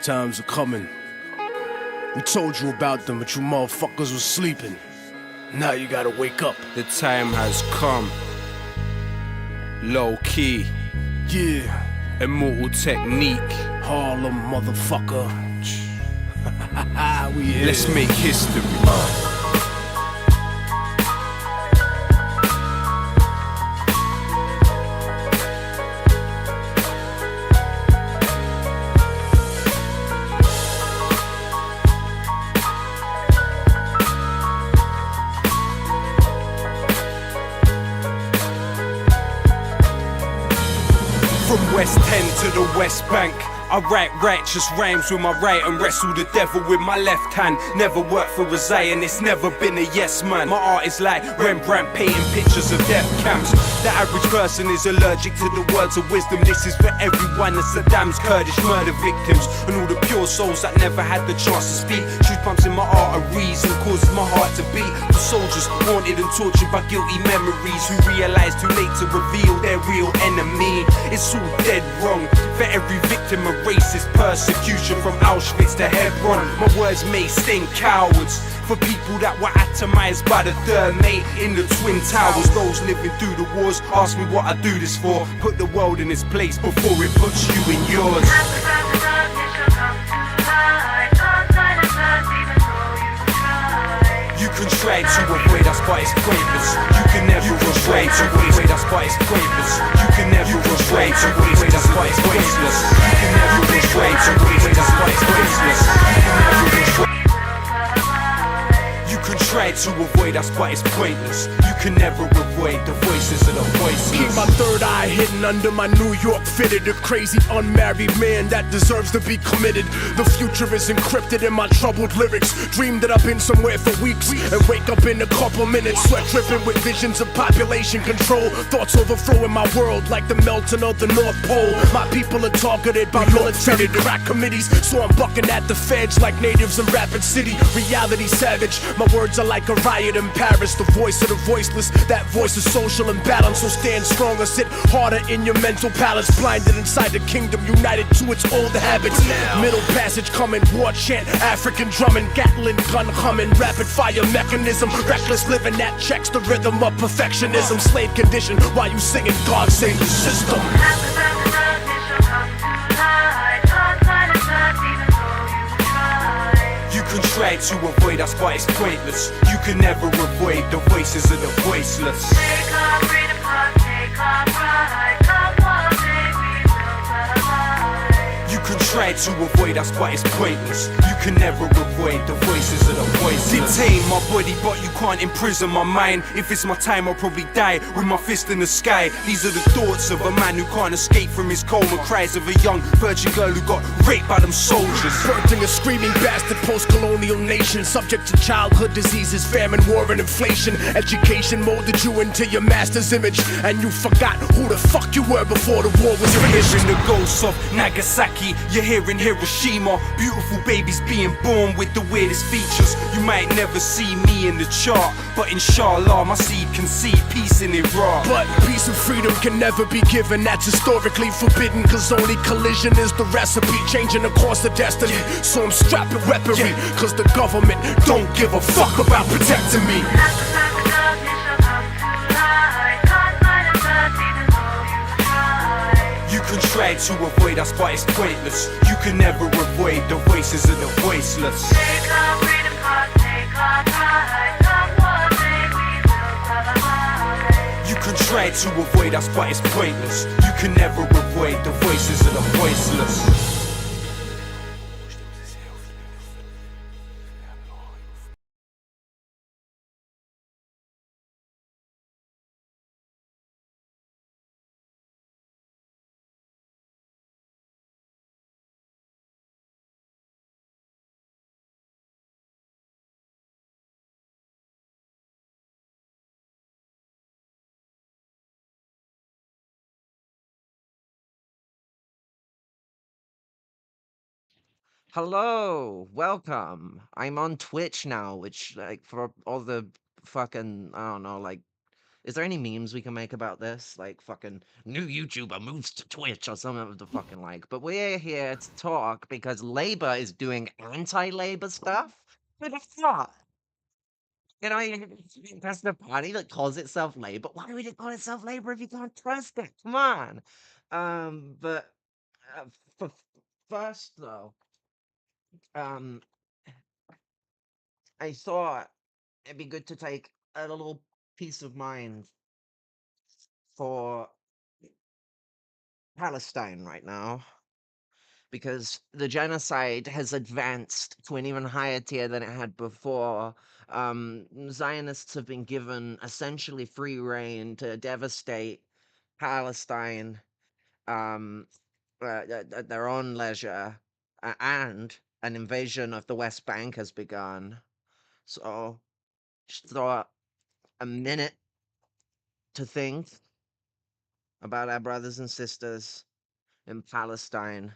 times are coming. We told you about them, but you motherfuckers was sleeping. Now you gotta wake up. The time has come. Low key. Yeah. Immortal technique. Harlem, motherfucker. We here. Let's make history. From West End to the West Bank, I write righteous rhymes with my right and wrestle the devil with my left hand. Never worked for a Zionist, never been a yes man. My art is like Rembrandt painting pictures of death camps. The average person is allergic to the words of wisdom. This is for everyone, the Saddam's Kurdish murder victims and all the pure souls that never had the chance to speak. Truth pumps in my arteries and causes my heart to beat. For soldiers haunted and tortured by guilty memories who realize too late to reveal their real enemy. It's all dead wrong. For every victim of racist persecution from Auschwitz to Hebron, my words may sting cowards. For people that were atomized by the third mate in the Twin Towers. Those living through the wars ask me what I do this for. Put the world in its place before it puts you in yours. You can try to avoid us, but it's pointless. You can never try to avoid us, but it's pointless. You can never try to avoid us, but it's pointless. You can never try to avoid us, but it's pointless. You can try to avoid us, but it's pointless. You can never avoid the voices of the voiceless. Keep my third eye hidden under my New York fitted. A crazy unmarried man that deserves to be committed. The future is encrypted in my troubled lyrics. Dream that I've been somewhere for weeks and wake up in a couple minutes. Sweat dripping with visions of population control. Thoughts overflowing my world like the melting of the North Pole. My people are targeted by military crack committees, so I'm bucking at the feds like natives in Rapid City. Reality savage. My words are like a riot in Paris. The voice of the voiceless. That voice is social imbalance. So stand stronger, sit harder in your mental palace. Blinded inside the kingdom, united to its old habits. Middle passage coming, war chant, African drumming, Gatling gun humming, rapid fire mechanism. Reckless living that checks the rhythm of perfectionism. Slave condition while you singing God save the system. You can try to avoid us, but it's pointless. You can never avoid the voices of the voiceless. Take our freedom, take our pride, come one day we will survive. You can try to avoid us, but it's pointless. You can never avoid the voices of the voiceless. Detain my body, but you can't imprison my mind. If it's my time, I'll probably die with my fist in the sky. These are the thoughts of a man who can't escape from his coma. Cries of a young virgin girl who got raped by them soldiers. Birthing a screaming bastard post-colonial nation, subject to childhood diseases, famine, war, and inflation. Education molded you into your master's image, and you forgot who the fuck you were before the war was You're finished. hearing the ghosts of Nagasaki, you're hearing Hiroshima. Beautiful babies being born with the weirdest features. You might never see me in the chart, but inshallah my seed can see peace in Iraq. But peace and freedom can never be given. That's historically forbidden, cause only collision is the recipe, changing the course of destiny. So I'm strapping weaponry, cause the government don't give a fuck about protecting me. You can try to avoid us, but it's pointless. You can never avoid the voices of the voiceless. Take our freedom, take our pride, come one day we will survive. You can try to avoid us, but it's pointless. You can never avoid the voices of the voiceless. Hello, welcome. I'm on Twitch now, which like for all the fucking I don't know, like Is there any memes we can make about this? Like fucking new YouTuber moves to Twitch or something of the fucking like. But we're here to talk because Labour is doing anti-Labour stuff. Who'd have thought? You know, that's the party that calls itself Labour. Why would it call itself Labour if you can't trust it? Come on. But uh, f- first though, um, I thought it'd be good to take a little peace of mind for Palestine right now because the genocide has advanced to an even higher tier than it had before. Zionists have been given essentially free reign to devastate Palestine at their own leisure, and an invasion of the West Bank has begun. So, just thought a minute to think about our brothers and sisters in Palestine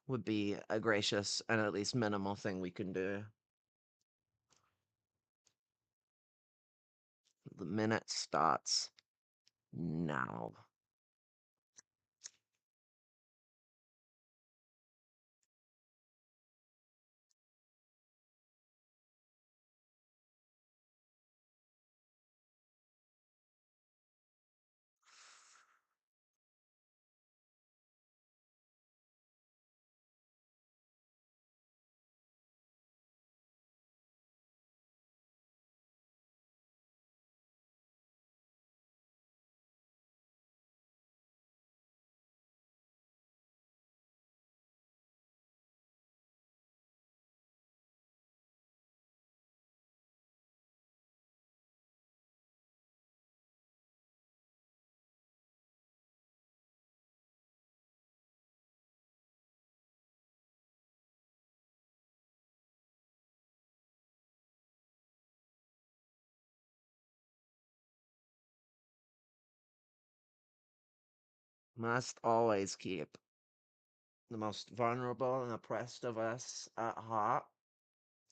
would be a gracious and at least minimal thing we can do. The minute starts now. Must always keep the most vulnerable and oppressed of us at heart.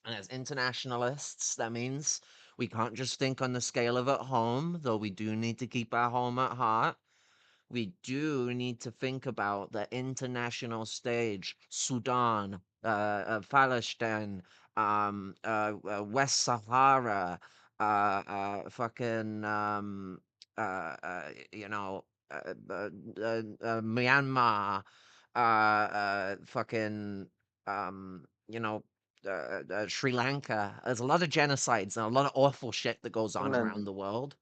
And as internationalists, that means we can't just think on the scale of at home, though we do need to keep our home at heart. We do need to think about the international stage, Sudan, Palestine, West Sahara, fucking, you know, Myanmar, fucking, you know, Sri Lanka. There's a lot of genocides and a lot of awful shit that goes on England. around the world,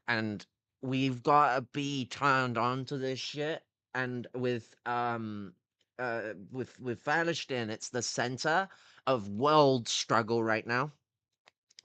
and we've got to be turned on to this shit. And with Palestine, it's the center of world struggle right now.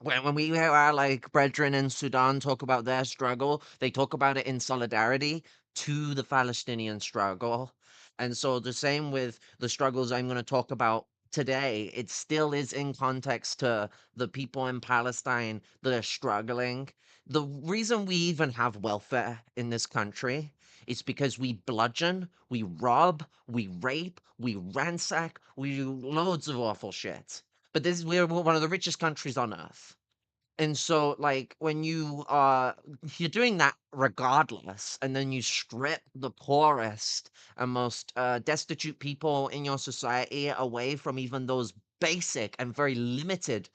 When we hear our like brethren in Sudan talk about their struggle, they talk about it in solidarity to the Palestinian struggle. And so the same with the struggles I'm going to talk about today, it still is in context to the people in Palestine that are struggling. The reason we even have welfare in this country is because we bludgeon, we rob, we rape, we ransack, we do loads of awful shit. But we're one of the richest countries on earth. And so, like, when you're doing that regardless, and then you strip the poorest and most destitute people in your society away from even those basic and very limited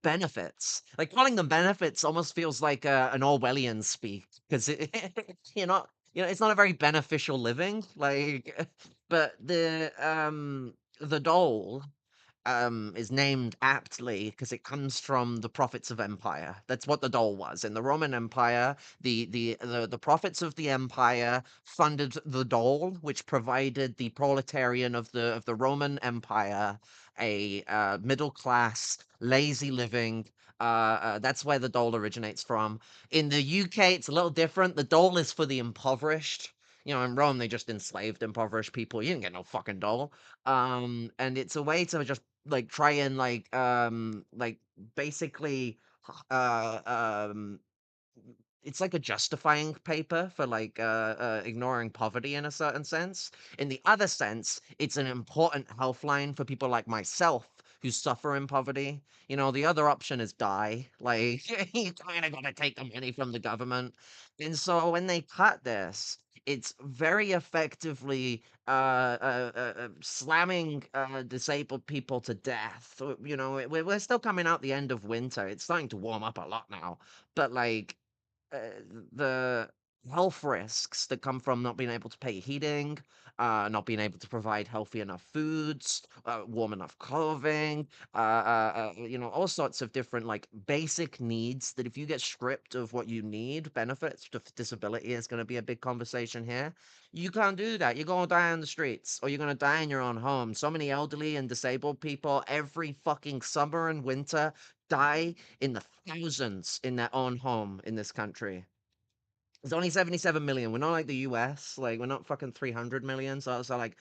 benefits. Like calling them benefits almost feels like an Orwellian speak because it's not a very beneficial living. Like, but the dole is named aptly because it comes from the prophets of empire. That's what the dole was in the Roman Empire. The prophets of the empire funded the dole, which provided the proletarian of the Roman Empire a middle class, lazy living. That's where the dole originates from. In the UK, it's a little different. The dole is for the impoverished. You know, in Rome, they just enslaved impoverished people. You didn't get no fucking dole. And it's a way to just like try and like basically uh um it's like a justifying paper for like ignoring poverty in a certain sense. In the other sense, it's an important health line for people like myself who suffer in poverty. You know, the other option is die. Like, you kind of got to take the money from the government. And so when they cut this, it's very effectively slamming disabled people to death. You know, we're still coming out the end of winter. It's starting to warm up a lot now, but like uh, the health risks that come from not being able to pay heating, not being able to provide healthy enough foods, warm enough clothing, you know, all sorts of different like basic needs that if you get stripped of what you need, benefits, disability is going to be a big conversation here. You can't do that. You're going to die on the streets or you're going to die in your own home. So many elderly and disabled people every fucking summer and winter die in the thousands in their own home in this country. There's only 77 million. We're not like the US. Like, we're not fucking 300 million. So like,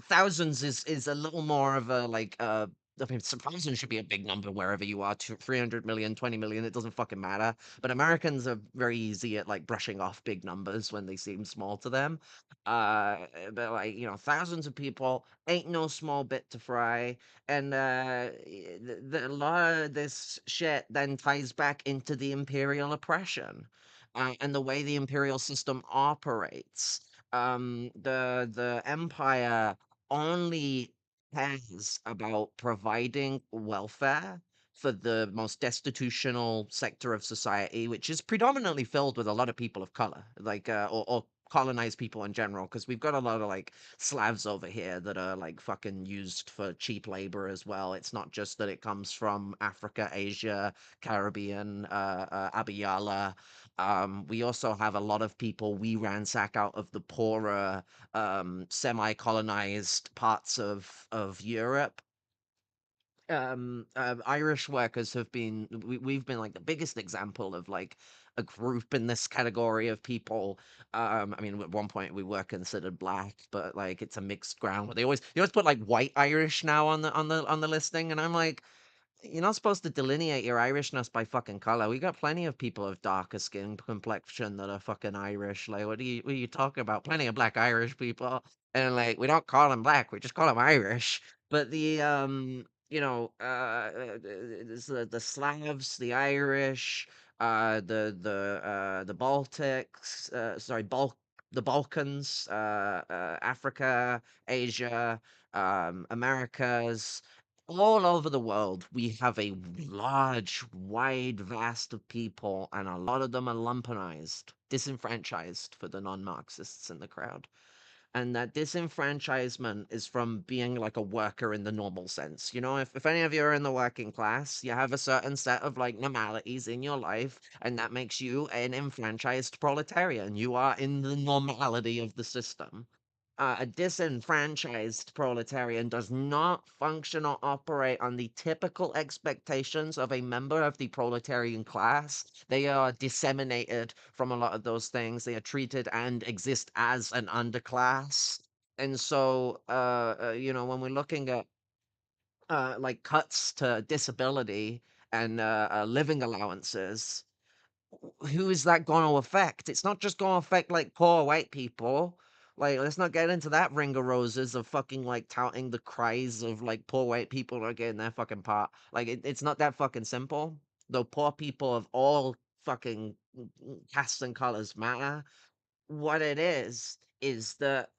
thousands is a little more of a like I mean, thousands should be a big number wherever you are. 300 million, 20 million, it doesn't fucking matter. But Americans are very easy at like brushing off big numbers when they seem small to them. But like, you know, thousands of people ain't no small bit to fry. And a lot of this shit then ties back into the imperial oppression and the way the imperial system operates. The empire only cares about providing welfare for the most destitutional sector of society, which is predominantly filled with a lot of people of color, like or colonized people in general, because we've got a lot of like Slavs over here that are like fucking used for cheap labor as well. It's not just that it comes from Africa, Asia, Caribbean, Abiyala. We also have a lot of people we ransack out of the poorer, semi-colonized parts of Europe. Irish workers have been we've been like the biggest example of like a group in this category of people. I mean, at one point we were considered black, but like it's a mixed ground. They always put like white Irish now on the listing, and I'm like, you're not supposed to delineate your Irishness by fucking color. We got plenty of people of darker skin complexion that are fucking Irish. Like, what are you talking about? Plenty of black Irish people, and like we don't call them black. We just call them Irish. But you know, the Slavs, the Irish, the Baltics, the Balkans, Africa, Asia, Americas, all over the world, we have a large, wide, vast of people, and a lot of them are lumpenized, disenfranchised for the non-Marxists in the crowd. And that disenfranchisement is from being like a worker in the normal sense. You know, if any of you are in the working class, you have a certain set of like normalities in your life, and that makes you an enfranchised proletarian. You are in the normality of the system. A disenfranchised proletarian does not function or operate on the typical expectations of a member of the proletarian class. They are disseminated from a lot of those things. They are treated and exist as an underclass. And so, you know, when we're looking at like cuts to disability and living allowances, who is that going to affect? It's not just going to affect like poor white people. Like, let's not get into that ring of roses of fucking like touting the cries of like poor white people are getting their fucking part. Like, it's not that fucking simple. Though poor people of all fucking castes and colors matter, what it is that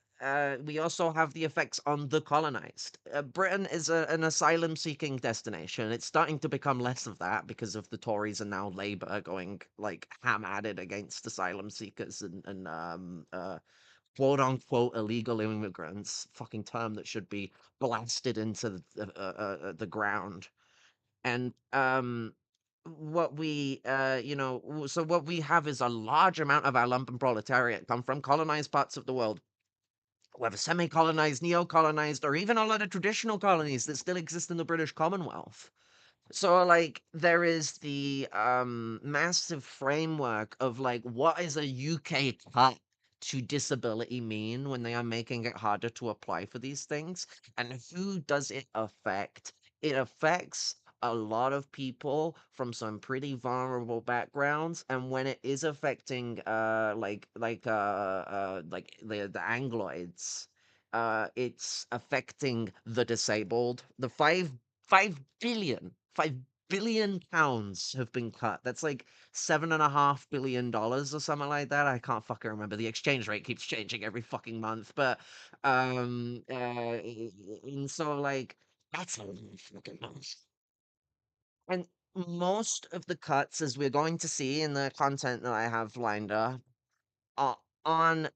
we also have the effects on the colonized. Britain is an asylum seeking destination. It's starting to become less of that because of the Tories and now Labour going like ham at it against asylum seekers and quote unquote illegal immigrants. Fucking term that should be blasted into the ground. And what we you know so what we have is a large amount of our lumpen proletariat come from colonized parts of the world, whether semi-colonized, neo-colonized, or even a lot of traditional colonies that still exist in the British Commonwealth. So like there is the massive framework of like what is a UK cut to disability mean when they are making it harder to apply for these things, and who does it affect? It affects a lot of people from some pretty vulnerable backgrounds, and when it is affecting like the Angloids, it's affecting the disabled. The 5 5 billion. 5 billion pounds have been cut. That's like $7.5 billion or something like that. I can't fucking remember. The exchange rate keeps changing every fucking month, but and so like that's a lot of fucking money. And most of the cuts, as we're going to see in the content that I have lined up, are on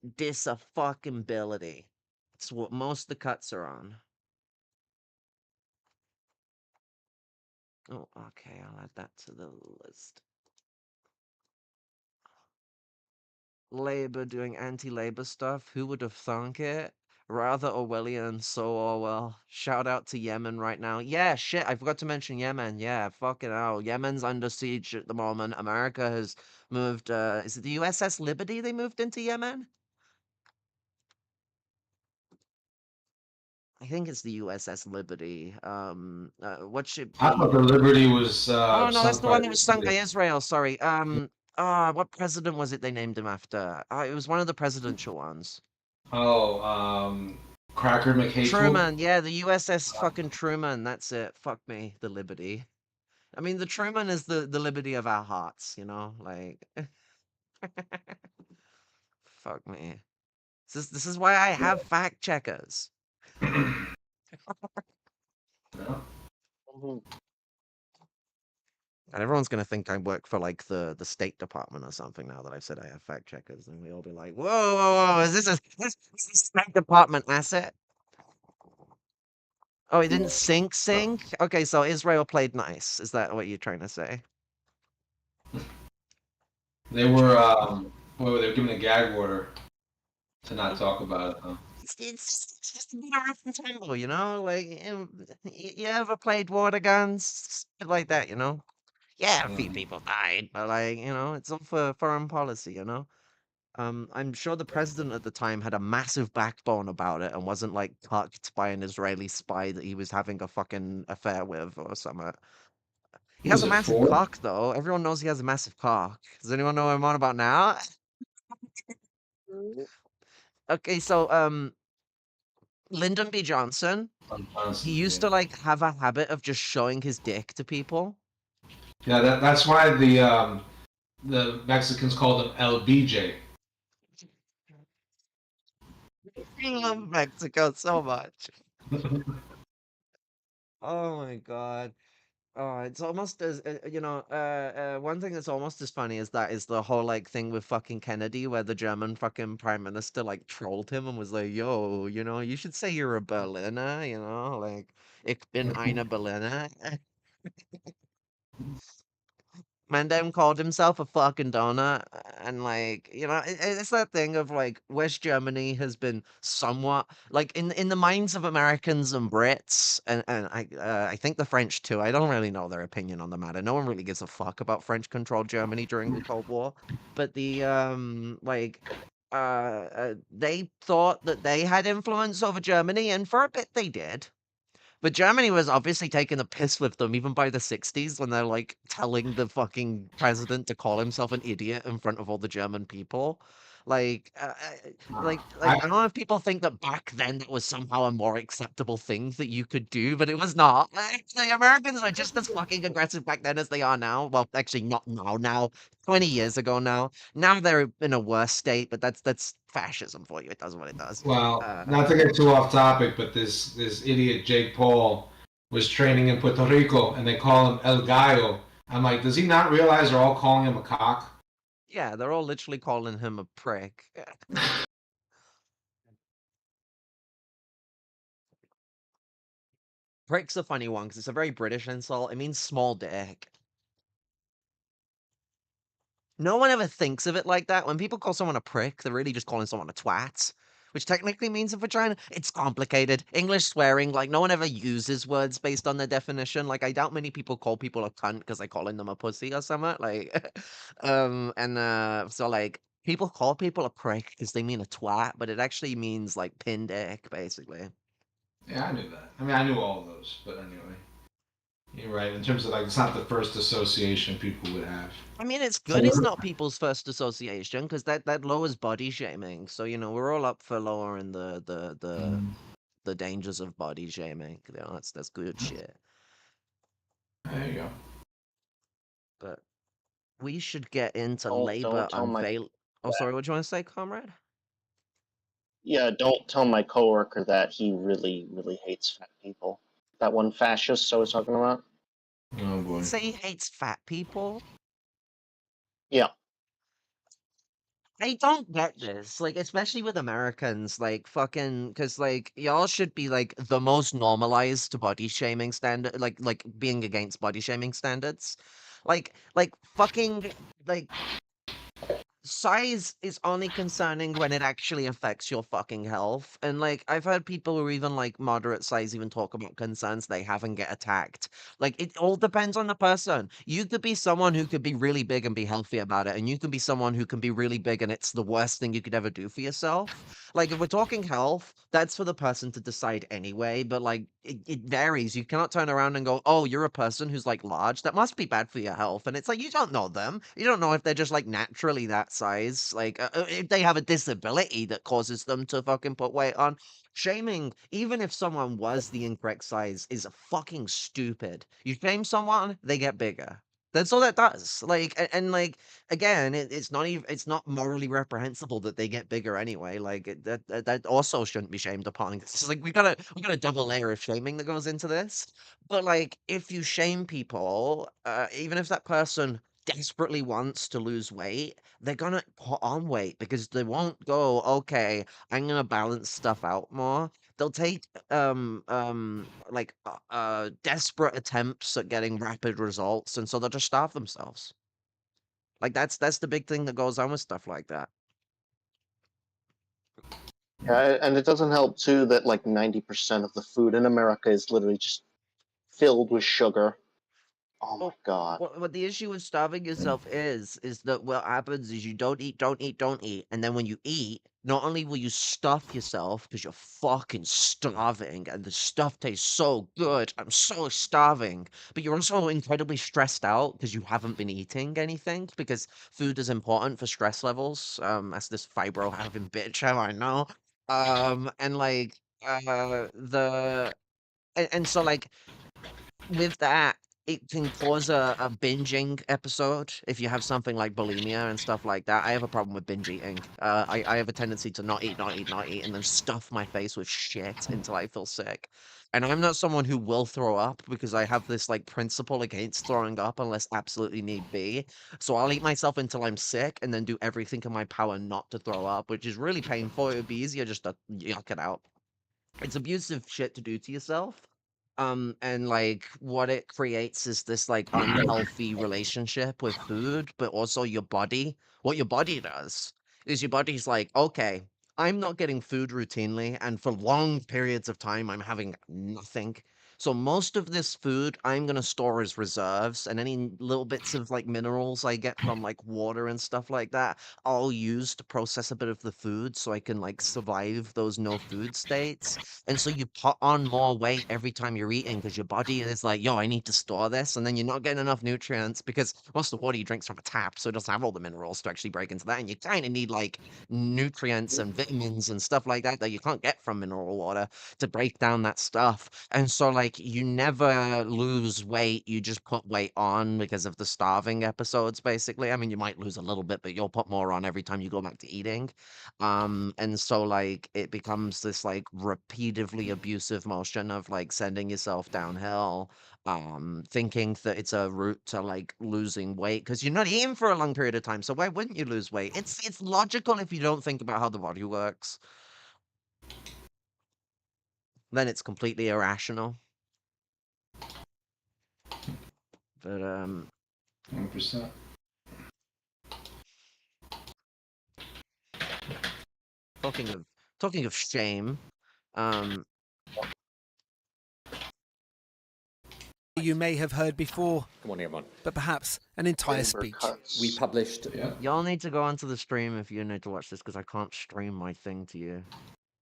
fucking ability. It's what most of the cuts are on. Oh, okay, I'll add that to the list. Labour doing anti-Labour stuff. Who would have thunk it? Rather Orwellian, so Orwell. Shout out to Yemen right now. Yeah, shit, I forgot to mention Yemen. Yeah, fucking hell. Yemen's under siege at the moment. America has moved, is it the USS Liberty they moved into Yemen? I think it's the USS Liberty. What should I thought be? the Liberty was Oh no, that's sunk the by one that was sunk by Italy. Israel. Sorry. What president was it they named him after? It was one of the presidential ones. Oh, Cracker McHateful. Truman. Yeah, the USS fucking Truman. That's it. Fuck me, the Liberty. I mean, the Truman is the Liberty of our hearts. You know, like, fuck me. This is why I have fact checkers. Yeah. And everyone's gonna think I work for like the State Department or something now that I've said I have fact checkers, and we all be like, "Whoa, whoa, whoa! Is this a State Department asset?" Oh, it didn't sink. Okay, so Israel played nice. Is that what you're trying to say? They were what were they given a gag order to not talk about it though. It's just a bit of rough and tumble, you know. Like, you ever played water guns, shit like that, you know? Yeah, a few Mm. people died, but like, it's all for foreign policy, you know. I'm sure the president at the time had a massive backbone about it and wasn't like cucked by an Israeli spy that he was having a fucking affair with or something. He Who has was a it massive for? cock, though. Everyone knows he has a massive cock. Does anyone know what I'm on about now? Okay, so Lyndon B. Johnson, he Johnson. used Yeah, to like have a habit of just showing his dick to people. yeah. That's why the Mexicans called him LBJ. I love Mexico so much. Oh my god. Oh, it's almost as one thing that's almost as funny as that is the whole like thing with fucking Kennedy, where the German fucking prime minister like trolled him and was like, "Yo, you should say you're a Berliner, like ich bin eine Berliner." Mandem called himself a fucking donut, and like it's that thing of like West Germany has been somewhat like in the minds of Americans and Brits, and I think the French too. I don't really know their opinion on the matter. No one really gives a fuck about French controlled Germany during the Cold War, but they thought that they had influence over Germany, and for a bit they did. But Germany was obviously taking the piss with them even by the 60s when they're like telling the fucking president to call himself an idiot in front of all the German people. Like, I don't know if people think that back then that was somehow a more acceptable thing that you could do, but it was not. Like, the Americans are just as fucking aggressive back then as they are now. Well, actually, not now. 20 years ago now. Now they're in a worse state, but that's fascism for you. It does what it does. Well, Uh, not to get too off topic, but this idiot Jake Paul was training in Puerto Rico, and they call him El Gallo. I'm like, does he not realize they're all calling him a cock? yeah, they're all literally calling him a prick. Prick's a funny one because it's a very British insult. It means small dick. No one ever thinks of it like that. When people call someone a prick, they're really just calling someone a twat, which technically means a vagina. It's complicated. English swearing, like, no one ever uses words based on their definition. Like, I doubt many people call people a cunt because they're calling them a pussy or something. Like, so, like, people call people a prick because they mean a twat, but it actually means, like, pin dick, basically. Yeah, I knew that. I mean, I knew all of those, but anyway, you're right. In terms of like, it's not the first association people would have. I mean, it's So good it's not people's first association because that lowers body shaming. So, we're all up for lowering the dangers of body shaming. That's good shit. There you go. But we should get into labor Don't tell my unveil. Oh, sorry. What do you want to say, comrade? yeah. Don't tell my coworker that he really hates fat people. That one fascist I was talking about. Oh boy. Say he hates fat people. Yeah. I don't get this, like, especially with Americans, like, fucking, because, like, y'all should be, like, the most normalized body shaming standard, like, being against body shaming standards. Fucking, like, size is only concerning when it actually affects your fucking health. And like I've heard people who are even like moderate size even talk about concerns they have and get attacked. Like it all depends on the person. You could be someone who could be really big and be healthy about it, and you can be someone who can be really big and it's the worst thing you could ever do for yourself. Like if we're talking health, that's for the person to decide anyway, but like it varies. You cannot turn around and go, oh, you're a person who's like large. That must be bad for your health. And it's like, you don't know them. You don't know if they're just like naturally that size. Like if they have a disability that causes them to fucking put weight on. Shaming, even if someone was the incorrect size, is fucking stupid. You shame someone, they get bigger. That's all that does. Like, again, it's not even it's not morally reprehensible that they get bigger anyway. Like that also shouldn't be shamed upon. It's like we got a double layer of shaming that goes into this. But like, if you shame people, even if that person desperately wants to lose weight, they're gonna put on weight because they won't go, okay, I'm gonna balance stuff out more. They'll take desperate attempts at getting rapid results, and so they'll just starve themselves. Like that's the big thing that goes on with stuff like that. And it doesn't help too that like 90% of the food in America is literally just filled with sugar. Oh my Well, god. what the issue with starving yourself is that what happens is you don't eat, don't eat, don't eat, and then when you eat, not only will you stuff yourself because you're fucking starving and the stuff tastes so good, I'm so starving, but you're also incredibly stressed out because you haven't been eating anything because food is important for stress levels. As this fibro having bitch, how I know. And like the and so like with that, it can cause a binging episode if you have something like bulimia and stuff like that. I have a problem with binge eating. I have a tendency to not eat, not eat, not eat, and then stuff my face with shit until I feel sick. And I'm not someone who will throw up because I have this like principle against throwing up unless absolutely need be. So I'll eat myself until I'm sick and then do everything in my power not to throw up, which is really painful. It would be easier just to yuck it out. It's abusive shit to do to yourself. And like what it creates is this like unhealthy relationship with food, but also your body. What your body does is your body's like, okay, I'm not getting food routinely, and for long periods of time, I'm having nothing. So most of this food I'm gonna store as reserves, and any little bits of like minerals I get from like water and stuff like that, I'll use to process a bit of the food so I can like survive those no food states. And so you put on more weight every time you're eating because your body is like, yo, I need to store this. And then you're not getting enough nutrients because most of the water you drink's from a tap. So it doesn't have all the minerals to actually break into that. And you kind of need like nutrients and vitamins and stuff like that that you can't get from mineral water to break down that stuff. And so, like, you never lose weight. You just put weight on because of the starving episodes, basically. I mean, you might lose a little bit, but you'll put more on every time you go back to eating. And so like it becomes this like repeatedly abusive motion of like sending yourself downhill, thinking that it's a route to like losing weight because you're not eating for a long period of time. So why wouldn't you lose weight? It's logical if you don't think about how the body works. Then it's completely irrational. But 100%. talking of talking of shame, um You may have heard before, Good morning, everyone. but perhaps an entire Timber speech. cuts. We published. Yeah. y'all need to go onto the stream if you need to watch this because I can't stream my thing to you.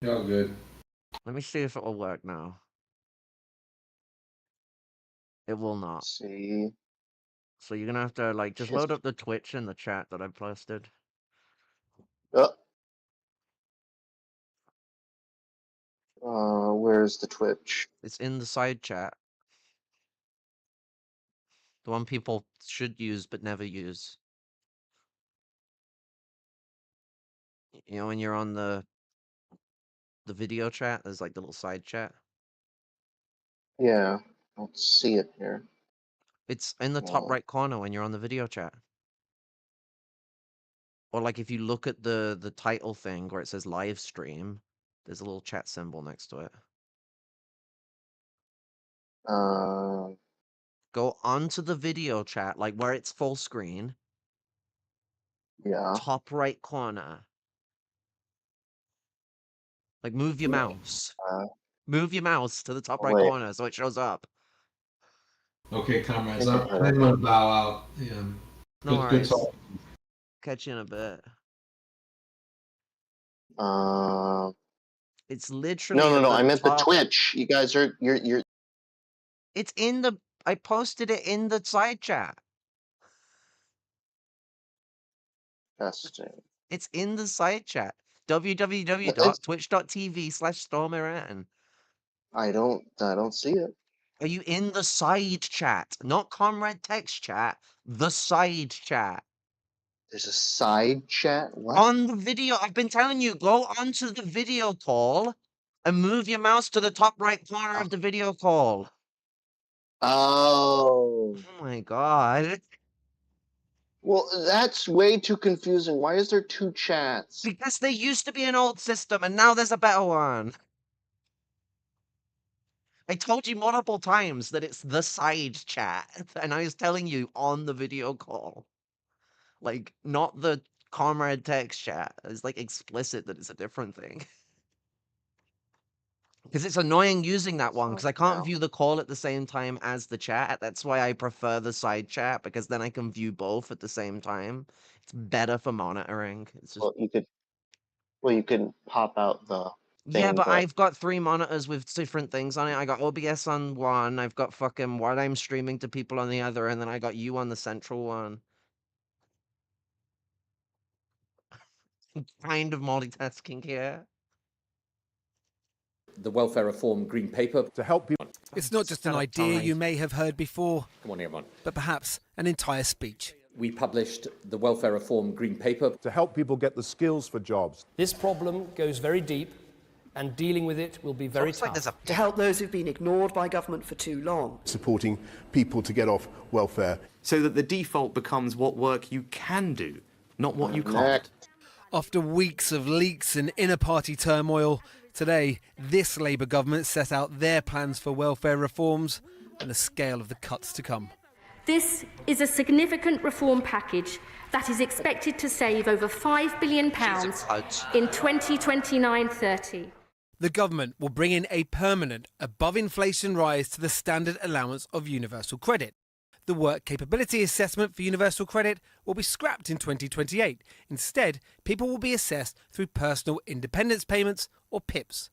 Y'all good. Let me see if it will work now. It will not. See. So you're gonna have to like just Shit. load up the Twitch in the chat that I posted. Where's the Twitch? It's in the side chat. The one people should use but never use. You know, when you're on the video chat, there's like the little side chat. Yeah, I don't see it here. It's in the top Oh. right corner when you're on the video chat. Or like if you look at the title thing where it says live stream, there's a little chat symbol next to it. Uh, Go onto the video chat, like where it's full screen, yeah. top right corner. Like move your mouse. Uh, Move your mouse to the top right wait. corner so it shows up. Okay, comrades, I think I I'm heard it. gonna bow out. Yeah. No Good worries. talk. Catch you in a bit. Uh, It's literally no, at no. the I meant the top. Twitch. You guys are you're It's in the. I posted it in the side chat. testing. It's in the side chat. It's, www.twitch.tv/StormIran. I don't see it. Are you in the side chat? Not comrade text chat, the side chat. There's a side chat. What? On the video, I've been telling you, go onto the video call and move your mouse to the top right corner of the video call. Oh. Oh my god. Well, that's way too confusing. Why is there two chats? Because there used to be an old system and now there's a better one. I told you multiple times that it's the side chat, and I was telling you on the video call. Like, not the comrade text chat. It's like explicit that it's a different thing. Because it's annoying using that one, because I can't Wow. view the call at the same time as the chat. That's why I prefer the side chat, because then I can view both at the same time. It's better for monitoring. It's just Well, you can pop out the yeah, thing, but but I've got 3 monitors with different things on it. I got OBS on one, I've got fucking what I'm streaming to people on the other, and then I got you on the central one. Kind of multitasking here. The welfare reform green paper to help people. It's not just an idea you may have heard before, Come on, everyone. but perhaps an entire speech. We published the welfare reform green paper To help people get the skills for jobs. This problem goes very deep, and dealing with it will be very Looks like tough. there's a to help those who've been ignored by government for too long. Supporting people to get off welfare. So that the default becomes what work you can do, not what you can't. After weeks of leaks and inner-party turmoil, today this Labour government set out their plans for welfare reforms and the scale of the cuts to come. This is a significant reform package that is expected to save over £5 billion in 2029-30. The government will bring in a permanent above-inflation rise to the standard allowance of universal credit. The work capability assessment for universal credit will be scrapped in 2028. Instead, people will be assessed through personal independence payments or PIPs.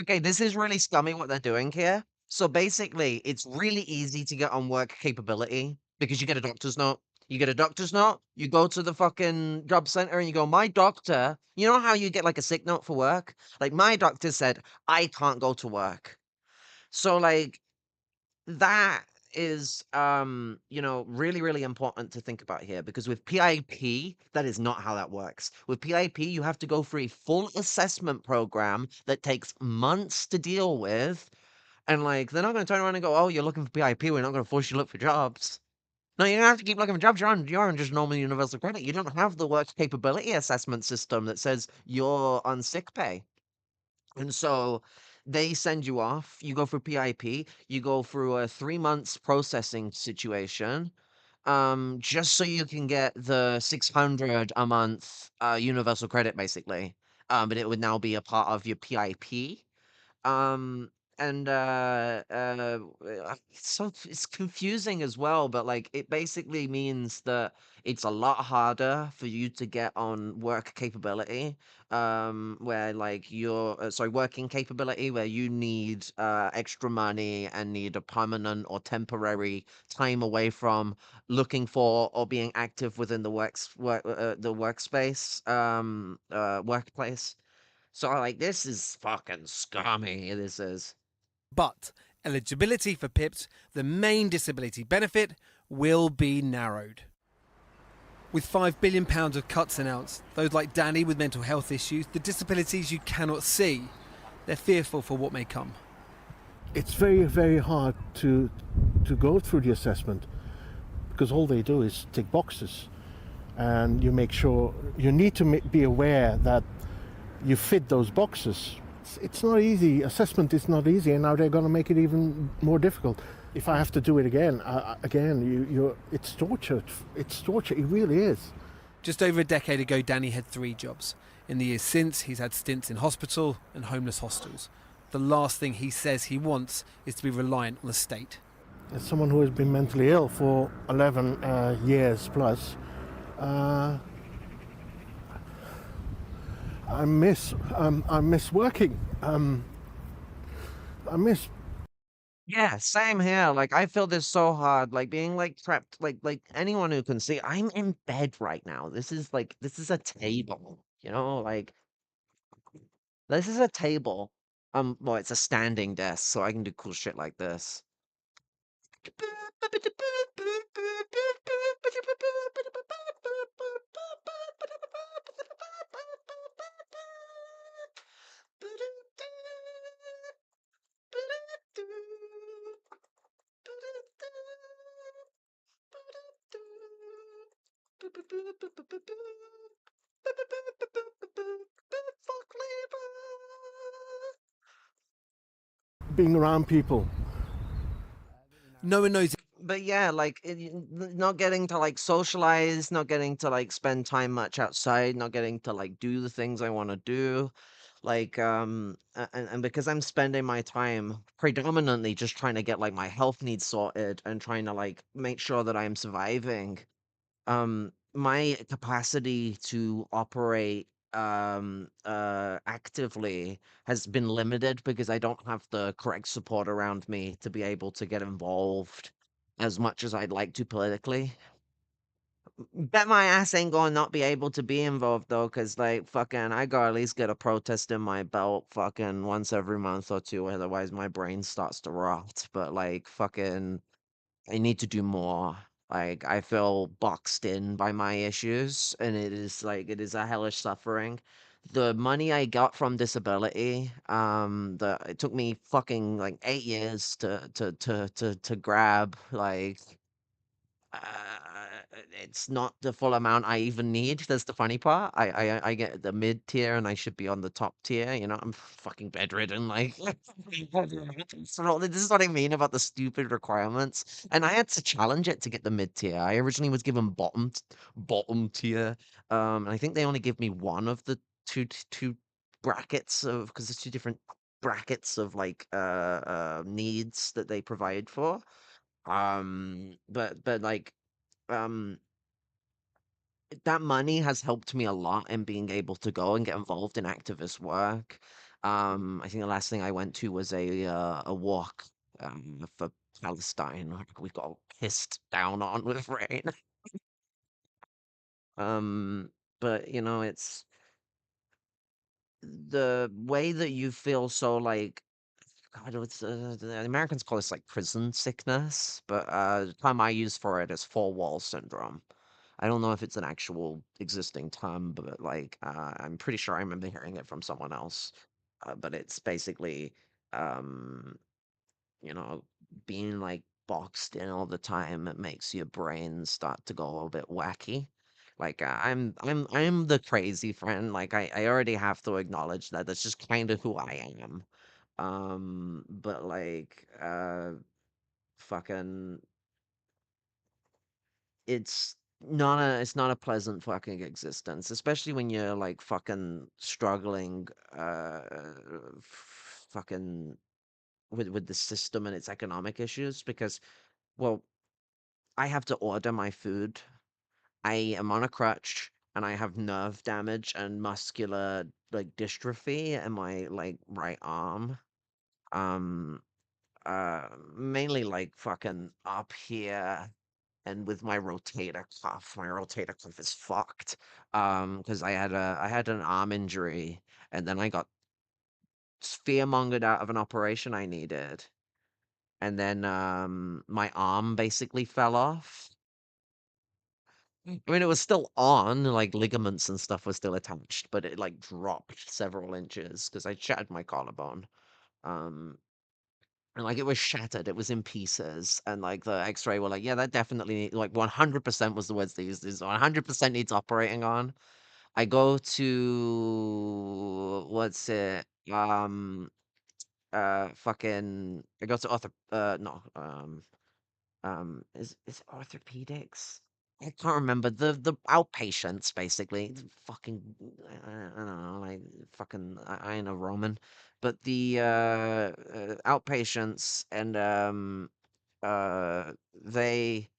Okay, this is really scummy what they're doing here. So basically, it's really easy to get on work capability because you get a doctor's note. You get a doctor's note, you go to the fucking job center and you go, my doctor, you know how you get like a sick note for work? Like my doctor said, I can't go to work. So like that is you know, really, really important to think about here because with PIP, that is not how that works. With PIP, you have to go through a full assessment program that takes months to deal with. And like, they're not going to turn around and go, oh, you're looking for PIP. We're not going to force you to look for jobs. No, you're going to have to keep looking for jobs. You're on just normal universal credit. You don't have the work capability assessment system that says you're on sick pay. And so they send you off. You go for PIP. You go through a 3 months processing situation. Just so you can get the 600 a month universal credit, basically. But it would now be a part of your PIP. Um, and it's confusing as well, but like it basically means that it's a lot harder for you to get on work capability, where like you're sorry, working capability where you need extra money and need a permanent or temporary time away from looking for or being active within the the workspace workplace. So like this is fucking scummy. This is. But eligibility for PIPs, the main disability benefit, will be narrowed. With £5 billion of cuts announced, those like Danny with mental health issues, the disabilities you cannot see, they're fearful for what may come. It's very, very hard to go through the assessment because all they do is tick boxes, and you make sure you need to be aware that you fit those boxes. It's not easy. Assessment is not easy, and now they're going to make it even more difficult. If I have to do it again, it's torture. It's torture. It really is. Just over a decade ago, Danny had 3 jobs. In the years since, he's had stints in hospital and homeless hostels. The last thing he says he wants is to be reliant on the state. As someone who has been mentally ill for 11 years plus, I miss working. I miss. Yeah, same here. Like I feel this so hard, like being like trapped, like anyone who can see, I'm in bed right now. This is a table, like this is a table. Well, it's a standing desk, so I can do cool shit like this. Being around people. No one knows. But yeah, like not getting to like socialize, not getting to like spend time much outside, not getting to like do the things I want to do, like and because I'm spending my time predominantly just trying to get like my health needs sorted and trying to like make sure that I'm surviving. My capacity to operate actively has been limited because I don't have the correct support around me to be able to get involved as much as I'd like to politically. Bet my ass ain't gonna not be able to be involved though, cause like fucking I gotta at least get a protest in my belt fucking once every month or two, otherwise my brain starts to rot. But like fucking I need to do more. Like I feel boxed in by my issues, and it is a hellish suffering. The money I got from disability, it took me fucking like 8 years to grab. Like uh, it's not the full amount I even need. That's the funny part. I get the mid tier and I should be on the top tier. I'm fucking bedridden. Like, so this is what I mean about the stupid requirements. And I had to challenge it to get the mid tier. I originally was given bottom tier. And I think they only give me one of the two brackets of because there's two different brackets of like needs that they provide for. But like um that money has helped me a lot in being able to go and get involved in activist work. I think the last thing I went to was a walk for Palestine. Like, we got pissed down on with rain. Um, but it's the way that you feel so like God, the Americans call this like prison sickness, but the term I use for it is four wall syndrome. I don't know if it's an actual existing term, but like I'm pretty sure I remember hearing it from someone else. But it's basically um, you know, being like boxed in all the time. It makes your brain start to go a bit wacky. Like I'm the crazy friend. Like I already have to acknowledge that that's just kind of who I am. But like, fucking, it's not a pleasant fucking existence, especially when you're like fucking struggling, fucking with the system and its economic issues because, well, I have to order my food. I am on a crutch and I have nerve damage and muscular like dystrophy in my like right arm. Um, mainly like fucking up here and with my rotator cuff. My rotator cuff is fucked. Because I had an arm injury and then I got fear-mongered out of an operation I needed, and then, my arm basically fell off. I mean, it was still on, like, ligaments and stuff were still attached, but it, like, dropped several inches because I shattered my collarbone. Um, and, like, it was shattered, it was in pieces, and, like, the X-ray were like, "Yeah, that definitely like, 100% was the words they used, is 100% needs operating on." I go to what's it? Fucking I go to no, is it orthopedics? I can't remember the outpatients basically. Fucking I don't know, like fucking I ain't a Roman, but the outpatients and uh they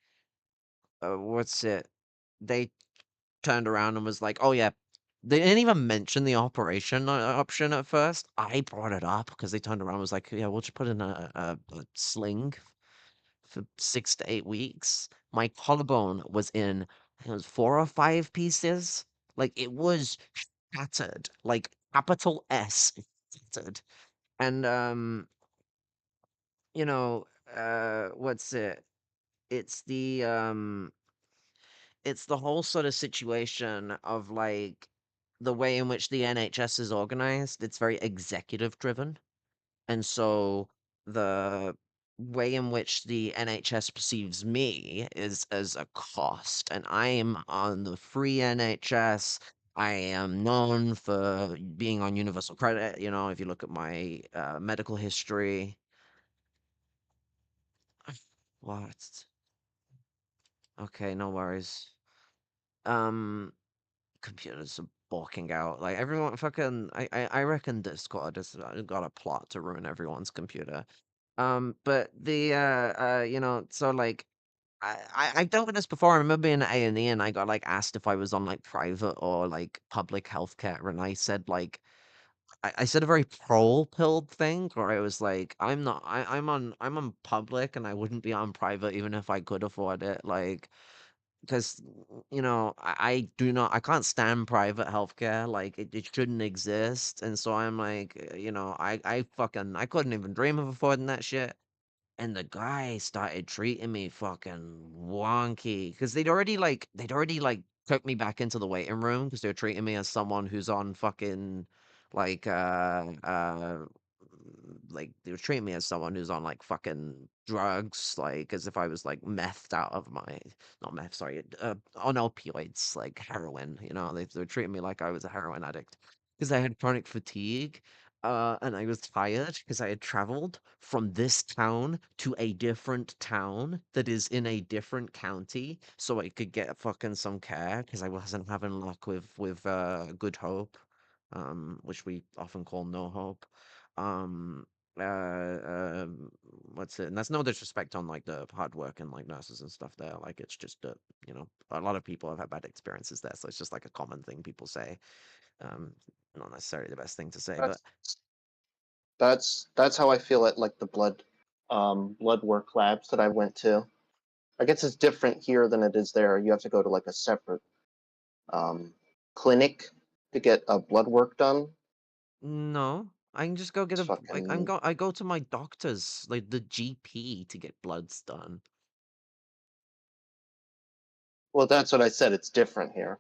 what's it? They turned around and was like, "Oh yeah." They didn't even mention the operation option at first. I brought it up because they turned around and was like, "Yeah, we'll just put in a sling for 6 to 8 weeks." My collarbone was in, I think it was 4 or 5 pieces. Like it was shattered, like capital S shattered. And you know, what's it? It's the it's the whole sort of situation of like the way in which the NHS is organized. It's very executive driven. And so the way in which the NHS perceives me is as a cost. And I'm on the free NHS. I am known for being on universal credit. You know, if you look at my medical history. What? Okay, no worries. Um, computers are balking out. Like everyone fucking I reckon Discord has got a plot to ruin everyone's computer. But the so like I've dealt with this before. I remember being at A&E and I got like asked if I was on like private or like public healthcare, and I said like I said a very pro-pilled thing where I was like, I'm not I'm on public and I wouldn't be on private even if I could afford it. Like because I do not I can't stand private healthcare. Like it shouldn't exist. And so I'm like, I couldn't even dream of affording that shit. And the guy started treating me fucking wonky because they'd already took me back into the waiting room because they were treating me as someone who's on fucking like like they were treating me as someone who's on like fucking drugs, like as if I was like methed out of my not meth, sorry, on opioids, like heroin. They were treating me like I was a heroin addict because I had chronic fatigue. And I was tired because I had traveled from this town to a different town that is in a different county, so I could get fucking some care because I wasn't having luck with Good Hope, which we often call No Hope. Um, what's it? And that's no disrespect on like the hard work and like nurses and stuff there. Like it's just that a lot of people have had bad experiences there, so it's just like a common thing people say. Um, Not necessarily the best thing to say, but That's that's how I feel at like the blood work labs that I went to. I guess it's different here than it is there. You have to go to like a separate um, clinic to get blood work done. no, I can just go get It's a. fucking I go to my doctor's, like the GP, to get bloods done. well, that's what I said. It's different here.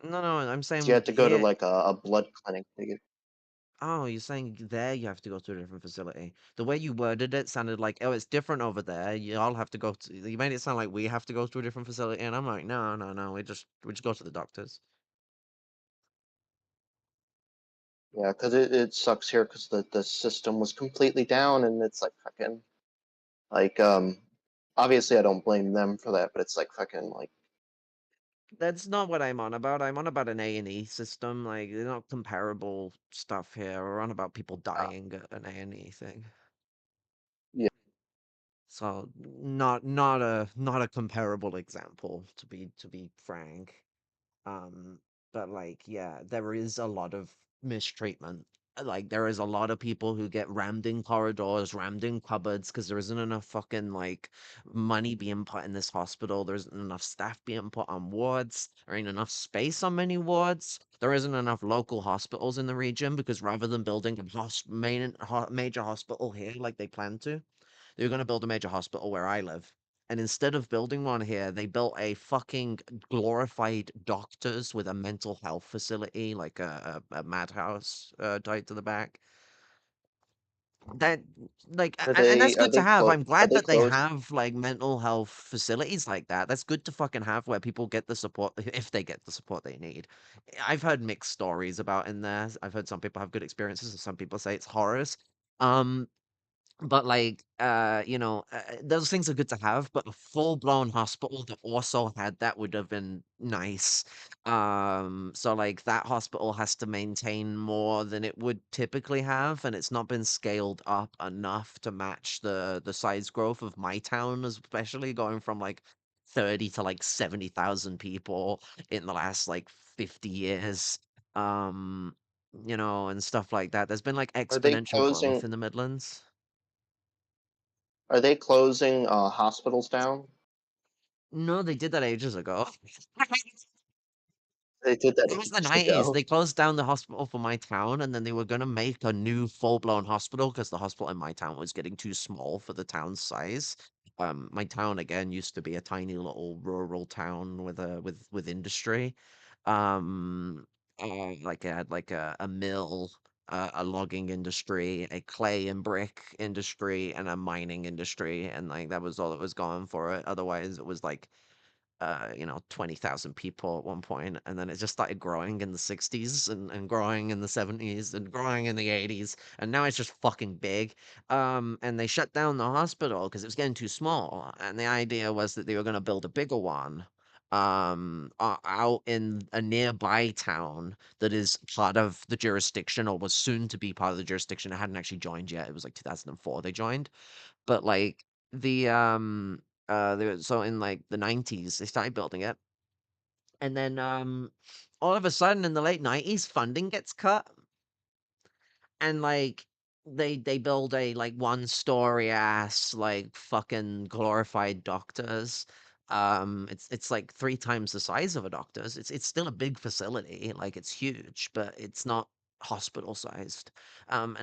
No, no, I'm So you saying have to go to here. like a blood clinic to get. Oh, you're saying there you have to go to a different facility. The way you worded it sounded like, oh, it's different over there. You all have to go to. You made it sound like we have to go to a different facility, and I'm like, no, no, no. We just go to the doctors. Yeah, because it sucks here because the system was completely down and it's like fucking like obviously I don't blame them for that, but it's like fucking like That's not what I'm on about. I'm on about an A&E system. Like, they're not comparable stuff here. We're on about people dying at an A&E thing. yeah. So not a comparable example to be frank. Um, but like yeah, there is a lot of mistreatment like there is a lot of people who get rammed in corridors, rammed in cupboards because there isn't enough fucking like money being put in this hospital. There isn't enough staff being put on wards. There ain't enough space on many wards. There isn't enough local hospitals in the region because rather than building a major hospital here like they plan to, they're going to build a major hospital where I live. And instead of building one here, they built a fucking glorified doctors with a mental health facility, like a madhouse tied to the back. That and that's good to have. I'm Are glad they that they closed? have like mental health facilities like that. That's good to fucking have where people get the support if they get the support they need. I've heard mixed stories about in there. I've heard some people have good experiences and some people say it's horrors. Um, but like, those things are good to have, but a full-blown hospital that also had that would have been nice. So like that hospital has to maintain more than it would typically have, and it's not been scaled up enough to match the size growth of my town, especially going from like 30 to like 70,000 people in the last like 50 years. Um, and stuff like that. There's been like Are they exponential growth closing? in the Midlands. Are they closing hospitals down? No, they did that ages ago. They did that It was the ages 90s. ago. They closed down the hospital for my town, and then they were gonna make a new full-blown hospital because the hospital in my town was getting too small for the town's size. My town again used to be a tiny little rural town with industry. Like it had like a mill, a logging industry, a clay and brick industry, and a mining industry, and like that was all that was going for it. Otherwise, it was like 20,000 people at one point, and then it just started growing in the 60s and growing in the 70s and growing in the 80s, and now it's just fucking big. And they shut down the hospital because it was getting too small, and the idea was that they were going to build a bigger one out in a nearby town that is part of the jurisdiction or was soon to be part of the jurisdiction. It hadn't actually joined yet. It was like 2004 they joined, but like the so in like the 90s they started building it, and then all of a sudden in the late 90s funding gets cut, and like they build a like one story ass like fucking glorified doctors. It's like three times the size of a doctor's. It's still a big facility, like it's huge, but it's not hospital sized. And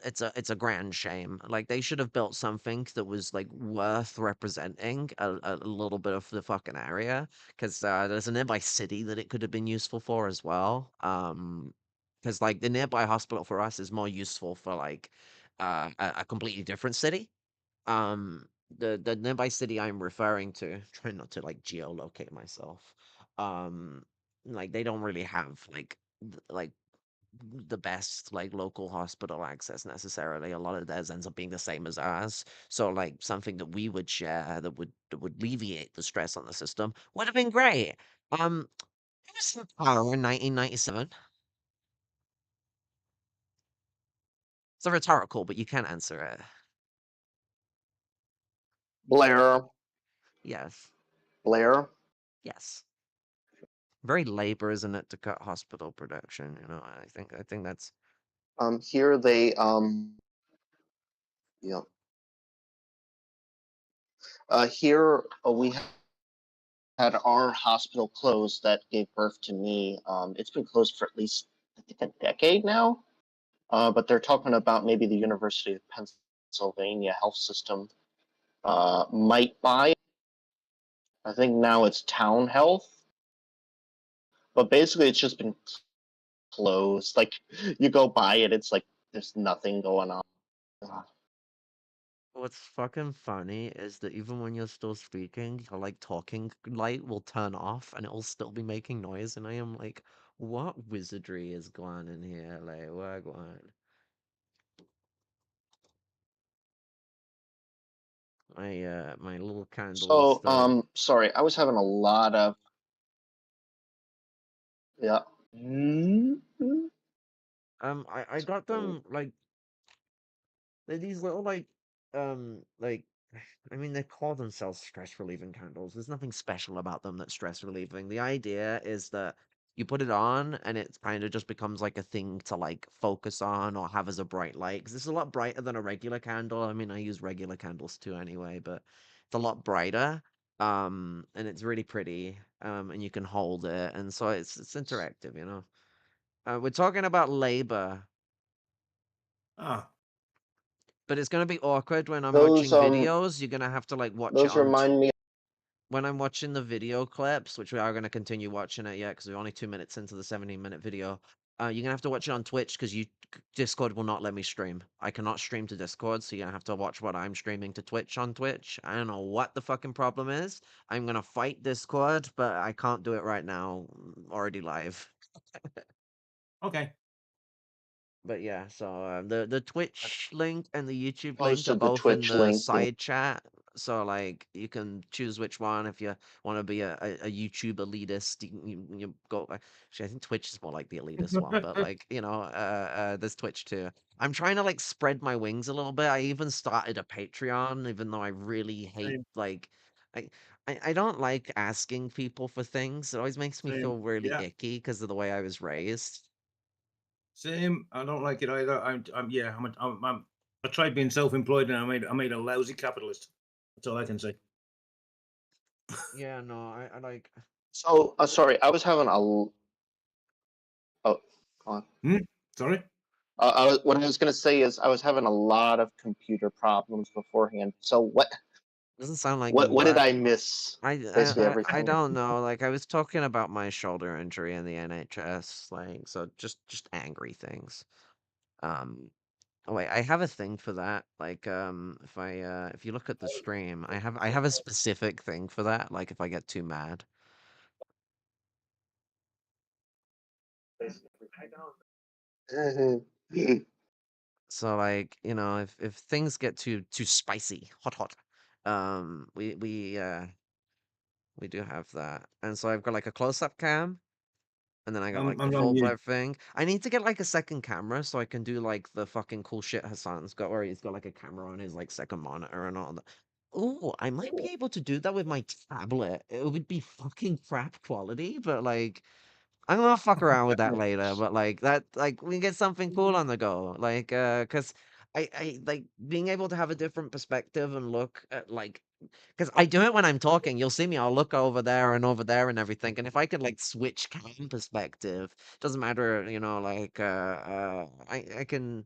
it's a grand shame. Like they should have built something that was like worth representing a little bit of the fucking area, because there's a nearby city that it could have been useful for as well. Because like the nearby hospital for us is more useful for like a completely different city. The nearby city I'm referring to, trying not to like geolocate myself. Um, like they don't really have like the best like local hospital access necessarily. A lot of theirs ends up being the same as ours. So like something that we would share that would alleviate the stress on the system would have been great. Who was in power in 1997? It's a rhetorical, but you can answer it. Blair. Yes. Blair. Yes. Very labor, isn't it, to cut hospital production? I think that's Here they yeah. Here we had our hospital closed that gave birth to me. It's been closed for at least I think a decade now. But they're talking about maybe the University of Pennsylvania health system might buy it. I think now it's Town Health, but basically it's just been closed. Like you go by it, it's like there's nothing going on. what's fucking funny is that even when you're still speaking, your like talking light will turn off and it'll still be making noise, and I am like, what wizardry is going in here? Like, what going? My little candle is So, still. sorry, I was having a lot of yeah. Mhm. I got them like they're these little like I mean they call themselves stress relieving candles. There's nothing special about them that's stress relieving. The idea is that you put it on and it kind of just becomes like a thing to like focus on or have as a bright light because it's a lot brighter than a regular candle. I mean, I use regular candles too anyway, but it's a lot brighter. And it's really pretty. And you can hold it, and so it's interactive, you know. We're talking about labor, Ah, but it's gonna be awkward when I'm Those watching videos. You're gonna have to like watch it those on remind me. when I'm watching the video clips, which we are going to continue watching it yet because we're only 2 minutes into the 17-minute video. You're gonna have to watch it on Twitch because Discord will not let me stream. I cannot stream to Discord, so you're gonna have to watch what I'm streaming to Twitch on Twitch. I don't know what the fucking problem is. I'm gonna fight Discord, but I can't do it right now. Already live. okay. But yeah, so the Twitch link and the YouTube link are Posted the both in Twitch the link. Yeah. side chat. So like you can choose which one if you want to be a YouTube elitist. You go. Actually, I think Twitch is more like the elitist one, but like there's Twitch too. I'm trying to like spread my wings a little bit. I even started a Patreon, even though I really hate Same, like I. I don't like asking people for things. It always makes me same. feel really Yeah, icky because of the way I was raised. same. I don't like it either. Yeah. I tried being self-employed and I made a lousy capitalist. That's all I can say. Yeah, no, I like. So sorry, I was having a. Oh, go on. Sorry. What I was going to say is I was having a lot of computer problems beforehand. So Doesn't sound like you what did were. I miss? I, Basically I everything. don't know. Like I was talking about my shoulder injury in the NHS, like so just angry things. Um oh wait, I have a thing for that. Like if you look at the stream, I have a specific thing for that, like if I get too mad. So like, if things get too spicy, hot, um we we uh we do have that. And so I've got like a close-up cam. And then I got like the I'm on full you. blur thing. I need to get like a second camera so I can do like the fucking cool shit Hassan's got, where he's got like a camera on his like second monitor and all that. Oh, I might be able to do that with my tablet. It would be fucking crap quality, but like I'm gonna fuck around with that later. But like that, like we can get something cool on the go. Like, cause I like being able to have a different perspective and look at like because I do it when I'm talking. You'll see me. I'll look over there and everything. And if I could like switch cam perspective, doesn't matter. Like I can.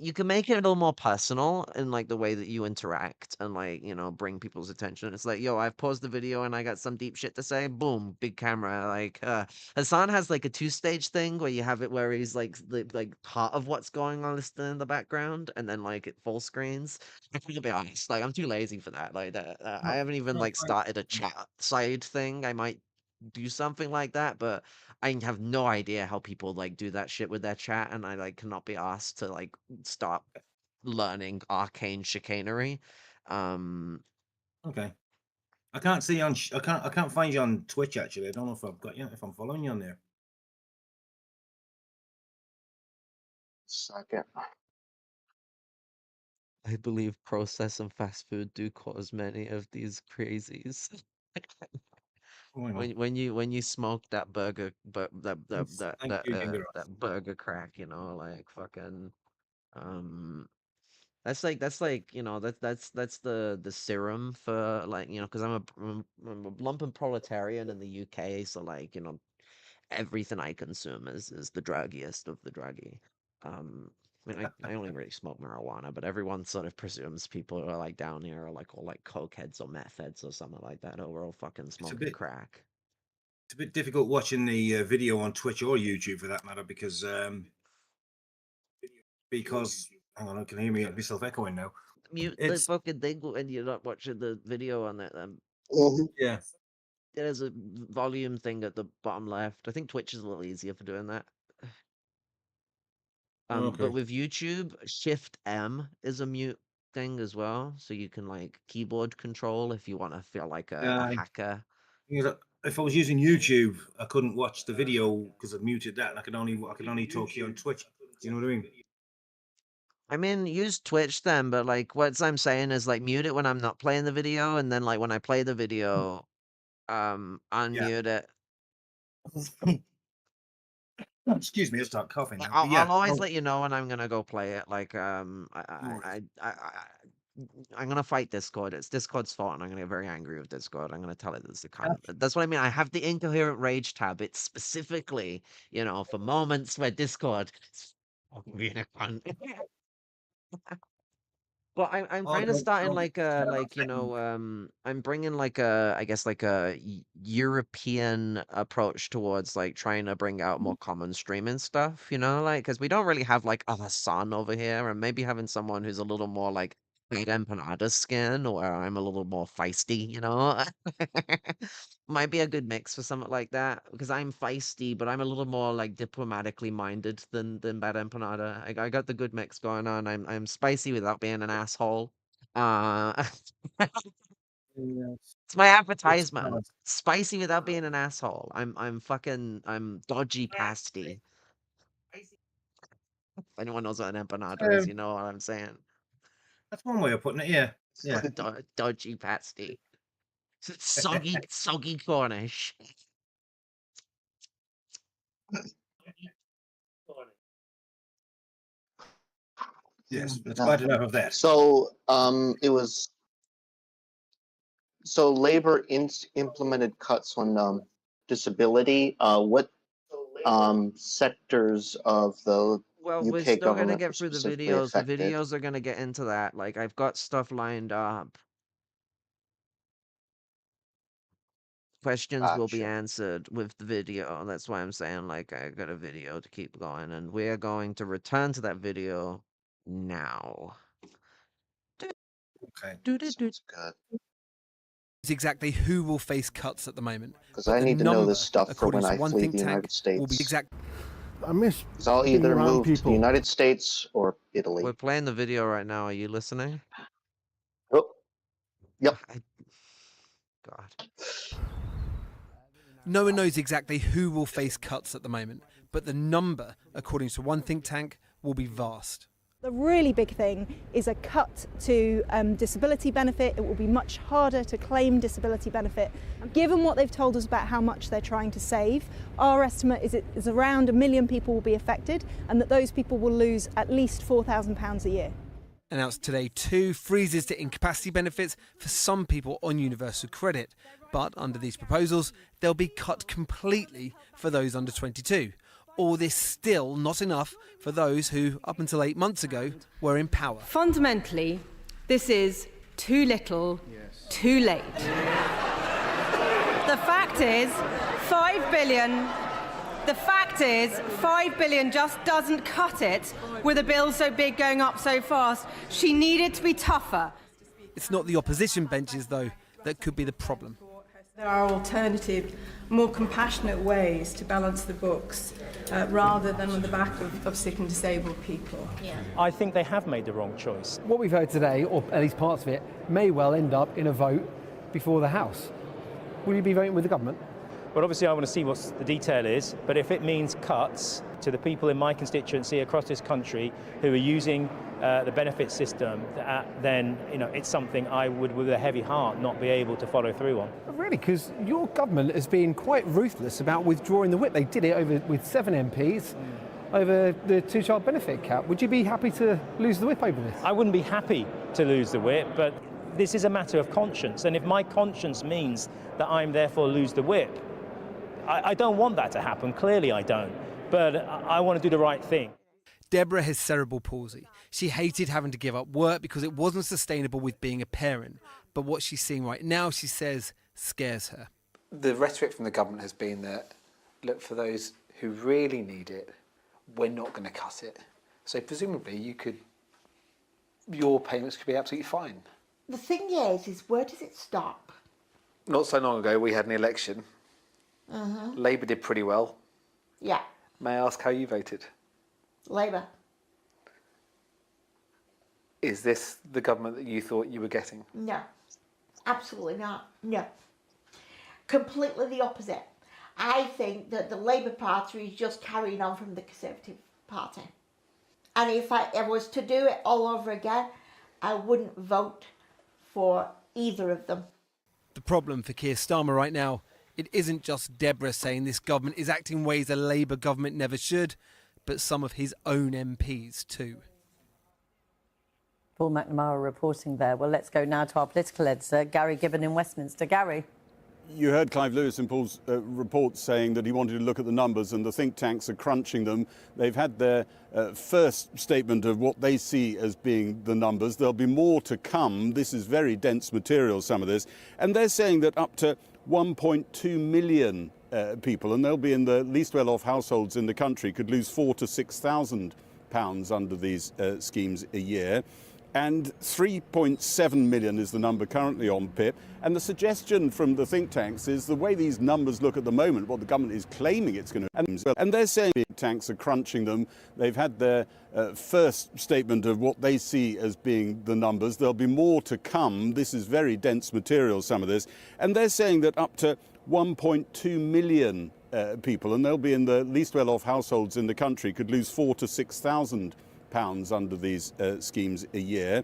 You can make it a little more personal in like the way that you interact and like bring people's attention. It's like, yo, I've paused the video and I got some deep shit to say. Boom, big camera. Like Hassan has like a two-stage thing where you have it where he's like part of what's going on is still in the background and then like it full screens. I'm gonna be honest, like I'm too lazy for that. Like that, I haven't even No, like fine. started a chat side thing. I might do something like that, but I have no idea how people like do that shit with their chat, and I like cannot be asked to like start learning arcane chicanery. Um, Okay. I can't see on. I can't find you on Twitch actually. I don't know if I've got you. If I'm following you on there. Second. I believe processed and fast food do cause many of these crazies. Oh, hang on. When you smoke that burger, but Thank you, Ginger. that burger crack, like fucking that's like that's the serum for like because I'm a lumpen proletarian in the UK, so like everything I consume is the druggiest of the druggy. I mean, I only really smoke marijuana, but everyone sort of presumes people who are like down here are like all like coke heads or meth heads or something like that, or we're all fucking It's a smoking bit. crack. It's a bit difficult watching the video on Twitch or YouTube for that matter because hang on, I can hear me myself echoing now. Mute the It's fucking thing when you're not watching the video on that. yeah. There's a volume thing at the bottom left. I think Twitch is a little easier for doing that. But Okay. with YouTube, Shift M is a mute thing as well, so you can like keyboard control if you want to feel like a Uh, hacker. if I was using YouTube, I couldn't watch the video because I've muted that, and I could only talk to you on Twitch. Do you know what I mean? I mean, use Twitch then, but like what I'm saying is like mute it when I'm not playing the video, and then like when I play the video, Yeah. unmute it. Excuse me, I start coughing. Now. I'll always let you know when I'm gonna go play it. Like, I'm gonna fight Discord. It's Discord's fault, and I'm gonna get very angry with Discord. I'm gonna tell it it's the cunt. That's what I mean. I have the incoherent rage tab. It's specifically, for moments where Discord is fucking being a cunt. Well, I'm Oh, kind of no, starting no, I'm bringing I guess like a European approach towards like trying to bring out more common streaming stuff, like because we don't really have like a Hassan over here, and maybe having someone who's a little more like empanada skin, or I'm a little more feisty, might be a good mix for something like that because I'm feisty, but I'm a little more like diplomatically minded than Bad Empanada. I got the good mix going on. I'm spicy without being an asshole. Uh, it's my advertisement. Spicy without being an asshole. I'm dodgy pasty. If anyone knows what an empanada is, you know what I'm saying. That's one way of putting it. Yeah, yeah. Dodgy pasty. Soggy Cornish. Yes, that's quite enough of that. So Labor implemented cuts on disability. What sectors of the Well, we're UK still gonna government get were through the specifically videos. The affected? videos are gonna get into that. Like, I've got stuff lined up. Questions will be Gotcha. answered with the video. That's why I'm saying, like, I got a video to keep going, and we're going to return to that video now. Okay. Sounds good. Is exactly who will face cuts at the moment, Because but I the need to know number, this stuff for according when to I one flee think the tank, United States. will be exact. I miss Because I'll being either around move to the people. United States or Italy. We're playing the video right now. Are you listening? Oh, yep. God. No one knows exactly who will face cuts at the moment, but the number, according to one think tank, will be vast. The really big thing is a cut to disability benefit. It will be much harder to claim disability benefit. Given what they've told us about how much they're trying to save, our estimate is around 1 million people will be affected, and that those people will lose at least £4,000 a year. Announced today too, freezes to incapacity benefits for some people on universal credit. But under these proposals, they'll be cut completely for those under 22. All this still not enough for those who, up until 8 months ago, were in power. Fundamentally, this is too little, too late. The fact is, 5 billion. The fact is, 5 billion just doesn't cut it with a bill so big going up so fast. She needed to be tougher. It's not the opposition benches, though, that could be the problem. There are alternative, more compassionate ways to balance the books rather than on the back of sick and disabled people. I think they have made the wrong choice. What we've heard today, or at least parts of it, may well end up in a vote before the House. Will you be voting with the government? Well, obviously I want to see what the detail is, but if it means cuts to the people in my constituency across this country who are using the benefit system, then it's something I would, with a heavy heart, not be able to follow through on. Really, because your government has been quite ruthless about withdrawing the whip. They did it with 7 MPs over the two-child benefit cap. Would you be happy to lose the whip over this? I wouldn't be happy to lose the whip, but this is a matter of conscience, and if my conscience means that I'm therefore lose the whip, I don't want that to happen. Clearly I don't, but I want to do the right thing. Deborah has cerebral palsy. She hated having to give up work because it wasn't sustainable with being a parent. But what she's seeing right now, she says, scares her. The rhetoric from the government has been that, look, for those who really need it, we're not going to cut it. So presumably your payments could be absolutely fine. The thing is where does it stop? Not so long ago, we had an election. Uh-huh. Labour did pretty well. Yeah, May I ask how you voted? Labour. Is this the government that you thought you were getting? No, absolutely not. No. Completely the opposite. I think that the Labour Party is just carrying on from the Conservative Party. And if I was to do it all over again, I wouldn't vote for either of them. The problem for Keir Starmer right now It isn't just Deborah saying this government is acting in ways a Labour government never should, but some of his own MPs too. Paul McNamara reporting there. Well, let's go now to our political editor, Gary Gibbon in Westminster. Gary. You heard Clive Lewis in Paul's report saying that he wanted to look at the numbers, and the think tanks are crunching them. They've had their first statement of what they see as being the numbers. There'll be more to come. This is very dense material, some of this. And they're saying that up to 1.2 million people, and they'll be in the least well-off households in the country, could lose £4,000 to £6,000 under these schemes a year. And 3.7 million is the number currently on PIP. And the suggestion from the think tanks is the way these numbers look at the moment, what the government is claiming it's going to... And they're saying the tanks are crunching them. They've had their first statement of what they see as being the numbers. There'll be more to come. This is very dense material, some of this. And they're saying that up to 1.2 million people, and they'll be in the least well-off households in the country, could lose £4,000 to £6,000 under these schemes a year.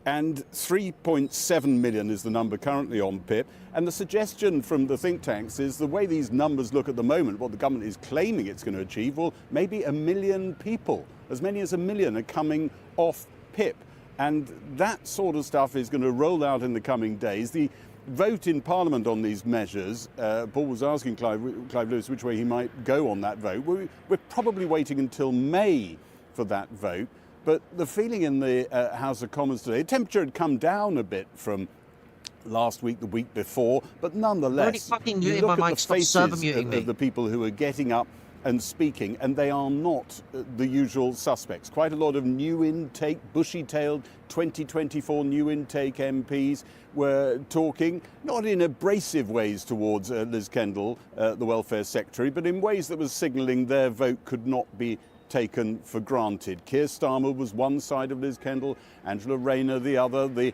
And 3.7 million is the number currently on PIP. And the suggestion from the think tanks is the way these numbers look at the moment, what the government is claiming it's going to achieve, well, maybe 1 million people, as many as 1 million, are coming off PIP. And that sort of stuff is going to roll out in the coming days. The vote in Parliament on these measures, Paul was asking Clive Lewis which way he might go on that vote. We're probably waiting until May for that vote. But the feeling in the House of Commons today, the temperature had come down a bit from last week, the week before, but nonetheless, you look at the faces of the people who are getting up and speaking, and they are not the usual suspects. Quite a lot of new intake, bushy-tailed 2024 new intake MPs were talking, not in abrasive ways towards Liz Kendall, the Welfare Secretary, but in ways that was signalling their vote could not be taken for granted. Keir Starmer was one side of Liz Kendall, Angela Rayner the other. The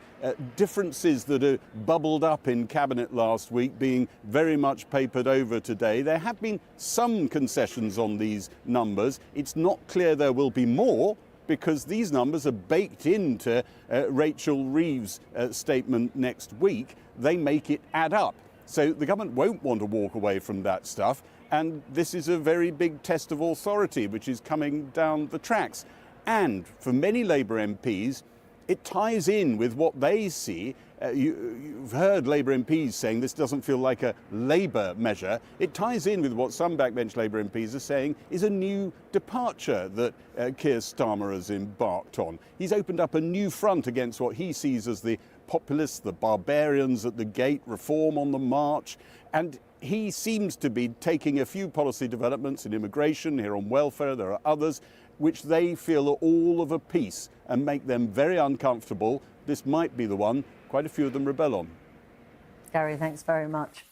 differences that are bubbled up in Cabinet last week being very much papered over today. There have been some concessions on these numbers. It's not clear there will be more, because these numbers are baked into Rachel Reeves' statement next week. They make it add up. So the government won't want to walk away from that stuff. And this is a very big test of authority, which is coming down the tracks. And for many Labour MPs, it ties in with what they see. You've heard Labour MPs saying this doesn't feel like a Labour measure. It ties in with what some backbench Labour MPs are saying is a new departure that Keir Starmer has embarked on. He's opened up a new front against what he sees as the populists, the barbarians at the gate, reform on the march. And he seems to be taking a few policy developments in immigration, here on welfare, there are others, which they feel are all of a piece and make them very uncomfortable. This might be the one quite a few of them rebel on. Gary, thanks very much.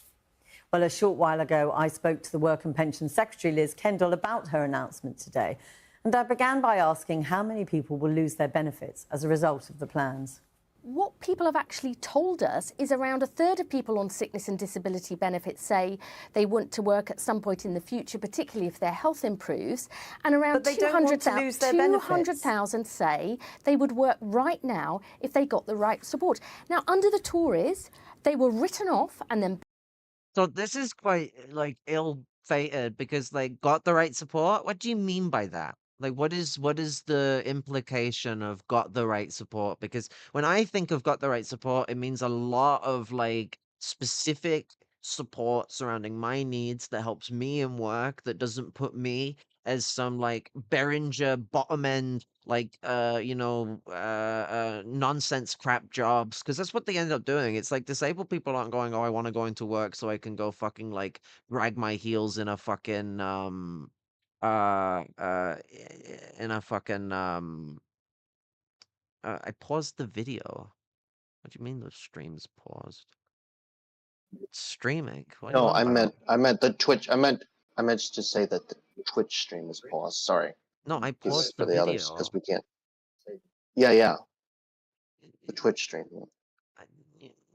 Well, a short while ago, I spoke to the Work and Pension Secretary, Liz Kendall, about her announcement today. And I began by asking how many people will lose their benefits as a result of the plans. What people have actually told us is around a third of people on sickness and disability benefits say they want to work at some point in the future, particularly if their health improves. And around 200,000 say they would work right now if they got the right support. Now, under the Tories, they were written off and then... So this is quite, like, ill-fated because, like, got the right support? What do you mean by that? Like, what is the implication of got the right support? Because when I think of got the right support, it means a lot of, like, specific support surrounding my needs that helps me in work, that doesn't put me as some, like, Behringer bottom end, like, nonsense crap jobs. Because that's what they end up doing. It's like disabled people aren't going, oh, I want to go into work so I can go fucking, like, drag my heels in a fucking, in a fucking I paused the video. What do you mean the stream's paused? It's streaming. What do you No, want I about? meant the Twitch. I meant to say that the Twitch stream is paused. Sorry. No, I paused For the the others video. because we can't. Yeah. The Twitch stream.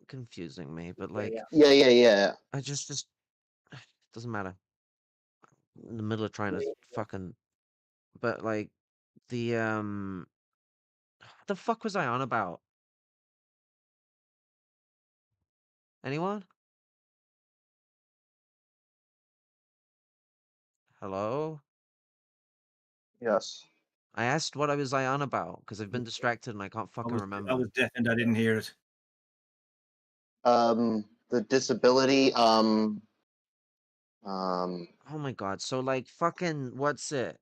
Confusing me, but like Yeah. I just doesn't matter. In the middle of trying to fucking but like the what the fuck was I on about? Anyone? Hello? Yes. I asked what I was I on about because I've been distracted and I can't fucking I remember. was deafened. I didn't hear it. The disability. Oh my god. So like fucking what's it?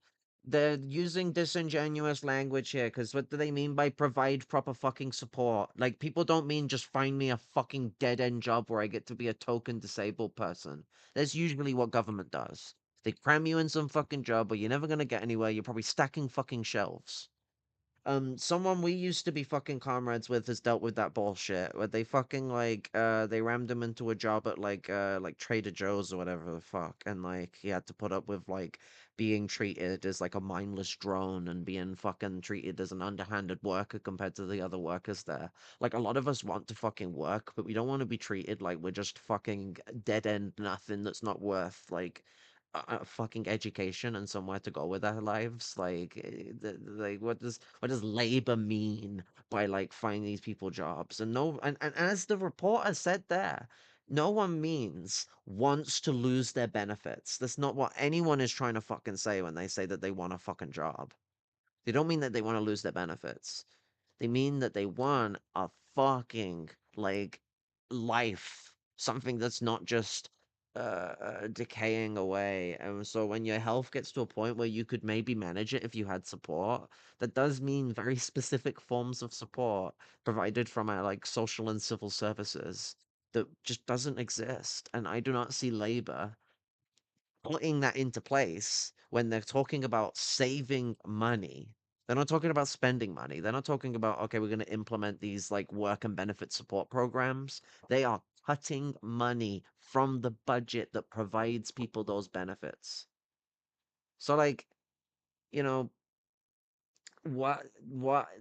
They're using disingenuous language here because what do they mean by provide proper fucking support? Like people don't mean just find me a fucking dead end job where I get to be a token disabled person. That's usually what government does. They cram you in some fucking job where you're never gonna get anywhere. You're probably stacking fucking shelves. Someone we used to be fucking comrades with has dealt with that bullshit where they fucking they rammed him into a job at like Trader Joe's or whatever the fuck, and like he had to put up with like being treated as like a mindless drone and being fucking treated as an underhanded worker compared to the other workers there. Like a lot of us want to fucking work, but we don't want to be treated like we're just fucking dead end nothing that's not worth like a fucking education and somewhere to go with our lives. Like, like what does labor mean by like finding these people jobs? And no, and as the reporter said there, no one means wants to lose their benefits. That's not what anyone is trying to fucking say when they say that they want a fucking job. They don't mean that they want to lose their benefits. They mean that they want a fucking like life, something that's not just decaying away. And so when your health gets to a point where you could maybe manage it if you had support, that does mean very specific forms of support provided from our like social and civil services that just doesn't exist. And I do not see labor putting that into place when they're talking about saving money. They're not talking about spending money. They're not talking about, okay, we're going to implement these like work and benefit support programs. They are cutting money from the budget that provides people those benefits. So like, you know, what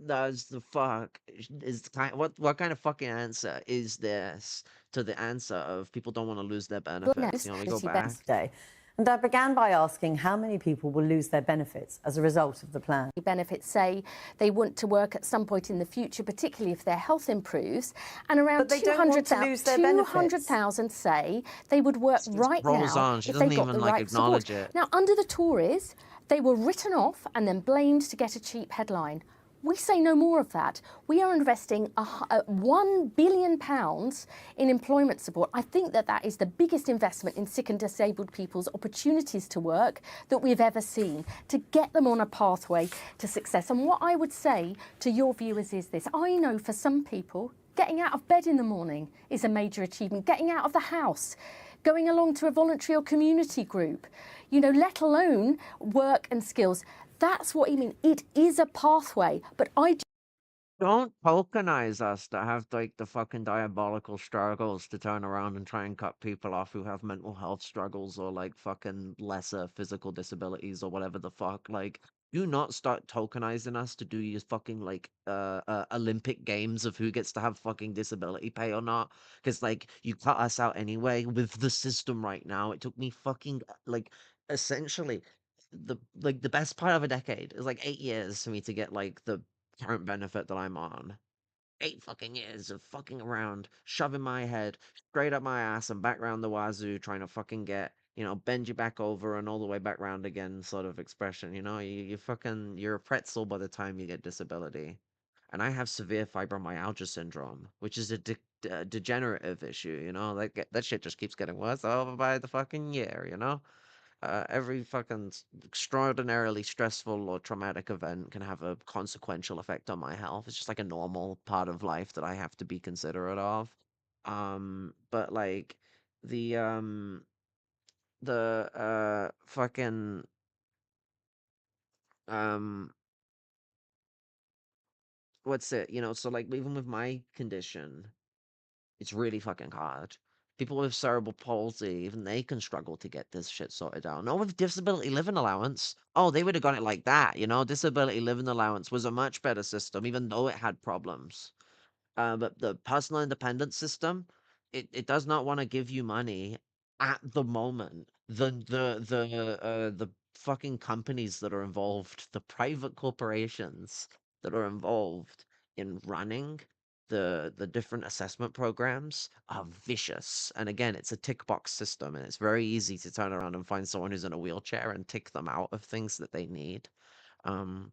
does the fuck is the kind what kind of fucking answer is this to the answer of people don't want to lose their benefits? You know, we go back. Today. And I began by asking how many people will lose their benefits as a result of the plan. Benefits say they want to work at some point in the future, particularly if their health improves. And around But they don't want to lose their benefits. 200,000 say they would work right rolls now on. She if they doesn't got even the like right acknowledge support. it. Now, under the Tories, they were written off and then blamed to get a cheap headline. We say no more of that. We are investing £1 billion in employment support. I think that that is the biggest investment in sick and disabled people's opportunities to work that we've ever seen, to get them on a pathway to success. And what I would say to your viewers is this. I know for some people, getting out of bed in the morning is a major achievement. Getting out of the house, going along to a voluntary or community group, you know, let alone work and skills. That's what he means. It is a pathway, but I Don't tokenize us to have like the fucking diabolical struggles to turn around and try and cut people off who have mental health struggles or like fucking lesser physical disabilities or whatever the fuck. Like, do not start tokenizing us to do your fucking like Olympic games of who gets to have fucking disability pay or not. Because like you cut us out anyway with the system right now. It took me fucking like essentially the best part of a decade is like 8 years for me to get like the current benefit that I'm on. 8 fucking years of fucking around, shoving my head straight up my ass and back round the wazoo, trying to fucking get, you know, bend you back over and all the way back round again sort of expression, you know? You're a pretzel by the time you get disability. And I have severe fibromyalgia syndrome, which is a degenerative issue, you know? That shit just keeps getting worse over by the fucking year, you know? Every fucking extraordinarily stressful or traumatic event can have a consequential effect on my health. It's just like a normal part of life that I have to be considerate of. But like the fucking um what's it, you know, so like even with my condition, it's really fucking hard. People with cerebral palsy, even they can struggle to get this shit sorted out. Not with disability living allowance. Oh, they would have got it like that, you know? Disability living allowance was a much better system, even though it had problems. But the personal independence system, it does not want to give you money at the moment. The fucking companies that are involved, the private corporations that are involved in running the different assessment programs are vicious. And again, it's a tick box system, and it's very easy to turn around and find someone who's in a wheelchair and tick them out of things that they need. Um,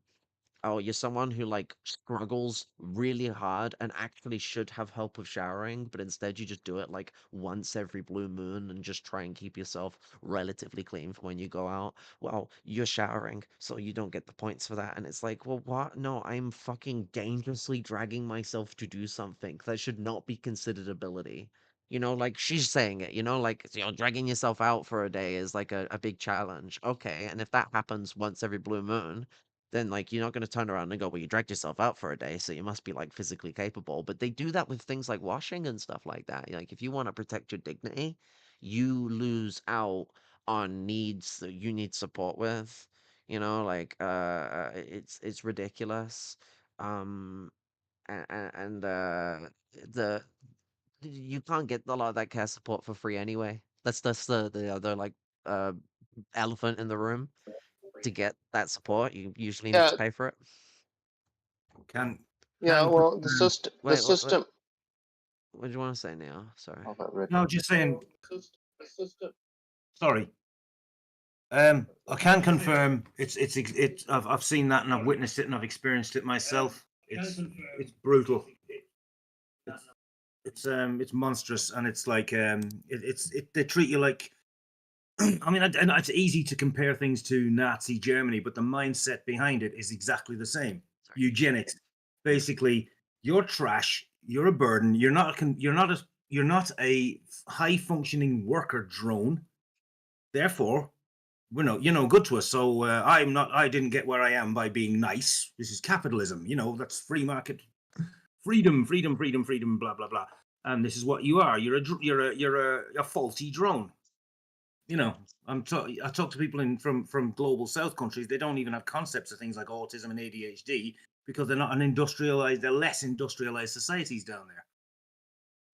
oh, you're someone who like struggles really hard and actually should have help with showering, but instead you just do it like once every blue moon and just try and keep yourself relatively clean for when you go out. Well, you're showering, so you don't get the points for that. And it's like, well, what? No, I'm fucking dangerously dragging myself to do something that should not be considered ability. You know, like she's saying it, like, dragging yourself out for a day is like a big challenge. Okay, and if that happens once every blue moon, then like you're not going to turn around and go, well, you dragged yourself out for a day, so you must be like physically capable. But they do that with things like washing and stuff like that. Like if you want to protect your dignity, you lose out on needs that you need support with. Like it's ridiculous. Um, and the you can't get a lot of that care support for free anyway. That's the other like uh elephant in the room. To get that support, you usually need to Yeah, pay for it. yeah. Well, the Wait, system. what do you want to say now? Sorry. No, just saying. Sorry. I can confirm it's I've seen that and I've witnessed it and I've experienced it myself. It's brutal. It's monstrous, and it's like they treat you like. I mean, and it's easy to compare things to Nazi Germany, but the mindset behind it is exactly the same. Eugenics, basically, you're trash. You're a burden. You're not a high functioning worker drone. Therefore, you're no good to us. So I didn't get where I am by being nice. This is capitalism. That's free market, freedom, blah blah blah. And this is what you are. You're a faulty drone. I talk to people from global south countries. They don't even have concepts of things like autism and ADHD because they're not they're less industrialized societies down there.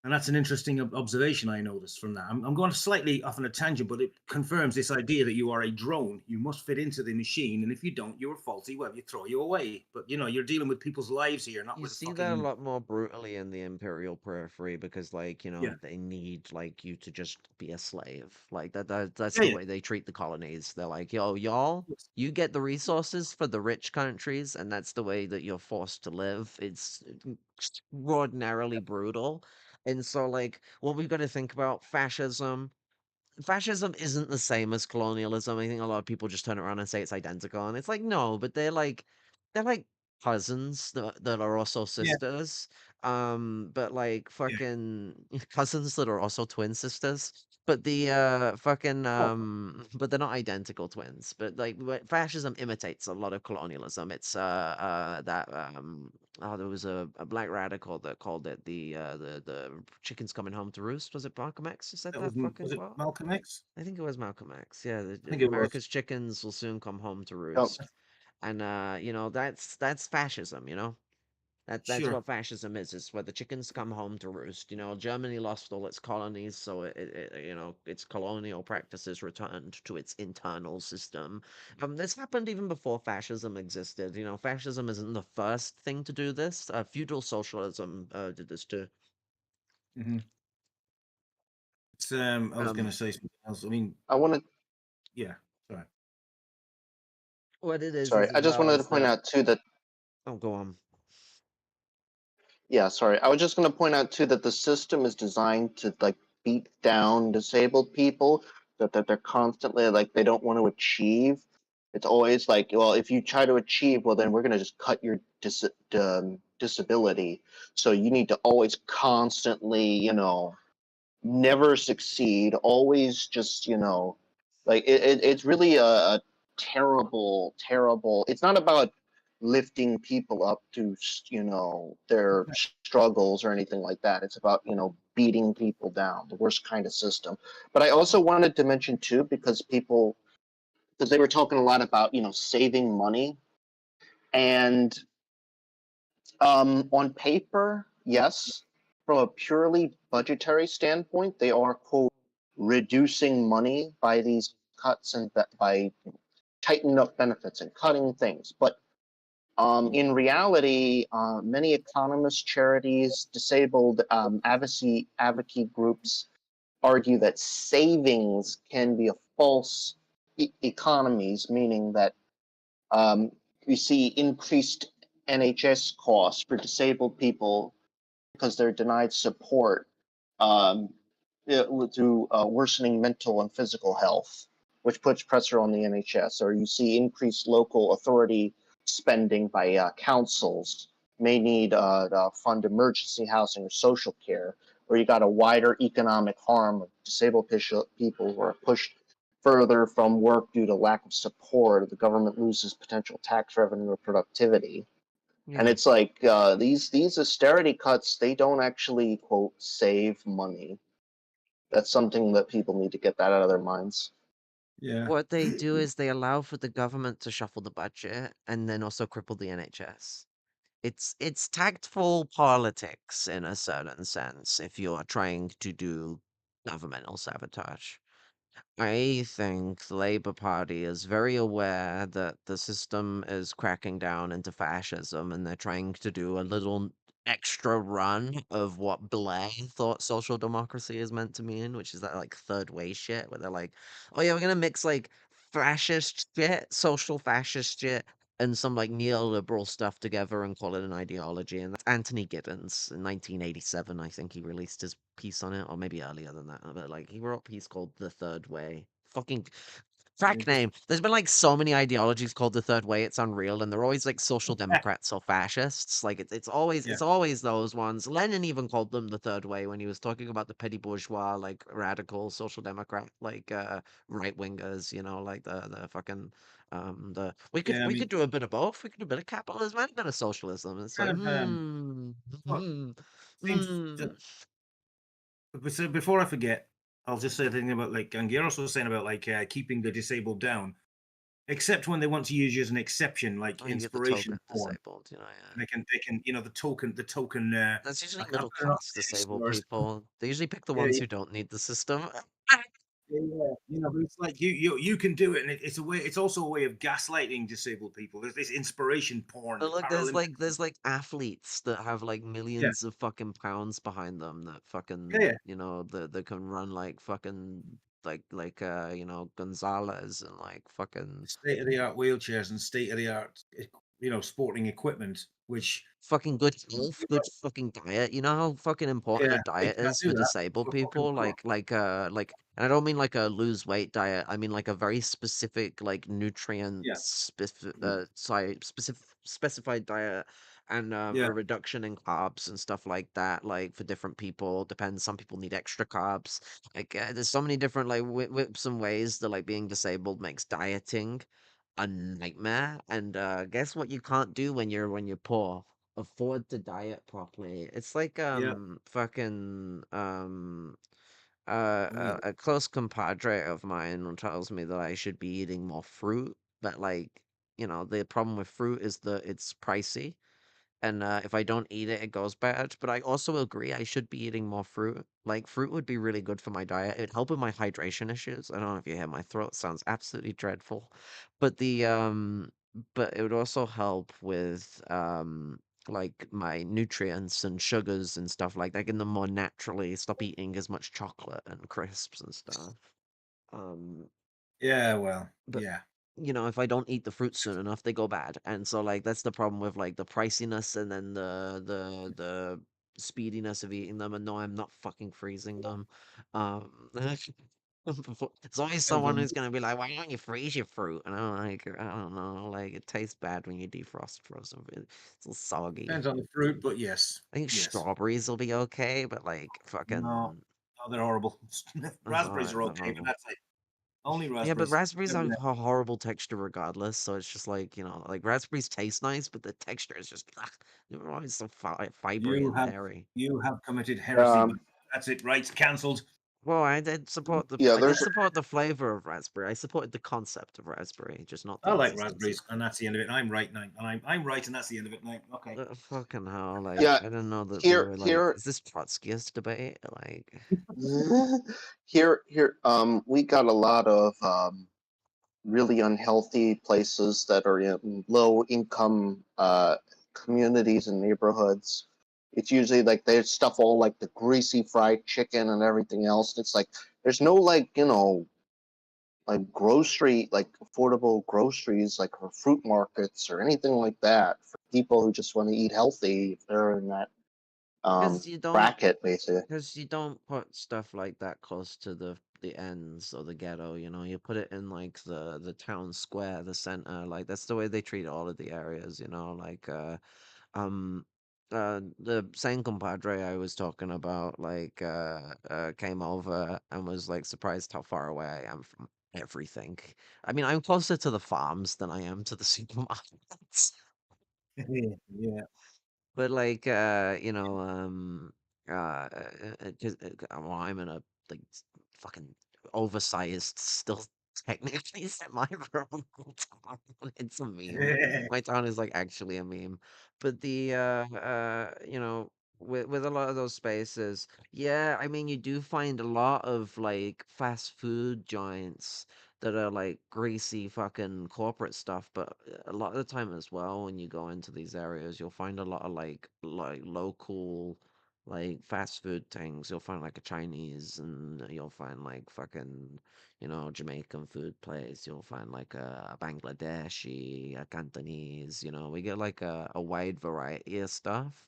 And that's an interesting observation I noticed from that. I'm going slightly off on a tangent, but it confirms this idea that you are a drone. You must fit into the machine, and if you don't, you're faulty. Well, you throw you away. But you're dealing with people's lives here, not You with see that a lot more brutally in the Imperial Periphery because, like, they need like you to just be a slave. Like that's the way they treat the colonies. They're like, yo, y'all, you get the resources for the rich countries, and that's the way that you're forced to live. It's extraordinarily brutal. And so, like, what we've got to think about fascism isn't the same as colonialism. I think a lot of people just turn around and say it's identical, and it's like no, but they're like cousins that are also sisters. But like fucking cousins that are also twin sisters. But the fucking but they're not identical twins. But like fascism imitates a lot of colonialism. It's that there was a black radical that called it the chickens coming home to roost. Was it Malcolm X who said that fucking was it quote? Malcolm X? I think it was Malcolm X. Yeah, I think it was. America's chickens will soon come home to roost. And that's fascism. That's Sure. what fascism is. It's where the chickens come home to roost. Germany lost all its colonies, so its colonial practices returned to its internal system. This happened even before fascism existed. Fascism isn't the first thing to do this. Feudal socialism did this too. Mm-hmm. I was going to say something else. I mean, I want to. Yeah. Sorry. What it is? Sorry, I just wanted to point out too that. Oh, go on. Yeah, sorry. I was just going to point out too that the system is designed to like beat down disabled people. That they're constantly like they don't want to achieve. It's always like, well, if you try to achieve, well, then we're going to just cut your disability. So you need to always constantly, never succeed. Always just, like it's really a terrible, terrible. It's not about lifting people up to, their struggles or anything like that. It's about, beating people down, the worst kind of system. But I also wanted to mention too, because they were talking a lot about, saving money. And on paper, yes, from a purely budgetary standpoint, they are, quote, reducing money by these cuts and by tightening up benefits and cutting things. But In reality, many economists, charities, disabled advocacy groups argue that savings can be a false economies, meaning that you see increased NHS costs for disabled people because they're denied support through worsening mental and physical health, which puts pressure on the NHS. Or you see increased local authority spending by councils, may need to fund emergency housing or social care, or you got a wider economic harm of disabled people who are pushed further from work due to lack of support, or the government loses potential tax revenue or productivity. And Yeah. it's like these austerity cuts, they don't actually, quote, save money. That's something that people need to get that out of their minds. Yeah. What they do is they allow for the government to shuffle the budget and then also cripple the NHS. It's tactful politics in a certain sense if you're trying to do governmental sabotage. I think the Labour Party is very aware that the system is cracking down into fascism and they're trying to do a little extra run of what Blair thought social democracy is meant to mean, which is that like third way shit where they're like, oh yeah, we're gonna mix like fascist shit, social fascist shit, and some like neoliberal stuff together and call it an ideology. And that's Anthony Giddens in 1987, I think he released his piece on it, or maybe earlier than that. But like he wrote a piece called The Third Way. Fucking crack name. There's been like so many ideologies called the third way, it's unreal, and they're always like social democrats or fascists. Like it's always Yeah. it's always those ones. Lenin even called them the third way when he was talking about the petty bourgeois, like radical social democrat, like right wingers, you know, like the fucking the Yeah, I we mean, could do a bit of both. We could do a bit of capitalism and a bit of socialism. It's like kind of well, seems so before I forget, I'll just say a thing about like Gangiros was saying about like keeping the disabled down, except when they want to use you as an exception, like Oh, you get the inspiration token porn. disabled, you know, yeah. They can, you know, the token. That's usually Like, middle class disabled people. They usually pick the Yeah, ones who don't need the system. yeah, you know, but it's like you can do it, and it's a way. It's also a way of gaslighting disabled people. There's this inspiration porn. But look, Paralympic. there's like athletes that have like Yeah. millions of fucking pounds behind them that Yeah, yeah. fucking you know that can run like fucking like you know Gonzalez and like fucking State of the art wheelchairs and state of the art, you know, sporting equipment, which fucking good health, good fucking diet. You know how fucking important a yeah, they diet can't is do for that. disabled So fucking people? poor. Like, and I don't mean like a lose weight diet. I mean like a very specific like nutrient Yeah. specified diet and Yeah. a reduction in carbs and stuff like that. Like for different people, depends. Some people need extra carbs. Like there's so many different like whips and ways that like being disabled makes dieting a nightmare. And guess what you can't do when you're poor? Afford to diet properly. It's like Yeah. fucking Oh, yeah. a close compadre of mine tells me that I should be eating more fruit, but like, you know, the problem with fruit is that it's pricey and if I don't eat it, it goes bad. But I also agree I should be eating more fruit. Like fruit would be really good for my diet. It'd help with my hydration issues. I don't know if you hear my throat sounds absolutely dreadful, but but it would also help with like my nutrients and sugars and stuff like that. In them more naturally. Stop eating as much chocolate and crisps and stuff. Um, Yeah. Well. but Yeah. you know, if I don't eat the fruit soon enough, they go bad. And so like that's the problem with like the priciness and then the speediness of eating them. And no, I'm not fucking freezing them. There's always Depends someone on who's gonna be like, "Why don't you freeze your fruit?" And I'm like, I don't know, like it tastes bad when you defrost frozen fruit. It's all soggy. depends on the fruit, but yes. I think Yes. strawberries will be okay, but like No. fucking No, they're horrible. Raspberries are they're okay, but horrible. that's it. Only Yeah, but raspberries. raspberries have Everything a horrible texture regardless, so it's just like, you know, like raspberries taste nice, but the texture is just, ugh, they're always so fibery You and have hairy. committed heresy. But that's it. Right. Cancelled. Well, I did support Yeah, I did there's support the flavor of raspberry. I supported the concept of raspberry, just not the I like consistency. raspberries, and that's the end of it. I'm right now, and I'm right, and that's the end of it now. Okay. Fucking hell, like yeah. I didn't know that we Here, were like, here, is this Trotskyist debate? Like, here. We got a lot of really unhealthy places that are in low income communities and neighborhoods. It's usually like there's stuff all like the greasy fried chicken and everything else. It's like there's no like, you know, like like affordable groceries like or fruit markets or anything like that for people who just want to eat healthy if they're in that Because you don't, bracket basically. because you don't put stuff like that close to the ends or the ghetto. You know, you put it in like the town square, the center. Like that's the way they treat all of the areas. You know, like um. The same compadre I was talking about, like, came over and was like surprised how far away I am from everything. I mean, I'm closer to the farms than I am to the supermarkets. Yeah. But like, you know, well, I'm in a like fucking oversized, still technically semi-rural town. It's a meme. My town is like actually a meme. But the you know, with a lot of those spaces, yeah, I mean, you do find a lot of like fast food joints that are like greasy fucking corporate stuff, but a lot of the time as well, when you go into these areas, you'll find a lot of like local like fast food things. You'll find like a Chinese, and you'll find like fucking, you know, Jamaican food place. You'll find like a Bangladeshi, a Cantonese. You know, we get like a wide variety of stuff.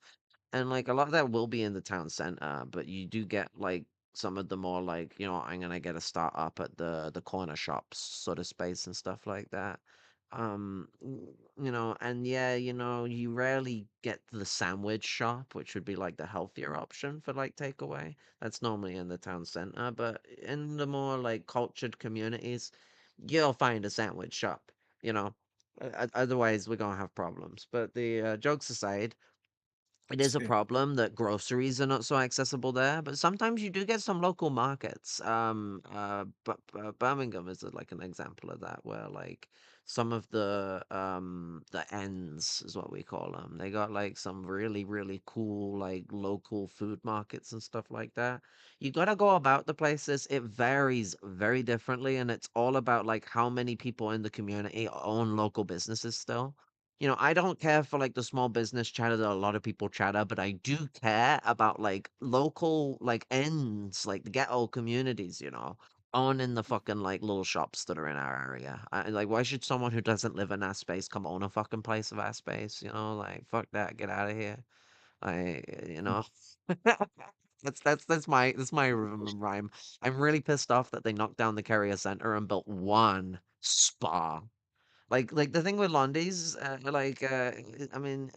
And like a lot of that will be in the town center, but you do get like some of the more like, you know, I'm gonna get a start up at the corner shops sort of space and stuff like that. You know, and yeah, you know, you rarely get the sandwich shop, which would be like the healthier option for like takeaway. That's normally in the town center, but in the more like cultured communities, you'll find a sandwich shop, you know. Otherwise, we're gonna have problems. But the jokes aside, it is a problem that groceries are not so accessible there, but sometimes you do get some local markets. But Birmingham is like an example of that, where like some of the ends is what we call them. They got like some really cool like local food markets and stuff like that. You gotta go about the places. It varies very differently, and it's all about like how many people in the community own local businesses still. You know, I don't care for like the small business chatter that a lot of people chatter, but I do care about like local like ends, like the ghetto communities, you know, on in the fucking like little shops that are in our area. Like, why should someone who doesn't live in our space come own a fucking place of our space? You know, like fuck that, get out of here. You know. That's my rhyme. I'm really pissed off that they knocked down the Carrier Center and built one spa. Like the thing with Londi's, I mean,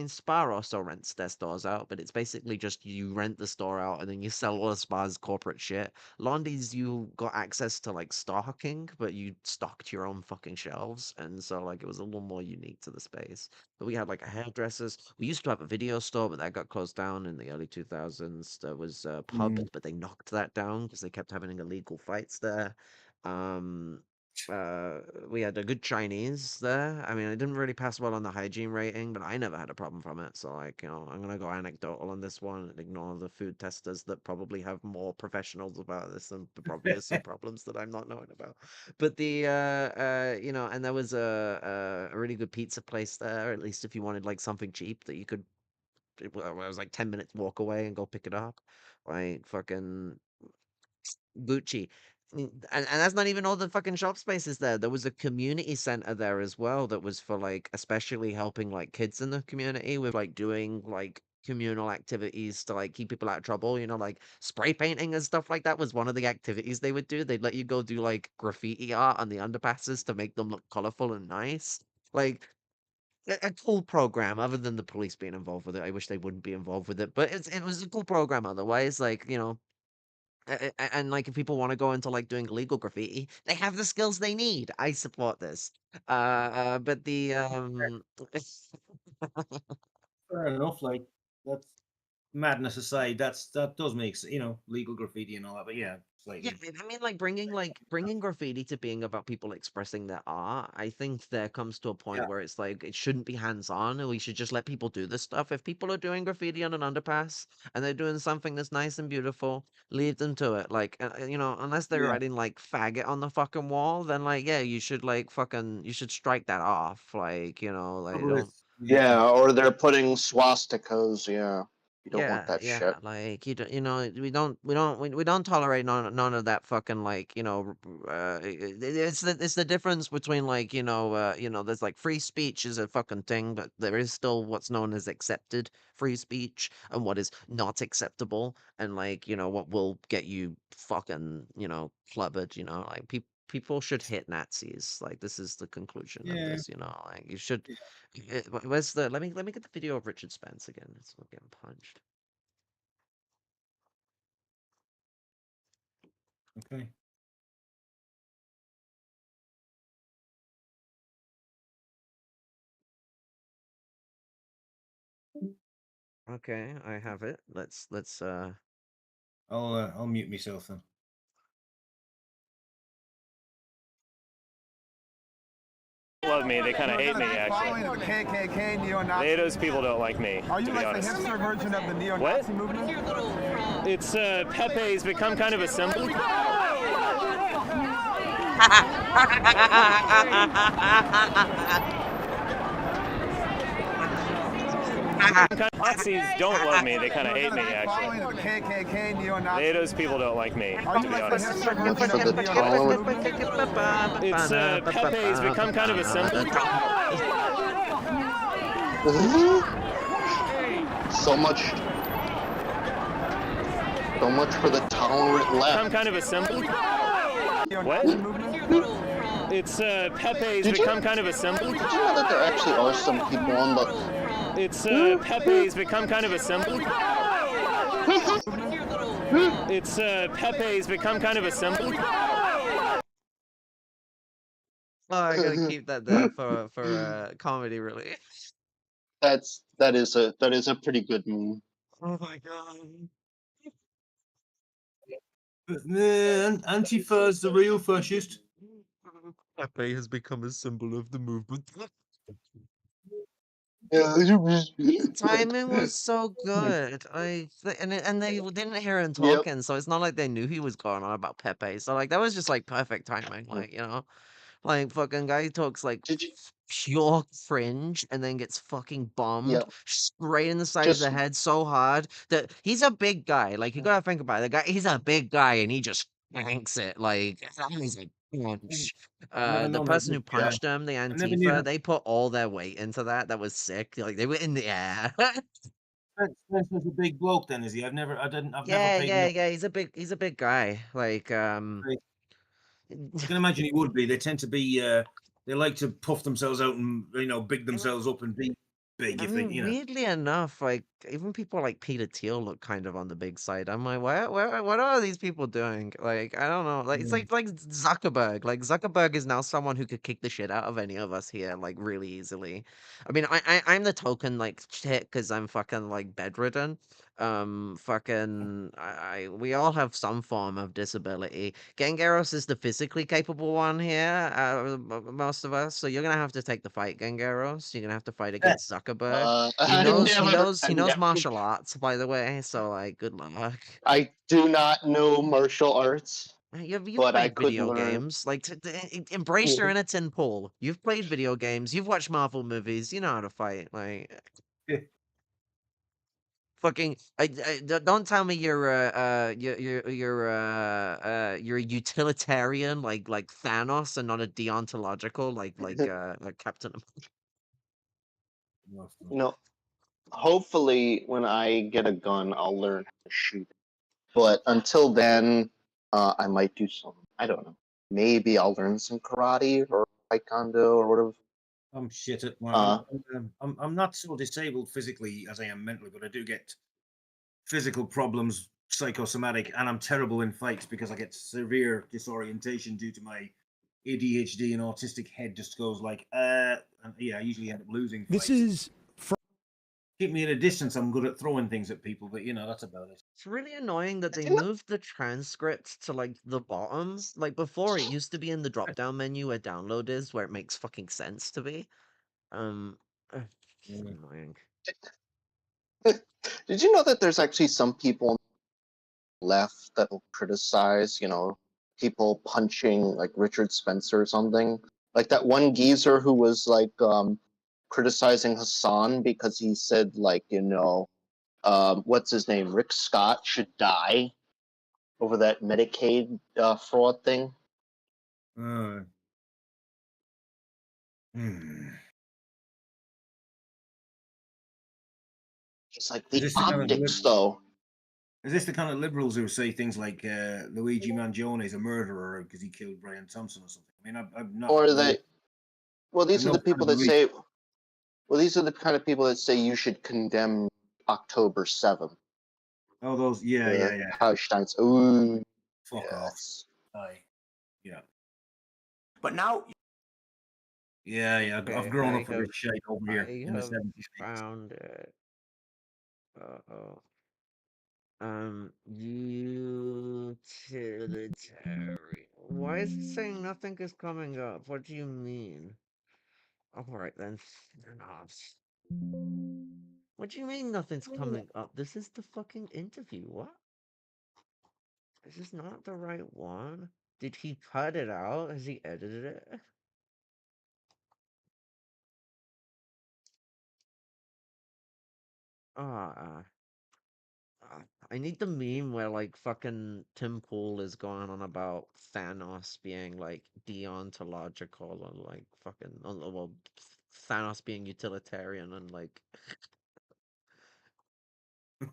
Spa also rents their stores out, but it's basically just you rent the store out and then you sell all the Spa's corporate shit. Londi's, you got access to like stocking, but you stocked your own fucking shelves, and so like it was a little more unique to the space. But we had like a hairdressers. We used to have a video store, but that got closed down in the early 2000s. There was a pub, but they knocked that down because they kept having illegal fights there. Um, we had a good Chinese there. I mean, I didn't really pass well on the hygiene rating, but I never had a problem from it. So, like, you know, I'm gonna go anecdotal on this one and ignore the food testers that probably have more professionals about this and probably has some problems that I'm not knowing about. But you know, and there was a really good pizza place there. At least if you wanted like something cheap that you could, it was like 10 minutes walk away and go pick it up. Like fucking Gucci. And that's not even all the fucking shop spaces there. There was a community center there as well that was for like especially helping like kids in the community with like doing like communal activities to like keep people out of trouble, you know, like spray painting and stuff like that was one of the activities they would do. They'd let you go do like graffiti art on the underpasses to make them look colorful and nice. Like a cool program other than the police being involved with it. I wish they wouldn't be involved with it, but it was a cool program otherwise, like, you know, and like if people want to go into like doing illegal graffiti, they have the skills they need. I support this. But the Fair enough. Like that's madness aside. That does make legal graffiti and all that. But yeah, slightly. Yeah, I mean, like bringing graffiti to being about people expressing their art. I think there comes to a point Yeah. where it's like it shouldn't be hands-on, and we should just let people do this stuff. If people are doing graffiti on an underpass and they're doing something that's nice and beautiful, leave them to it. Like, you know, unless they're Yeah. writing like faggot on the fucking wall, then like, yeah, you should strike that off. Like, you know, like don't. Yeah, or they're putting swastikas. Yeah, you don't want that Yeah, shit. like you know, we don't tolerate none of that fucking like, you know, it's the difference between like, you know, there's like free speech is a fucking thing, but there is still what's known as accepted free speech and what is not acceptable, and like, you know, what will get you fucking, you know, clubbered, you know, like people should hit Nazis. Like this is the conclusion of Yeah. this, you know, like you should. Where's the let me get the video of Richard Spence again. It's getting punched. Okay. Okay, I have it. Let's I'll mute myself then. Love me, they kind of hate me actually. The KKK, neo-Nazi. Those people don't like me. Are you to be like honest. the hipster version of the neo-Nazi movement? It's Pepe's become kind of a symbol. Nazis don't love me, they kind of hate me actually. The KKK, neo-Nazi. Those people don't like me, Are to you be like honest. the hipster version of the neo-Nazi movement? It's Pepe's become kind of a symbol. So much for the tolerant left. Become kind of a symbol. What? It's Pepe's become kind of a symbol. Did you know that there actually are some people on the... It's Pepe's become kind of a symbol. It's Pepe's become kind of a symbol. Oh, I gotta keep that there for comedy relief. That is a pretty good meme. Oh my god. Man, Antifa is the real fascist. Pepe has become a symbol of the movement. The timing was so good. And they didn't hear him talking, so it's not like they knew he was going on about Pepe. So like that was just like perfect timing, like, you know. Like fucking guy talks like pure cringe and then gets fucking bombed straight in the side of the head so hard that he's a big guy. Like you gotta think about it. The guy, he's a big guy and he just spanks it like he's a punch. The person who punched him, the never knew Antifa, that. they put all their weight into that. That was sick. Like they were in the air. Spencer's a big bloke then, is he? I've never Yeah, paid yeah, enough. yeah. He's a big guy. Like I can imagine he would be. They tend to be they like to puff themselves out and, you know, big themselves up and be big I if they, mean, you know. weirdly enough, like even people like Peter Thiel look kind of on the big side. I'm like, what are these people doing? Like, I don't know. Like, it's like Zuckerberg. Like Zuckerberg is now someone who could kick the shit out of any of us here, like really easily. I mean, I'm the token like shit because I'm fucking like bedridden. We all have some form of disability. Gengaros is the physically capable one here, most of us. So you're gonna have to take the fight, Gengaros. You're gonna have to fight against Zuckerberg. He knows martial arts, by the way. So like, good luck. I do not know martial arts, You've but I played could video learn. games. Like, embrace your innocent Paul. You've played video games. You've watched Marvel movies. You know how to fight. Like. Fucking, don't tell me you're you're a utilitarian like Thanos and not a deontological like Captain America. You know, hopefully when I get a gun, I'll learn how to shoot. But until then, I might do some. I don't know. Maybe I'll learn some karate or taekwondo or whatever. I'm shit at one. I'm not so disabled physically as I am mentally, but I do get physical problems, psychosomatic, and I'm terrible in fights because I get severe disorientation due to my ADHD and autistic head just goes like, and yeah, I usually end up losing fights. This is Keep me at a distance. I'm good at throwing things at people, but you know, that's about it. It's really annoying that they moved the transcript to like the bottom. Like before, it used to be in the drop-down menu where download is, where it makes fucking sense to be. It's annoying. Did you know that there's actually some people left that will criticize, people punching like Richard Spencer or something? Like that one geezer who was like criticizing Hassan because he said like, what's his name? Rick Scott should die over that Medicaid fraud thing. It's like the optics, though. Is this the kind of liberals who say things like Luigi Mangione is a murderer because he killed Brian Thompson or something? I mean, I'm not. Or they? Well, these I'm are no the people fan of that say. Well, these are the kind of people that say you should condemn October 7th. Oh, those, yeah. Palestine's, ooh. Fuck yes. off. Aye. Yeah. But now. Yeah. I've grown up for this shit over here in the have 70s. found it. Utilitarian. Why is it saying nothing is coming up? What do you mean? Alright then. What do you mean nothing's coming up? This is the fucking interview. What? Is this not the right one? Did he cut it out? Has he edited it? I need the meme where like fucking Tim Pool is going on about Thanos being like deontological and like fucking well Thanos being utilitarian and like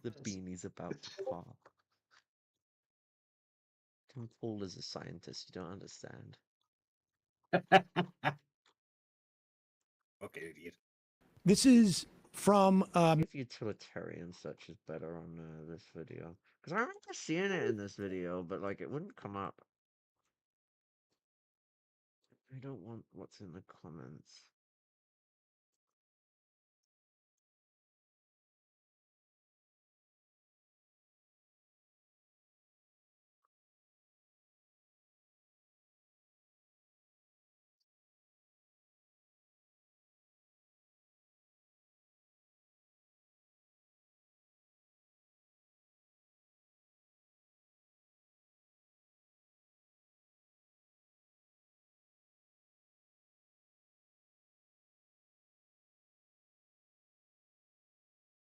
the beanie's about to pop. Tim Pool is a scientist, you don't understand. Okay, idiot. This is from. If utilitarian search is better on this video. Because I remember seeing it in this video, but like it wouldn't come up. I don't want what's in the comments.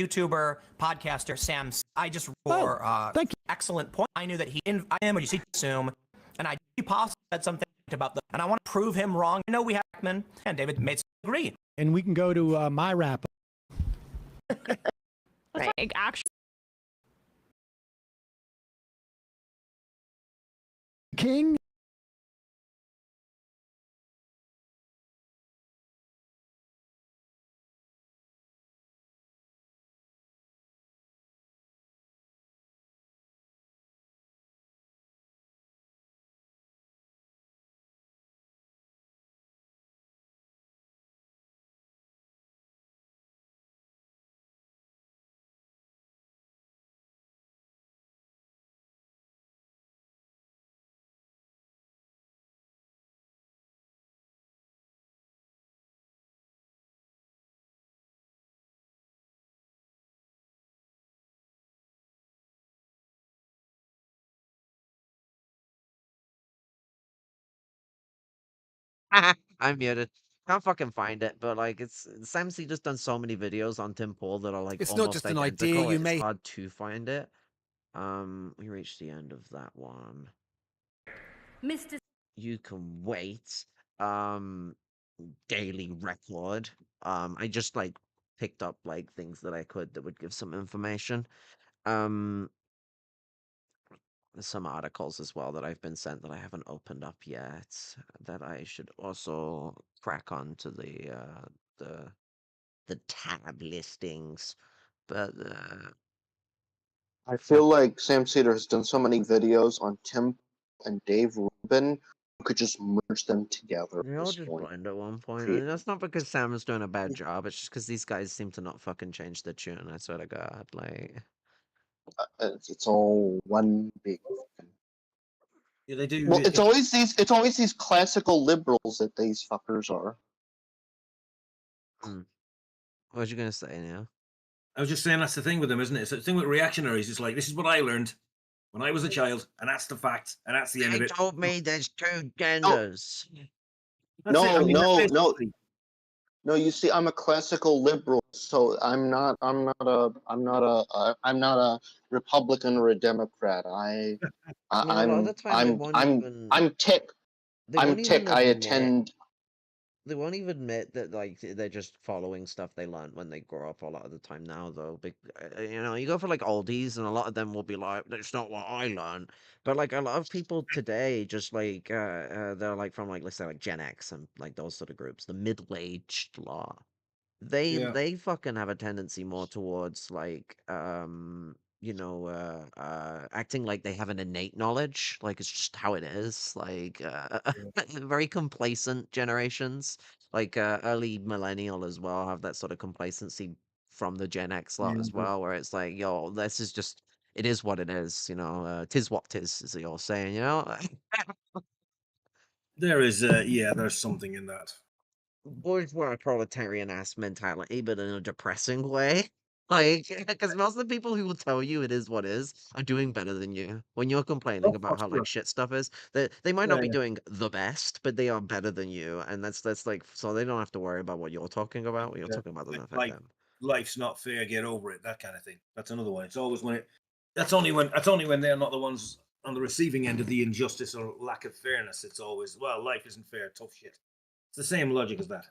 YouTuber, podcaster Sam. I just thank you. Excellent point. I knew that he invited him, or you see, assume, and I possibly said something about the, and I want to prove him wrong. I know we have Beckman and David made agree, and we can go to my wrap. Like actually. King. I'm muted. Can't fucking find it, but like it's Sam C just done so many videos on Tim Pool that are like It's not almost just an identical. idea you It's may. hard to find it. We reached the end of that one. Mr. You can wait. Daily record. I just like picked up like things that I could that would give some information. Some articles as well that I've been sent that I haven't opened up yet that I should also crack onto the tab listings. But I feel like Sam Cedar has done so many videos on Tim and Dave Rubin, could just merge them together at They all this just point. blend at one point, Create- and that's not because Sam is doing a bad job. It's just because these guys seem to not fucking change the tune. I swear to God, like. It's all one big. Yeah, they do. Well, it's always these classical liberals that these fuckers are. What was you gonna say now? I was just saying that's the thing with them, isn't it? It's the thing with reactionaries. It's like, this is what I learned when I was a child, and that's the fact, and that's the end They of it. told me there's two genders. That's it. I mean, that's basically- No, you see, I'm a classical liberal, so I'm not a Republican or a Democrat. I mean, a lot of the time they won't even. I'm tech. They I'm won't tech. even I admit. attend. They won't even admit that like they're just following stuff they learned when they grow up. A lot of the time now, though, you know, you go for like oldies, and a lot of them will be like, "That's not what I learned." But like a lot of people today, just like they're like from like let's say like Gen X and like those sort of groups, the middle-aged law. They fucking have a tendency more towards like you know acting like they have an innate knowledge, like it's just how it is, like very complacent generations, like early millennial as well have that sort of complacency from the Gen X lot as well, where it's like, yo, this is just it is what it is, you know, tis what tis, as you're saying, you know. There is, yeah, there's something in that. Bourgeois proletarian ass mentality, but in a depressing way. Like, because most of the people who will tell you it is what is are doing better than you. When you're complaining about how like shit stuff is, they might not be doing the best, but they are better than you, and that's like so they don't have to worry about what you're talking about. What you're talking about doesn't affect Like, them. life's not fair, get over it, that kind of thing. That's another one. It's always when it. That's only when they're not the ones on the receiving end of the injustice or lack of fairness. It's always, well, life isn't fair, tough shit. It's the same logic as that.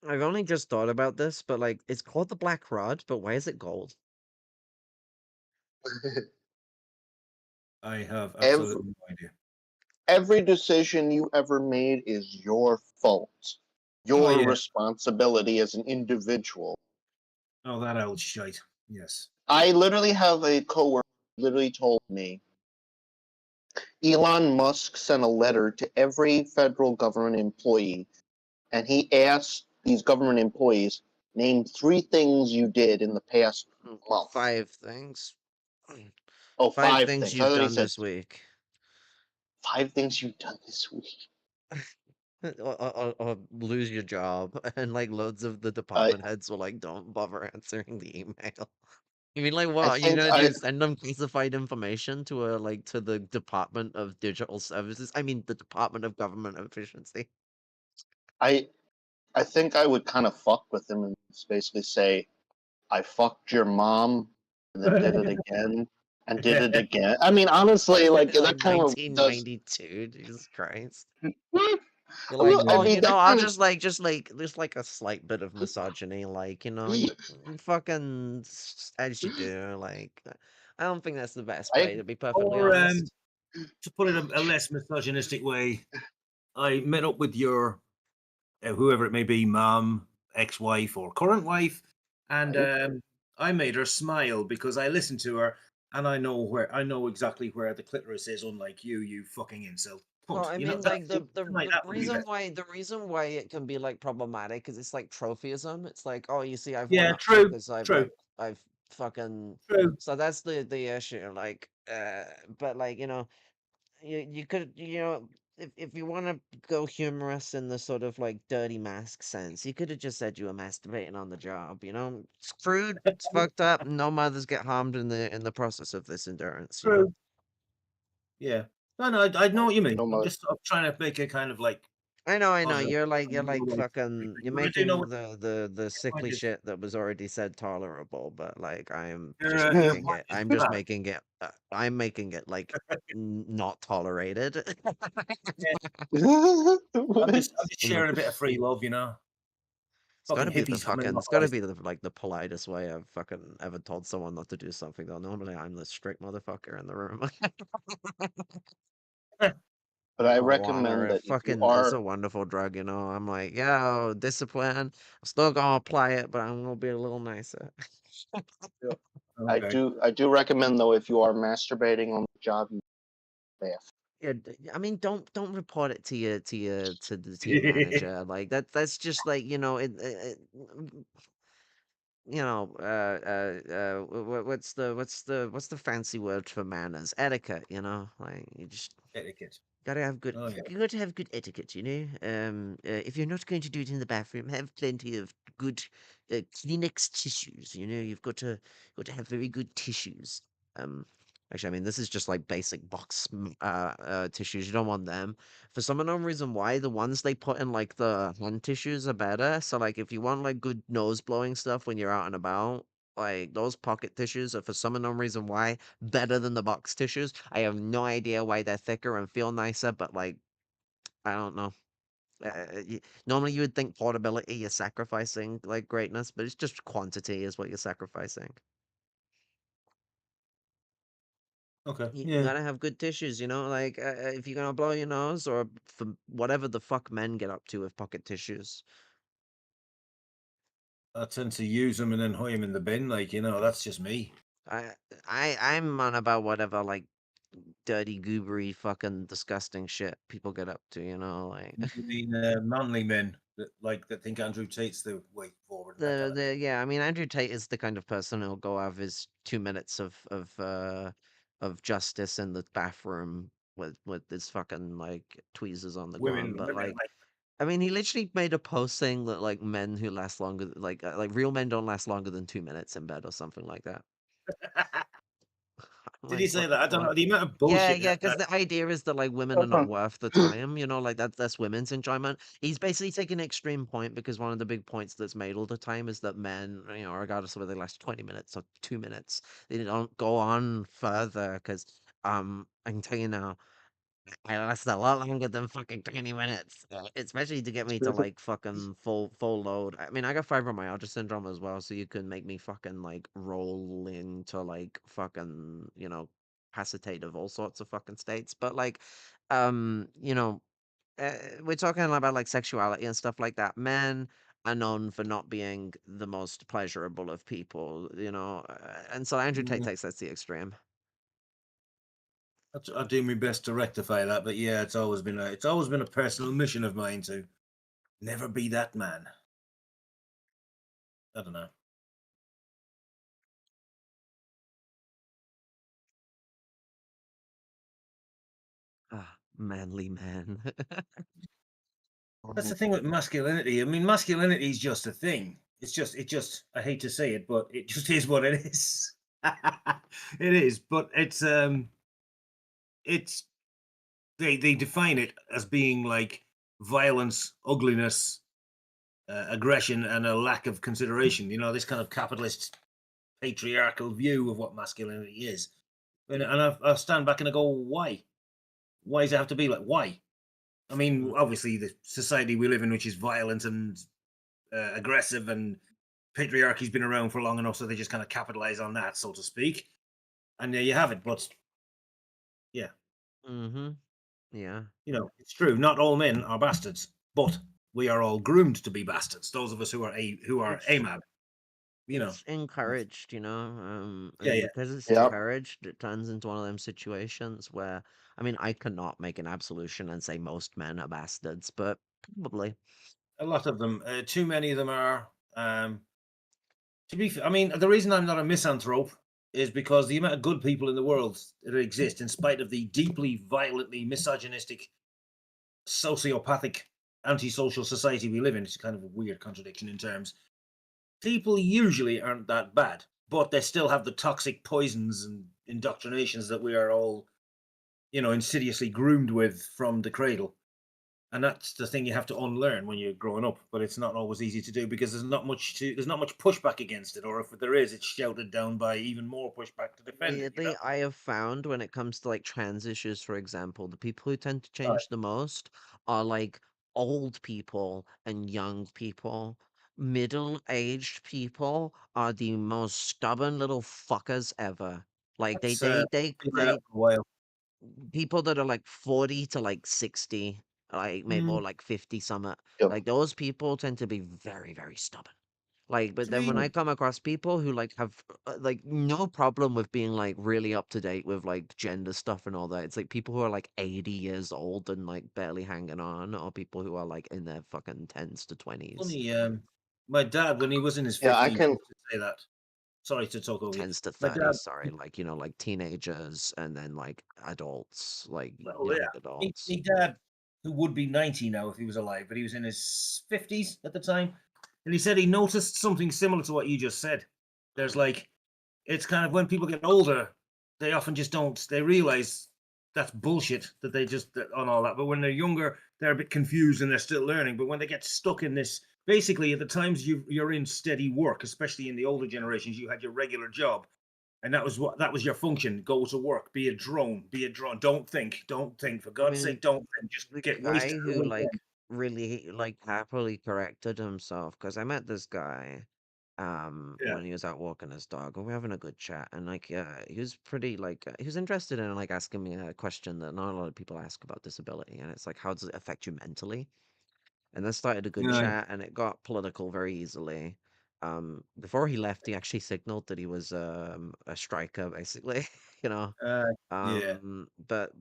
I've only just thought about this, but like it's called the Black Rod, but why is it gold? I have absolutely no idea. Every decision you ever made is your fault. Your yeah. responsibility as an individual. Oh, that old shite. Yes. I literally have a coworker who literally told me Elon Musk sent a letter to every federal government employee, and he asked these government employees, name 3 things you did in the past month. 5 things. Oh, 5 5 things things. you've done this week. 5 things you've done this week. Or lose your job, and like loads of the department heads were like, "Don't bother answering the email." You mean like what? You're gonna do send them classified information to to the Department of Digital Services? I mean, the Department of Government Efficiency. I think I would kind of fuck with him and basically say, I fucked your mom, and then did it again, and did it again. I mean, honestly, like that kind of does. 1992, Jesus Christ. You're Well, like, I well, mean, you that know, I'll kind of- just like there's like a slight bit of misogyny, like, you know, you fucking as you do, like, I don't think that's the best way to be perfectly Or honest. to put it a less misogynistic way, I met up with your whoever it may be, mom, ex-wife, or current wife, and I made her smile because I listened to her and I know exactly where the clitoris is. Unlike you, you fucking incel. Well, I You know, mean, that- like the like, that would be better. reason why it can be like problematic is it's like trophyism. It's like, oh, you see, I've Yeah, won up true, because I've true. I've fucking True. so that's the issue. Like, but like you know, you could you know if you want to go humorous in the sort of like dirty mask sense, you could have just said you were masturbating on the job. You know, screwed, it's fucked up. No mothers get harmed in the process of this endurance. You know? True. Yeah. No, I know what you mean. I'm just trying to make a kind of like. I know. positive- You're like fucking. You're But I do know making what the sickly is. shit that was already said tolerable, but like I'm You're, just you're making it. I'm working just for that. making it. I'm making it like not tolerated. I'm just You know? sharing a bit of free love, you know. It's gotta Fucking be the hippies coming fucking. in It's gotta be the like the politest way I've fucking ever told someone not to do something. Though normally I'm the strict motherfucker in the room. But I Marijuana, recommend that if you it's are, a wonderful drug, you know. I'm like, yo, discipline. I'm still gonna apply it, but I'm gonna be a little nicer. I do recommend though if you are masturbating on the job, you bath. Yeah, I mean, don't report it to your manager. Like that's just like what's the fancy word for manners? Etiquette. Like you just Etiquette. gotta have good. Oh yeah. You got to have good etiquette. If you're not going to do it in the bathroom, have plenty of good Kleenex tissues. You've got to have very good tissues. Um, Actually, I mean, this is just like basic tissues. You don't want them. For some unknown reason why, the ones they put in like the hand tissues are better. So like if you want like good nose blowing stuff when you're out and about, like those pocket tissues are for some unknown reason why better than the box tissues. I have no idea why they're thicker and feel nicer, but like I don't know. Normally you would think portability, you're sacrificing like greatness, but it's just quantity is what you're sacrificing. Okay. You Yeah. gotta have good tissues, like if you're gonna blow your nose or for whatever the fuck men get up to with pocket tissues. I tend to use them and then hide them in the bin. Like that's just me. I I'm on about whatever like dirty, goobery, fucking disgusting shit people get up to, like You mean manly men that think Andrew Tate's the way forward and that kind of thing. yeah. I mean, Andrew Tate is the kind of person who'll go have his 2 minutes of justice in the bathroom with his fucking like tweezers on the Women, ground, but women like. I mean, he literally made a post saying that like men who last longer, like real men don't last longer than 2 minutes in bed or something like that. I'm Did he like, say what that? the I don't fuck? know. The amount of Yeah, bullshit yeah, that, because that the idea is that like women are not worth the time, like that's women's enjoyment. He's basically taking an extreme point because one of the big points that's made all the time is that men, regardless of whether they last 20 minutes or 2 minutes, they don't go on further because I can tell you now. I lasted a lot longer than fucking 20 minutes, especially to get me to like fucking full load. I mean, I got fibromyalgia syndrome as well, so you can make me fucking like roll into like fucking capacitative all sorts of fucking states. But like, we're talking about like sexuality and stuff like that. Men are known for not being the most pleasurable of people, and so Andrew Tate Mm, takes that to the extreme. I do my best to rectify that, but yeah, it's always been a personal mission of mine to never be that man. I don't know. Ah, manly man. That's the thing with masculinity. I mean, masculinity is just a thing. It just. I hate to say it, but it just is what it is. It is, but it's they define it as being like violence, ugliness, aggression, and a lack of consideration. This kind of capitalist patriarchal view of what masculinity is. And I stand back and I go, why? Why does it have to be like why? I mean, obviously, the society we live in, which is violent and aggressive, and patriarchy's been around for long enough, so they just kind of capitalize on that, so to speak. And there you have it. But yeah, Mm-hmm. Yeah. It's true. Not all men are bastards, but we are all groomed to be bastards. Those of us who are It's AMAB, you know. it's encouraged, Yeah, and yeah. because it's Yep. encouraged, it turns into one of them situations where, I mean, I cannot make an absolution and say most men are bastards, but probably. A lot of them. Too many of them are. I mean, the reason I'm not a misanthrope is because the amount of good people in the world that exist, in spite of the deeply, violently misogynistic, sociopathic, antisocial society we live in, it's kind of a weird contradiction in terms. People usually aren't that bad, but they still have the toxic poisons and indoctrinations that we are all, insidiously groomed with from the cradle. And that's the thing you have to unlearn when you're growing up, but it's not always easy to do because there's not much pushback against it, or if there is, it's shouted down by even more pushback to defend it. Weirdly, I have found when it comes to like trans issues, for example, the people who tend to Right. change the most are like old people and young people. Middle-aged people are the most stubborn little fuckers ever. Like That's been like that they for a while. people that are like 40 to like 60, like maybe Mm. more like 50 something. Yep. Like those people tend to be very, very stubborn. Like, but To then when me, I come across people who like have like no problem with being like really up to date with like gender stuff and all that, it's like people who are like 80 years old and like barely hanging on, or people who are like in their fucking tens to 20s. funny, my dad, when he was in his Yeah, I 50s, can. used to say that. Sorry to talk over you. Tens to My dad, 30s, sorry, like like teenagers and then like adults, like well, young yeah, adults. me dad, who would be 90 now if he was alive, but he was in his 50s at the time, and he said he noticed something similar to what you just said. There's like, it's kind of when people get older, they often just don't. They realize that's bullshit that they just on all that. But when they're younger, they're a bit confused and they're still learning. But when they get stuck in this, basically at the times you're in steady work, especially in the older generations, you had your regular job, and that was your function. Go to work, be a drone, be a drone. Don't think. For I God's mean, sake, don't think. Just the get wasted guy at the who weekend. like really like happily corrected himself, because I met this guy Yeah. when he was out walking his dog, and we are having a good chat, and like he was pretty like he was interested in like asking me a question that not a lot of people ask about disability, and it's like, how does it affect you mentally? And then started a good Yeah. chat, and it got political very easily. Before he left, he actually signaled that he was a striker, basically, you know. Yeah. But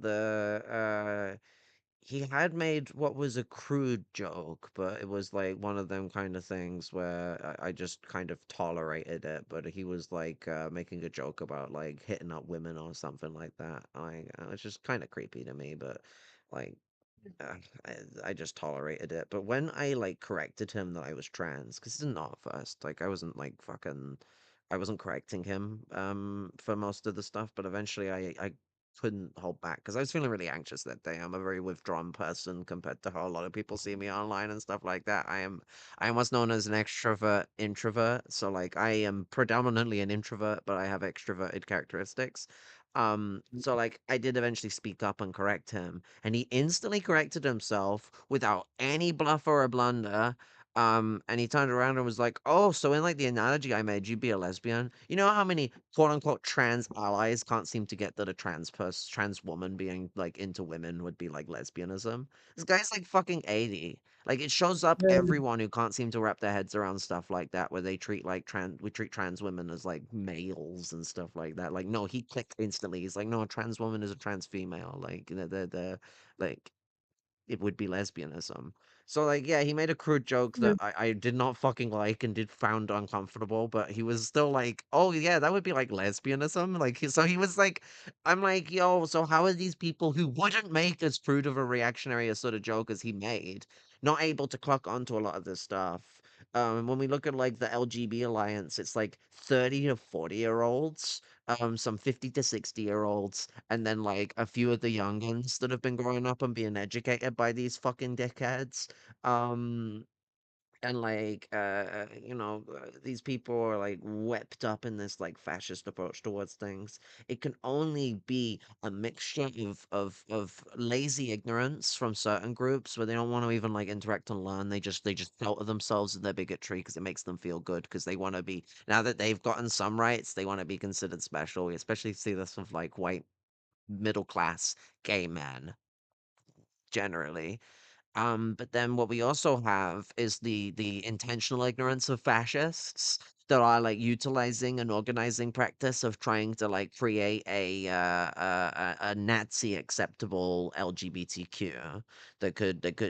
he had made what was a crude joke, but it was like one of them kind of things where I just kind of tolerated it. But he was like making a joke about like hitting up women or something like that. It's just kind of creepy to me, but like uh, I just tolerated it. But when I like corrected him that I was trans, because he didn't know at first, like I wasn't like fucking, I wasn't correcting him for most of the stuff. But eventually, I couldn't hold back because I was feeling really anxious that day. I'm a very withdrawn person compared to how a lot of people see me online and stuff like that. I am what's known as an extrovert introvert. So like I am predominantly an introvert, but I have extroverted characteristics. So like I did eventually speak up and correct him, and he instantly corrected himself without any bluff or a blunder. And he turned around and was like, "Oh, so in like the analogy I made, you'd be a lesbian. You know how many quote unquote trans allies can't seem to get that a trans woman being like into women would be like lesbianism? This guy's like fucking 80. Like it shows up everyone who can't seem to wrap their heads around stuff like that, where they treat like we treat trans women as like males and stuff like that. Like no, he clicked instantly. He's like, no, a trans woman is a trans female. Like they're like it would be lesbianism. So like yeah, he made a crude joke that I did not fucking like and did found uncomfortable, but he was still like, oh yeah, that would be like lesbianism. Like so he was like, I'm like, yo, so how are these people who wouldn't make as crude of a reactionary a sort of joke as he made, not able to clock onto a lot of this stuff? When we look at like the LGB alliance, it's like 30 to 40-year-olds, some 50 to 60-year-olds, and then like a few of the youngins that have been growing up and being educated by these fucking dickheads. Um, and like these people are like whipped up in this like fascist approach towards things. It can only be a mixture of lazy ignorance from certain groups where they don't want to even like interact and learn. They just shelter themselves in their bigotry because it makes them feel good, because they want to be, now that they've gotten some rights, they want to be considered special. We especially see this with like white middle class gay men generally. But then what we also have is the intentional ignorance of fascists that are like utilizing an organizing practice of trying to like create a Nazi acceptable LGBTQ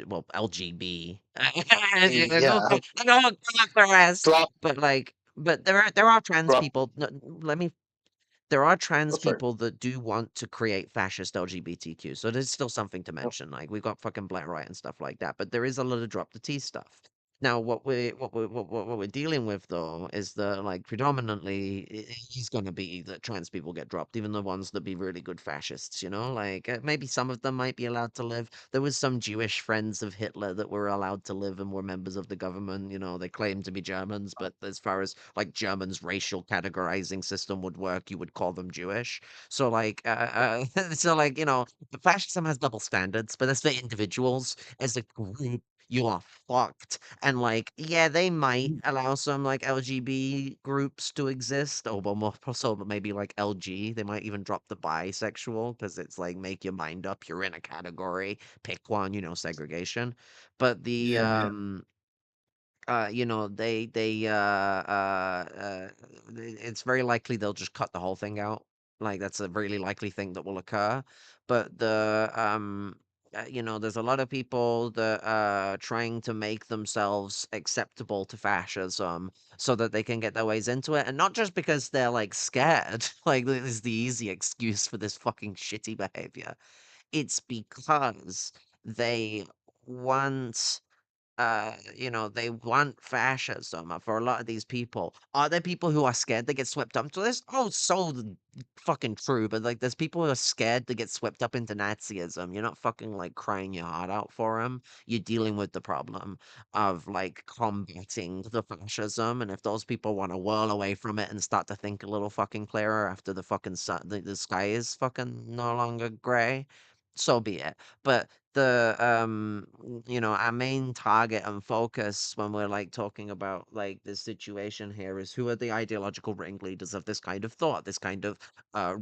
well LGB go Yeah. go the rest, Drop. but like but there are trans Drop. people. No, let me there are trans Oh, sorry. people that do want to create fascist LGBTQ, so there's still something to mention. Like we've got fucking Black Right and stuff like that, but there is a lot of drop the T stuff. Now, what we're dealing with though is that like predominantly it is going to be that trans people get dropped, even the ones that be really good fascists. You know, like maybe some of them might be allowed to live. There was some Jewish friends of Hitler that were allowed to live and were members of the government. You know, they claimed to be Germans, but as far as like Germans' racial categorizing system would work, you would call them Jewish. So like, so like, the fascism has double standards, but as for individuals, as a group, you are fucked. And like, yeah, they might allow some like LGB groups to exist, or well, more so, but maybe like LG. They might even drop the bisexual because it's like make your mind up. You're in a category, pick one, segregation. But the Yeah. you know, it's very likely they'll just cut the whole thing out. Like that's a really likely thing that will occur. But you know, there's a lot of people that are trying to make themselves acceptable to fascism so that they can get their ways into it, and not just because they're like scared. Like this is the easy excuse for this fucking shitty behavior. It's because they want you know, they want fascism. For a lot of these people, are there people who are scared to get swept up to this? Oh, so fucking true. But like, there's people who are scared to get swept up into Nazism. You're not fucking like crying your heart out for them. You're dealing with the problem of like combating the fascism. And if those people want to whirl away from it and start to think a little fucking clearer after the fucking the sky is fucking no longer gray, so be it. But the you know, our main target and focus when we're like talking about like this situation here is who are the ideological ringleaders of this kind of thought, this kind of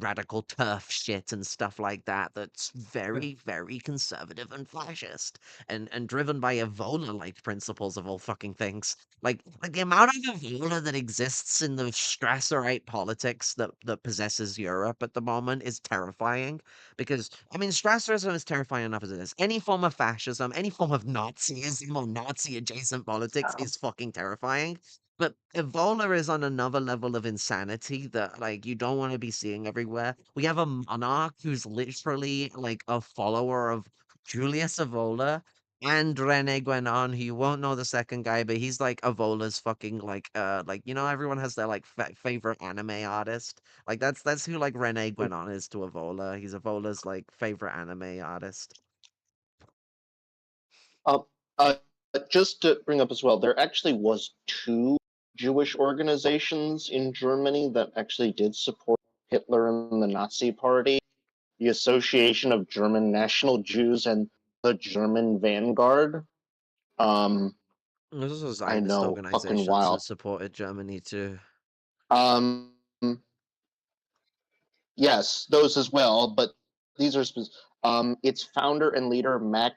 radical turf shit and stuff like that, that's very conservative and fascist and driven by Evola like principles of all fucking things. Like the amount of Evola that exists in the Strasserite politics that possesses Europe at the moment is terrifying. Because, I mean, Strasserism is terrifying enough as it is. Any form of fascism, any form of Nazism or Nazi adjacent politics is fucking terrifying. But Ebola is on another level of insanity that, like, you don't want to be seeing everywhere. We have a monarch who's literally, like, a follower of Julius Evola and Rene Guenon, who you won't know the second guy, but he's, like, Evola's fucking, like, you know, everyone has their, like, favorite anime artist. Like that's who like Rene Guenon is to Evola. He's Evola's like favorite anime artist. Uh, uh, just to bring up as well, there actually was two Jewish organizations in Germany that actually did support Hitler and the Nazi Party: the Association of German National Jews and the German Vanguard. Those are I Zionist know, fucking organizations that wild. supported Germany too. Um, yes, those as well, but these are its founder and leader, Mac,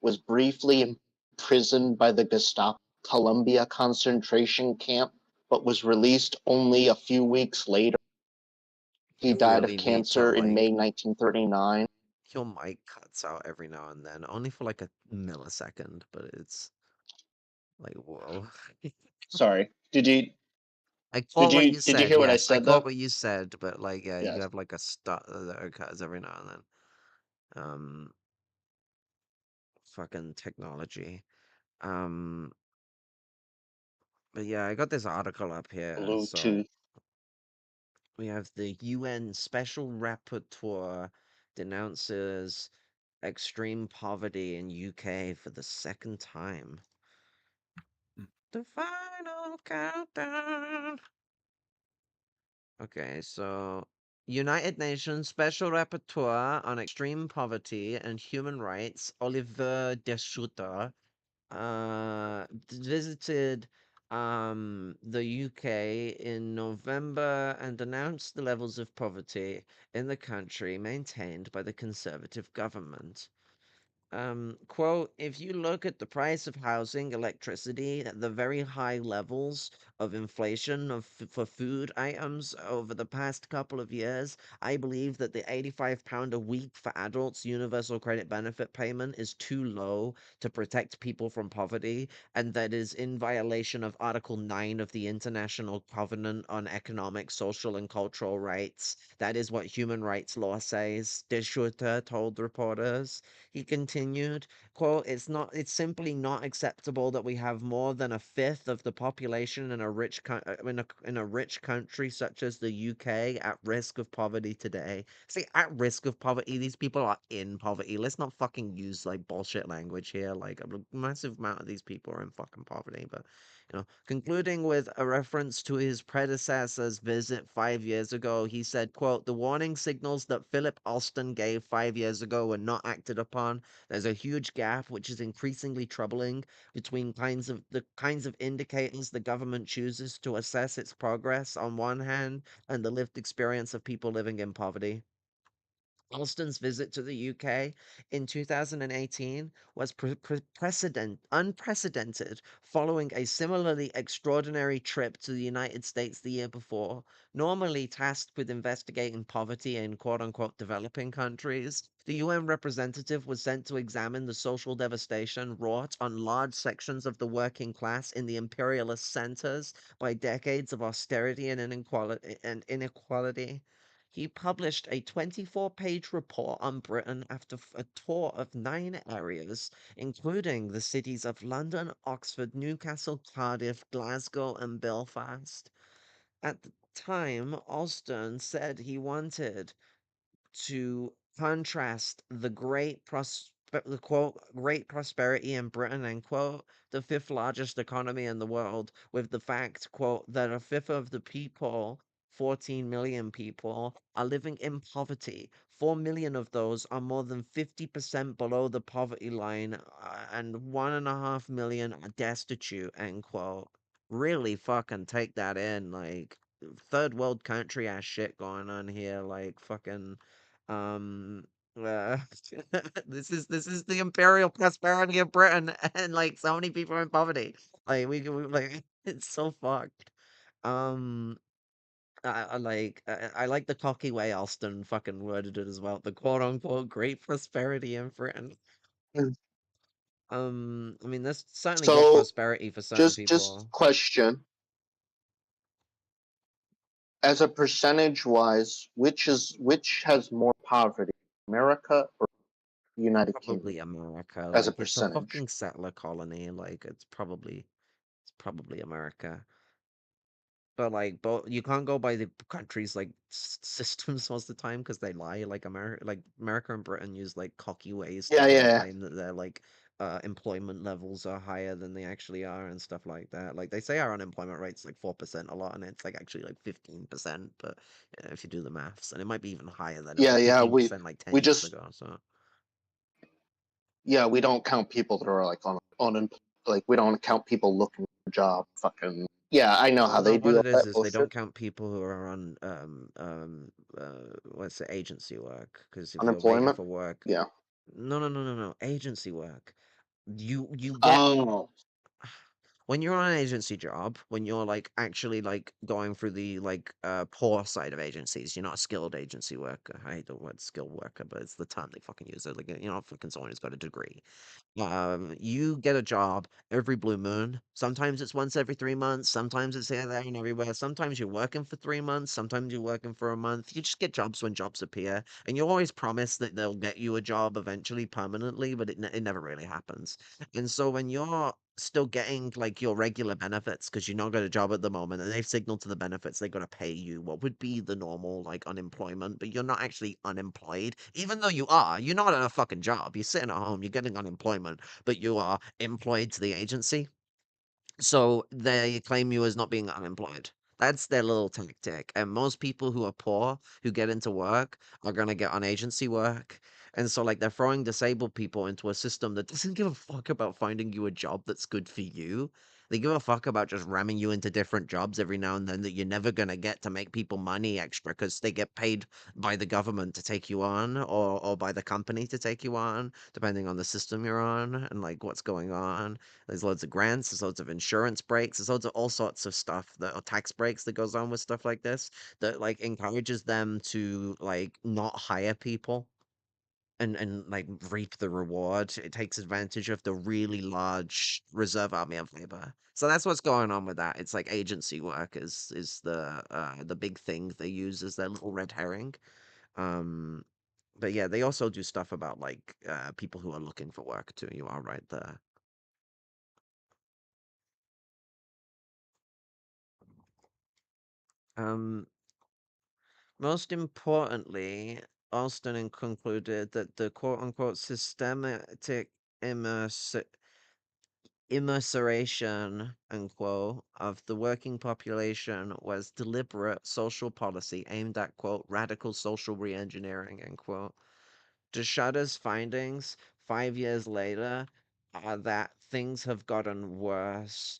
was briefly imprisoned by the Gestapo Columbia concentration camp, but was released only a few weeks later. He died of Really need to cancer in like May 1939. your mic cuts out every now and then, only for like a millisecond, but it's like whoa. Sorry, did you I caught what you did you said, hear what I yes. I said caught though? what you said, but like yeah, you Yes. have like a start that occurs every now and then. Fucking technology. Um but yeah, I got this article up here, so Bluetooth. we have the UN Special Rapporteur denounces extreme poverty in UK for the second time. The final countdown. Okay, so United Nations Special Rapporteur on Extreme Poverty and Human Rights, Oliver de Schutter, visited the UK in November and announced the levels of poverty in the country maintained by the Conservative government. Quote, if you look at the price of housing, electricity, the very high levels of inflation for food items over the past couple of years, I believe that the £85 a week for adults universal credit benefit payment is too low to protect people from poverty, and that is in violation of Article 9 of the International Covenant on Economic, Social, and Cultural Rights. That is what human rights law says, De Schutter told reporters. He continued, quote, it's simply not acceptable that we have more than a fifth of the population in a in a rich country such as the UK at risk of poverty today. See, at risk of poverty, these people are in poverty. Let's not fucking use like bullshit language here. Like a massive amount of these people are in fucking poverty, but you know, concluding with a reference to his predecessor's visit 5 years ago, he said, quote, the warning signals that Philip Alston gave 5 years ago were not acted upon. There's a huge gap, which is increasingly troubling, between the kinds of indicators the government chooses to assess its progress on one hand, and the lived experience of people living in poverty. Alston's visit to the UK in 2018 was unprecedented following a similarly extraordinary trip to the United States the year before. Normally tasked with investigating poverty in quote unquote developing countries, the UN representative was sent to examine the social devastation wrought on large sections of the working class in the imperialist centers by decades of austerity and inequality. He published a 24-page report on Britain after a tour of 9 areas, including the cities of London, Oxford, Newcastle, Cardiff, Glasgow, and Belfast. At the time, Alston said he wanted to contrast the quote great prosperity in Britain end quote, the fifth largest economy in the world, with the fact quote that a fifth of the people, 14 million people, are living in poverty. 4 million of those are more than 50% below the poverty line, and 1.5 million are destitute end quote. Really fucking take that in, like third world country ass shit going on here, like fucking um, uh, this is the imperial prosperity of Britain, and like so many people are in poverty. Like we like it's so fucked. Um, I like the cocky way Alston fucking worded it as well. The quote unquote great prosperity in Britain. Mm. I mean, there's certainly good So prosperity for certain just people. question, as a percentage wise, which has more poverty, America or United Kingdom Probably America. as a Like it's a percentage? fucking settler colony. Like it's probably America. But like, both you can't go by the countries like systems most of the time because they lie. Like America and Britain use like cocky ways to Yeah, try and yeah, claim that their like employment levels are higher than they actually are and stuff like that. Like they say our unemployment rate's like 4% a lot, and it's like actually like 15%. But if you do the maths, and it might be even higher than it yeah, was yeah. 15% like 10 We years just ago. So yeah, we don't count people that are like on like we don't count people looking for a job. Fucking yeah, I know how no, they what do it all that is they bullshit. don't count people who are on what's it, agency work, because if you're waiting Unemployment. for work. Yeah. No, no, no, no, no. Agency work. You get Oh. when you're on an agency job, when you're like actually like going through the like poor side of agencies, you're not a skilled agency worker. I hate the word skilled worker, but it's the term they fucking use. It like fucking someone who's got a degree. You get a job every blue moon. Sometimes it's once every 3 months. Sometimes it's here, there, and everywhere. Sometimes you're working for 3 months. Sometimes you're working for a month. You just get jobs when jobs appear, and you always promise that they'll get you a job eventually, permanently, but it never really happens. And so when you're still getting like your regular benefits because you've not got a job at the moment, and they've signaled to the benefits they're going to pay you what would be the normal like unemployment, but you're not actually unemployed, even though you're not in a fucking job, you're sitting at home, you're getting unemployment, but you are employed to the agency, so they claim you as not being unemployed. That's their little tactic. And most people who are poor who get into work are gonna get on agency work. And so like they're throwing disabled people into a system that doesn't give a fuck about finding you a job that's good for you. They give a fuck about just ramming you into different jobs every now and then that you're never gonna get to make people money extra because they get paid by the government to take you on, or by the company to take you on, depending on the system you're on and like what's going on. There's loads of grants, there's loads of insurance breaks, there's loads of all sorts of stuff or tax breaks that goes on with stuff like this that like encourages them to like not hire people and like reap the reward. It takes advantage of the really large reserve army of labor. So that's what's going on with that. It's like agency work is the big thing they use as their little red herring. Um but yeah, they also do stuff about like people who are looking for work too. You are right there. Um Most importantly, Alston concluded that the quote-unquote systematic immersi immerseration, unquote, of the working population was deliberate social policy aimed at, quote, radical social reengineering, unquote. Deschada's findings 5 years later are that things have gotten worse.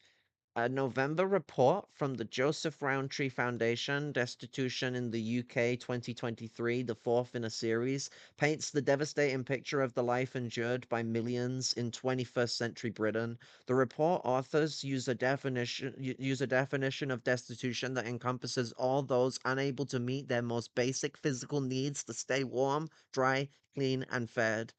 A November report from the Joseph Rowntree Foundation, Destitution in the UK 2023, the fourth in a series, paints the devastating picture of the life endured by millions in 21st century Britain. The report authors use a definition of destitution that encompasses all those unable to meet their most basic physical needs to stay warm, dry, clean, and fed.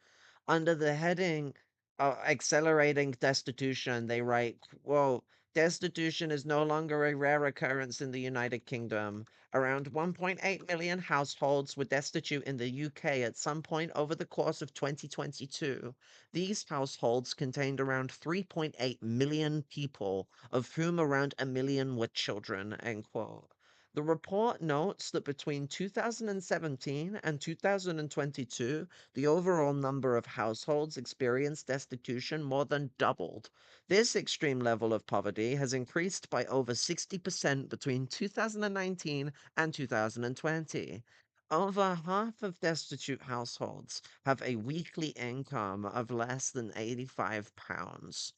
Under the heading Accelerating Destitution, they write, quote, destitution is no longer a rare occurrence in the United Kingdom. Around 1.8 million households were destitute in the UK at some point over the course of 2022. These households contained around 3.8 million people, of whom around a million were children, end quote. The report notes that between 2017 and 2022, the overall number of households experienced destitution more than doubled. This extreme level of poverty has increased by over 60% between 2019 and 2020. Over half of destitute households have a weekly income of less than £85.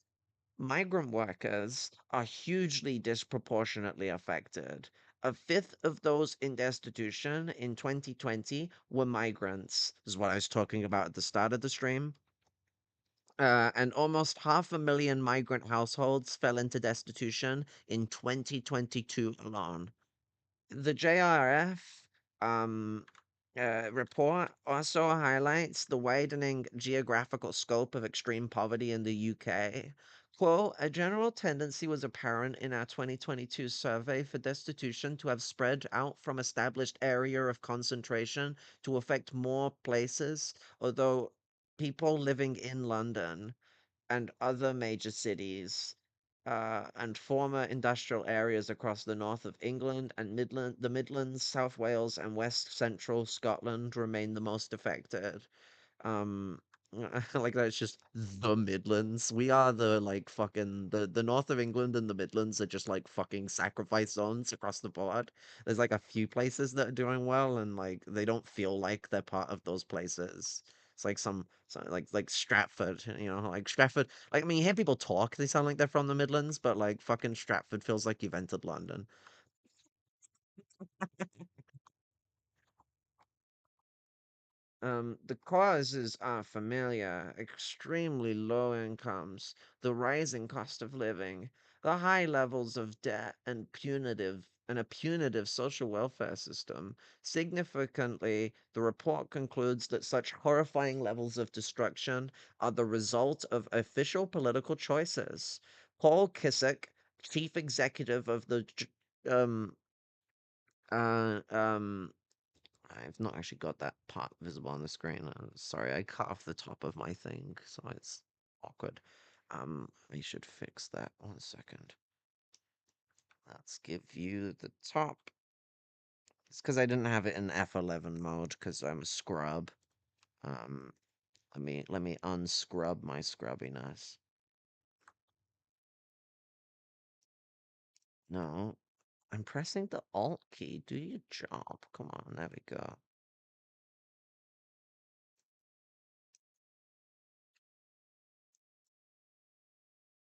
Migrant workers are hugely disproportionately affected. A fifth of those in destitution in 2020 were migrants. This is what I was talking about at the start of the stream. And almost 500,000 migrant households fell into destitution in 2022 alone. The JRF report also highlights the widening geographical scope of extreme poverty in the UK. Quote, a general tendency was apparent in our 2022 survey for destitution to have spread out from established area of concentration to affect more places, although people living in London and other major cities and former industrial areas across the north of England and the Midlands, South Wales, and West Central Scotland remain the most affected. Um, like that's just the Midlands. We are the like fucking the north of England and the Midlands are just like fucking sacrifice zones across the board. There's like a few places that are doing well, and like they don't feel like they're part of those places. It's like some like Stratford, you know, like Stratford. Like I mean, you hear people talk, they sound like they're from the Midlands, but like fucking Stratford feels like you've entered London. The causes are familiar: extremely low incomes, the rising cost of living, the high levels of debt, and a punitive social welfare system. Significantly, the report concludes that such horrifying levels of destruction are the result of official political choices. Paul Kissick, chief executive of the uh, um, I've not actually got that part visible on the screen. Sorry, I cut off the top of my thing, so it's awkward. I should fix that. 1 second. Let's give you the top. It's because I didn't have it in F11 mode because I'm a scrub. Let me unscrub my scrubbiness. No, I'm pressing the Alt key. Do your job. Come on, there we go.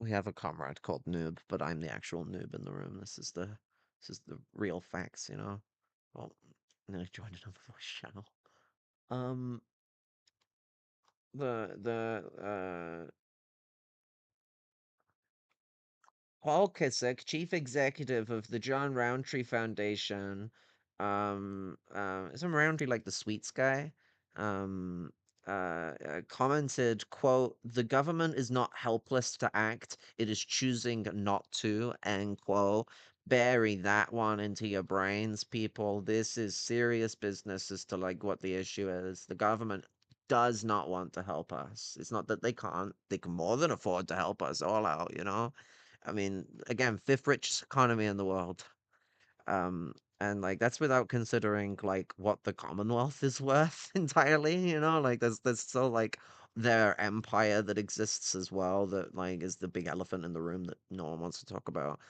We have a comrade called Noob, but I'm the actual noob in the room. This is the real facts, you know. Well, I joined another voice channel. The Paul Kissick, chief executive of the John Rowntree Foundation, isn't Rowntree like the sweets guy? Um, commented, quote, the government is not helpless to act, it is choosing not to, end quote. Bury that one into your brains, people. This is serious business as to like what the issue is. The government does not want to help us. It's not that they can't. They can more than afford to help us all out, you know? I mean, again, fifth richest economy in the world. And like that's without considering like what the Commonwealth is worth entirely, you know, like there's still like their empire that exists as well that like is the big elephant in the room that no one wants to talk about.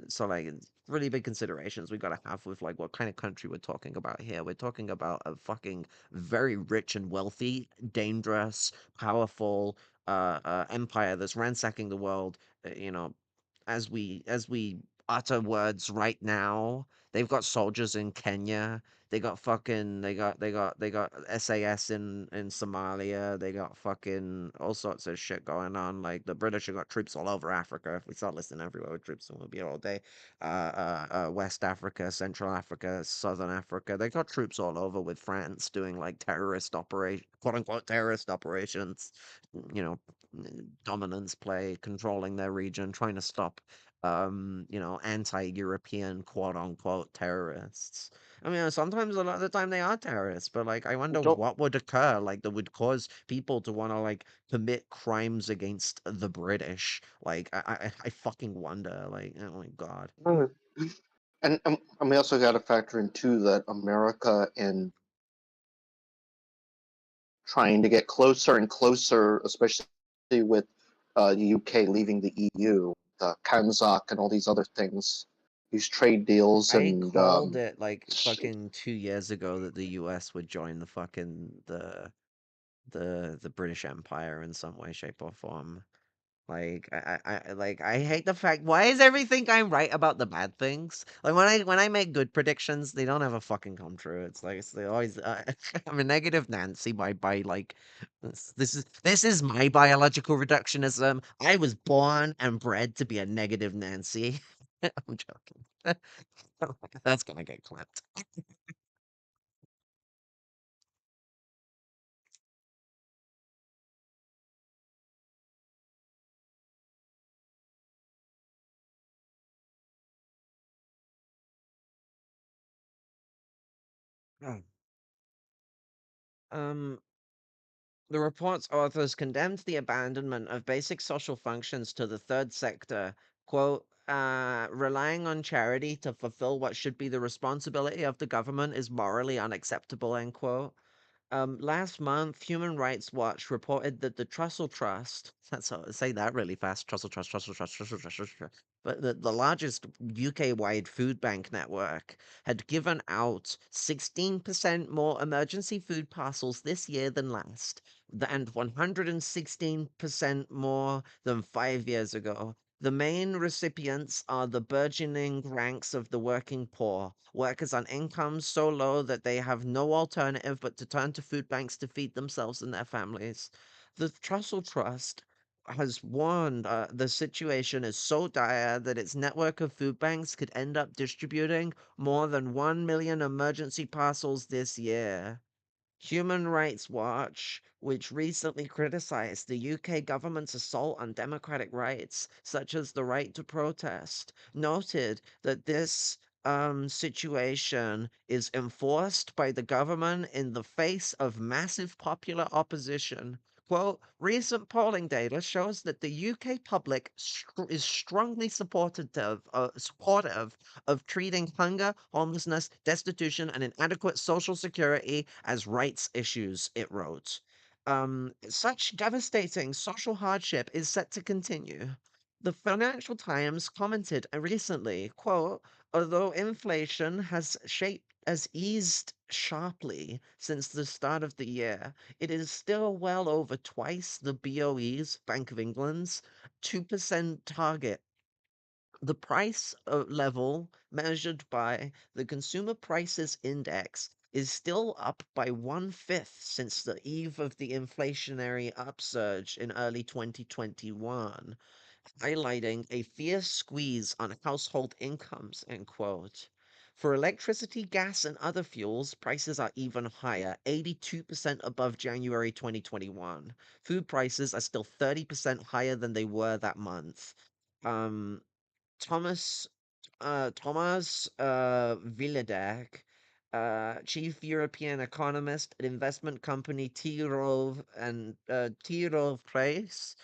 So like it's really big considerations we gotta have with like what kind of country we're talking about here. We're talking about a fucking very rich and wealthy, dangerous, powerful empire that's ransacking the world, you know, as we utter words right now. They've got soldiers in Kenya. They got SAS in Somalia. They got fucking all sorts of shit going on. Like the British have got troops all over Africa. If we start listing everywhere with troops, we'll be here all day. West Africa, Central Africa, Southern Africa. They got troops all over with France doing like quote unquote terrorist operations. You know, dominance play, controlling their region, trying to stop anti-European quote unquote terrorists. I mean, sometimes a lot of the time they are terrorists, but like I wonder Don't what would occur, like that would cause people to want to like commit crimes against the British. Like I fucking wonder. Like oh my god. and we also got to factor in too that America and trying to get closer and closer, especially with the UK leaving the EU, the Kanzak and all these other things, these trade deals I and called it like fucking 2 years ago that the US would join the fucking the British Empire in some way, shape, or form. Like I hate the fact why is everything I'm right about the bad things? Like when I make good predictions, they don't ever fucking come true. It's like they always I'm a negative Nancy by like this is my biological reductionism. I was born and bred to be a negative Nancy. I'm joking. That's gonna get clipped. Oh. Um The report's authors condemned the abandonment of basic social functions to the third sector, quote, relying on charity to fulfill what should be the responsibility of the government is morally unacceptable, end quote. Last month, Human Rights Watch reported that the Trussell Trust, say that really fast, Trussell Trust, but the largest UK-wide food bank network had given out 16% more emergency food parcels this year than last, and 116% more than 5 years ago. The main recipients are the burgeoning ranks of the working poor, workers on incomes so low that they have no alternative but to turn to food banks to feed themselves and their families. The Trussell Trust has warned the situation is so dire that its network of food banks could end up distributing more than 1 million emergency parcels this year. Human Rights Watch, which recently criticized the UK government's assault on democratic rights, such as the right to protest, noted that this situation is enforced by the government in the face of massive popular opposition. Quote, recent polling data shows that the UK public is strongly supportive of treating hunger, homelessness, destitution, and inadequate social security as rights issues, it wrote. Such devastating social hardship is set to continue. The Financial Times commented recently, quote, although inflation has eased sharply since the start of the year, it is still well over twice the BOE's, Bank of England's, 2% target. The price level measured by the Consumer Prices Index is still up by 1/5 since the eve of the inflationary upsurge in early 2021, highlighting a fierce squeeze on household incomes, end quote. For electricity, gas, and other fuels, prices are even higher, 82% above January 2021. Food prices are still 30% higher than they were that month. Um, Thomas Viladec, chief European economist at investment company T. Rowe and T. Rowe Price,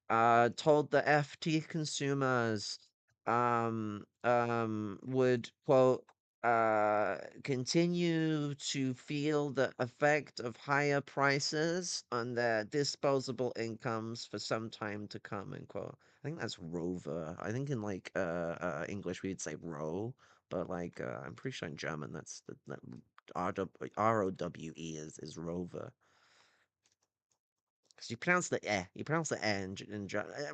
told the FT consumers would quote continue to feel the effect of higher prices on their disposable incomes for some time to come, end quote. I think that's rover. I think in like English we'd say row, but like I'm pretty sure in German that ROWE is rover. Because you pronounce the eh. You pronounce the eh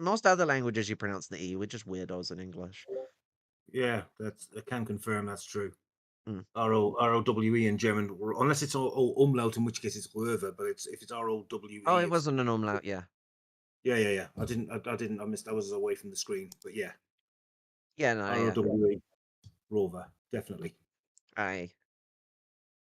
most other languages you pronounce the e. We're just weirdos in English. Yeah, I can confirm that's true. Mm. R-O-W-E in German, unless it's all umlaut, in which case it's Röwe, but if it's R-O-W-E. Oh, it wasn't an umlaut, yeah. Yeah. I missed. I was away from the screen, but yeah. Yeah, no, yeah. R-O-W-E, Rover, definitely. Aye.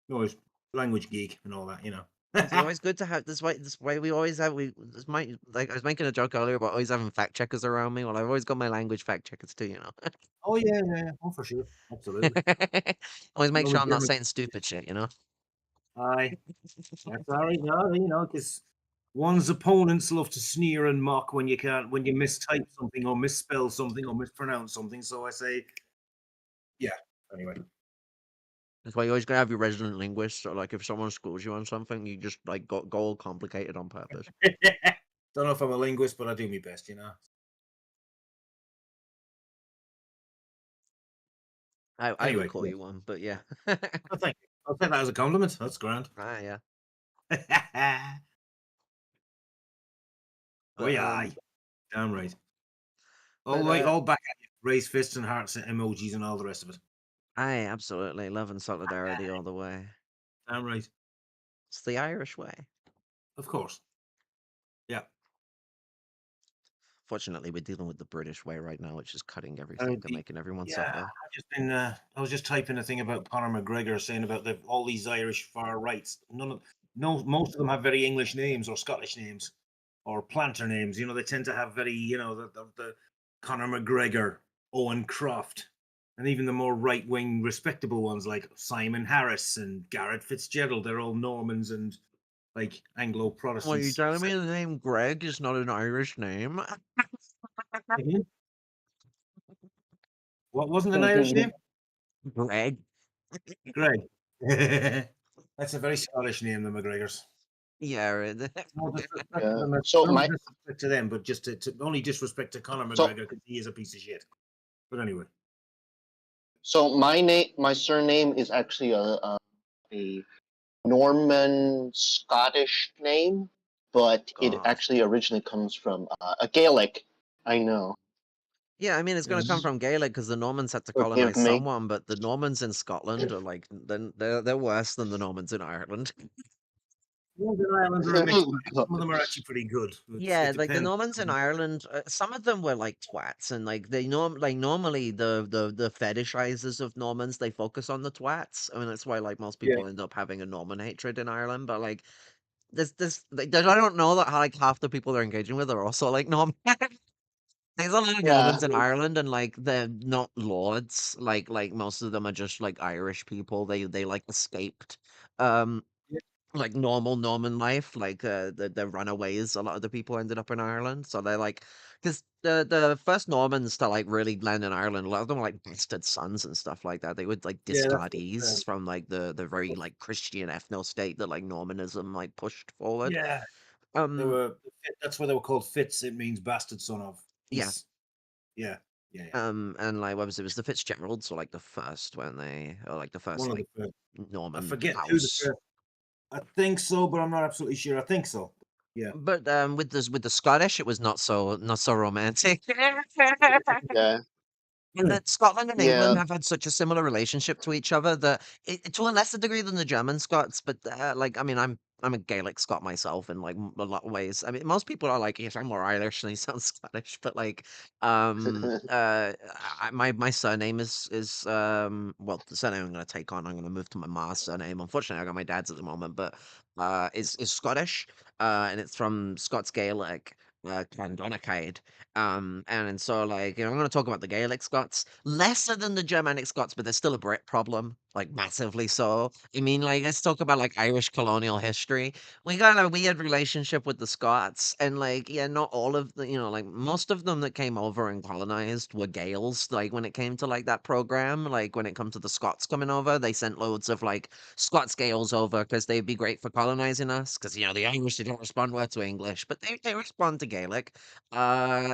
No, it's language geek and all that, you know. It's always good to have this way we always have this might like I was making a joke earlier about always having fact checkers around me. Well, I've always got my language fact checkers too, you know. Oh yeah. Oh, for sure, absolutely. Always make sure I'm not German. saying stupid shit, you know. Aye, that's all right. No, you know, because one's opponents love to sneer and mock when you mistype something or misspell something or mispronounce something. So I say, yeah. Anyway. That's why you always gotta have your resident linguist, or like if someone schools you on something, you just like go all complicated on purpose. Don't know if I'm a linguist, but I do my best, you know. I Anyway, would call yeah. you one, but yeah. Oh, thank you. I'll take that as a compliment. That's grand. Ah, yeah. Oh yeah, aye. Damn right. All But, right, all back at you. Raise fists and hearts and emojis and all the rest of it. Aye, absolutely. Love and solidarity all the way. Damn right. It's the Irish way. Of course. Yeah. Fortunately, we're dealing with the British way right now, which is cutting everything and making everyone suffer. I was just typing a thing about Conor McGregor saying about all these Irish far rights. Most of them have very English names or Scottish names or planter names. You know, they tend to have very, you know, the Conor McGregor, Owen Croft, and even the more right wing, respectable ones like Simon Harris and Garrett Fitzgerald. They're all Normans and like Anglo Protestants. Well, you telling me the name Greg is not an Irish name? What wasn't an Irish name? Greg. Greg. That's a very Scottish name, the McGregors. Yeah. No disrespect Yeah. to them, So no my disrespect to them, but just to only disrespect to Conor McGregor because he is a piece of shit. But anyway. So my surname is actually a Norman Scottish name, but it God. actually originally comes from a Gaelic. I know. Yeah, I mean, it's going to come from Gaelic because the Normans had to Forgive colonize me. someone, but the Normans in Scotland are like, they're worse than the Normans in Ireland. Northern Ireland are a mixed bag. Some of them are actually pretty good. Yeah, It like the depends. Normans in Ireland, some of them were like twats, and like normally the fetishizers of Normans they focus on the twats. I mean, that's why like most people end up having a Norman hatred in Ireland. But like, I don't know that like half the people they're engaging with are also like Norman. There's a lot of Normans in Ireland, and like they're not lords. Like most of them are just like Irish people. They like escaped, um, like normal Norman life. Like the runaways. A lot of the people ended up in Ireland, so they're like, because the first Normans to like really land in Ireland, a lot of them were like bastard sons and stuff like that. They would like Yeah, that's discardees from like the very like Christian ethno state that like Normanism like pushed forward. Yeah. That's why they were called Fitz. It means bastard son of. Yeah. Yeah. And like what was it? It was the Fitzgeralds, or like the first when they, or like the first One of like the first. Norman I forget house. who the first. I think so, but I'm not absolutely sure. I think so. Yeah. But with the Scottish, it was not so romantic. Yeah. And that Scotland and Yeah. England have had such a similar relationship to each other that to a lesser degree than the German Scots, but like I mean, I'm a Gaelic Scot myself in like a lot of ways. I mean, most people are like, yes, I'm more Irish and he sounds Scottish, but like, my surname is well, the surname I'm gonna take on, I'm gonna move to my ma's surname. Unfortunately, I got my dad's at the moment, but is Scottish, and it's from Scots Gaelic. Clondonacide. And so like, you know, I'm going to talk about the Gaelic Scots, lesser than the Germanic Scots, but there's still a Brit problem, like massively so. I mean, like, let's talk about like Irish colonial history. We got a weird relationship with the Scots, and like, yeah, not all of the, you know, like most of them that came over and colonized were Gaels. Like when it came to like that program, like when it comes to the Scots coming over, they sent loads of like Scots Gaels over because they'd be great for colonizing us. Because you know the Irish they don't respond well to English, but they respond to Gaelic.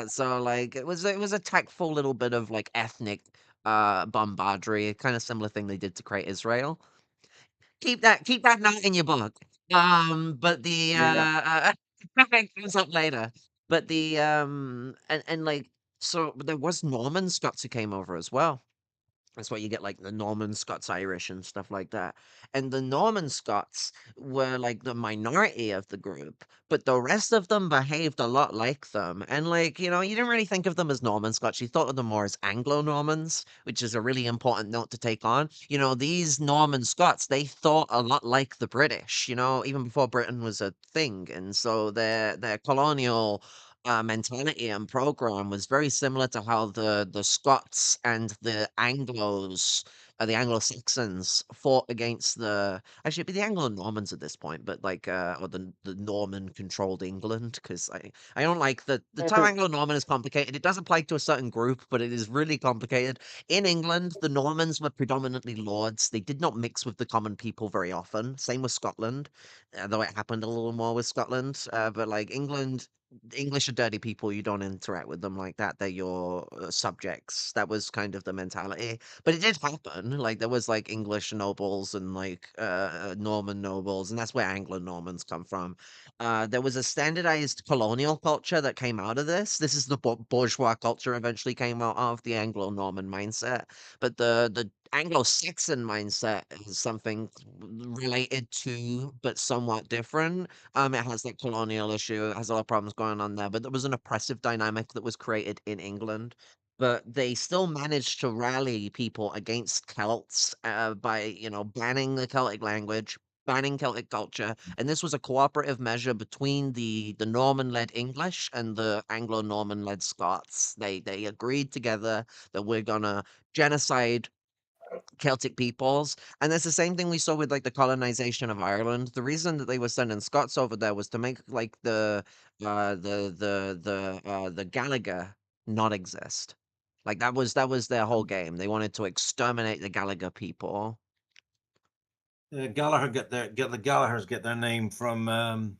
So like it was a tactful little bit of like ethnic bombardry, a kind of similar thing they did to create Israel. Keep that note in your book. But the comes up later. But the and like so there was Norman Scots who came over as well. That's why you get like the Norman Scots Irish and stuff like that. And the Norman Scots were like the minority of the group, but the rest of them behaved a lot like them. And like, you know, you didn't really think of them as Norman Scots. You thought of them more as Anglo Normans, which is a really important note to take on. You know, these Norman Scots, they thought a lot like the British, you know, even before Britain was a thing. And so their colonial mentality and program was very similar to how the Scots and the Anglos, the Anglo-Saxons fought against actually it'd be the Anglo-Normans at this point, but like or the Norman-controlled England, because I don't like the term Anglo-Norman is complicated. It does apply to a certain group, but it is really complicated. In England, the Normans were predominantly lords. They did not mix with the common people very often. Same with Scotland, though it happened a little more with Scotland. But like England, English are dirty people. You don't interact with them like that. They're your subjects. That was kind of the mentality. But it did happen. Like there was like English nobles and like Norman nobles, and that's where Anglo-Normans come from. There was a standardized colonial culture that came out of this. This is the bourgeois culture eventually came out of the Anglo-Norman mindset. But the Anglo-Saxon mindset is something related to, but somewhat different. It has that colonial issue. It has a lot of problems going on there, but there was an oppressive dynamic that was created in England. But they still managed to rally people against Celts by, you know, banning the Celtic language, banning Celtic culture, and this was a cooperative measure between the Norman-led English and the Anglo-Norman-led Scots. They agreed together that we're gonna genocide Celtic peoples. And that's the same thing we saw with like the colonization of Ireland. The reason that they were sending Scots over there was to make like the Gallagher not exist. Like that was their whole game. They wanted to exterminate the Gallagher people. Gallagher the Gallaghers get their name from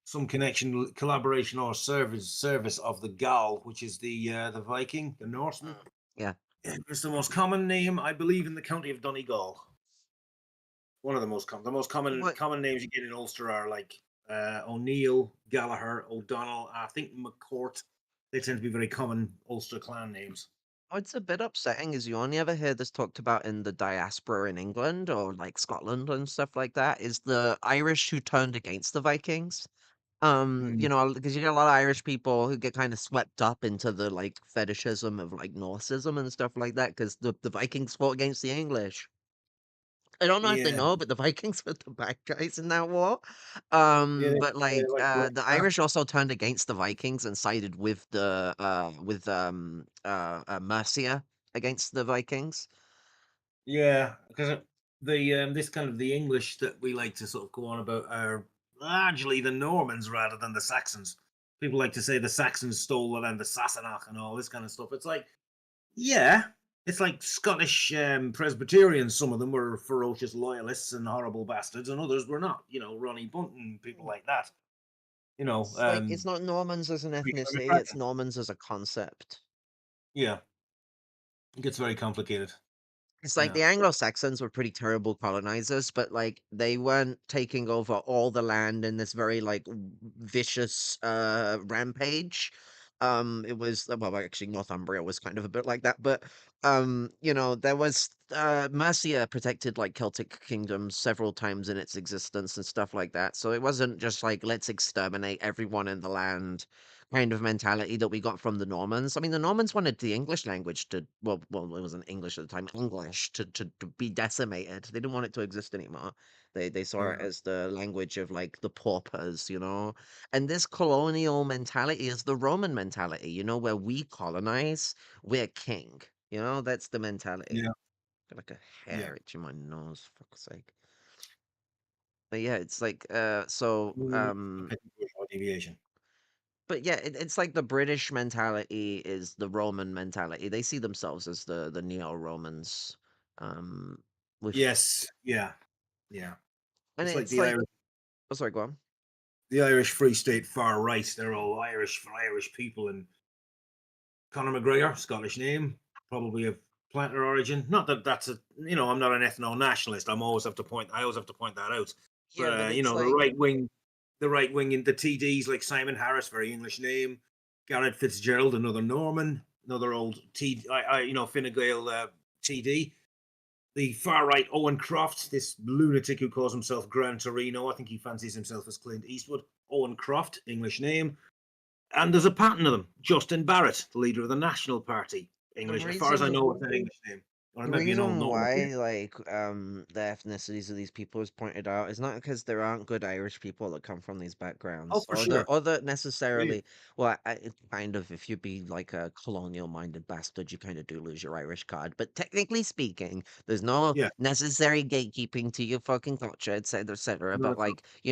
some connection, collaboration, or service of the Gaul, which is the Viking, the Norseman. Yeah. It's the most common name, I believe, in the county of Donegal. One of the most common names you get in Ulster are like O'Neill, Gallagher, O'Donnell. I think McCourt. They tend to be very common Ulster clan names. What's a bit upsetting is you only ever hear this talked about in the diaspora in England or like Scotland and stuff like that, is the Irish who turned against the Vikings. You know, because you get a lot of Irish people who get kind of swept up into the like fetishism of like Norseism and stuff like that because the Vikings fought against the English. I don't know if they Yeah. know, but the Vikings were the bad guys in that war. Yeah, But like like the Irish also turned against the Vikings and sided with Mercia against the Vikings. Yeah, because this kind of the English that we like to sort of go on about are largely the Normans rather than the Saxons. People like to say the Saxons stole the land, the Sassenach, and all this kind of stuff. It's like, yeah, it's like Scottish Presbyterians. Some of them were ferocious loyalists and horrible bastards, and others were not. You know, Ronnie Bunt and people like that. You know, Like it's not Normans as an ethnicity; it's Normans as a concept. Yeah, it gets very complicated. It's like the Anglo-Saxons were pretty terrible colonizers, but like they weren't taking over all the land in this very like vicious rampage. It was well actually Northumbria was kind of a bit like that, but you know, there was Mercia protected like Celtic kingdoms several times in its existence and stuff like that. So it wasn't just like let's exterminate everyone in the land kind of mentality that we got from the Normans. I mean, the Normans wanted the English language to well, it wasn't English at the time, English to be decimated. They didn't want it to exist anymore. They saw it as the language of like the paupers, you know. And this colonial mentality is the Roman mentality, you know, where we colonize, we're king. You know, that's the mentality. Yeah. Got like a hair itch in my nose, for fuck's sake. But yeah, it's like deviation. But yeah, it's like the British mentality is the Roman mentality. They see themselves as the neo-Romans. With Yes, yeah, yeah. and It's like it's the like Irish. oh sorry, go on. The Irish Free State far right. They're all Irish for Irish people. And Conor McGregor, Scottish name, probably of planter origin. Not that that's a I'm not an ethno nationalist. I always have to point that out. Yeah, but But you it's know, the like right wing. the right wing in the TDs like Simon Harris, very English name, Garrett Fitzgerald, another Norman, another old Fine Gael TD. The far right Owen Croft, this lunatic who calls himself Gran Torino. I think he fancies himself as Clint Eastwood. Owen Croft, English name. And there's a pattern of them. Justin Barrett, the leader of the National Party, English. As far as I know, it's an English name. Or The maybe an old reason Norman. why, the ethnicities of these people is pointed out is not because there aren't good Irish people that come from these backgrounds, for or sure. that necessarily. Well, it's kind of, if you be like a colonial-minded bastard, you kind of do lose your Irish card. But technically speaking, there's no necessary gatekeeping to your fucking culture, etc., etc. Not But at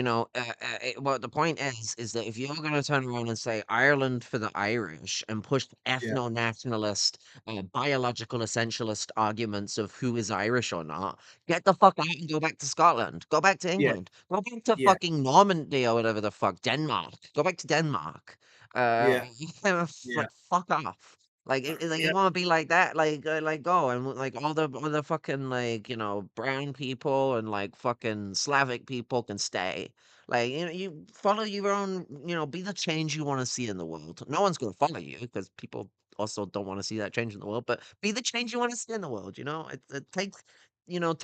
all. like, what the point is that if you're gonna turn around and say Ireland for the Irish and push ethno-nationalist, biological essentialist arguments of who is Irish or not, get the fuck out and go back to Scotland. Go back to Yeah. England. Go back to Yeah. fucking Normandy or whatever the fuck. Denmark. Go back to Denmark. Yeah. Like fuck off. Like, Yeah. you want to be like that, like go and like all the fucking like brown people and like fucking Slavic people can stay. Like you follow your own. Be the change you want to see in the world. No one's gonna follow you because people also don't want to see that change in the world, but be the change you want to see in the world. It takes, what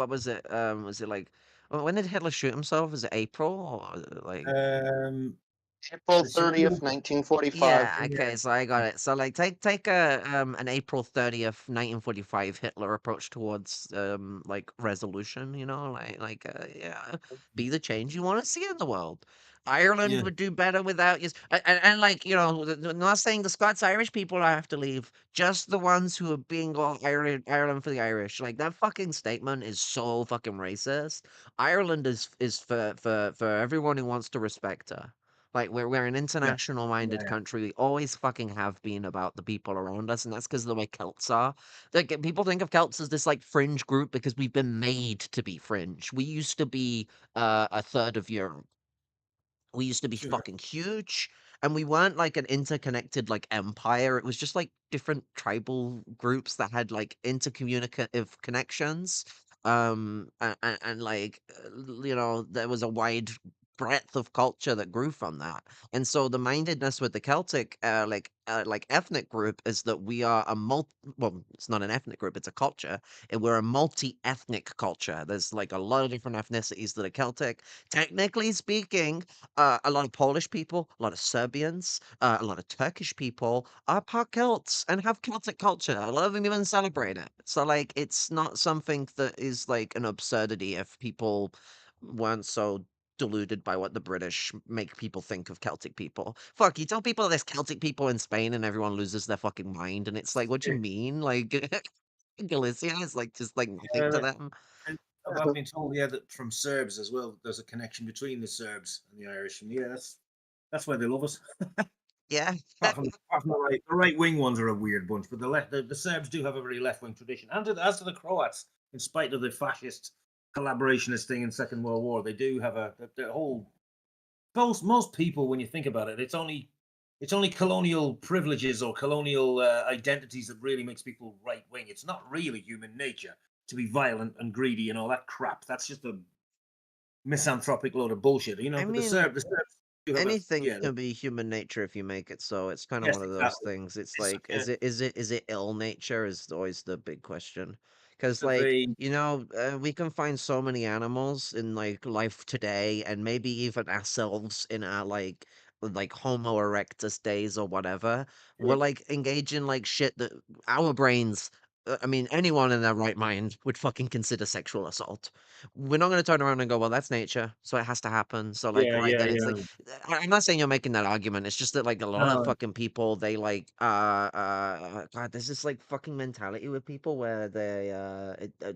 was it like, when did Hitler shoot himself? Was it April or like? April This year. 30th, 1945. Yeah, okay, so I got it. So like take an April 30th, 1945 Hitler approach towards like resolution, be the change you want to see in the world. Ireland Yeah. would do better without you. And like, not saying the Scots Irish people have to leave, just the ones who are being called Ireland for the Irish. Like that fucking statement is so fucking racist. Ireland is for everyone who wants to respect her. Like we're an international minded Yeah. country. We always fucking have been about the people around us, and that's because of the way Celts are. Like people think of Celts as this like fringe group because we've been made to be fringe. We used to be a third of Europe. We used to be Sure. fucking huge, and we weren't like an interconnected like empire. It was just like different tribal groups that had like intercommunicative connections. And like there was a wide breadth of culture that grew from that. And so the mindedness with the Celtic like ethnic group is that we are a well, it's not an ethnic group, it's a culture, and we're a multi-ethnic culture. There's like a lot of different ethnicities that are Celtic. Technically speaking, a lot of Polish people, a lot of Serbians, a lot of Turkish people are part Celts and have Celtic culture. A lot of them even celebrate it. So, like, it's not something that is like an absurdity if people weren't so deluded by what the British make people think of Celtic people. Fuck, you tell people there's Celtic people in Spain and everyone loses their fucking mind, and it's like, what do you mean? Like, Galicia is like just like nothing to them. And I've been told, that from Serbs as well, there's a connection between the Serbs and the Irish, and that's why they love us. Yeah. Apart from the right wing ones are a weird bunch, but the Serbs do have a very left wing tradition, and as to the Croats, in spite of the fascist collaborationist thing in Second World War, they do have the whole. Most people, when you think about it, it's only colonial privileges or colonial identities that really makes people right wing. It's not really human nature to be violent and greedy and all that crap. That's just a misanthropic load of bullshit. I But mean, the Serbs do have anything can be human nature if you make it so. It's kind of one of those exactly. things. It's like, is it ill nature is always the big question. Because The like, vague- we can find so many animals in like life today, and maybe even ourselves in our like Homo erectus days or whatever. We're like engaging like shit that our brains. I mean, anyone in their right mind would fucking consider sexual assault. We're not going to turn around and go, well, that's nature, so it has to happen. So like, right then, it's like, I'm not saying you're making that argument. It's just that like a lot of No. fucking people, they like, God, there's this like fucking mentality with people where they,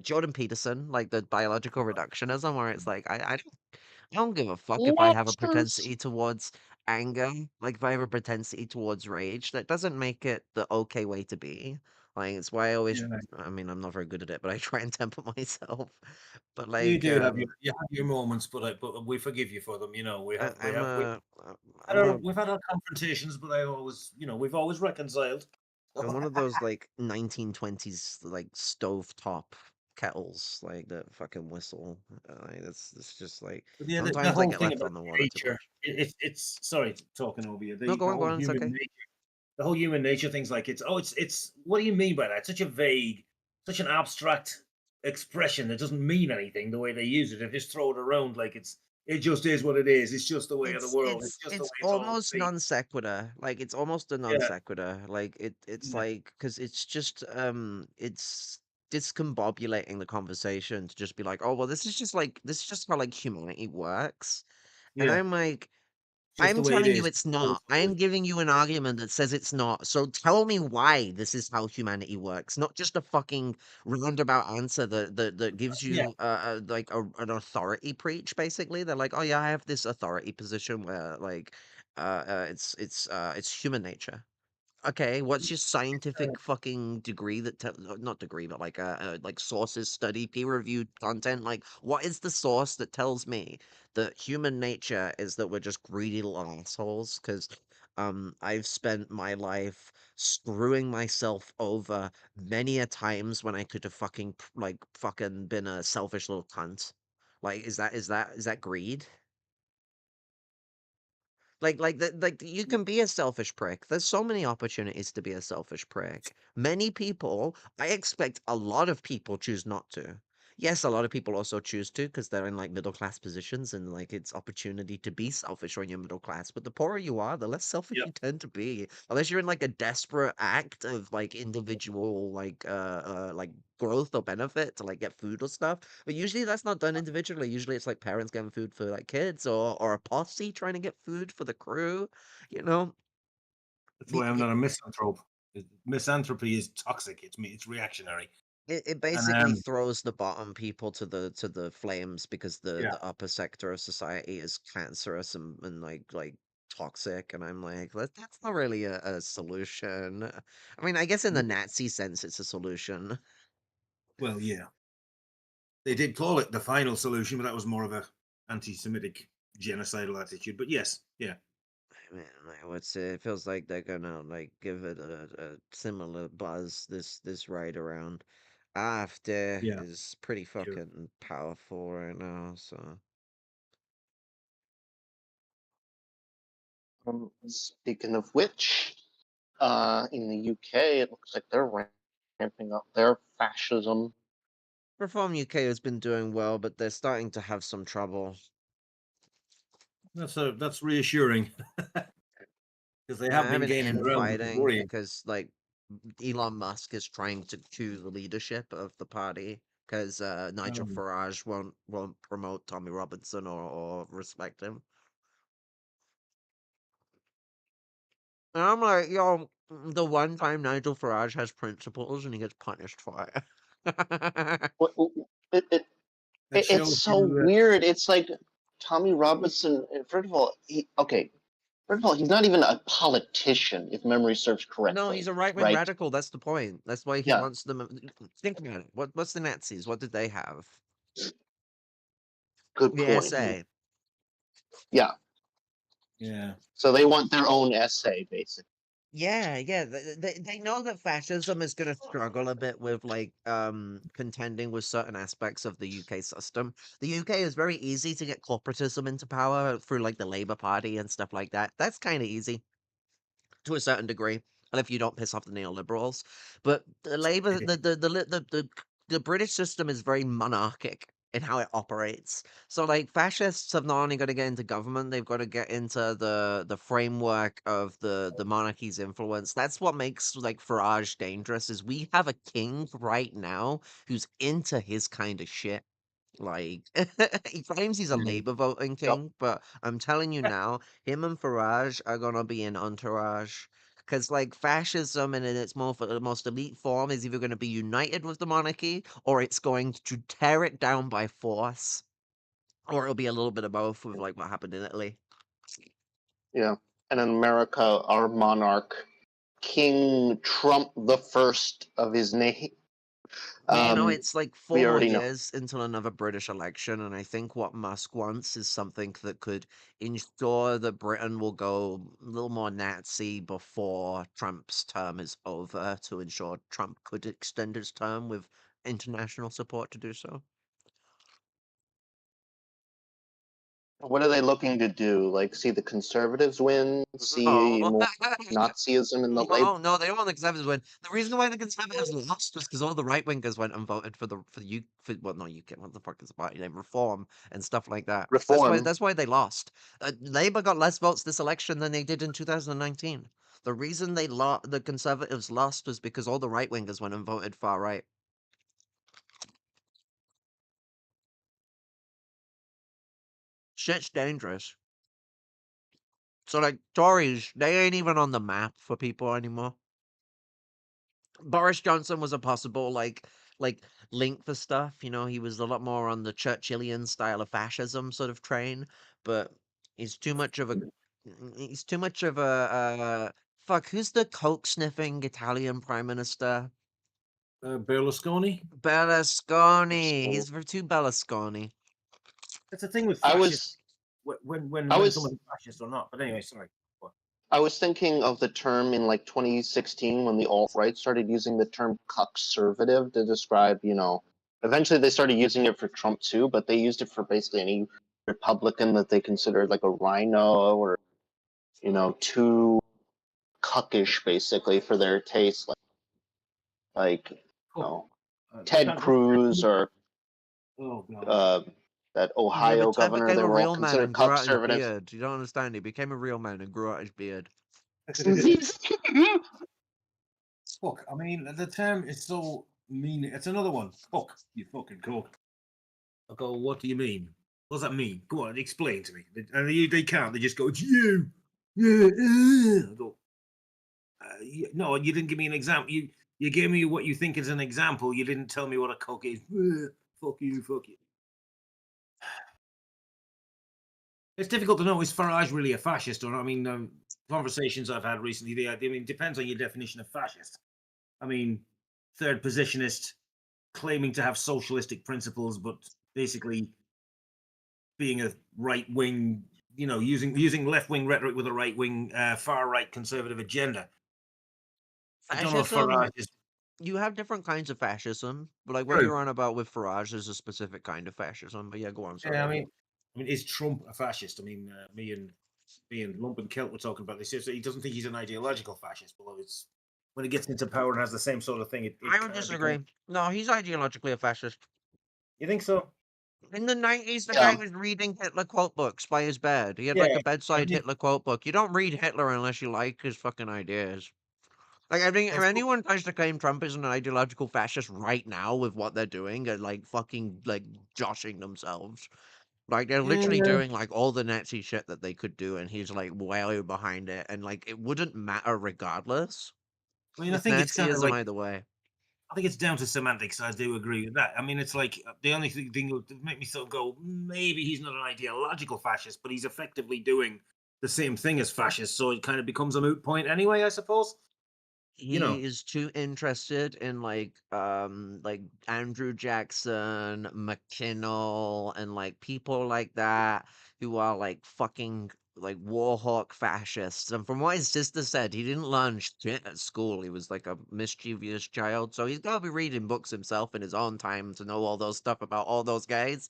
Jordan Peterson, like the biological reductionism, where it's like, I don't give a fuck if I have a propensity towards anger, like if I have a propensity towards rage. That doesn't make it the okay way to be. Like it's why I always, I mean, I'm not very good at it, but I try and temper myself. But You like, do have your moments, but we forgive you for them. We've had our confrontations, but we've always reconciled. I'm one of those like 1920s like stovetop kettles like that fucking whistle. Like, it's just like But yeah, the sometimes I whole get thing left about on the water too nature, much. it's sorry talking over you. No, The go whole on, it's human okay. nature, the whole human nature thing's like it's. What do you mean by that? Such a vague, such an abstract expression that doesn't mean anything. The way they use it, they just throw it around like it just is what it is. It's just the way of the It's world. It's it's just the way it's it's always almost been. non sequitur. Like it's almost a non Yeah, sequitur. Like it's yeah, like because it's just it's discombobulating the conversation to just be like, oh well, this is just how like humanity works, and yeah. I'm like, Just the I'm way it telling you is. it's not. I'm giving you an argument that says it's not. So tell me why this is how humanity works, not just a fucking roundabout answer that gives Yeah. you like an authority preach. Basically, they're like, oh yeah, I have this authority position where like it's human nature. Okay, what's your scientific fucking degree that not degree, but like sources, study, peer-reviewed content? Like, what is the source that tells me that human nature is that we're just greedy little assholes? Because I've spent my life screwing myself over many a times when I could have fucking been a selfish little cunt. Like, is that greed? Like you can be a selfish prick. There's so many opportunities to be a selfish prick. Many people, I expect a lot of people choose not to. Yes, a lot of people also choose to because they're in like middle class positions and like it's opportunity to be selfish when you're middle class. But the poorer you are, the less selfish Yep. you tend to be. Unless you're in like a desperate act of like individual like growth or benefit to like get food or stuff. But usually that's not done individually. Usually it's like parents getting food for like kids or a posse trying to get food for the crew. You know, That's the why I'm not a misanthrope. Misanthropy is toxic. It's reactionary. it And basically throws the bottom people to the flames because yeah, the upper sector of society is cancerous and like toxic. And I'm like, that's not really a solution. I mean, I guess in the Nazi sense, it's a solution. well, yeah, they did call it the final solution, but that was more of a anti-Semitic genocidal attitude. But yes, yeah, Man, I would say it feels like they're gonna like give it a similar buzz this ride around. AfD yeah, is pretty sure. fucking powerful right now, so Speaking of which, in the UK, it looks like they're ramping up their fascism. Reform UK has been doing well, but they're starting to have some trouble. That's reassuring because they They're have been having gaining ground, which is infighting worrying. because like Elon Musk is trying to coup the leadership of the party because Nigel Farage won't promote Tommy Robinson or respect him. And I'm like, yo, the one time Nigel Farage has principles and he gets punished for it. It, it, That it's shows so you. weird. It's like Tommy Robinson. First of all, he's not even a politician, if memory serves No, he's correctly, a right wing right? radical. That's the point. That's why he Yeah, wants them. Think about it. What's the Nazis? What did they have? good The point. SA. Yeah, Yeah. so they want their own essay, basically. Yeah, yeah. They know that fascism is going to struggle a bit with like contending with certain aspects of the UK system. The UK is very easy to get corporatism into power through like the Labour Party and stuff like that. That's kind of easy to a certain degree, and if you don't piss off the neoliberals. But the Labour, the British system is very monarchic in how it operates. So like fascists have not only got to get into government, they've got to get into the framework of the monarchy's influence. That's what makes like Farage dangerous. Is we have a king right now who's into his kind of shit. Like he claims he's a Labour voting Yep. king, but I'm telling you now, him and Farage are gonna be an entourage. Because like fascism in its most elite form is either going to be united with the monarchy or it's going to tear it down by force, or it'll be a little bit of both with like what happened in Italy. Yeah. And in America, our monarch, King Trump the First of his name. Well, it's like We 4 more already know. years until another British election, and I think what Musk wants is something that could ensure that Britain will go a little more Nazi before Trump's term is over, to ensure Trump could extend his term with international support to do so. What are they looking to do? Like, see the conservatives win? See Oh. more Nazism in the No, no, they don't want the conservatives to win. The reason why the conservatives lost was because all the right wingers went and voted for well, not UK, what the fuck is the party name? Reform and stuff like that. Reform. That's why they lost. Labour got less votes this election than they did in 2019. The reason the conservatives lost was because all the right wingers went and voted far right. Shit's dangerous. So like Tories, they ain't even on the map for people anymore. Boris Johnson was a possible like link for stuff. You know, he was a lot more on the Churchillian style of fascism sort of train, but he's too much of a fuck. Who's the coke sniffing Italian prime minister? Berlusconi. Berlusconi. He's too Berlusconi. That's the thing with I fascists. was When I was someone's fascist or not. But anyway, sorry. I was thinking of the term in like 2016 when the alt-right started using the term cuckservative to describe, eventually they started using it for Trump too, but they used it for basically any Republican that they considered like a rhino or, too cuckish basically for their taste, Ted Cruz or Oh god. that Yeah, Ohio but Ted governor, became they a were all real man considered and grew out his cuckservative. beard. You don't understand. He became a real man and grew out his beard. Fuck. I mean, the term is so mean. It's another one. Fuck. You fucking cock. I go, what do you mean? What does that mean? Go on, explain to me. And they can't. They just go, it's you. Yeah. I go, no, you didn't give me an example. You gave me what you think is an example. You didn't tell me what a cock is. Fuck you. Fuck you. It's difficult to know, is Farage really a fascist or not? I mean, conversations I've had recently, it depends on your definition of fascist. I mean, third positionist, claiming to have socialistic principles, but basically being a right wing, using left wing rhetoric with a right wing, far right conservative agenda. I don't know if Farage is. You have different kinds of fascism, but like what True. you're on about with Farage is a specific kind of fascism. But yeah, go on. Sorry. Yeah, I mean, is Trump a fascist? I mean, me and Lumpen-Maoist were talking about this. He doesn't think he's an ideological fascist, although it's when he gets into power and has the same sort of thing. I would disagree. No, he's ideologically a fascist. You think so? In the 90s, the guy was reading Hitler quote books by his bed. He had like a bedside Hitler quote book. You don't read Hitler unless you like his fucking ideas. Like, I think if anyone tries to claim Trump is an ideological fascist right now with what they're doing, they're like fucking like joshing themselves. Like they're literally doing like all the Nazi shit that they could do, and he's like way behind it, and like it wouldn't matter regardless. I mean, I It's think it's kind of Nazism like either way. I think it's down to semantics. I do agree with that. I mean, it's like the only thing that would make me sort of go, maybe he's not an ideological fascist, but he's effectively doing the same thing as fascists, so it kind of becomes a moot point anyway, I suppose. He is too interested in like Andrew Jackson, McKinnell, and like people like that who are like fucking like warhawk fascists. And from what his sister said, he didn't learn shit at school. He was like a mischievous child, so he's got to be reading books himself in his own time to know all those stuff about all those guys.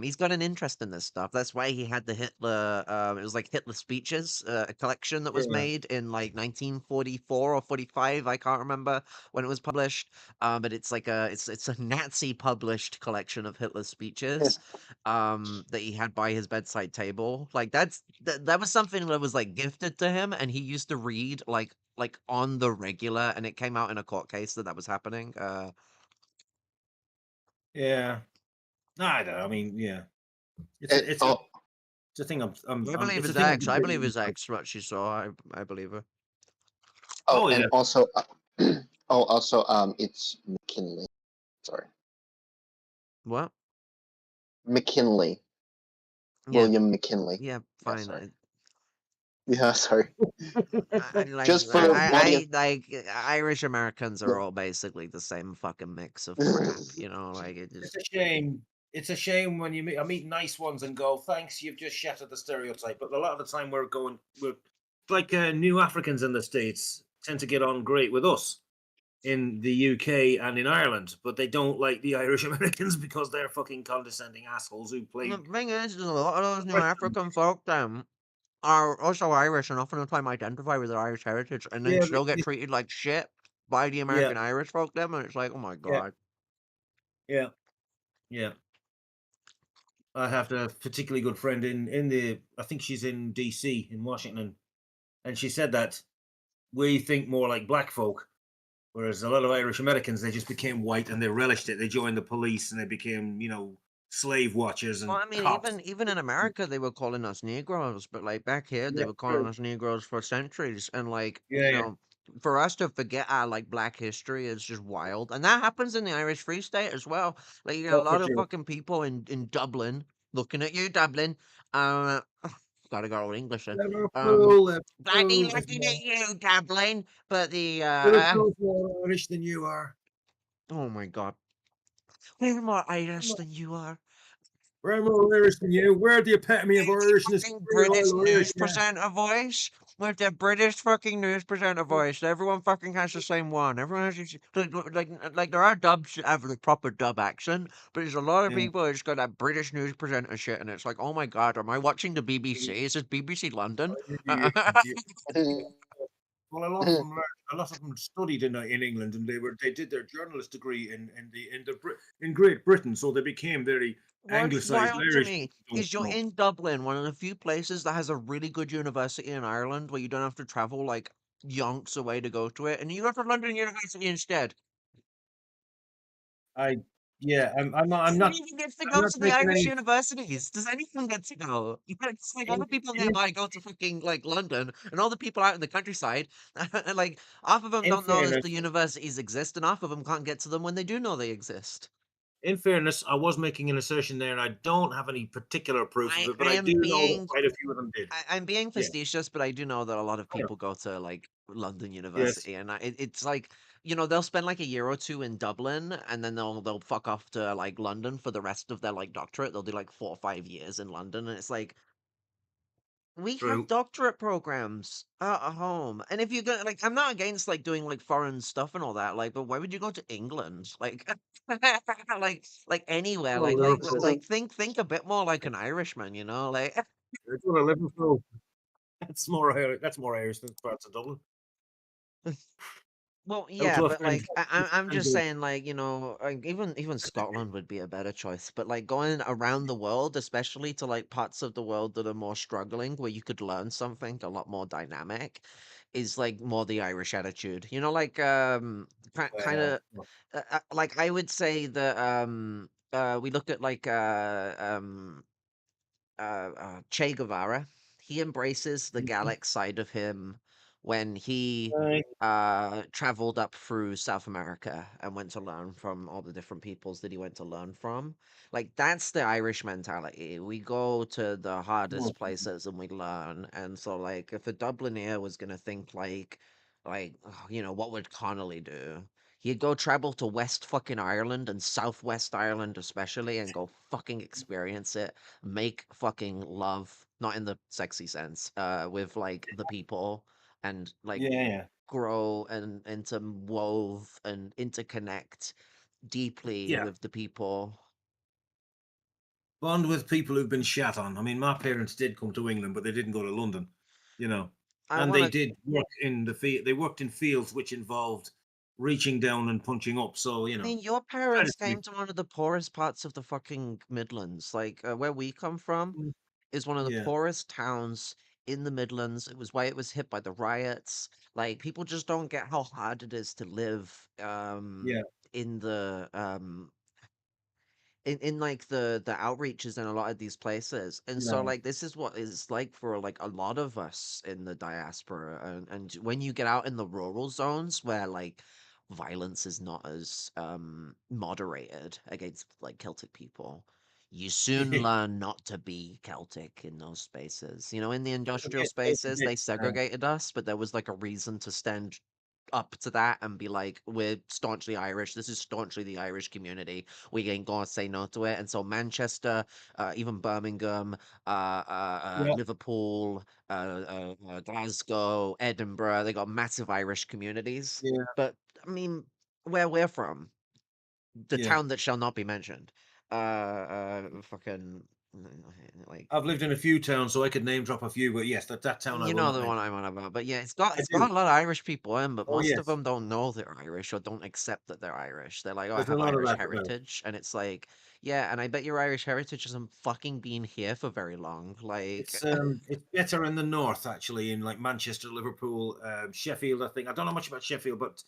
He's got an interest in this stuff. That's why he had the Hitler. It was like Hitler speeches, a collection that was made in like 1944 or 45. I can't remember when it was published. But it's like it's a Nazi published collection of Hitler speeches, that he had by his bedside table. Like that was something that was like gifted to him, and he used to read like on the regular, and it came out in a court case that was happening. Yeah. No, I don't. I mean, yeah. It's a thing. I believe his ex. I believe his ex. What she saw, I believe her. And also, it's McKinley. Sorry. What? McKinley. Yeah. William McKinley. Yeah, fine. Yeah, sorry. Like, Just for like Irish Americans are all basically the same fucking mix of crap, like it just. It's a shame. It's a shame when I meet nice ones and go, thanks, you've just shattered the stereotype. But a lot of the time we're like new Africans in the States tend to get on great with us. in the UK and in Ireland, but they don't like the Irish Americans because they're fucking condescending assholes who play. The thing is, a lot of those New African folk are also Irish and often the time identify with their Irish heritage and then Yeah, still get treated like shit by the yeah, American Irish folk them, and it's like, oh my yeah, god. yeah, yeah. I have a particularly good friend in the. I think she's in DC in Washington, and she said that we think more like black folk, whereas a lot of Irish Americans they just became white and they relished it. They joined the police and they became slave watchers Well, and I mean, cops. even in America, they were calling us Negroes, but like back here, they Yeah, were calling true. us Negroes for centuries, and like Yeah, yeah. for us to forget our like black history is just wild, and that happens in the Irish Free State as well. Like a Oh, for lot of sure. fucking people in Dublin, looking at you, Dublin. Uh, gotta go with English then. Liverpool, Bloody Liverpool is looking at you, Dublin. But the Liverpool's more Irish than you are. oh my god, we're more Irish than you are. We're more Irish than you. We're the epitome of Irishness. Fucking We're British all Irish, news yeah. presenter voice with the British fucking news presenter voice. Everyone fucking has the same one. Everyone has this, like there are dubs that have the proper dub accent, but there's a lot of Yeah. people who just got that British news presenter shit, and it's like, oh my god, am I watching the BBC? Is this BBC London? Yeah, yeah. Well, a lot of them studied in England, and they did their journalist degree in Great Britain, so they became very What's anglicised wild to Irish. me Don't is you're know. in Dublin, one of the few places that has a really good university in Ireland where you don't have to travel like yonks away to go to it, and you go to London University instead. I yeah, Who even gets to I'm go not to the making Irish any. universities? Does anyone get to go? It's like all In, the people in, nearby go to fucking like London, and all the people out in the countryside, and like half of them in don't know that fairness, the universities exist, and half of them can't get to them when they do know they exist. I was making an assertion there, and I don't have any particular proof of it, but I I am do know that being quite a few of them did. I'm being Yeah. facetious, but I do know that a lot of Yeah. people go to like London Yes. University, and it's like they'll spend like a year or two in Dublin, and then they'll fuck off to like London for the rest of their like doctorate. They'll do like 4 or 5 years in London, and it's like we have True. doctorate programs at home, and if you go like, I'm not against like doing like foreign stuff and all that, like, but why would you go to England? Like, like anywhere, Well, Liverpool. think a bit more like an Irishman, like. It's what I live for. That's more Irish than parts of Dublin. Well, Out yeah, to a but friend. like I'm And just saying, like like, even Scotland would be a better choice. But like going around the world, especially to like parts of the world that are more struggling, where you could learn something a lot more dynamic, is like more the Irish attitude. Like kind well, of like I would say that we look at like Che Guevara. He embraces the Gallic side of him when he right. traveled up through South America and went to learn from all the different peoples that he went to learn from. Like that's the Irish mentality. We go to the hardest places and we learn. And so like if a Dubliner was gonna think like oh, what would Connolly do? He'd go travel to West fucking Ireland and Southwest Ireland especially and go fucking experience it, make fucking love, not in the sexy sense, with like the people and like Yeah, yeah. grow and interwove and interconnect deeply Yeah. with the people. Bond with people who've been shat on. I mean, my parents did come to England, but they didn't go to London, you know. I And want they to. did work in the field. They worked in fields which involved reaching down and punching up. So, I mean, your kind parents of thing. came to one of the poorest parts of the fucking Midlands. Like where we come from is one of the Yeah. poorest towns in the Midlands. It was why it was hit by the riots. Like people just don't get how hard it is to live Yeah. in the in like the outreaches in a lot of these places, and so No. like this is what it's like for like a lot of us in the diaspora, and when you get out in the rural zones where like violence is not as moderated against like Celtic people, you soon learn not to be Celtic in those spaces. In the industrial It's a spaces bit, they segregated us, but there was like a reason to stand up to that and be like, we're staunchly Irish. This is staunchly the Irish community. We ain't gonna say no to it. And so Manchester, even Birmingham, yeah. Liverpool, Glasgow, Edinburgh, they got massive Irish communities. Yeah. But I mean, where we're from, the Yeah. town that shall not be mentioned. Fucking like I've lived in a few towns, so I could name drop a few, but yes, that town I you will know not the one mention. I'm on about. But yeah, I it's do. got a lot of Irish people in, but Oh most of yes, them don't know they're Irish or don't accept that they're Irish. They're like, oh, I there's a have lot of Irish that about. heritage, and it's like, yeah, and I bet your Irish heritage hasn't fucking been here for very long. Like, It's better in the north actually, in like Manchester, Liverpool, Sheffield. I think I don't know much about Sheffield, but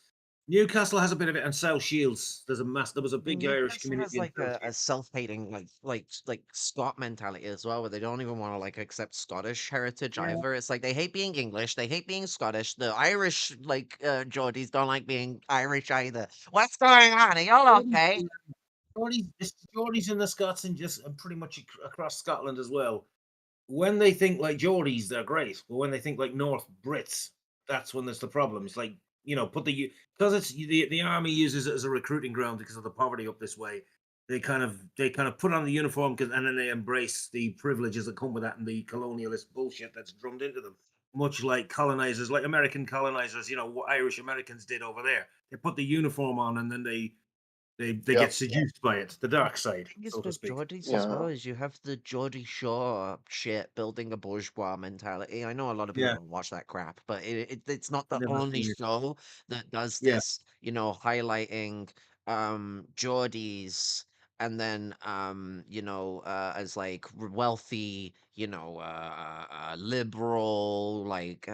Newcastle has a bit of it, and South Shields. There was a big Irish Newcastle community has in like South a Shields. self-hating like Scot mentality as well, where they don't even want to like accept Scottish heritage Yeah. either. It's like they hate being English, they hate being Scottish. The Irish like Geordies don't like being Irish either. What's going on? Are y'all okay? Geordies and the Scots and just and pretty much across Scotland as well. When they think like Geordies, they're great, but when they think like North Brits, that's when there's the problem. It's like put because it's the army uses it as a recruiting ground because of the poverty up this way. They kind of put on the uniform and then they embrace the privileges that come with that and the colonialist bullshit that's drummed into them. Much like colonizers, like American colonizers, what Irish Americans did over there. They put the uniform on and then they Yep. get seduced by it, the dark side, Thing is so to with speak. Geordies as well Yeah. is you have the Geordie Shore shit building a bourgeois mentality. I know a lot of people Yeah, don't watch that crap, but it's not the never only seen it. show that does Yeah, this, highlighting Geordies and then as like wealthy, liberal, like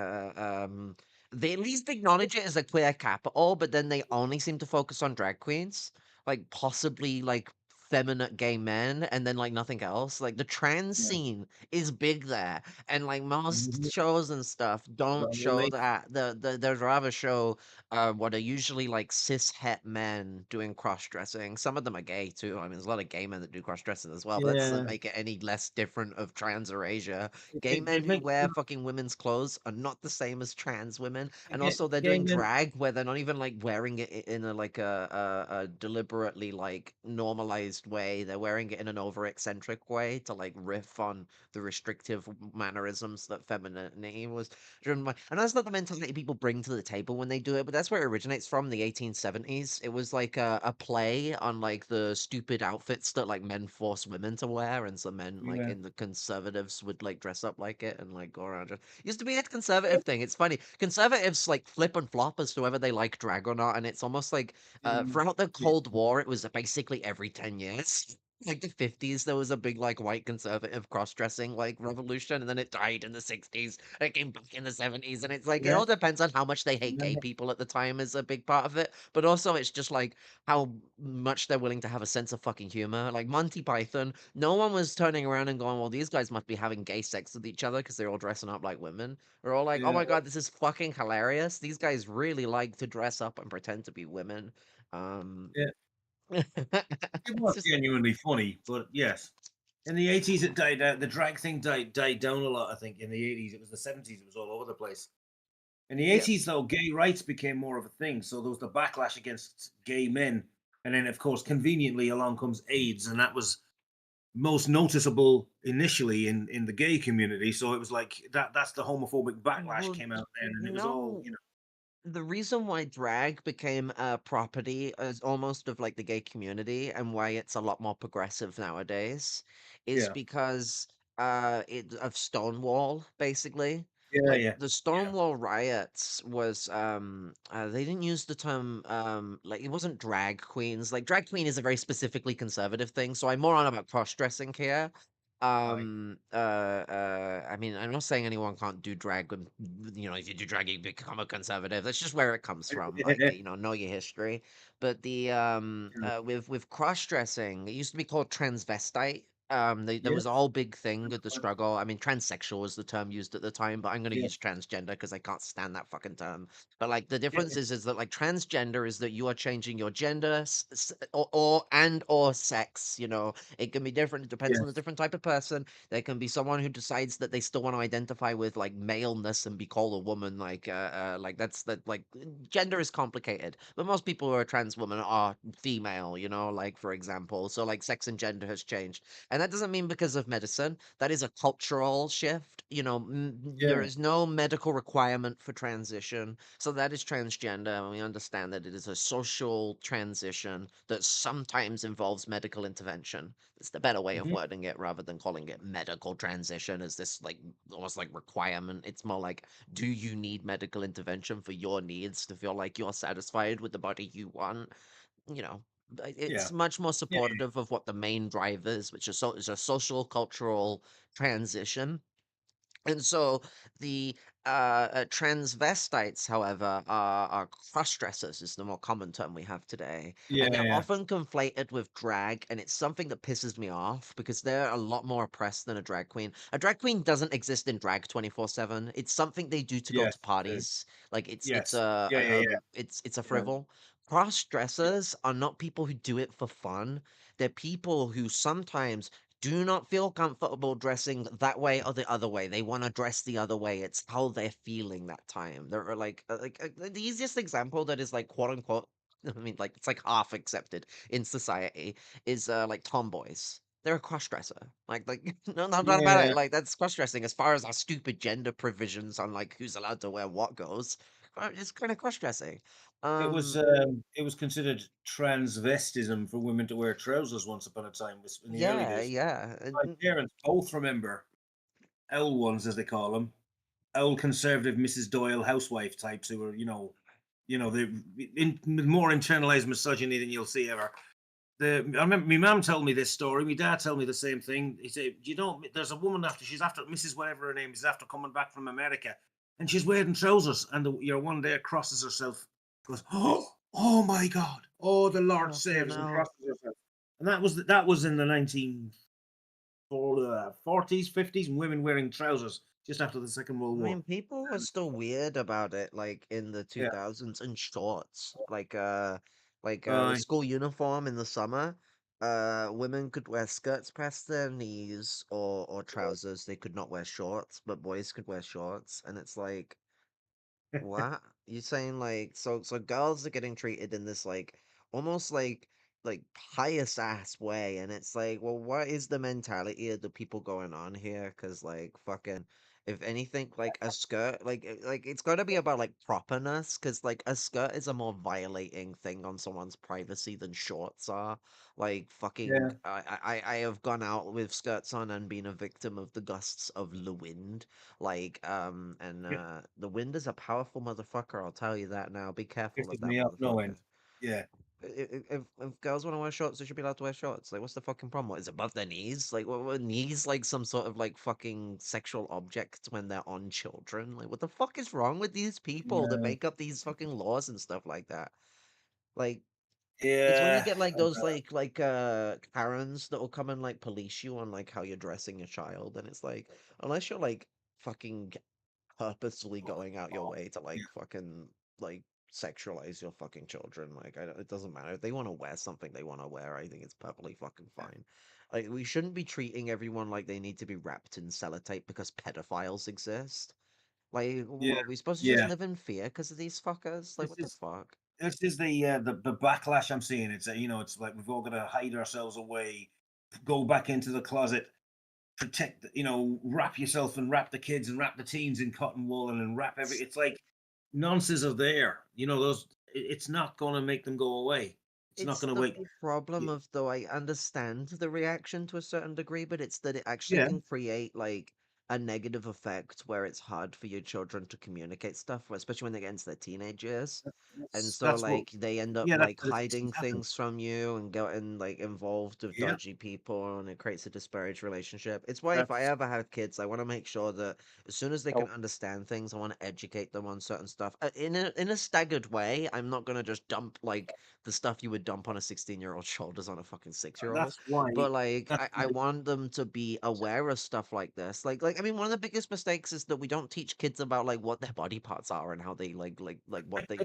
they at least acknowledge it as a queer capital, but then they only seem to focus on drag queens like possibly like feminine gay men and then like nothing else. Like the trans yeah. scene is big there. And like most Mhm. shows and stuff don't Well, show that. They'd rather show what are usually like cis het men doing cross dressing. Some of them are gay too. I mean there's a lot of gay men that do cross dressing as well, but that doesn't Yeah, make it any less different of trans or Asia. Gay they men who make wear fucking women's clothes are not the same as trans women, and gay, also they're gay doing men. drag where they're not even like wearing it in a like a deliberately like normalized way. They're wearing it in an over eccentric way to like riff on the restrictive mannerisms that femininity was driven by. And that's not the mentality people bring to the table when they do it, but that's where it originates from, the 1870s. It was like a play on like the stupid outfits that like men force women to wear, and so men like Yeah, in the conservatives would like dress up like it and like go around. Used to be a conservative thing. It's funny. Conservatives like flip and flop as to whether they like drag or not, and it's almost like throughout the yeah, Cold War, it was basically every 10 years. Like the 50s, there was a big like white conservative cross-dressing like revolution, and then it died in the 60s. And it came back in the 70s, and it's like it yeah. all depends on how much they hate gay Remember? people at the time is a big part of it. But also, it's just like how much they're willing to have a sense of fucking humor. Like Monty Python, no one was turning around and going, "Well, these guys must be having gay sex with each other because they're all dressing up like women." We're all like, "Oh Yeah, my god, this is fucking hilarious. These guys really like to dress up and pretend to be women." Um, yeah. It it's was just genuinely funny, but yes. In the 80s, it died out. The drag thing died down a lot. I think in the 80s, it was the 70s. It was all over the place. In the yeah. 80s, though, gay rights became more of a thing. So there was the backlash against gay men, and then, of course, conveniently along comes AIDS, and that was most noticeable initially in the gay community. So it was like that's the homophobic backlash Well, came out then, and you it was all know, the reason why drag became a property as almost of like the gay community and why it's a lot more progressive nowadays is yeah, because of Stonewall basically. yeah, Like yeah, the Stonewall riots was they didn't use the term like it wasn't drag queens. Like drag queen is a very specifically conservative thing, so I'm more on about cross-dressing here. aye, I mean, I'm not saying anyone can't do drag and if you do drag you become a conservative. That's just where it comes from. Like, know your history. But the with cross-dressing, it used to be called transvestite. There was a yes, whole big thing with the struggle. I mean, transsexual was the term used at the time, but I'm going to yeah, use transgender because I can't stand that fucking term. But like the yeah, difference is that like transgender is that you are changing your gender or sex. It can be different. It depends on the yes, different type of person. There can be someone who decides that they still want to identify with like maleness and be called a woman. Like that's that. Like gender is complicated, but most people who are trans women are female. Like for example, so like sex and gender has changed, And that doesn't mean because of medicine. That is a cultural shift. There Yeah. is no medical requirement for transition. So that is transgender. And we understand that it is a social transition that sometimes involves medical intervention. It's the better way of Mhm. wording it rather than calling it medical transition as this like almost like requirement. It's more like, do you need medical intervention for your needs to feel like you're satisfied with the body you want? you know, Yeah. it's much more Yeah. supportive of what the main drive is, which is a social cultural transition. And so the transvestites, however, are cross-dressers, is the more common term we have today. Yeah. And they're Yeah. often conflated with drag, and it's something that pisses me off because they're a lot more oppressed than a drag queen. A drag queen doesn't exist in drag 24/7. It's something they do to go Yes. to parties. Like it's Yes. Yeah. Yeah. Yeah. it's a Yeah. frivol. Cross-dressers are not people who do it for fun. They're people who sometimes do not feel comfortable dressing that way or the other way. They want to dress the other way. It's how they're feeling that time. They're the easiest example that is like quote unquote. I mean, like it's like half accepted in society is like tomboys. They're a cross dresser. No, not about it. Yeah. Like that's cross dressing as far as our stupid gender provisions on like who's allowed to wear what goes. It's kind of cross dressing. It was considered transvestism for women to wear trousers once upon a time in the early Yeah, days. yeah. My parents both remember old ones, as they call them, old conservative Mrs. Doyle housewife types who were, they with more internalized misogyny than you'll see ever. I remember my mum told me this story. My dad told me the same thing. He said, there's a woman she's after Mrs. whatever her name is after coming back from America, and she's wearing trousers, and your one there crosses herself, goes, oh my God, oh the Lord saves, and crosses herself. And that was in the 1940s, 50s, and women wearing trousers just after the Second World I War. mean, people were still weird about it, like in the Yeah. 2000s in shorts, Aye. school uniform in the summer. Women could wear skirts past their knees or trousers. They could not wear shorts, but boys could wear shorts. And it's like, what? You saying like so girls are getting treated in this like almost like pious ass way, and it's like, well, what is the mentality of the people going on here? Because like fucking, if anything, like a skirt, like it's got to be about like properness, because like a skirt is a more violating thing on someone's privacy than shorts are. Like fucking, Yeah. I have gone out with skirts on and been a victim of the gusts of the wind. Yeah. The wind is a powerful motherfucker, I'll tell you that now. Be careful of Pissed that me off no motherfucker. end. Yeah. If girls want to wear shorts, they should be allowed to wear shorts. Like, what's the fucking problem? What, is it above their knees? Like, what were knees like some sort of like fucking sexual object when they're on children? Like, what the fuck is wrong with these people that Yeah. make up these fucking laws and stuff like that? Like, it's when you Yeah. get like those Karens that will come and like police you on like how you're dressing your child, and it's like, unless you're like fucking purposefully going out your way to like fucking like sexualize your fucking children. Like, it doesn't matter if they want to wear something they want to wear. I think it's perfectly fucking fine. Like, we shouldn't be treating everyone like they need to be wrapped in sellotape because pedophiles exist. Like, Yeah. what, are we supposed to just Yeah. live in fear because of these fuckers? Like, This what the is fuck? this is the backlash I'm seeing. It's it's like we've all got to hide ourselves away, go back into the closet, protect, wrap yourself and wrap the kids and wrap the teens in cotton wool and wrap every. It's like nonsense are there. It's not going to make them go away. It's not It's going to the wake. problem of, though, I understand the reaction to a certain degree, but it's that it actually Yeah. can create like a negative effect where it's hard for your children to communicate stuff, especially when they get into their teenage years. And so That's what. like they end up Yeah, that's like what it hiding happens. things from you and getting like involved with Yeah. dodgy people, and it creates a disparaged relationship. It's why if I That's. ever have kids, I want to make sure that as soon as they can Oh, understand things, I want to educate them on certain stuff in a staggered way. I'm not gonna just dump like the stuff you would dump on a 16-year-old shoulders on a fucking 6-year-old. That's why. But like That's I why. want them to be aware of stuff like this. Like I mean, one of the biggest mistakes is that we don't teach kids about like what their body parts are and how they like what they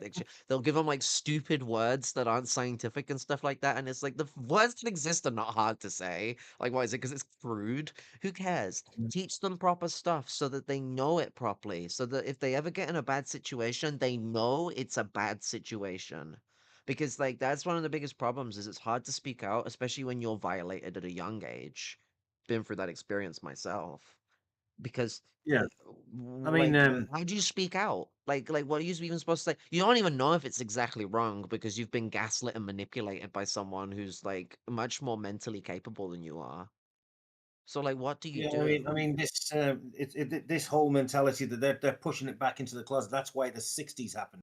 they'll give them like stupid words that aren't scientific and stuff like that. And it's like the words that exist are not hard to say. Like, why is it? Because it's crude. Who cares? Teach them proper stuff so that they know it properly. So that if they ever get in a bad situation, they know it's a bad situation. Because like that's one of the biggest problems is it's hard to speak out, especially when you're violated at a young age. been through that experience myself. Because Yeah. I mean, like, how do you speak out? Like, what are you even supposed to say? You don't even know if it's exactly wrong because you've been gaslit and manipulated by someone who's like much more mentally capable than you are. So, like, what do you yeah, do? I mean, this whole mentality that they're pushing it back into the closet. That's why the '60s happened.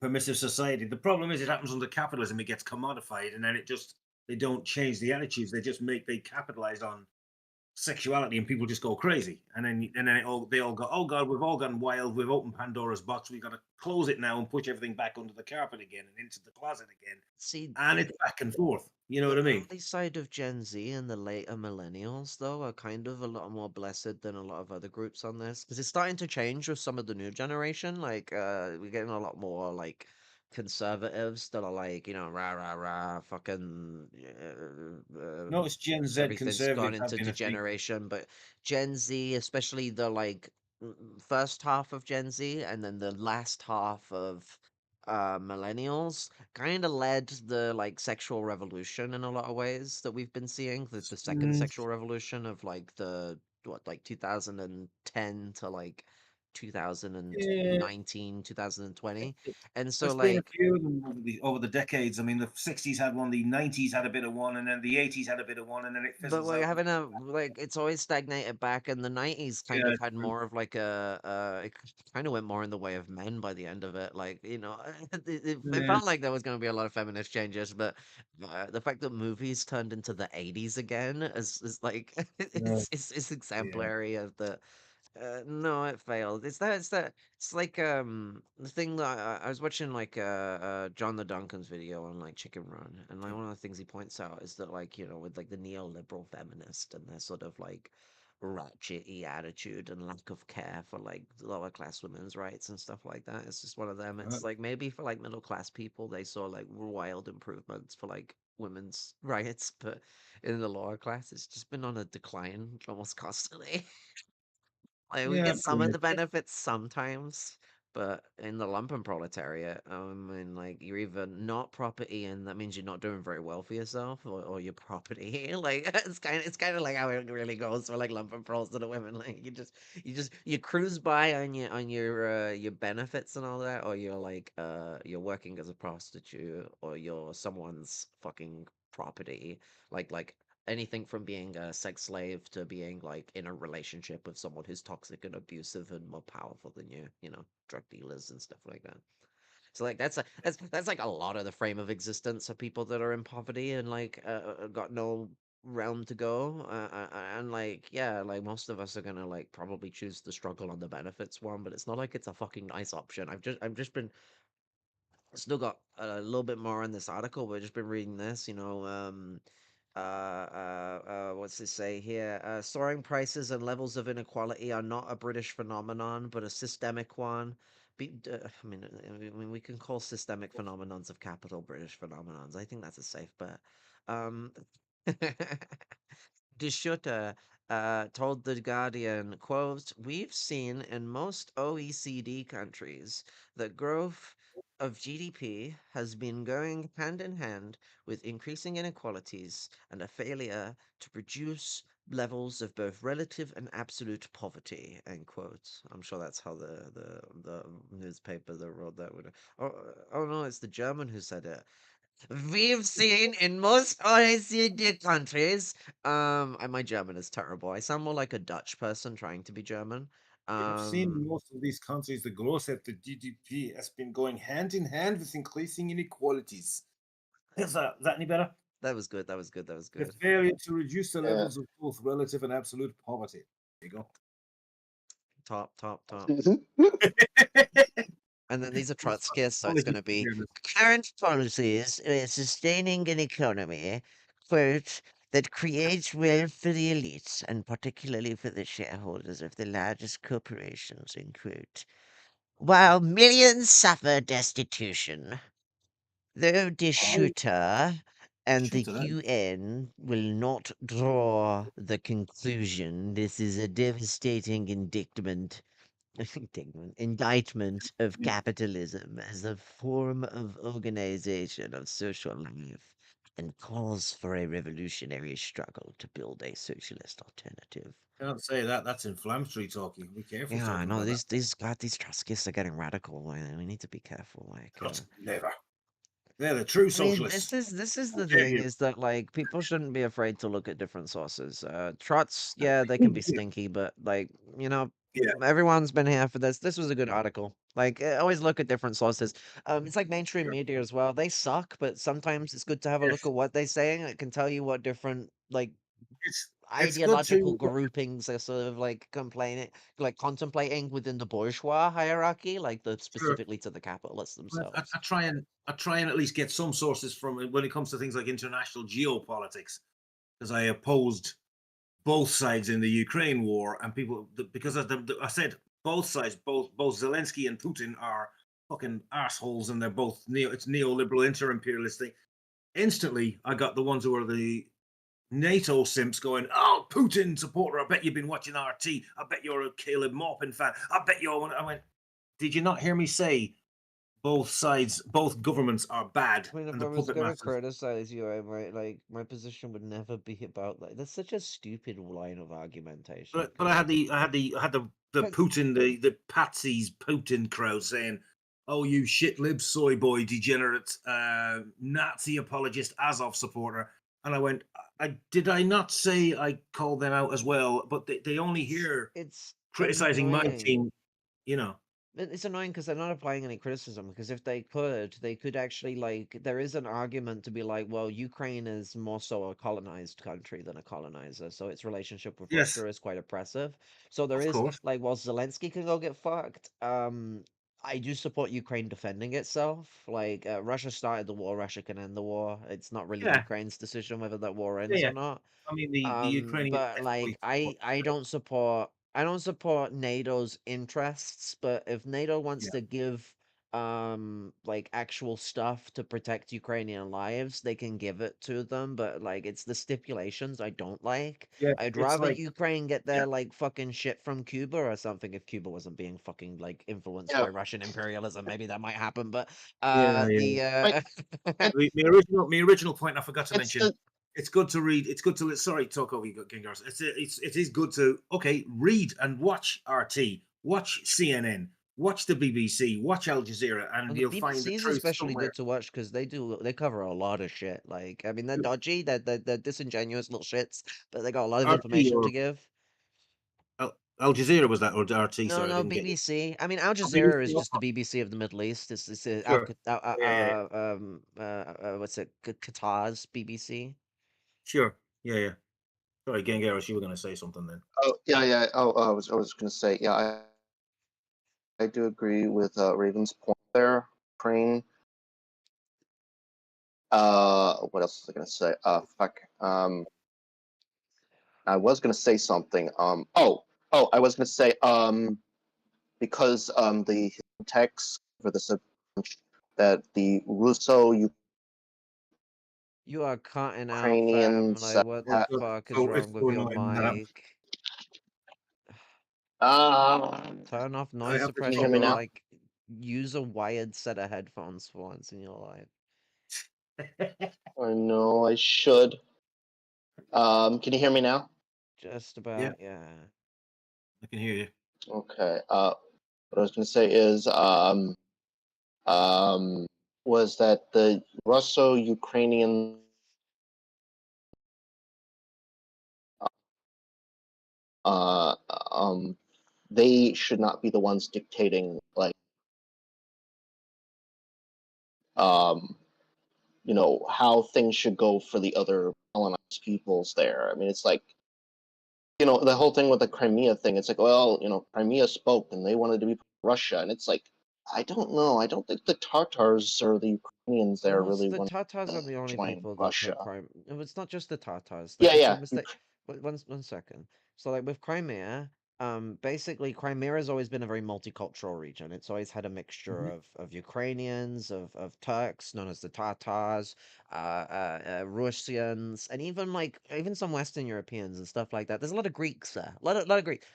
Permissive society. The problem is, it happens under capitalism. It gets commodified, and then they don't change the attitudes. They capitalize on sexuality, and people just go crazy. And then they all go, oh God, we've all gone wild. We've opened Pandora's box. We've got to close it now and push everything back under the carpet again and into the closet again. See, And it's back and forth. You know what I the mean? early side of Gen Z and the later millennials, though, are kind of a lot more blessed than a lot of other groups on this because it's starting to change with some of the new generation. Like, we're getting a lot more like conservatives that are like, rah rah rah, fucking, Notice Gen Z everything's gone conservatives have into been a few. degeneration. But Gen Z, especially the like first half of Gen Z, and then the last half of millennials kind of led the like sexual revolution in a lot of ways that we've been seeing the second Mm, sexual revolution of like the what like 2010 to like yeah, 2019 2020 and so there's been a like few of them over the decades. I mean, the '60s had one, the '90s had a bit of one, and then the '80s had a bit of one, and then it but fizzles we're out. having a like it's always stagnated back in the 90s kind Yeah, of it's had true. more of like it kind of went more in the way of men by the end of it like it Yeah, felt like there was going to be a lot of feminist changes but the fact that movies turned into the 80s again is like yeah, it's yeah. exemplary of the no, it failed. It's like the thing that I was watching like John the Duncan's video on like Chicken Run, and like one of the things he points out is that like with like the neoliberal feminist and their sort of like ratchety attitude and lack of care for like lower class women's rights and stuff like that. It's just one of them. Uh, It's like maybe for like middle class people they saw like wild improvements for like women's rights, but in the lower class it's just been on a decline almost constantly. Like, we yeah, get some of yeah. the benefits sometimes, but in the lumpen proletariat, like you're either not property, and that means you're not doing very well for yourself, or you're property. Like it's kind of like how it really goes for like lumpen proles to the women. Like you cruise by on your benefits and all that, or you're like you're working as a prostitute, or you're someone's fucking property. Like anything from being a sex slave to being like in a relationship with someone who's toxic and abusive and more powerful than you, drug dealers and stuff like that. So like that's like a lot of the frame of existence of people that are in poverty and like got no realm to go and like yeah like most of us are gonna like probably choose the struggle on the benefits one but it's not like it's a fucking nice option. I've just been still got a little bit more in this article, but I've just been reading this, what's this say here? Soaring prices and levels of inequality are not a British phenomenon, but a systemic one. I mean, we can call systemic phenomenons of capital British phenomenons. I think that's a safe bet. Um, De Schutter told The Guardian, quote, "We've seen in most OECD countries that growth of GDP has been going hand in hand with increasing inequalities and a failure to reduce levels of both relative and absolute poverty," end quote. I'm sure that's how the newspaper that wrote that would. Oh no, it's the German who said it. We've seen in most OECD countries. And my German is terrible. I sound more like a Dutch person trying to be German. We have seen in Um, most of these countries the growth of the GDP has been going hand in hand with increasing inequalities. Is that any better? that was good. That was good. That was The good. failure to reduce the Yeah. levels of both relative and absolute poverty. There you go. Top, top, top. And then these are Trotskyists, so it's going Apologies to for be fairness. current policies sustaining an economy, quote, that creates wealth for the elites and particularly for the shareholders of the largest corporations, end quote. While millions suffer destitution, though De Schutter and the Shut it out. UN will not draw the conclusion this is a devastating indictment of capitalism as a form of organization of social life. and calls for a revolutionary struggle to build a socialist alternative. Can't say that. That's inflammatory talking. Be careful Yeah, I talking know about that. these Trotskyists are getting radical, and we need to be careful. Never. They're the true I mean, socialists. this is How the dare thing, you? is that like people shouldn't be afraid to look at different sources. Trots, yeah, they can be stinky, but like, you know, Yeah. everyone's been here for this. This was a good article. Like, always look at different sources. It's like mainstream media as well. They suck, but sometimes it's good to have a look Yes. at what they're saying. It can tell you what different like It's good ideological to. groupings are sort of like complaining, like contemplating within the bourgeois hierarchy, like the Sure. specifically to the capitalists I, themselves. I try and at least get some sources from when it comes to things like international geopolitics, because I opposed both sides in the Ukraine war, and because of I said both sides, both Zelensky and Putin are fucking assholes, and they're both it's neoliberal inter-imperialist thing. Instantly, I got the ones who are the NATO simps going, "Oh, Putin supporter! I bet you've been watching RT. I bet you're a Caleb Maupin fan. I bet you're." I went, "Did you not hear me say both sides, both governments are bad, I mean, if and I the was puppet gonna masters?" criticize you, I might like my position would never be about like that's such a stupid line of argumentation. But I had the Because Putin, the patsies Putin crowd saying, "Oh, you shit lib soy boy degenerate Nazi apologist Azov supporter," and I went, I not say I called them out as well, but they only hear it's criticizing my annoying. team, you know. It's annoying because they're not applying any criticism. Because if they could actually like there is an argument to be like, well, Ukraine is more so a colonized country than a colonizer, so its relationship with Yes, Russia is quite oppressive. So there of is course. like, while Zelensky can go get fucked, I do support Ukraine defending itself. Like, Russia started the war, Russia can end the war. It's not really Yeah, Ukraine's decision whether that war yeah, ends yeah. or not. I mean, the Ukrainians But like definitely support Ukraine. I don't support NATO's interests, but if NATO wants Yeah, to give like actual stuff to protect Ukrainian lives, they can give it to them, but like it's the stipulations I don't like. yeah. I'd It's rather like, Ukraine get yeah, their like fucking shit from Cuba or something. If Cuba wasn't being fucking like influenced Yeah, by Russian imperialism, maybe that might happen, but yeah, yeah. the like, and My original point I forgot to it's mention. the It's good to read. It's good to sorry, talk over you, Gingers. It is good to read and watch RT, watch CNN, watch the BBC, watch Al Jazeera, and And the you'll find the BBC is truth especially somewhere. good to watch because they cover a lot of shit. Like, I mean, they're dodgy, they're disingenuous little shits, but they got a lot of RT information to or give. Al Jazeera was that, or RT? No, Sorry, I no, didn't get you. BBC. I mean, Al Oh, Jazeera is BBC. just the BBC of the Middle East. It's Sure. Yeah, yeah, yeah. what's it? Qatar's BBC. Sure. Yeah, yeah. Sorry, Gengaris, you were going to say something then. oh yeah yeah oh I was going to say yeah I do agree with Raven's point there. Ukraine. What else was I going to say? Fuck. I was going to say something. I was going to say because the text for the that the Russo You are cutting out, fam. Ukrainians Like, what the have. fuck is It's wrong with so your annoying that mic? Uh, Turn off I noise have to can you hear suppression me or now? like use a wired set of headphones for once in your life. I know I should. Can you hear me now? Just Yeah, about, yeah. I can hear you. Okay. What I was going to say is was that the Russo-Ukrainian uh um they should not be the ones dictating like um how things should go for the other colonized peoples there. I mean, it's like the whole thing with the Crimea thing. It's like, well, Crimea spoke and they wanted to be Russia, and it's like, I don't know. I don't think the Tartars or the Ukrainians there No, it's really the want Tatars are to the only join people that put Russia. Crimea. No, it's not just the Tatars. Like Yeah, it's a yeah, mistake. One second. So like with Crimea, basically Crimea has always been a very multicultural region. It's always had a mixture of Ukrainians, of Turks, known as the Tatars, Russians, and even some Western Europeans and stuff like that. There's a lot of Greeks there. A lot of Greeks.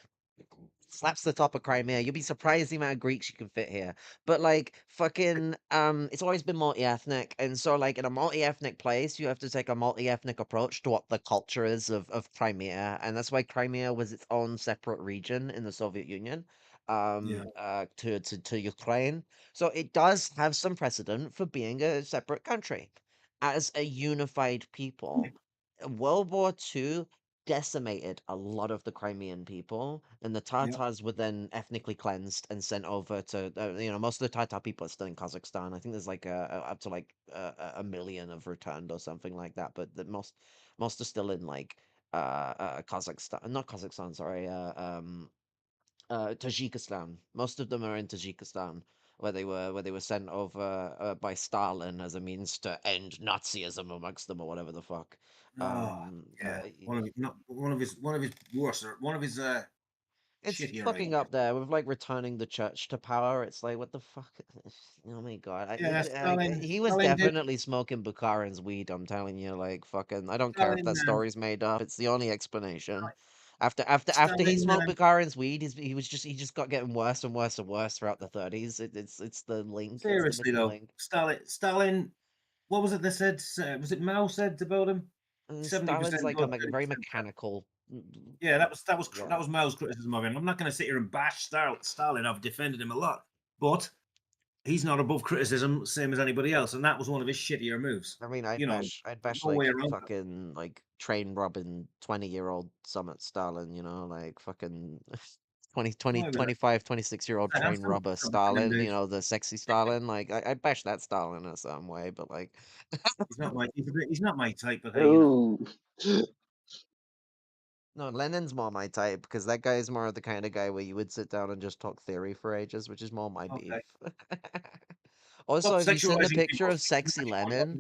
slaps the top of Crimea. You'll be surprised the amount of Greeks you can fit here. But like fucking it's always been multi-ethnic, and so like in a multi-ethnic place, you have to take a multi-ethnic approach to what the culture is of Crimea, and that's why Crimea was its own separate region in the Soviet Union. Yeah. To Ukraine. So it does have some precedent for being a separate country. As a unified people, World War II decimated a lot of the Crimean people, and the Yeah. Tatars were then ethnically cleansed and sent over to, most of the Tatar people are still in Kazakhstan. I think there's like up to like a million have returned or something like that, but most are still in like Kazakhstan, not Kazakhstan, sorry, Tajikistan. Most of them are in Tajikistan, where they were sent over by Stalin as a means to end Nazism amongst them or whatever the fuck. Oh, yeah. One of his worst, or one of his It's shittier fucking ideas. up there with like returning the church to power. It's like what the fuck? Oh my god! Yeah, He was Stalin did. definitely smoking Bukharin's weed. I'm telling you, like fucking. I don't care if Stalin, that story's made up. It's the only explanation. After he Stalin. smoked Bukharin's weed, he just got getting worse and worse and worse throughout the 30s. It's the link. It's the Seriously missing though, link. Stalin. What was it they said? Was it Mao said about him? 70% Stalin's like a good, very 30% bad. mechanical. Yeah, that Yeah. was Mao's criticism of him. I'm not going to sit here and bash Stalin. I've defended him a lot, but he's not above criticism, same as anybody else, and that was one of his shittier moves. I mean, You know, I'd bash no way like around it. fucking like train robbing 20-year-old Summit Stalin, like fucking 25, 26-year-old I'm train still robber a Stalin, recommendation. the sexy Stalin. Like I'd bash that Stalin in some way, but like He's not my type, but hey, Ooh. no, Lenin's more my type because that guy is more the kind of guy where you would sit down and just talk theory for ages, which is more my beef. Okay. Also, Stop have you seen the sexualizing picture people. of sexy Lenin?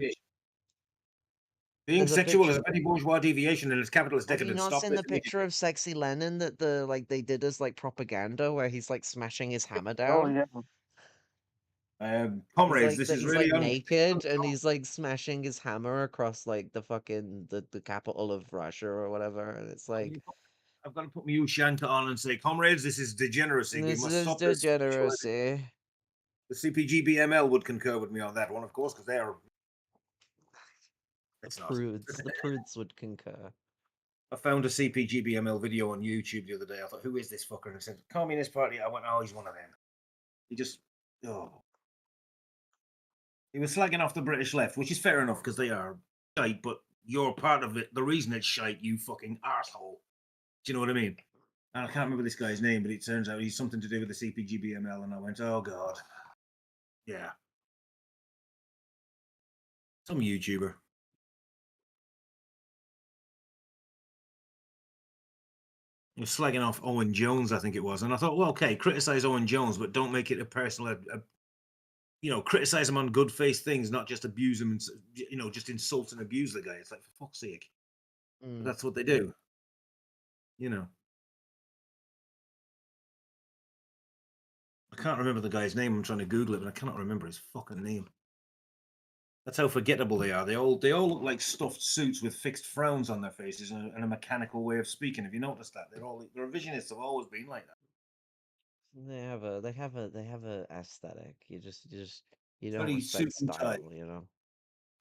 Being There's a sexual is picture. a petty bourgeois deviation and it's capitalist Have you decadence. not Stop seen this the picture immediately. of sexy Lenin that they did as like propaganda where he's like smashing his hammer Oh down? yeah. Comrades, this is He's really like naked and he's like smashing his hammer across like the fucking the capital of Russia or whatever, and it's like I've got to put my Ushanka on and say, comrades, this is degeneracy. We this must is stop this. degeneracy. The CPG-BML would concur with me on that one, of course, because they are. It's not. The prudes would concur. I found a CPG-BML video on YouTube the other day. I thought, who is this fucker? And it said, Communist Party. I went, oh, he's one of them. He just, oh. He was slagging off the British left, which is fair enough because they are shite, but you're part of it. The reason it's shite, you fucking arsehole. Do you know what I mean? And I can't remember this guy's name, but it turns out he's something to do with the CPG-BML, and I went, oh, God. Yeah. Some YouTuber. He was slagging off Owen Jones, I think it was. And I thought, well, okay, criticize Owen Jones, but don't make it a personal, criticize him on good faith things, not just abuse him and, just insult and abuse the guy. It's like, for fuck's sake. But that's what they do. I can't remember the guy's name. I'm trying to Google it, but I cannot remember his fucking name. That's how forgettable they are. They all look like stuffed suits with fixed frowns on their faces and a mechanical way of speaking. Have you noticed that? The revisionists have always been like that. They have a aesthetic. You don't Very respect suit and tie. style.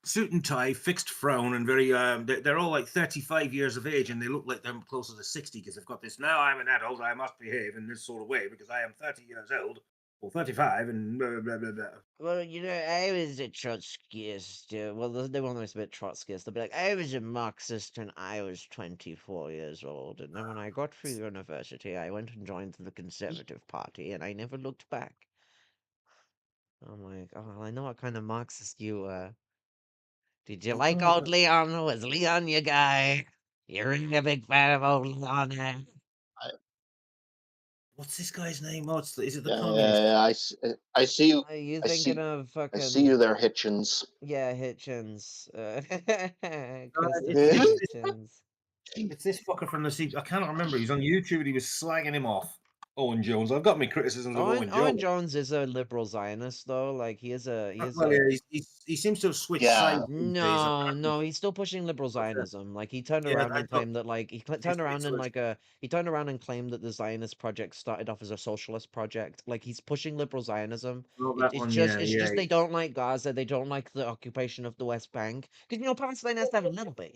Suit and tie, fixed frown, and very. They're all like 35 years of age, and they look like they're closer to 60 because they've got this. Now I'm an adult. I must behave in this sort of way because I am 30 years old or 35, and blah blah blah blah. Well, I was a Trotskyist. Well, they won't always be a Trotskyist. They'll be like, I was a Marxist when I was 24 years old, and then when I got through university, I went and joined the Conservative Party, and I never looked back. I'm like, oh, well, I know what kind of Marxist you were. Did you like old Leon? Was Leon your guy? You're really a big fan of old Leon, eh? What's this guy's name? Oh, is it the Yeah, communist? I see you. Are you I thinking see. of fucking... I see you there, Hitchens. Yeah, Hitchens. It's this fucker from the I cannot remember. He's on YouTube and he was slagging him off. Owen Jones. I've got my criticisms of Owen Owen Jones. Jones is a liberal Zionist, though. Like he is a Well, yeah, he seems to have switched sides these days. No, he's still pushing liberal Zionism. Like he turned around and claimed that, like turned around and he turned around and claimed that the Zionist project started off as a socialist project. Like he's pushing liberal Zionism. It's just they don't like Gaza. They don't like the occupation of the West Bank because Palestine has to have a little bit,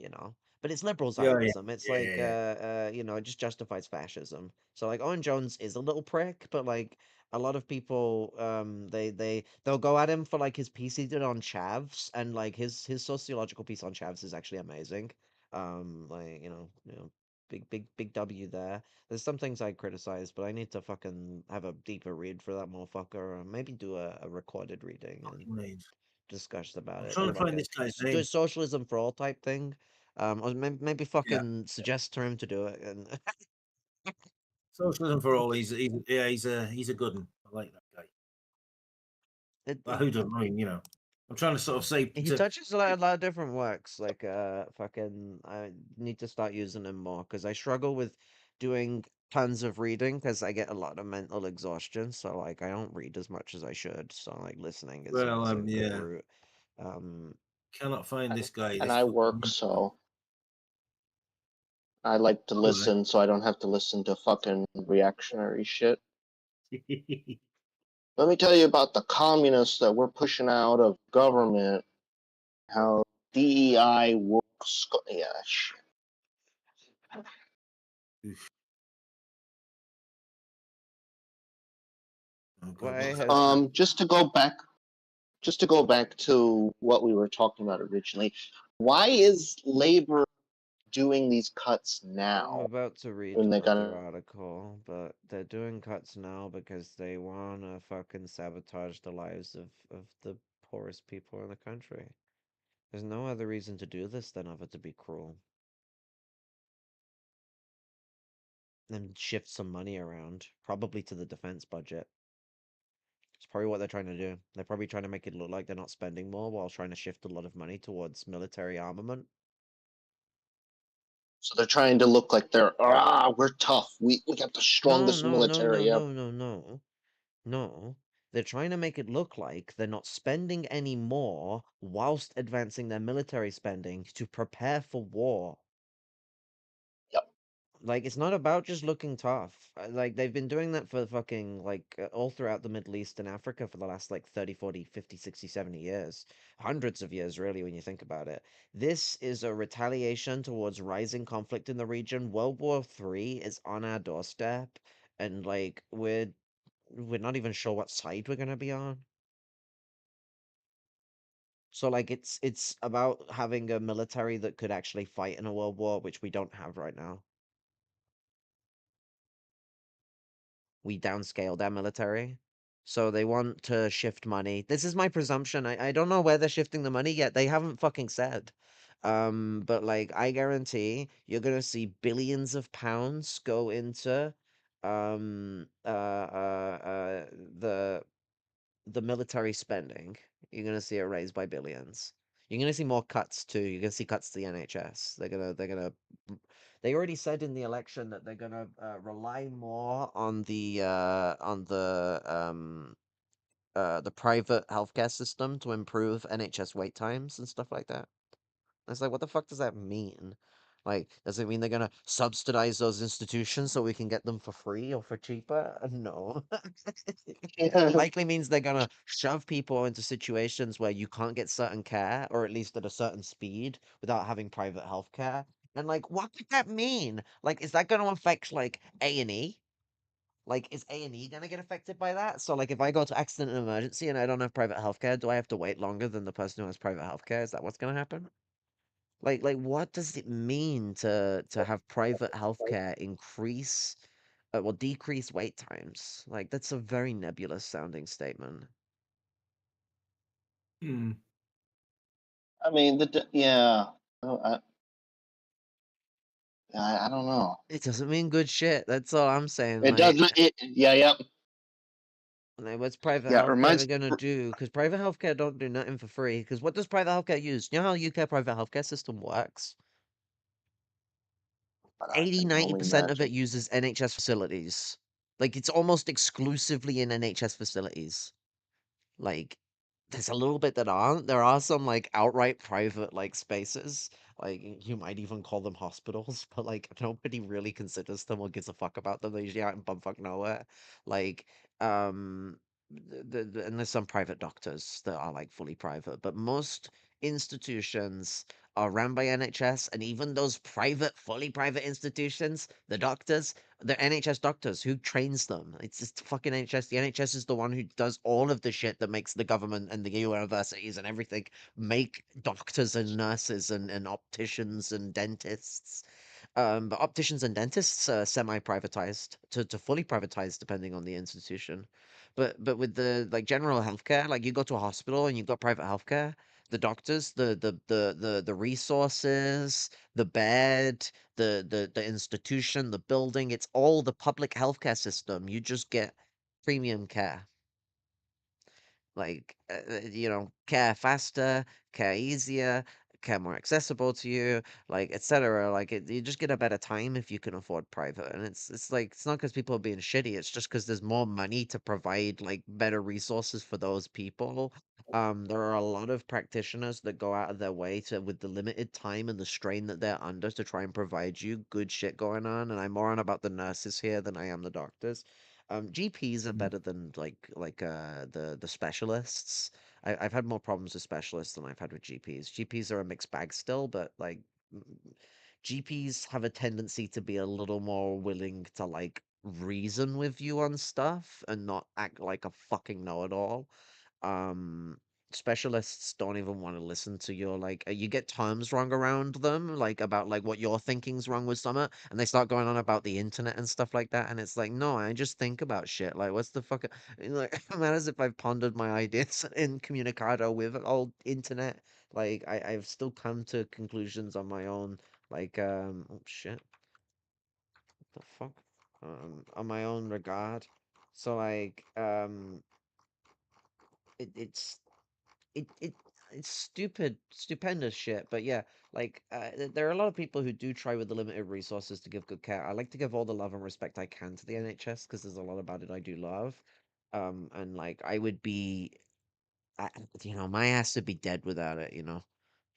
but it's liberal Zionism. It's like it just justifies fascism. So like Owen Jones is a little prick, but like a lot of people they'll go at him for like his piece he did on chavs, and like his sociological piece on chavs is actually amazing. Like big W there. There's some things I criticize, but I need to fucking have a deeper read for that motherfucker, or maybe do a recorded reading and discuss about I'm it. trying Do to like find this guy's do name. a socialism for all type thing. Or maybe fucking suggest to him to do it and Socialism for all. He's a good one. I like that guy. But who doesn't? I mean, I'm trying to sort of say he touches a lot of different works. Like fucking I need to start using him more because I struggle with doing tons of reading because I get a lot of mental exhaustion. So like I don't read as much as I should. So like listening is a good route. Cannot find this guy. And I work, so I like to listen, so I don't have to listen to fucking reactionary shit. Let me tell you about the communists that we're pushing out of government. How DEI works. Yeah, shit. Just to go back to what we were talking about originally. Why is labor doing these cuts now? I'm about to read when they another article, but they're doing cuts now because they wanna fucking sabotage the lives of the poorest people in the country. There's no other reason to do this than other to be cruel. And shift some money around, probably to the defense budget. It's probably what they're trying to do. They're probably trying to make it look like they're not spending more while trying to shift a lot of money towards military armament. So they're trying to look like we're tough. We got the strongest military ever. No. They're trying to make it look like they're not spending any more whilst advancing their military spending to prepare for war. Yep. Like, it's not about just looking tough. Like, they've been doing that for fucking, like, all throughout the Middle East and Africa for the last, like, 30, 40, 50, 60, 70 years. Hundreds of years, really, when you think about it. This is a retaliation towards rising conflict in the region. World War III is on our doorstep, and, like, we're not even sure what side we're gonna be on. So, like, it's about having a military that could actually fight in a world war, which we don't have right now. We downscaled our military. So they want to shift money. This is my presumption. I don't know where they're shifting the money yet. They haven't fucking said. But like I guarantee you're gonna see billions of pounds go into um uh uh uh the military spending. You're gonna see it raised by billions. You're gonna see more cuts too. You're gonna see cuts to the NHS. They already said in the election that they're gonna rely more on the private healthcare system to improve NHS wait times and stuff like that. It's like, what the fuck does that mean? Like, does it mean they're gonna subsidize those institutions so we can get them for free or for cheaper? No. It likely means they're gonna shove people into situations where you can't get certain care, or at least at a certain speed, without having private healthcare. And like, what could that mean? Like, is that gonna affect like A&E? Like, is A&E gonna get affected by that? So like, if I go to accident and emergency and I don't have private healthcare, do I have to wait longer than the person who has private healthcare? Is that what's gonna happen? Like, what does it mean to have private healthcare increase, decrease wait times? Like, that's a very nebulous sounding statement. I mean, yeah. I don't know. It doesn't mean good shit. That's all I'm saying. It doesn't. Yeah. Like, what's private Yeah, it healthcare reminds. gonna do? Because private healthcare don't do nothing for free. Because what does private healthcare use? You know how UK private healthcare system works? 80, 90% of it uses NHS facilities. Like, it's almost exclusively in NHS facilities. Like, there's a little bit that aren't. There are some like outright private like spaces. Like you might even call them hospitals, but like nobody really considers them or gives a fuck about them. They're usually out in bumfuck nowhere. Like, and there's some private doctors that are like fully private, but most institutions are run by NHS, and even those private, fully private institutions, the doctors, they're NHS doctors. Who trains them? It's just fucking NHS. The NHS is the one who does all of the shit that makes the government and the universities and everything make doctors and nurses and opticians and dentists. But opticians and dentists are semi-privatized to fully privatized depending on the institution. But with the like general healthcare, like you go to a hospital and you've got private healthcare, the doctors, the resources, the bed, the institution, the building, it's all the public healthcare system. You just get premium care. Like, care faster, care easier, care more accessible to you, like, etc. Like, you just get a better time if you can afford private. And it's like, it's not because people are being shitty, it's just because there's more money to provide, like, better resources for those people. There are a lot of practitioners that go out of their way to, with the limited time and the strain that they're under, to try and provide you good shit going on. And I'm more on about the nurses here than I am the doctors. GPs are better than the specialists. I've had more problems with specialists than I've had with GPs. GPs are a mixed bag still, but like mm, GPs have a tendency to be a little more willing to like reason with you on stuff and not act like a fucking know-it-all. um Specialists don't even want to listen to your like you get terms wrong around them, like about like what your thinking's wrong with summer, and they start going on about the internet and stuff like that, and it's like, no, I just think about shit. Like, what's the fuck, like, it matters if I've pondered my ideas in communicado with old internet. Like, I've still come to conclusions on my own, like, oh shit, what the fuck, on my own regard. So like, it's it it it's stupendous shit. But yeah, like there are a lot of people who do try with the limited resources to give good care. I like to give all the love and respect I can to the NHS because there's a lot about it I do love. And like I would be, I, my ass would be dead without it.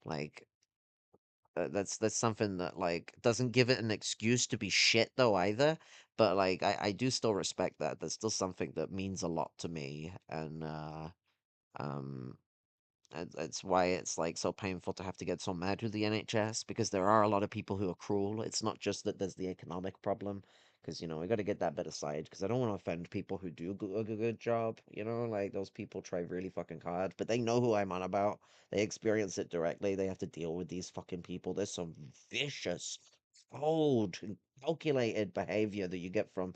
Like that's something that like doesn't give it an excuse to be shit though either. But like I do still respect that. That's still something that means a lot to me, and um it's why it's like so painful to have to get so mad with the NHS, because there are a lot of people who are cruel. It's not just that there's the economic problem, because we got to get that bit aside. Because I don't want to offend people who do a good job. Like those people try really fucking hard, but they know who I'm on about. They experience it directly. They have to deal with these fucking people. There's some vicious, cold, and calculated behavior that you get from,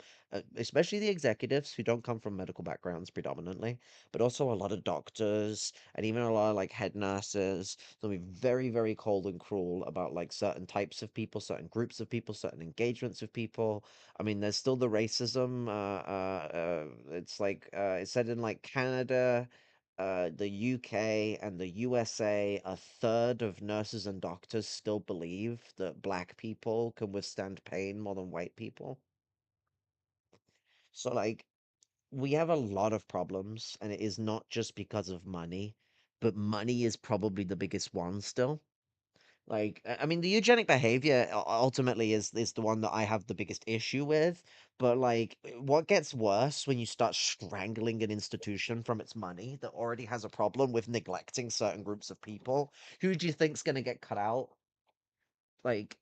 especially the executives who don't come from medical backgrounds predominantly, but also a lot of doctors and even a lot of like head nurses. They'll be very, very cold and cruel about like certain types of people, certain groups of people, certain engagements of people. I mean, there's still the racism. It's like it said in like Canada, the UK, and the USA, a third of nurses and doctors still believe that black people can withstand pain more than white people. So like we have a lot of problems, and it is not just because of money, but money is probably the biggest one still. Like, I mean, the eugenic behavior ultimately is the one that I have the biggest issue with. But like, what gets worse when you start strangling an institution from its money that already has a problem with neglecting certain groups of people? Who do you think's gonna get cut out? Like,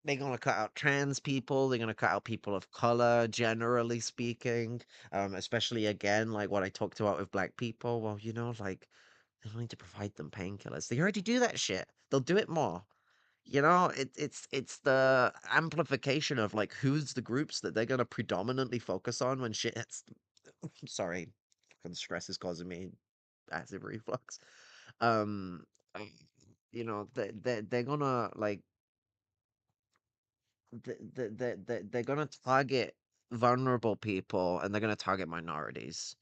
they're gonna cut out trans people. They're gonna cut out people of color, generally speaking. Especially again, like what I talked about with black people. Well, like they don't need to provide them painkillers. They already do that shit. They'll do it more. It's the amplification of like who's the groups that they're gonna predominantly focus on when shit hits. Sorry, fucking stress is causing me acid reflux. Um, um, they're gonna like they're gonna target vulnerable people, and they're gonna target minorities.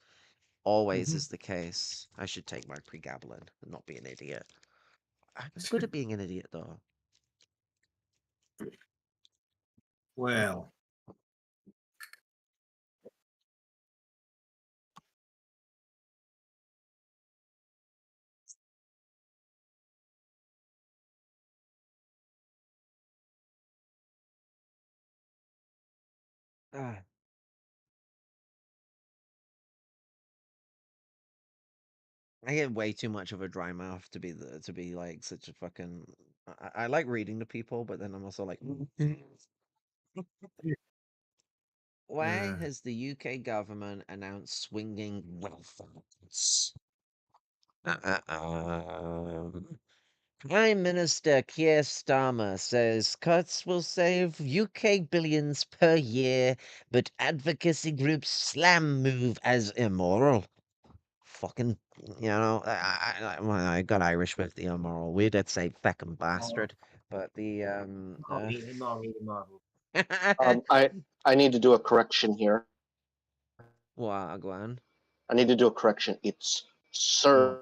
Always is the case. I should take my pregabalin and not be an idiot. I'm good at being an idiot though. Well, Ah. I get way too much of a dry mouth to be like such a fucking. I like reading to people, but then I'm also like, why has the UK government announced swinging welfare cuts? Prime Minister Keir Starmer says cuts will save UK billions per year, but advocacy groups slam move as immoral. Fucking, I got Irish with the immoral. We did say feckin' bastard, but the I need to do a correction here. Wagwan. I need to do a correction. It's Oh. Sir.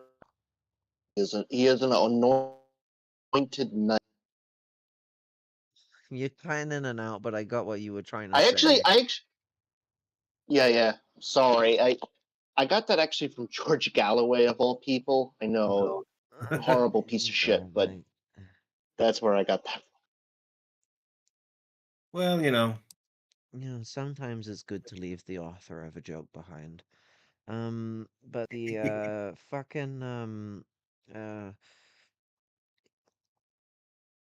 He is an anointed knight. You're kind in and out, but I got what you were trying to I actually, say. yeah. Sorry, I got that actually from George Galloway of all people. I know, horrible piece of shit, God, but mate. that's where I got that. Well, sometimes it's good to leave the author of a joke behind. But the fucking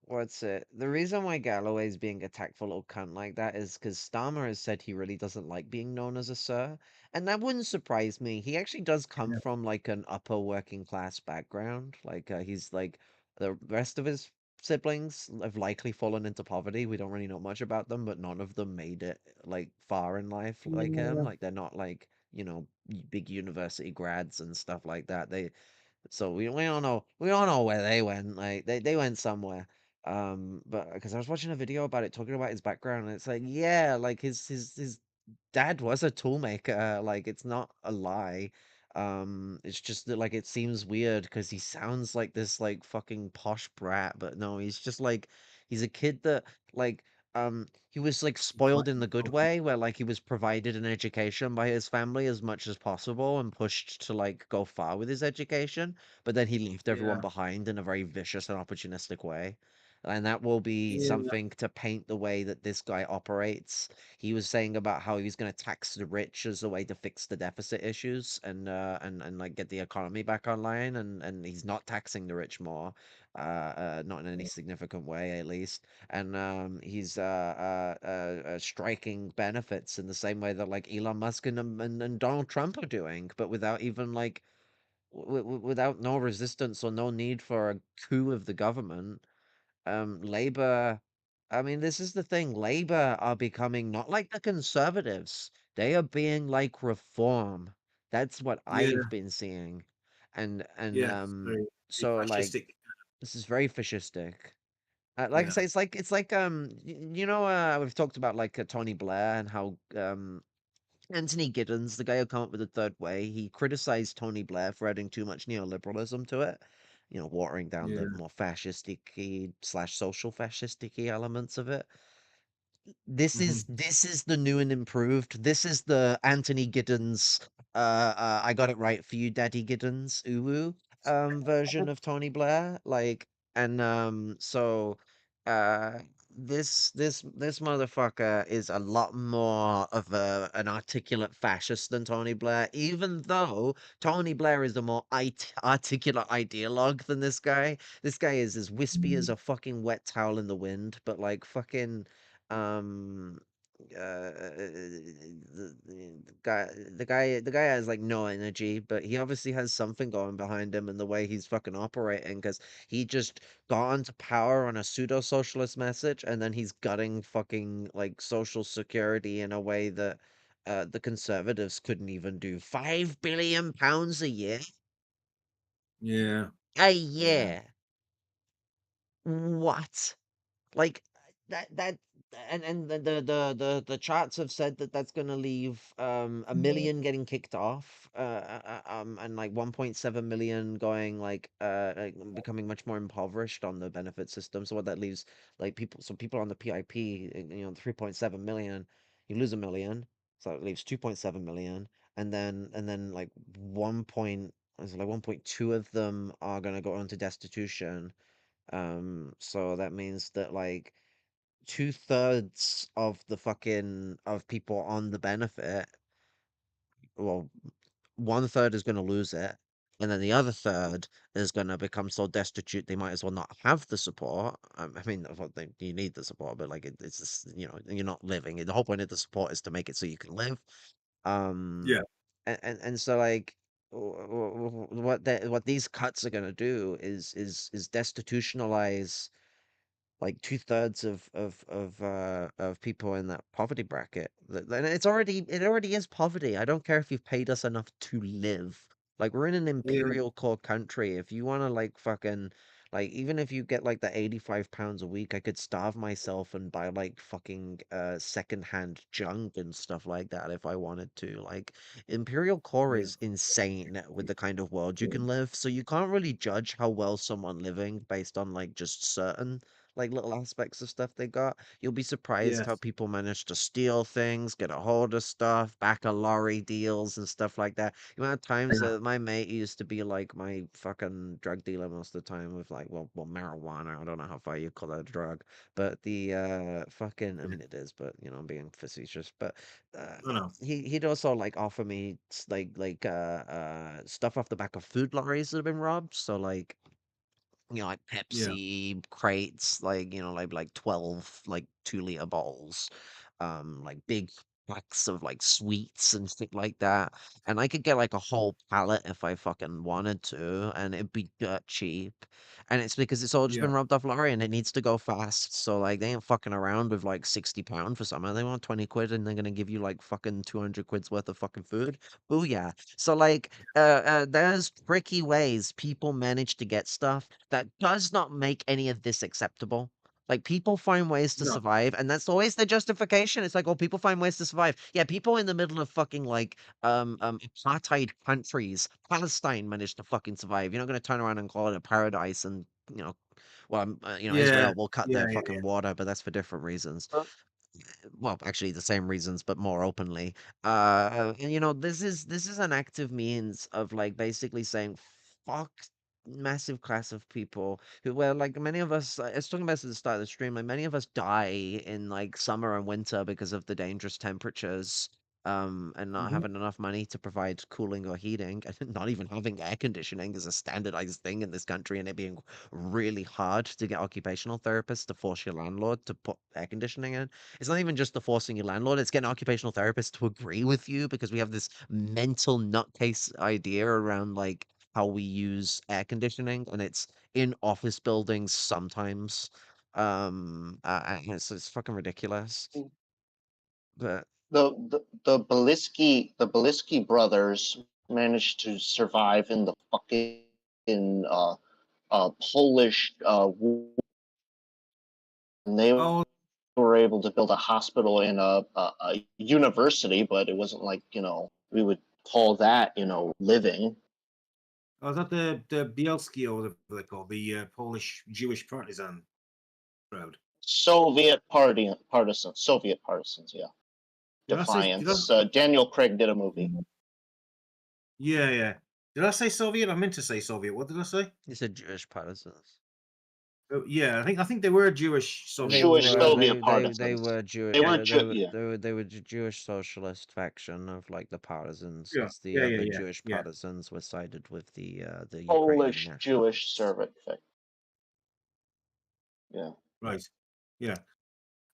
what's it? The reason why Galloway's being a tactful little cunt like that is because Starmer has said he really doesn't like being known as a sir, and that wouldn't surprise me. He actually does come from like an upper working class background. Like he's like the rest of his siblings have likely fallen into poverty. We don't really know much about them, but none of them made it like far in life like him. Yeah. Like they're not like big university grads and stuff like that. So we don't know where they went. Like they went somewhere. But because I was watching a video about it talking about his background, and it's like, yeah, like his dad was a toolmaker. Like it's not a lie. It's just that like it seems weird because he sounds like this like fucking posh brat, but no, he's just like he's a kid that like he was like spoiled in the good way where like he was provided an education by his family as much as possible and pushed to like go far with his education, but then he left everyone Yeah. behind in a very vicious and opportunistic way. And that will be Yeah. something to paint the way that this guy operates. He was saying about how he was going to tax the rich as a way to fix the deficit issues and like get the economy back online, and he's not taxing the rich more, not in any significant way at least. And he's striking benefits in the same way that like Elon Musk and Donald Trump are doing, but without even like without no resistance or no need for a coup of the government. Labor, I mean, this is the thing. Labor are becoming not like the conservatives. They are being like reform. That's what Yeah. I've been seeing. And Yeah. Very, very so like fascistic. this is very fascistic. Like I Yeah. say, it's like we've talked about like Tony Blair and how Anthony Giddens, the guy who came up with the third way, he criticized Tony Blair for adding too much neoliberalism to it, watering down the Yeah. more fascistic slash social fascistic elements of it. This is the new and improved. This is the Anthony Giddens, I got it right for you, Daddy Giddens, uwu, version of Tony Blair. Like, and so, uh, this motherfucker is a lot more of an articulate fascist than Tony Blair, even though Tony Blair is a more articulate ideologue than this guy. This guy is as wispy as a fucking wet towel in the wind, but like fucking um the guy has like no energy, but he obviously has something going behind him in the way he's fucking operating, because he just got into power on a pseudo socialist message, and then he's gutting fucking like social security in a way that the conservatives couldn't even do. £5 billion a year, Yeah. a Yeah. year. What? Like that and the charts have said that that's going to leave 1 million getting kicked off, and like 1.7 million going like becoming much more impoverished on the benefit system. So what that leaves, like, people on the PIP, 3.7 million, you lose 1 million, so it leaves 2.7 million, and then like 1 point is it like 1.2 of them are going to go into destitution. So that means that like 2/3 of the fucking of people on the benefit, well, 1/3 is going to lose it, and then the other third is going to become so destitute they might as well not have the support. I mean, you need the support, but like it's just, you're not living. The whole point of the support is to make it so you can live. Yeah. And so like what these cuts are going to do is destitutionalize like 2/3 of people in that poverty bracket. And it already is poverty. I don't care if you've paid us enough to live. Like we're in an Yeah. imperial core country. If you want to like fucking like even if you get like the £85 a week, I could starve myself and buy like fucking secondhand junk and stuff like that if I wanted to. Like imperial core Yeah. is insane with the kind of world you can live. So you can't really judge how well someone living based on like just certain like little aspects of stuff they got. You'll be surprised how Yes. people manage to steal things, get a hold of stuff, back a lorry deals and stuff like that. The amount of times Yeah. that my mate used to be like my fucking drug dealer most of the time with like, well, marijuana. I don't know how far you call that a drug, but the fucking, I mean it is, but I'm being facetious. But I know. he'd also like offer me stuff off the back of food lorries that have been robbed. So like like Yeah. Pepsi crates, like, like 12 like 2-liter bottles, like big packs of like sweets and shit like that. And I could get like a whole pallet if I fucking wanted to, and it'd be dirt cheap. And it's because it's all just Yeah. been robbed off lorry and it needs to go fast. So like they ain't fucking around with like £60 for something. They want 20 quid and they're gonna give you like fucking 200 quid's worth of fucking food. Booyah. So like there's tricky ways people manage to get stuff that does not make any of this acceptable. Like people find ways to No. survive, and that's always the justification. It's like, oh, people find ways to survive. Yeah, people in the middle of fucking like apartheid countries, Palestine managed to fucking survive. You're not gonna turn around and call it a paradise, and well, Yeah. Israel will cut Yeah. their Yeah. fucking water, but that's for different reasons. Well, actually the same reasons, but more openly. And this is an active means of like basically saying fuck massive class of people who, well, like many of us, I was talking about this at the start of the stream, like many of us die in like summer and winter because of the dangerous temperatures. And not Mhm. having enough money to provide cooling or heating, and not even having air conditioning is a standardized thing in this country, and it being really hard to get occupational therapists to force your landlord to put air conditioning in. It's not even just the forcing your landlord, it's getting occupational therapists to agree with you because we have this mental nutcase idea around like how we use air conditioning, and it's in office buildings sometimes. And it's fucking ridiculous. But The Beliski brothers managed to survive in the fucking Polish war. And they Oh. were able to build a hospital and a university, but it wasn't like we would call that living. Oh, is that the Bielski or whatever they're called, the Polish Jewish partisan crowd? Soviet partisans, yeah. Did I say? Defiance. Daniel Craig did a movie. Yeah, yeah. Did I say Soviet? I meant to say Soviet. What did I say? you said Jewish partisans. Oh, yeah, I think they were Jewish Soviet. Jewish Soviet They partisans. were Jewish. They weren't They were the Jewish socialist faction of like the partisans, Yeah, because yeah, yeah, the yeah, Jewish yeah. partisans were sided with the Ukrainian Polish nationalists. Jewish servant. Yeah. Right. Yeah.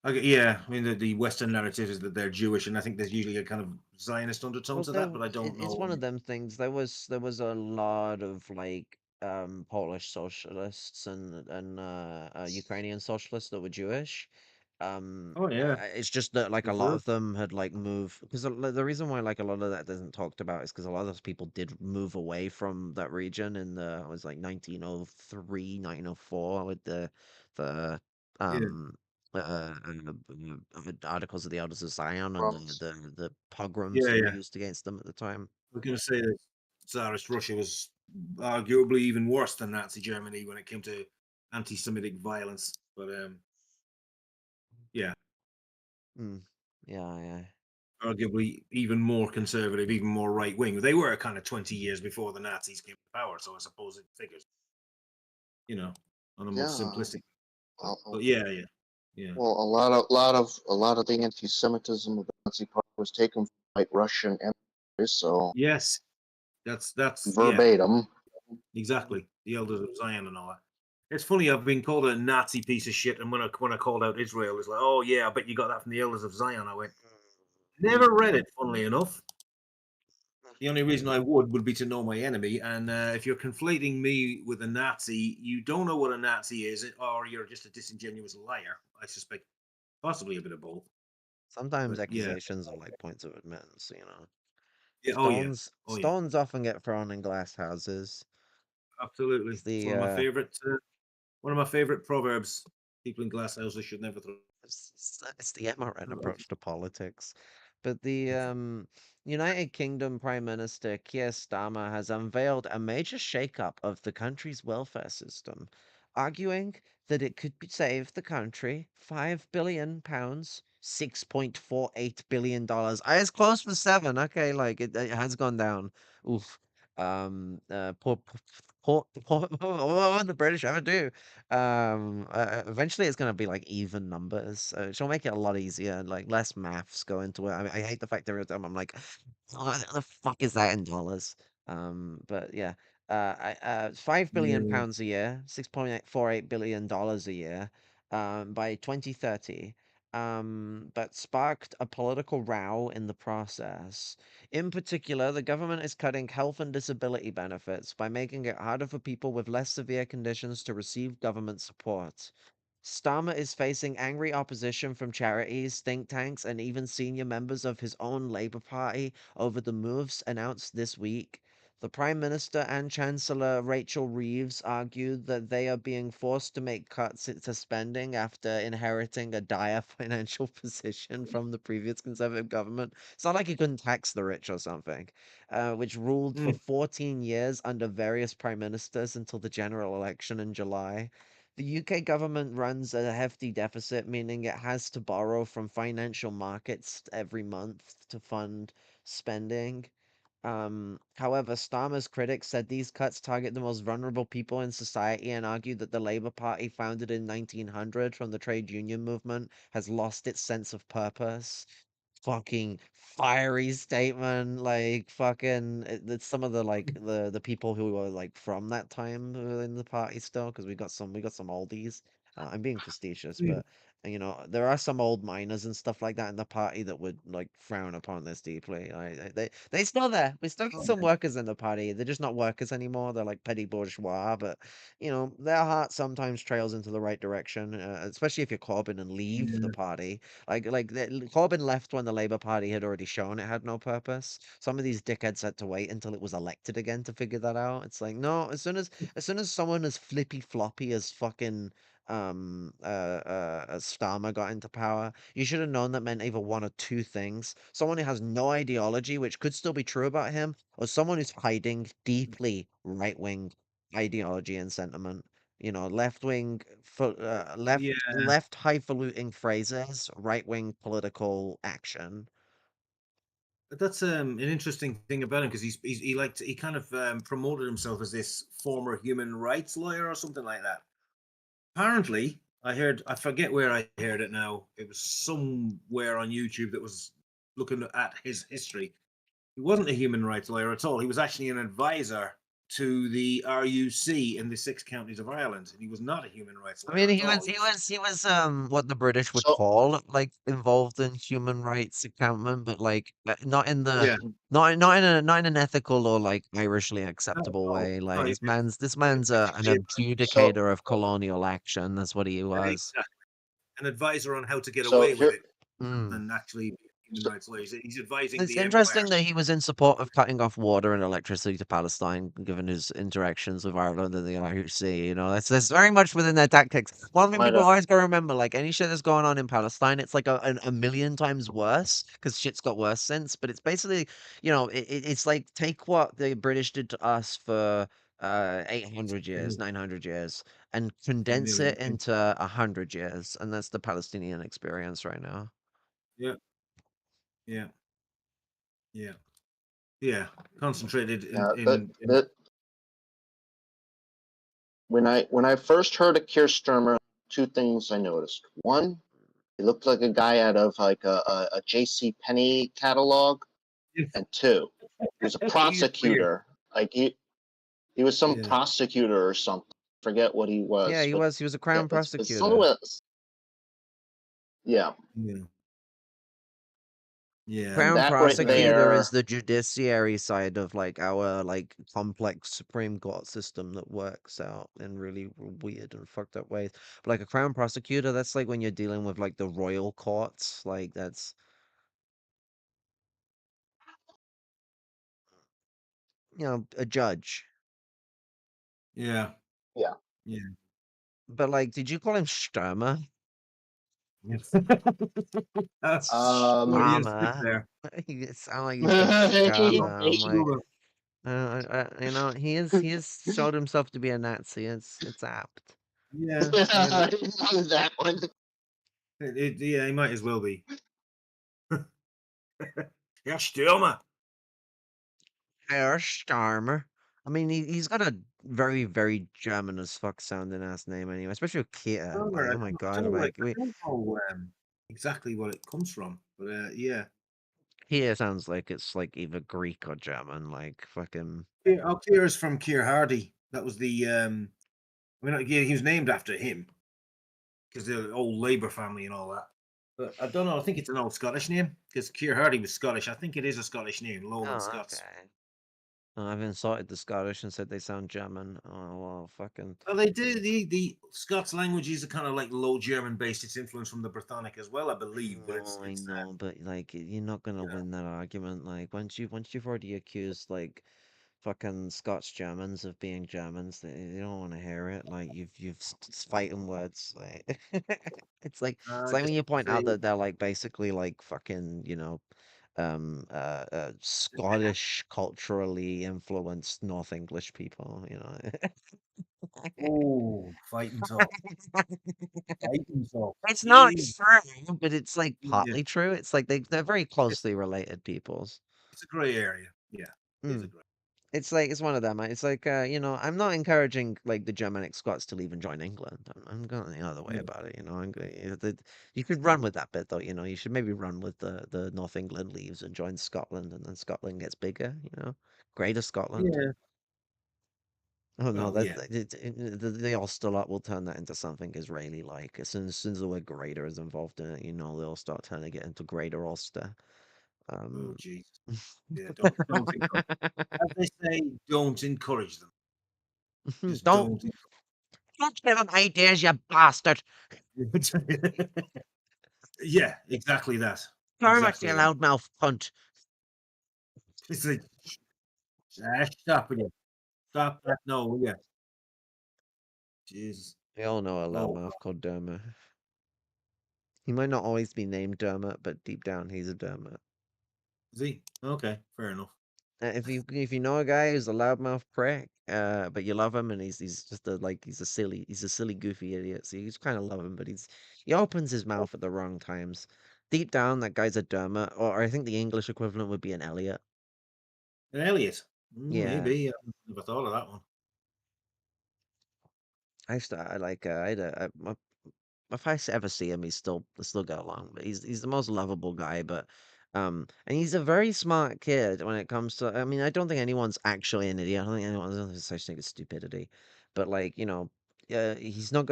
Okay, yeah, I mean the Western narrative is that they're Jewish, and I think there's usually a kind of Zionist undertone Well, to that, but I don't it's know. one of them things. There was a lot of like Polish socialists and Ukrainian socialists that were Jewish. Oh yeah, It's just that like for a lot sure. of them had like moved, because the reason why like a lot of that isn't talked about is because a lot of those people did move away from that region in it was like 1903, 1904 with the Yeah, um articles of the Elders of Zion and the pogroms yeah, that were yeah. used against them at the time. I was going to say that Tsarist Russia was arguably even worse than Nazi Germany when it came to anti-Semitic violence, but yeah, Mm. Yeah. arguably even more conservative, even more right wing. They were kind of 20 years before the Nazis came to power, so I suppose it figures, on a more Yeah. simplistic. Well, But yeah, yeah. Yeah. Well, a lot of the anti-Semitism of the Nazi Party was taken from like Russian empires, so Yes, that's yeah, verbatim. exactly. The Elders of Zion and all that. It's funny. I've been called a Nazi piece of shit, and when I called out Israel, it's like, oh yeah, I bet you got that from the Elders of Zion. I went, never read it. Funnily enough, the only reason I would be to know my enemy. And if you're conflating me with a Nazi, you don't know what a Nazi is, or you're just a disingenuous liar. I suspect possibly a bit of both. Sometimes But yeah, accusations are like points of admittance, you know. yeah, oh yeah, oh yeah, Stones often get thrown in glass houses. absolutely. It's It's the one of my favorite. One of my favorite proverbs: "People in glass houses should never throw." it's the MRN approach to politics. But the United Kingdom Prime Minister Keir Starmer has unveiled a major shakeup of the country's welfare system, arguing that it could save the country £5 billion, $6.48 billion. I was close for seven. Okay, like it has gone down. Oof. What would the British ever do? Eventually it's gonna be like even numbers. She'll make it a lot easier, like less maths go into it. I mean, I hate the fact that every time I'm like, what the fuck is that in dollars? But yeah, Yeah. £5 billion a year, $6.48 billion a year, by 2030. But sparked a political row in the process. In particular, the government is cutting health and disability benefits by making it harder for people with less severe conditions to receive government support. Starmer is facing angry opposition from charities, think tanks, and even senior members of his own Labour Party over the moves announced this week. The Prime Minister and Chancellor Rachel Reeves argued that they are being forced to make cuts to spending after inheriting a dire financial position from the previous Conservative government. It's not like you couldn't tax the rich or something, which ruled for 14 years under various prime ministers until the general election in July. The UK government runs a hefty deficit, meaning it has to borrow from financial markets every month to fund spending. However, Starmer's critics said these cuts target the most vulnerable people in society and argued that the Labour Party, founded in 1900 from the trade union movement, has lost its sense of purpose. Fucking fiery statement, like fucking. It's some of the like the people who were like from that time who are in the party still, because we got some oldies. I'm being facetious, but you know, there are some old miners and stuff like that in the party that would like frown upon this deeply. They still there. We still got some workers in the party. They're just not workers anymore. They're like petty bourgeois, but you know, their heart sometimes trails into the right direction, especially if you're Corbyn and leave the party. Corbyn left when the Labour Party had already shown it had no purpose. Some of these dickheads had to wait until it was elected again to figure that out. It's like, no, as soon as someone as flippy floppy as fucking Starmer got into power, you should have known that meant either one or two things. Someone who has no ideology, which could still be true about him, or someone who's hiding deeply right-wing ideology and sentiment. You know, left-wing, Yeah. left highfalutin phrases, right-wing political action. But that's an interesting thing about him because he kind of promoted himself as this former human rights lawyer or something like that. Apparently, I forget where I heard it now. It was somewhere on YouTube that was looking at his history. He wasn't a human rights lawyer at all. He was actually an advisor to the RUC in the 6 counties of Ireland, and he was not a human rights I lawyer mean, at he all. was he was he was what the British would call like involved in human rights accountment, but like not in the Yeah. not in an ethical or like Irishly Not at acceptable all. way. Like No, this man's an So adjudicator of colonial action. That's what he was. exactly. An advisor on how to get so away with here it Mm. than actually be a human rights lawyer. He's advising It's the empire. interesting that he was in support of cutting off water and electricity to Palestine, given his interactions with Ireland and the IUC. You know, that's very much within their tactics. One thing might people always gotta remember, like any shit that's going on in Palestine, it's like a million times worse because shit's got worse since. But it's basically, you know, it's like take what the British did to us for 800 years, 900 years, and condense it into 100 years, and that's the Palestinian experience right now. Yeah. Yeah. Yeah. Yeah. Concentrated yeah, in when I first heard of Keir Starmer, two things I noticed. One, He looked like a guy out of like a J.C. Penney catalog. And two, he was a prosecutor. Like he was some prosecutor or something. Forget what he was. Yeah, he but was. He was a crown it's prosecutor. sort of yeah. Yeah. Crown that right prosecutor there. is the judiciary side of like our like complex Supreme Court system that works out in really weird and fucked up ways. But like a crown prosecutor, that's like when you're dealing with like the royal courts. Like that's a judge. Yeah. Yeah. Yeah. But like, did you call him Stürmer? Stürmer. You sound like you said Stürmer. I'm like, he has showed himself to be a Nazi. It's apt. Yeah. that one. Yeah, he might as well be. Yeah, Stürmer. Herr Stürmer. I mean, he's got a very, very German as fuck sounding ass name anyway, especially with Kia. Like, oh my god, like I don't know exactly what it comes from, but yeah. Kia sounds like it's like either Greek or German, like fucking. Keir is from Keir Hardy. That was the I mean, he was named after him because the old Labour family and all that. But I don't know. I think it's an old Scottish name because Keir Hardy was Scottish. I think it is a Scottish name, Lowland Scots. Okay. I've insulted the Scottish and said they sound German. Oh well, fucking. Well, they do. The Scots languages are kind of like Low German based. It's influenced from the Brythonic as well, I believe. But I know, but like you're not gonna win that argument. Like once you've already accused like fucking Scots Germans of being Germans, they don't want to hear it. Like you've fighting words. Like it's like when just you point out say that they're like basically like fucking Scottish culturally influenced North English people. oh, fighting talk. Fighting talk. It's not true, but it's like Yeah. partly true. It's like they're very closely related peoples. It's a grey area. Yeah. It's a Mm. grey. It's one of them. It's like I'm not encouraging like the Germanic Scots to leave and join England. I'm going the other way Yeah. about it. I'm going. You could run with that bit though. You should maybe run with the North England leaves and join Scotland, and then Scotland gets bigger. Greater Scotland. Yeah. Oh no, Well, yeah. the Ulster will turn that into something Israeli-like. As soon as the word greater is involved in it, they'll start turning it into Greater Ulster. Oh Jesus. Yeah. Don't encourage. As they say, don't encourage them. Just don't give them ideas, you bastard. Yeah, exactly that. Dermot, you loudmouth cunt. It's like, stop it. Stop that. No, yeah. Jesus. We all know a Oh, loudmouth called Dermot. He might not always be named Dermot, but deep down he's a Dermot. is he? Okay, fair enough. If you know a guy who's a loudmouth prick, but you love him and he's just he's a silly goofy idiot. So you just kind of love him, but he opens his mouth at the wrong times. Deep down, that guy's a Dermot, or I think the English equivalent would be an Elliot. An Elliot. Yeah. Maybe. I never thought of that one. I had if I ever see him, I still get along. But he's the most lovable guy. But and he's a very smart kid when it comes to. I mean, I don't think anyone's actually an idiot. I don't think there's such thing as stupidity. But he's not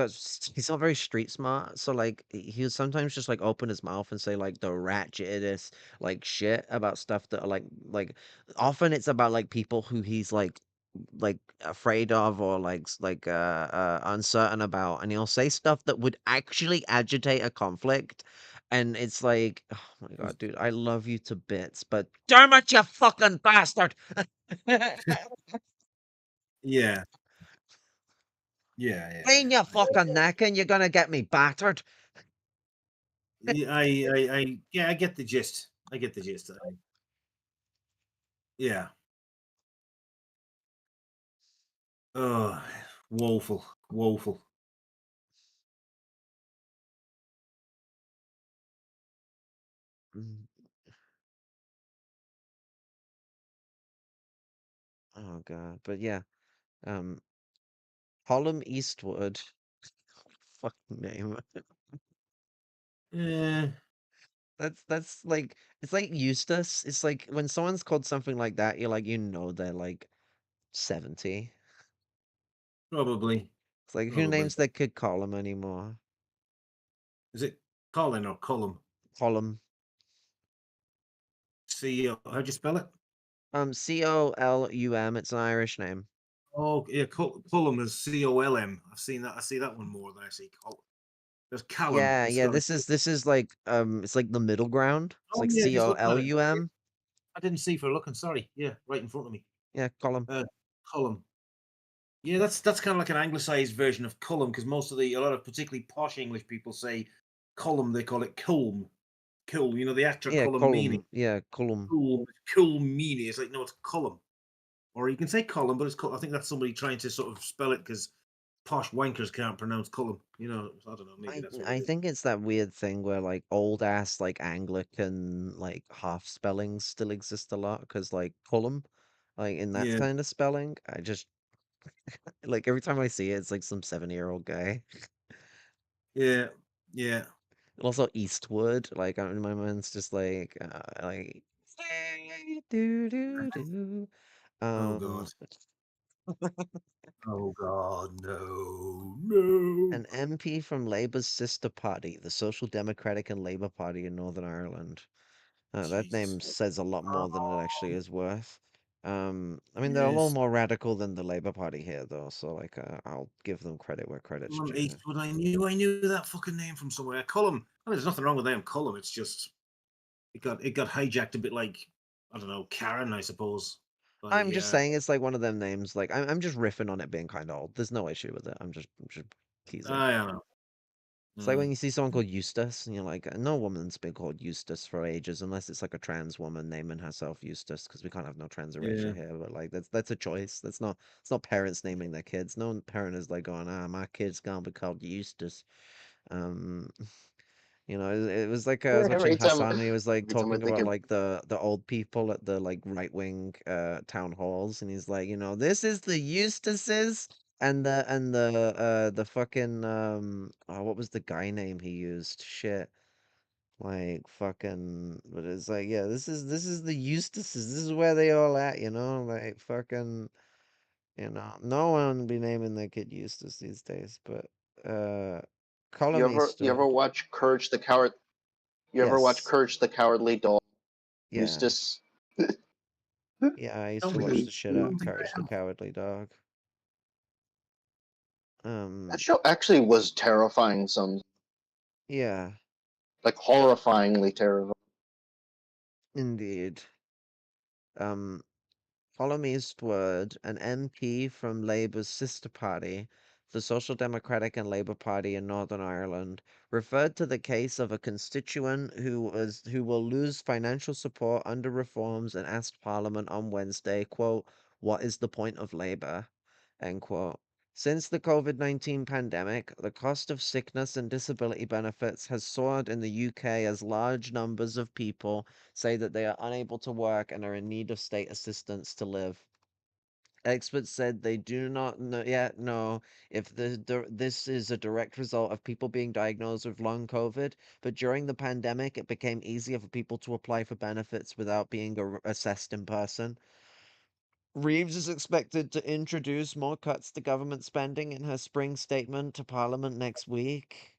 very street smart. So like he'll sometimes just like open his mouth and say like the ratchetest like shit about stuff that are like often it's about like people who he's like afraid of or uncertain about, and he'll say stuff that would actually agitate a conflict, and it's like, oh my god, dude, I love you to bits, but damn it, you fucking bastard. Yeah. Yeah. Clean your fucking neck and you're gonna get me battered. Yeah, I get the gist. I get the gist. Yeah. Oh, woeful, woeful. Oh god, but yeah, um Colum Eastwood, fucking name. Eh, That's like it's like Eustace. It's like when someone's called something like that, you're like, they're like 70. probably. It's like who Probably. names their kid Column anymore? Is it Colin or Cullum? Column. C-O. How'd you spell it? Colum. It's an Irish name. Oh, yeah, Cullum is C-O-L-M. I've seen that. I see that one more than I see Col. There's Callum. Yeah, It's yeah. got a. This is like it's like the middle ground. It's Oh like yeah, C just O looking at L it. U Oh, yeah. M. I didn't see for looking. Sorry. Yeah, right in front of me. Yeah, Column. Cullum. Yeah, that's kind of like an anglicized version of Cullum because a lot of particularly posh English people say Cullum. They call it Culm. Cool. You know the actor Yeah, Cullum Meaney. Column. Yeah, Column. Cool Meaney. It's like no, it's Cullum. Or you can say Colin, but I think that's somebody trying to sort of spell it because posh wankers can't pronounce Cullum. You know, I don't know. Maybe that's what it I is. think it's that weird thing where like old ass like Anglican like half spellings still exist a lot because like Column, like in that Yeah, kind of spelling, I just like every time I see it, it's like some 70-year-old guy. yeah, yeah. Also Eastwood, like in my mind's just like do do do. Oh God. Um, Oh God, no, no. an MP from Labour's sister party, the Social Democratic and Labour Party in Northern Ireland. That Jesus. name says a lot more than it actually is worth. I mean, they're a little Yes. more radical than the Labour Party here, though, so like, I'll give them credit where credit's Cullum due. Eastwood. I knew that fucking name from somewhere. Cullum. I mean, there's nothing wrong with the name Cullum. It's just it got hijacked a bit like I don't know Karen, I suppose. By I'm just saying it's like one of them names. Like, I'm just riffing on it being kind of old. The's no issue with it. I'm just teasing. I don't know. It's like when you see someone called Eustace, and you're like, no woman's been called Eustace for ages, unless it's like a trans woman naming herself Eustace, because we can't have no trans erasure Yeah. here. But like, that's a choice. It's not parents naming their kids. No parent is like going, my kid's gonna be called Eustace. Um, it was like I was watching Every time, Hassan, and he was like every time I talking think about of like the old people at the like right wing town halls, and he's like, this is the Eustaces and the fucking what was the guy name he used? Shit. Like fucking but it's like, yeah, this is the Eustaces. This is where they all at, like fucking no one would be naming their kid Eustace these days, but you Column ever Eastwood. watch Courage the Coward? You ever watch Yes. Courage the Cowardly Dog? Yeah. Eustace. Yeah, I used Don't to think watch I the shit out of don't think I Courage the have. Cowardly Dog. That show actually was terrifying. Yeah, Like horrifyingly terrifying. indeed. Um, Colum Eastwood, an MP from Labour's sister party, the Social Democratic and Labour Party in Northern Ireland, referred to the case of a constituent who will lose financial support under reforms and asked Parliament on Wednesday, quote, "What is the point of Labour?" End quote. Since the COVID-19 pandemic, the cost of sickness and disability benefits has soared in the UK as large numbers of people say that they are unable to work and are in need of state assistance to live. Experts said they do not yet know if this is a direct result of people being diagnosed with long COVID, but during the pandemic, it became easier for people to apply for benefits without being assessed in person. Reeves is expected to introduce more cuts to government spending in her spring statement to Parliament next week.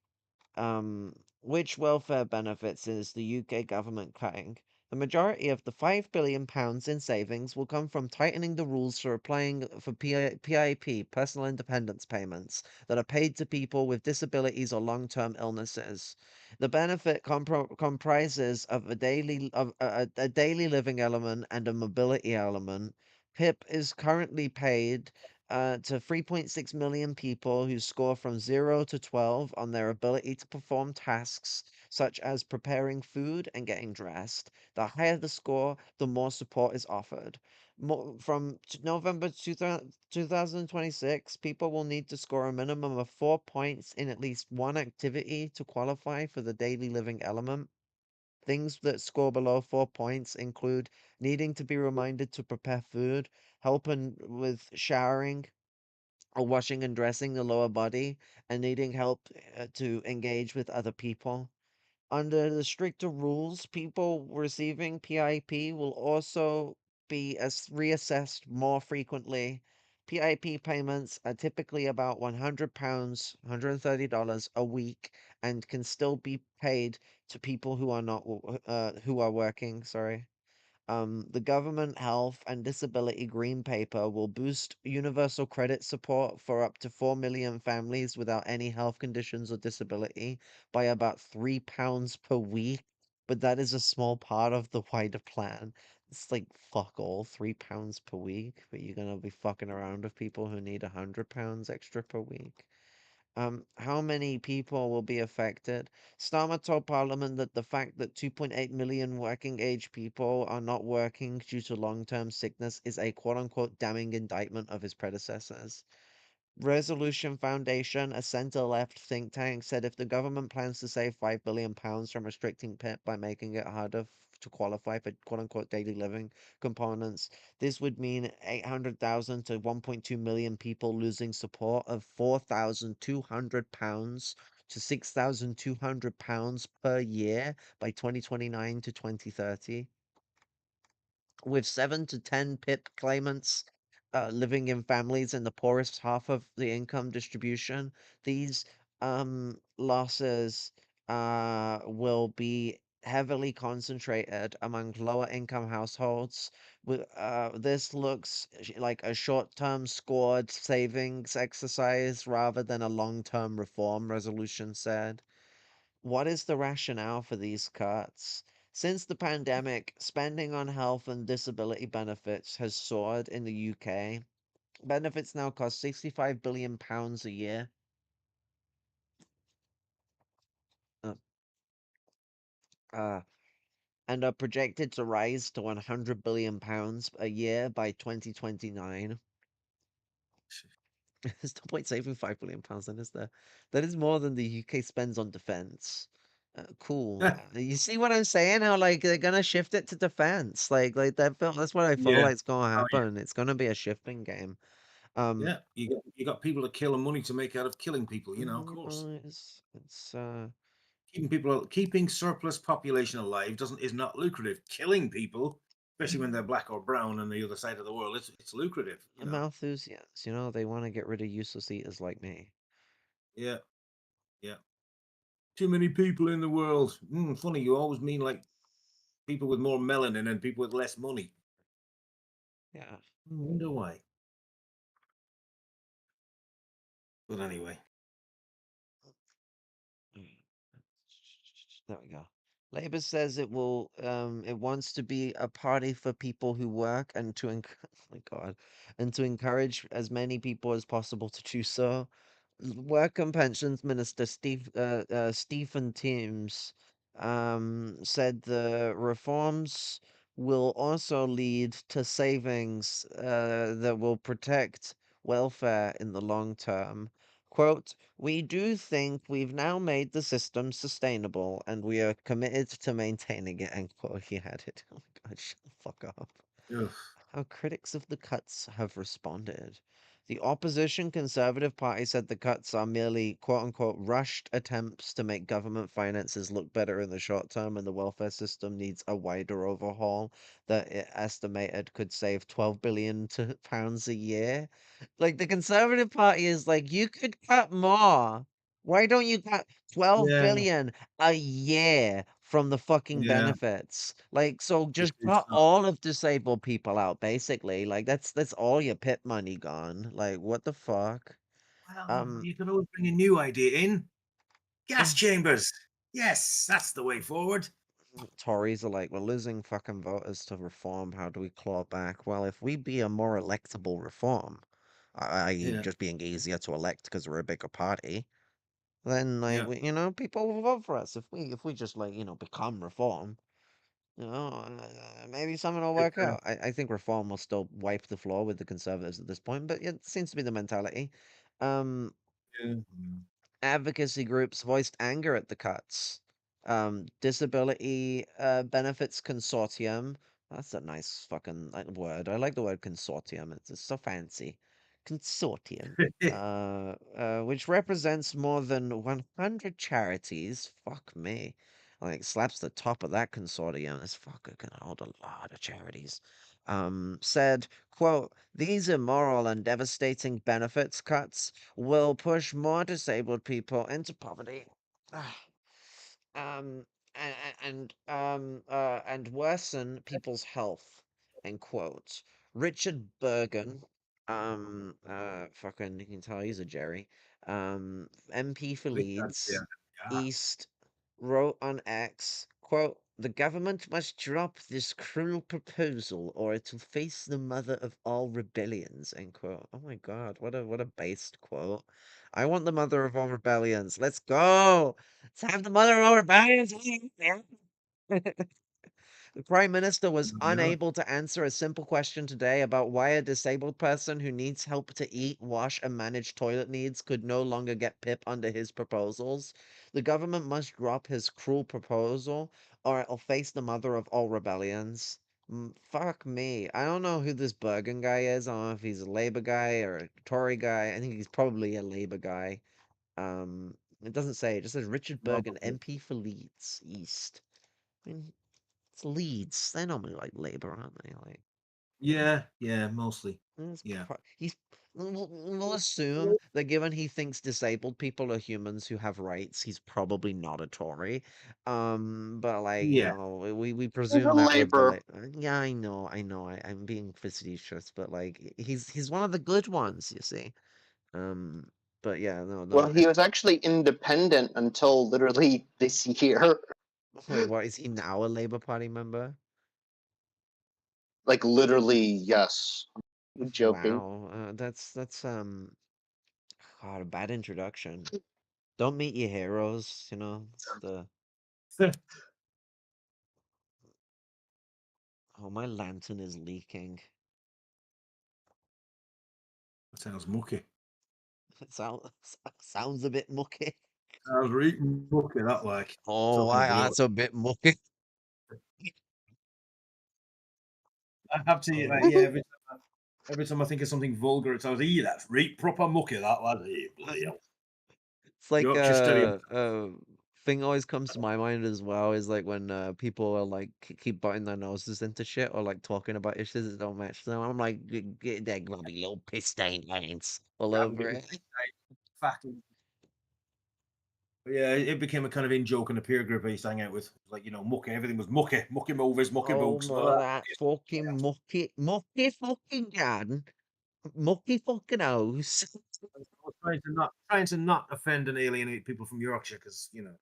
Which welfare benefits is the UK government cutting? The majority of the £5 billion in savings will come from tightening the rules for applying for PIP, personal independence payments, that are paid to people with disabilities or long-term illnesses. The benefit comprises of a daily living element and a mobility element. PIP is currently paid to 3.6 million people who score from 0 to 12 on their ability to perform tasks such as preparing food and getting dressed. The higher the score, the more support is offered. From November 2026, people will need to score a minimum of 4 points in at least one activity to qualify for the daily living element. Things that score below 4 points include needing to be reminded to prepare food, helping with showering, or washing and dressing the lower body, and needing help to engage with other people. Under the stricter rules, people receiving PIP will also be reassessed more frequently. PIP payments are typically about £100, $130 a week, and can still be paid to people who are not who are working. Sorry. The government health and disability green paper will boost universal credit support for up to 4 million families without any health conditions or disability by about £3 per week. But that is a small part of the wider plan. It's like fuck all, £3 per week, but you're gonna be fucking around with people who need £100 extra per week. How many people will be affected? Starmer told Parliament that the fact that 2.8 million working age people are not working due to long-term sickness is a quote-unquote damning indictment of his predecessors. Resolution Foundation, a centre-left think tank, said if the government plans to save £5 billion from restricting PIP by making it harder to qualify for quote-unquote daily living components, this would mean 800,000 to 1.2 million people losing support of £4,200 to £6,200 per year by 2029 to 2030. With 7 to 10 PIP claimants living in families in the poorest half of the income distribution, these losses will be heavily concentrated among lower income households. This looks like a short-term scored savings exercise rather than a long-term reform, resolution said. What is the rationale for these cuts? Since the pandemic, spending on health and disability benefits has soared in the UK. Benefits now cost £65 billion a year. Uh, uh, and are projected to rise to £100 billion a year by 2029. There's no point saving £5 billion, then, is there? That is more than the UK spends on defense. Cool. You see what I'm saying? How like they're gonna shift it to defense. That's what I feel Yeah. like is gonna Oh, yeah. happen. It's gonna be a shifting game. Yeah, you got people to kill and money to make out of killing people. You know, of course. It's keeping surplus population alive is not lucrative. Killing people, especially when they're black or brown on the other side of the world, it's lucrative. You know. Malthusians, they want to get rid of useless eaters like me. Yeah, yeah. Too many people in the world. Funny, you always mean like people with more melanin and people with less money. Yeah. I wonder why. But anyway. There we go. Labour says it wants to be a party for people who work and to oh my God, and to encourage as many people as possible to do so. Work and Pensions Minister Stephen Timms said the reforms will also lead to savings that will protect welfare in the long term. Quote, we do think we've now made the system sustainable and we are committed to maintaining it, end quote. He had it. Oh my God, shut the fuck up. Ugh. How critics of the cuts have responded. The opposition Conservative Party said the cuts are merely quote unquote rushed attempts to make government finances look better in the short term, and the welfare system needs a wider overhaul that it estimated could save £12 billion a year. Like the Conservative Party is like, you could cut more. Why don't you cut 12 Yeah. billion a year from the fucking Yeah. benefits? Like, so Just just do cut stuff. all of disabled people out, basically. Like that's all your PIP money gone. Like, what the fuck? Well, you can always bring a new idea in. Gas Oh. chambers. Yes, that's the way forward. Tories are like, we're losing fucking voters to reform. How do we claw back? Well, if we be a more electable reform, i.e., Yeah. just being easier to elect because we're a bigger party, then like Yeah. people will vote for us. If we just like become reform, maybe something will work out. I think reform will still wipe the floor with the Conservatives at this point, but it seems to be the mentality. Um, Yeah. Advocacy groups voiced anger at the cuts. Disability Benefits Consortium. That's a nice fucking word. I like the word consortium. It's so fancy. Consortium. Which represents more than 100 charities. Fuck me. like slaps the top of that consortium. This fucker can hold a lot of charities. Said, quote, these immoral and devastating benefits cuts will push more disabled people into poverty. um and worsen people's health, end quote. Richard Bergen, fucking, you can tell he's a Jerry, MP for Leeds East, wrote on X, quote, the government must drop this cruel proposal or it will face the mother of all rebellions, end quote. Oh my god, what a based quote. I want the mother of all rebellions. Let's go. Let's have the mother of all rebellions. The Prime Minister was unable to answer a simple question today about why a disabled person who needs help to eat, wash, and manage toilet needs could no longer get PIP under his proposals. The government must drop his cruel proposal, or it'll face the mother of all rebellions. Fuck me. I don't know who this Bergen guy is. I don't know if he's a Labour guy or a Tory guy. I think he's probably a Labour guy. It doesn't say. It just says Richard Bergen, MP for Leeds East. I mean, it's Leeds. They're normally like Labour, aren't they? Like, Yeah, mostly. Yeah. He's. We'll assume that given he thinks disabled people are humans who have rights, he's probably not a Tory. But like, you Yeah. know, we He's a presume that with the Labour. yeah, I know, I'm being facetious, but like, he's one of the good ones, you see. But yeah, Well, he was actually independent until literally this year. Wait, what, is he now a Labour Party member? Like literally, yes. I'm joking. Wow, that's God, a bad introduction. Don't meet your heroes, you know. It's the oh, my lantern is leaking. That sounds mucky. It sounds a bit mucky. Sounds really mucky, that like. Oh, that's a bit mucky. I have to, Oh. like, yeah, every time I think of something vulgar, it sounds, that's right proper mucky, that lad. Bloody hell. It's like Yorkshire stereotype. thing always comes to my mind as well is like when people are like keep butting their noses into shit or like talking about issues that don't match them. I'm like, get that bloody little piss stain lines all over it. Fucking. Yeah, it became a kind of in joke in a peer group I used to hang out with. Like, you know, mucky, everything was mucky movies, mucky Oh books. my, that fucking mucky fucking garden, mucky fucking house. I was trying to not offend and alienate people from Yorkshire because, you know.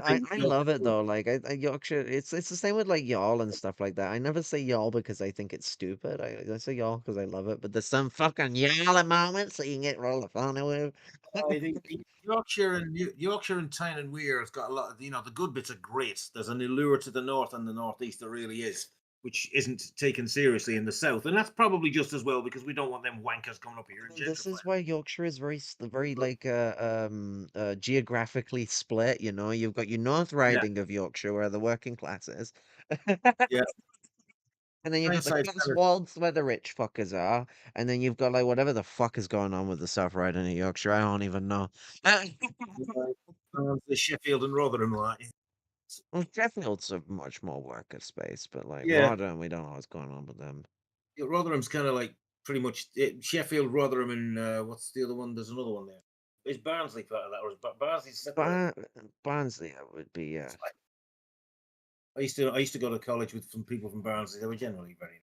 I love it though. Like I Yorkshire, it's the same with like y'all and stuff like that. I never say y'all because I think it's stupid. I say y'all because I love it. But there's some fucking y'all moments that you can get roll the phone with. I think Yorkshire and Tyne and Weir has got a lot of, you know, the good bits are great. There's an allure to the north and the northeast, there really is, which isn't taken seriously in the south, and that's probably just as well because we don't want them wankers coming up here and This is why Yorkshire is very like geographically split. You know, you've got your North Riding of Yorkshire where the working class is. Yeah. And then you've got the Cotswolds where the rich fuckers are, and then you've got like whatever the fuck is going on with the South Riding of Yorkshire. I don't even know. The Sheffield and Rotherham, right? Well, Sheffield's a much more worker space, but like Yeah. Rotherham, we don't know what's going on with them. Yeah, Rotherham's kind of like pretty much Sheffield, Rotherham, and what's the other one? There's another one there. Is Barnsley part of that, or is Barnsley separate? Barnsley, would be yeah. I used to go to college with some people from Barnsley. They were generally very.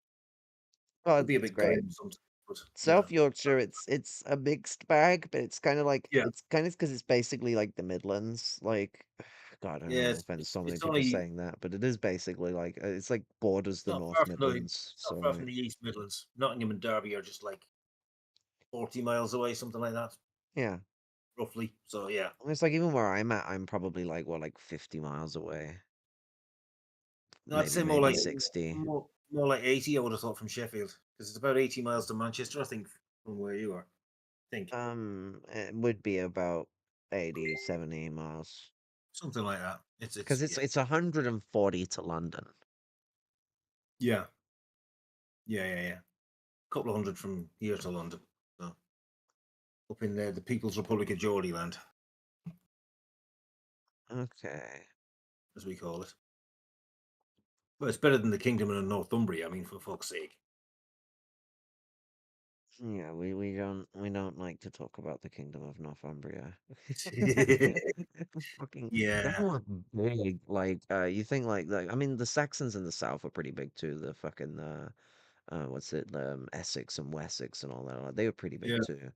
Oh, Could be a it's bit great. grim sometimes, but, South Yorkshire, it's a mixed bag, but it's kind of like Yeah. it's kind of because it's basically like the Midlands. Like, God, I don't Yeah, know, it's- offend so many it's people only- saying that, but it is basically like it's like borders the not North far from Midlands. not So far from the East Midlands. Nottingham and Derby are just like 40 miles away, something like that, yeah, roughly. So yeah, it's like even where I'm at, I'm probably like what, like 50 miles away. no, I'd say Maybe 60. more like 80. I would have thought from Sheffield because it's about 80 miles to Manchester. I think from where you are. I think It would be about 80, 70 miles. something like that. Because it's 140 to London. Yeah. Yeah. Couple of hundred from here to London. So up in the People's Republic of Geordie land. Okay. as we call it. Well, it's better than the Kingdom of Northumbria. I mean, for fuck's sake. Yeah, we don't like to talk about the Kingdom of Northumbria. Fucking that Yeah. was big. Like you think like I mean the Saxons in the south are pretty big too. The fucking what's it Essex and Wessex and all that. They were pretty big Yeah. too.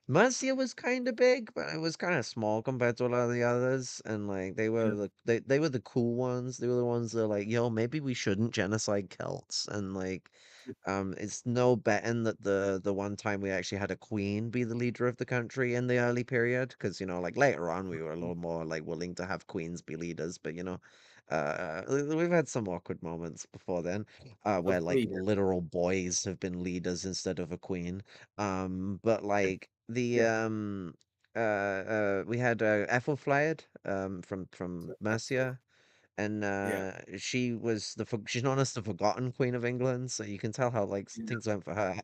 Mercia was kind of big, but it was kind of small compared to a lot of the others. And like Yeah. they were the cool ones. They were the ones that are like, yo, maybe we shouldn't genocide Celts. And like, it's no betting that the one time we actually had a queen be the leader of the country in the early period, because like later on we were a little more like willing to have queens be leaders, but we've had some awkward moments before then, where like Yeah. literal boys have been leaders instead of a queen. But like the Yeah. we had Ethelflaed from Mercia, and Yeah. she's known as the Forgotten Queen of England, so you can tell how like Yeah. things went for her.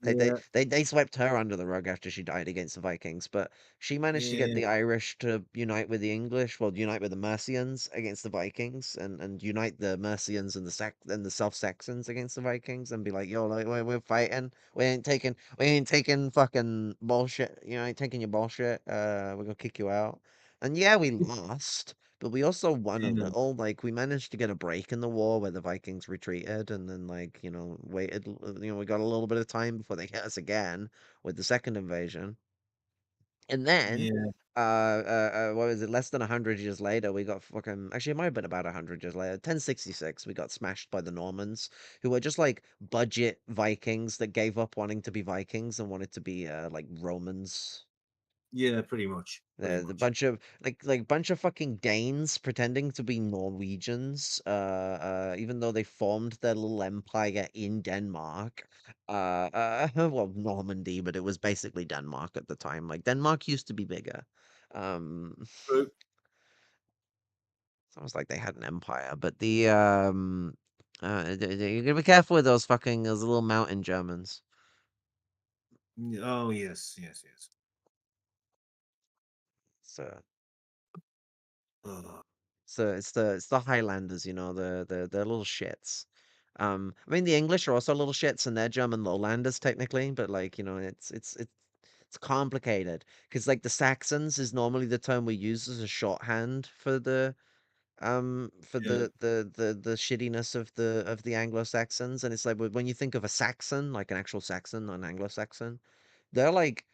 Yeah. They swept her under the rug after she died against the Vikings, but she managed to get Yeah. the Irish to unite with the English, well, unite with the Mercians against the Vikings, and unite the Mercians and the South Saxons against the Vikings, and be like, yo, like we're fighting, we ain't taking fucking bullshit, ain't taking your bullshit. We're gonna kick you out, and yeah, we lost. But we also won a Yeah. little, like we managed to get a break in the war where the Vikings retreated and then like, waited, we got a little bit of time before they hit us again with the second invasion. And then, Yeah. what was it? Less than 100 years later, we got fucking. Actually, it might have been about 100 years later. 1066, we got smashed by the Normans, who were just like budget Vikings that gave up wanting to be Vikings and wanted to be like Romans. Yeah. Pretty much. Pretty The much. bunch of bunch of fucking Danes pretending to be Norwegians, even though they formed their little empire in Denmark. Well, Normandy, but it was basically Denmark at the time. Like Denmark used to be bigger. True. Sounds like they had an empire, but you gotta be careful with those little mountain Germans. Oh yes. Yes. Yes. So. Oh. So it's the Highlanders, they're little shits. I mean the English are also little shits and they're German lowlanders technically, but like, it's complicated because like the Saxons is normally the term we use as a shorthand for Yeah. the shittiness of the Anglo-Saxons, and it's like when you think of a Saxon, like an actual Saxon, not an Anglo-Saxon, they're like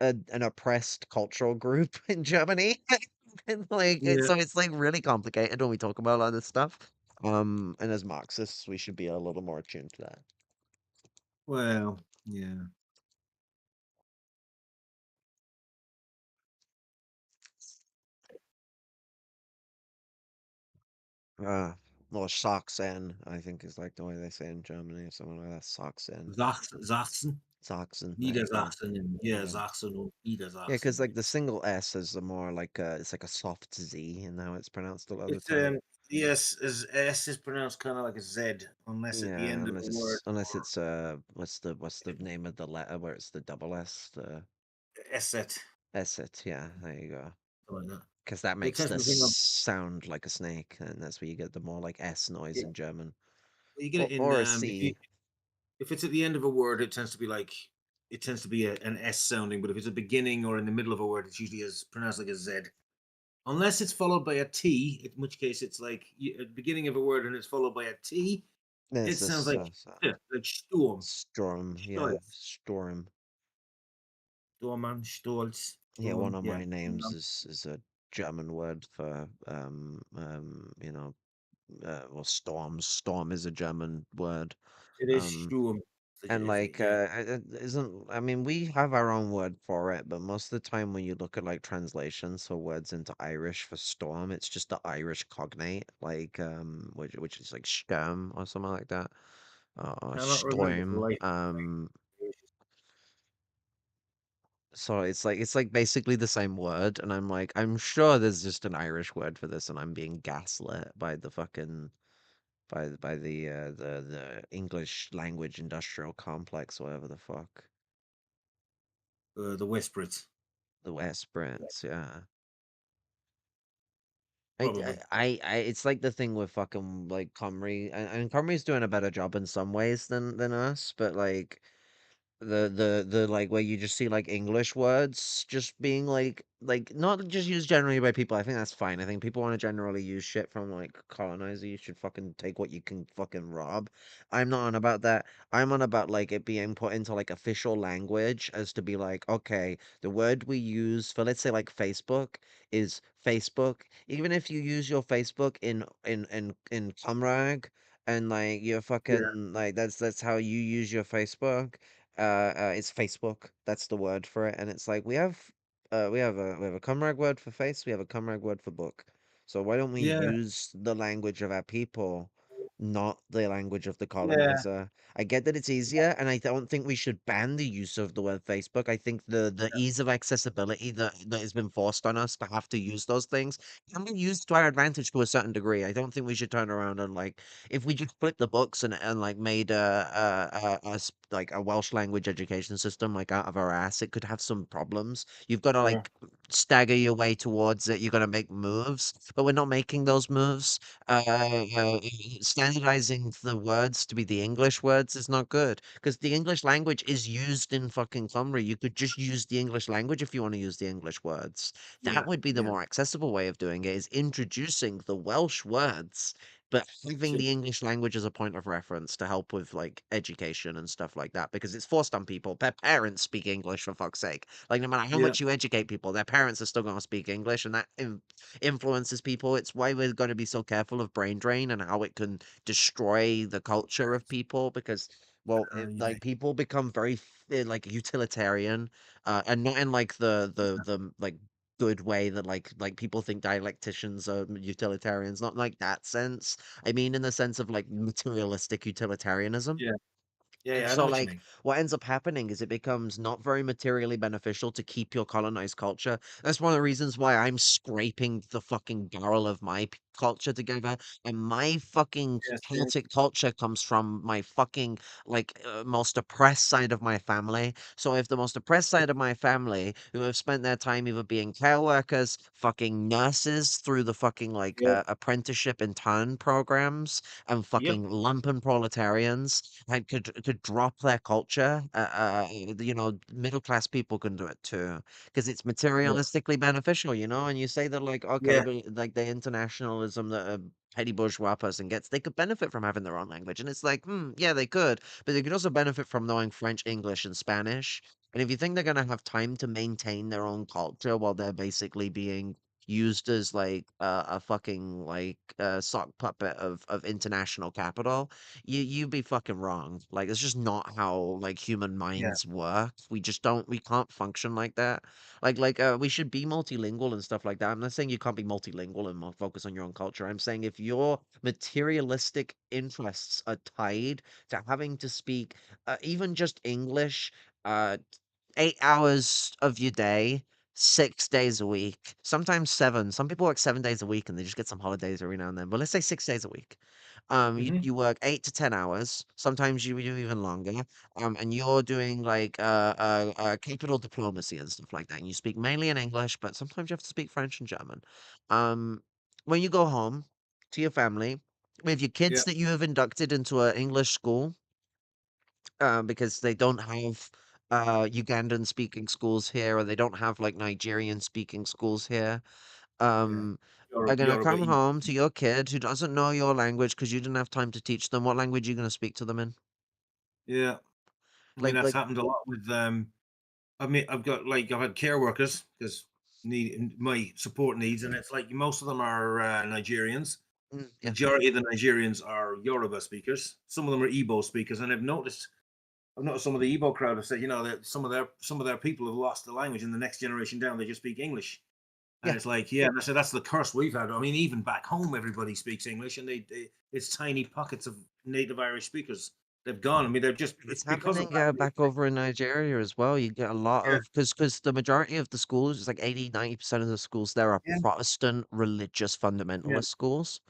an oppressed cultural group in Germany. And like Yeah. it's like really complicated when we talk about all this stuff. And as Marxists, we should be a little more attuned to that. Well. Yeah. Uh or Sachsen, I think is like the way they say in Germany or something like that. Sachsen. Sachsen. Sachsen, there you go. Niedersachsen. And yeah. Yeah. Sachsen or Yeah, Niedersachsen. because like the single S is a more like it's like a soft Z and how it's pronounced a lot of the It's time. yes, as S is pronounced kind of like a Z, unless at the Yeah, end of a word unless it's what's the name of the letter where it's the double S, the Esset, Esset, yeah, there you go. something like that. Because that But it makes tends to this be a thing of sound like a snake, and that's where you get the more like S noise yeah, in German. you get Or, it in or a if C. it's at the end of a word, it tends to be an S sounding, but if it's a beginning or in the middle of a word, it's usually as pronounced like a Z. Unless it's followed by a T, in which case it's like at the beginning of a word and it's followed by a T. It This sounds is like Sturm, Storm, yeah, Stolz, Storm. Stormann, Stolz, Yeah, one Sturm, of yeah. my names is a German word for well, storm. Storm is a German word. It is Um, Sturm. and like, Yeah. it isn't. I mean, we have our own word for it, but most of the time when you look at like translations for words into Irish for storm, it's just the Irish cognate, like which is like sturm or something like that, or Cannot remember for storm. life. So it's like basically the same word, and I'm like, I'm sure there's just an Irish word for this, and I'm being gaslit by the fucking by the English language industrial complex, whatever the fuck. The West Brits. The West Brits, yeah. Probably. It's like the thing with fucking like Comrie, and Comrie's doing a better job in some ways than us, but like the like where you just see like English words just being like not just used generally by people. I think that's fine. I think people want to generally use shit from like colonizer. You should fucking take what you can fucking rob. I'm not on about that. I'm on about like it being put into like official language as to be like, okay, the word we use for let's say like Facebook is Facebook. Even if you use your Facebook in Comrag and like you're Yeah. fucking like that's how you use your Facebook. It's Facebook. That's the word for it, and it's like we have a Comrag word for face. We have a Comrag word for book. So why don't we Yeah. use the language of our people, not the language of the Yeah. colonizer? I get that it's easier, and I don't think we should ban the use of the word Facebook. I think the ease of accessibility that has been forced on us to have to use those things can be used to our advantage to a certain degree. I don't think we should turn around and like if we just flipped the books and like made like a Welsh language education system like out of our ass, it could have some problems. You've got to Yeah. like stagger your way towards it. You're gonna make moves, but we're not making those moves. Standardizing the words to be the English words is not good because the English language is used in fucking Cymru. You could just use the English language if you want to use the English words. Yeah. That would be the Yeah. more accessible way of doing it, is introducing the Welsh words but having See. the English language as a point of reference to help with like education and stuff like that, because it's forced on people. Their parents speak English for fuck's sake. Like no matter how Yeah. much you educate people, their parents are still going to speak English, and that influences people. It's why we're going to be so careful of brain drain and how it can destroy the culture of people. Because well, Yeah. like people become very like utilitarian, and not in like the like good way that like people think dialecticians are utilitarians, not like that sense. I mean in the sense of like materialistic utilitarianism. Yeah. Yeah. And Yeah. I know so, what you like, mean. what ends up happening is it becomes not very materially beneficial to keep your colonized culture. That's one of the reasons why I'm scraping the fucking barrel of my culture together. And my fucking Yes. Yeah. Celtic culture comes from my fucking, like, most oppressed side of my family. So, if the most oppressed side of my family, who have spent their time either being care workers, fucking nurses through the fucking, like, Yeah. apprenticeship intern programs, and Yep. fucking lumpen proletarians and could drop their culture. Middle class people can do it too because it's Yeah. materialistically beneficial. And you say that like okay, Yeah. but like the internationalism that a petty bourgeois person gets, they could benefit from having their own language, and it's like, yeah, they could, but they could also benefit from knowing French, English, and Spanish. And if you think they're gonna have time to maintain their own culture while they're basically being used as like a fucking like sock puppet of international capital, you'd be fucking wrong. Like it's just not how like human Yeah. minds work. We can't function like that. We should be multilingual and stuff like that. I'm not saying you can't be multilingual and focus on your own culture. I'm saying if your materialistic interests are tied to having to speak even just English, 8 hours of your day, 6 days a week, sometimes seven. Some people work 7 days a week and they just get some holidays every now and then. But let's say 6 days a week. You, Mm-hmm. you work 8 to 10 hours. Sometimes you do even longer. And you're doing like capital diplomacy and stuff like that. And you speak mainly in English, but sometimes you have to speak French and German. Um, when you go home to your family with your Yeah. kids that you have inducted into an English school, because they don't have Ugandan speaking schools here, or they don't have like Nigerian speaking schools here. Yeah. Um, are gonna Yoruba. come home to your kid who doesn't know your language because you didn't have time to teach them. What language are you gonna speak to them in? Yeah. I mean, Like, that's like, happened a lot with. I mean, I've had care workers because need my support needs, and it's like most of them are Nigerians. yeah, Majority of the Nigerians are Yoruba speakers. Some of them are Igbo speakers, and I've noticed some of the Igbo crowd have said, that some of their people have lost the language, and the next generation down they just speak English. And yeah. it's like, yeah, that's the curse we've had. I mean, even back home, everybody speaks English, and it's tiny pockets of native Irish speakers. They've gone. I mean, It's it's because of happening that. back over in Nigeria as well. You get a lot Yeah, of because the majority of the schools, it's like 80-90% of the schools there are yeah, Protestant religious yeah. fundamentalist schools.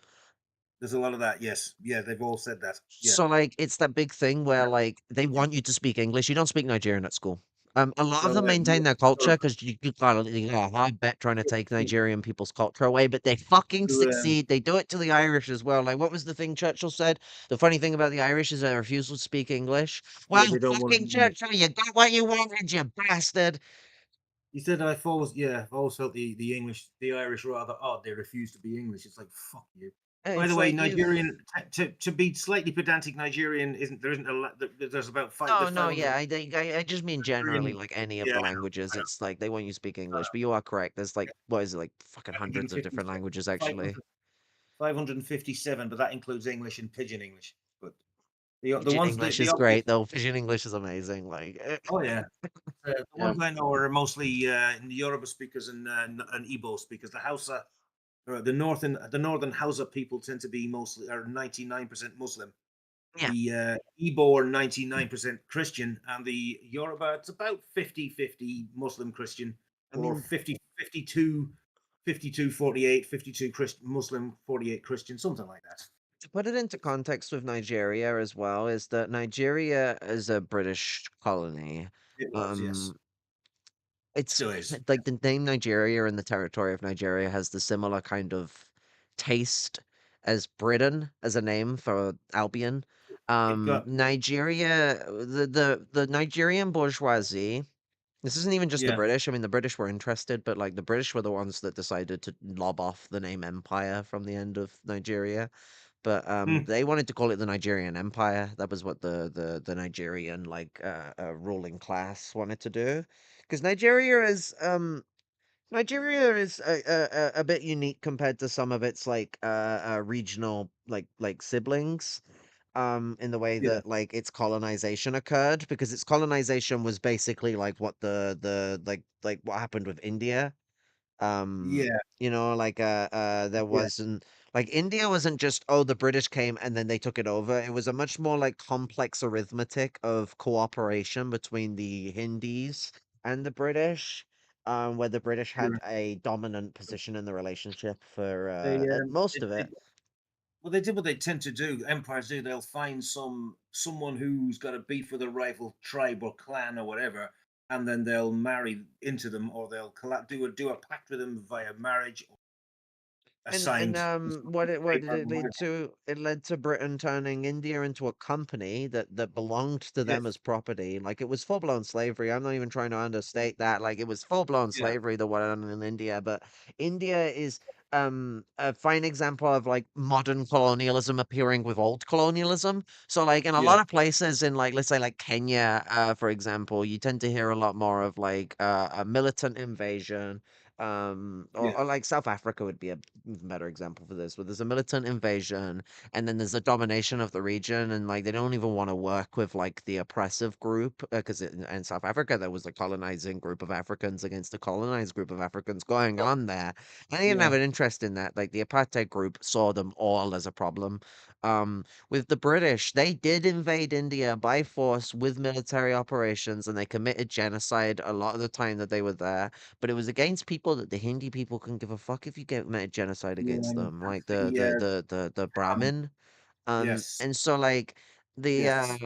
There's a lot of that. Yes, yeah, they've all said that. Yeah, So like it's that big thing where like they want you to speak English. You don't speak Nigerian at school. A lot of So them maintain their culture Europe because you got a hard bet trying to take Nigerian people's culture away, but they fucking to, succeed. They do it to the Irish as well. Like, what was the thing Churchill said? The funny thing about the Irish is they refuse to speak English. Well, yeah, they don't want fucking to. Churchill, you got what you wanted, you bastard. He said, I've always felt the English, the Irish rather odd. They refuse to be English. It's like, fuck you. By the It's way, like you. Nigerian, to be slightly pedantic, Nigerian isn't a lot, there's about No, there's no, 500 yeah, I just mean generally, Nigerian, like any of yeah, the languages. It's like they want you to speak English, but you are correct. There's like, what is it, like fucking hundreds of 550, different languages actually. 557, but that includes English and Pidgin English. But the Pidgin ones, English the is obvious, great though. Pidgin English is amazing. oh yeah. The Yeah. ones I know are mostly Yoruba speakers and Igbo speakers. The Hausa, or the northern Hausa people tend to be mostly are 99% Muslim. Yeah. The Igbo are 99% Christian, and the Yoruba it's about 50-50 Muslim Christian, I or mean, 50-52 48, 52 Muslim, 48 Christian, something like that. to put it into context with Nigeria as well, is that Nigeria is a British colony. It was, yes. Um, it's Still is. like the name Nigeria and the territory of Nigeria has the similar kind of taste as Britain as a name for Albion. It got Nigeria, the Nigerian bourgeoisie. This isn't even just the yeah. British. I mean, the British were interested, but like the British were the ones that decided to lob off the name empire from the end of Nigeria. But Hmm. they wanted to call it the Nigerian Empire. That was what the Nigerian like ruling class wanted to do, because Nigeria is a bit unique compared to some of its like regional like siblings in the way Yeah. that like its colonization occurred, because its colonization was basically like what the like what happened with India. Yeah. You know, like there Yeah. wasn't like India wasn't just, oh, the British came and then they took it over. It was a much more like complex arithmetic of cooperation between the Hindis and the British, where the British had Sure. a dominant position in the relationship for They most of it. did well. They did what they tend to do. Empires do. They'll find someone who's got a beef with a rival tribe or clan or whatever, and then they'll marry into them, or they'll do a pact with them via marriage or And assigned what did paper it or lead whatever. to? It led to Britain turning India into a company that belonged to them as Yes. property. Like it was full blown slavery. I'm not even trying to understate that. Like it was full blown Yeah. slavery that went on in India. But India is a fine example of like modern colonialism appearing with old colonialism. So like in a Yeah. lot of places in like let's say like Kenya, for example, you tend to hear a lot more of like a militant invasion, Yeah. or like South Africa would be a even better example for this, where there's a militant invasion and then there's a domination of the region, and like they don't even want to work with like the oppressive group, because in South Africa there was a colonizing group of Africans against a colonized group of Africans going on there, and they didn't have Yeah. an interest in that. Like the apartheid group saw them all as a problem. With the British, they did invade India by force with military operations, and they committed genocide a lot of the time that they were there, but it was against people that the Hindi people couldn't give a fuck if you get committed genocide against Yeah. them, like That's the the um, Brahmin. yes. And so like Yes.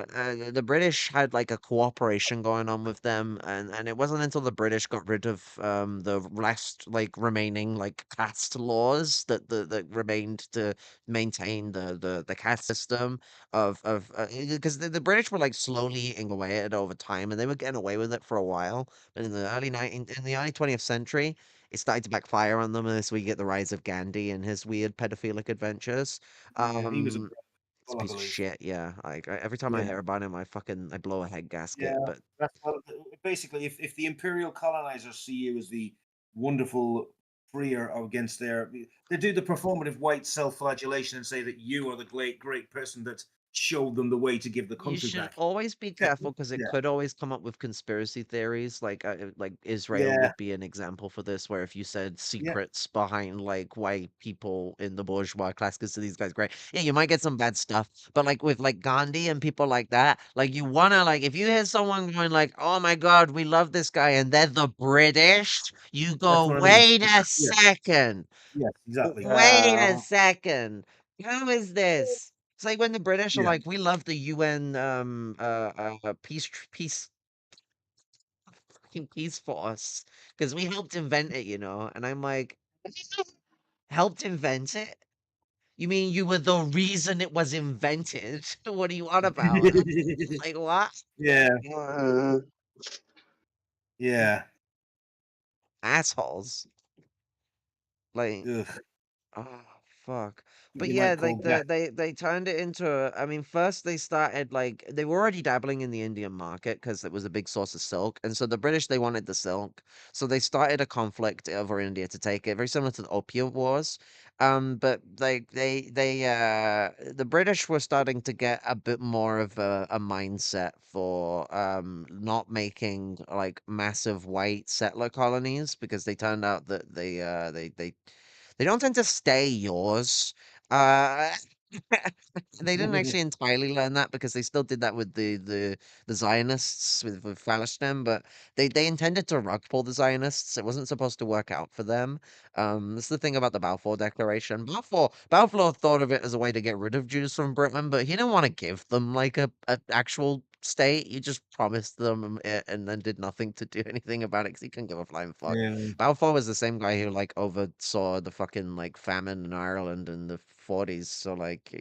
the British had like a cooperation going on with them, and it wasn't until the British got rid of the last like remaining like caste laws that remained to maintain the caste system of because the British were like slowly eating away at it over time, and they were getting away with it for a while, but in the early 20th century it started to backfire on them, and this we get the rise of Gandhi and his weird pedophilic adventures. Yeah. He was a um it's a well, I piece of believe. shit, yeah. Like every time I Yeah. hear about him, I blow a head Yeah, gasket. But that's what, basically if the imperial colonizers see you as the wonderful freer against they do the performative white self-flagellation and say that you are the great person that showed them the way to give the you country should back. always be Yeah, careful because it yeah, could always come up with conspiracy theories. Like Israel yeah, would be an example for this, where if you said yeah. secrets behind like white people in the bourgeois class, because these guys great, yeah, you might get some bad stuff. But like with like Gandhi and people like that, like you wanna like if you hear someone going like, "Oh my God, we love this guy," and they're the British, you That's go, what I mean. "Wait a Yeah, second." yes, exactly. Wait a second. Who is this? It's like when the British are Yeah, like, we love the UN peace fucking peace force because we helped invent it, And I'm like, helped invent it? You mean you were the reason it was invented? What are you on about? Like what? Yeah. Uh, Yeah. Assholes. Like, Ugh. oh fuck. But You yeah, might call like that. they turned it into I mean, first they started like they were already dabbling in the Indian market because it was a big source of silk. And so the British they wanted the silk. So they started a conflict over India to take it, very similar to the Opium Wars. But like the British were starting to get a bit more of a mindset for not making like massive white settler colonies because they turned out that they don't tend to stay yours. Uh, they didn't actually entirely learn that because they still did that with the Zionists with Palestine, but they intended to rug pull the Zionists. It wasn't supposed to work out for them. That's the thing about the Balfour Declaration. Balfour thought of it as a way to get rid of Jews from Britain, but he didn't want to give them like a actual state. He just promised them it and then did nothing to do anything about it because he couldn't give a flying fuck. Yeah. Balfour was the same guy who like oversaw the fucking like famine in Ireland in the 40s. So like,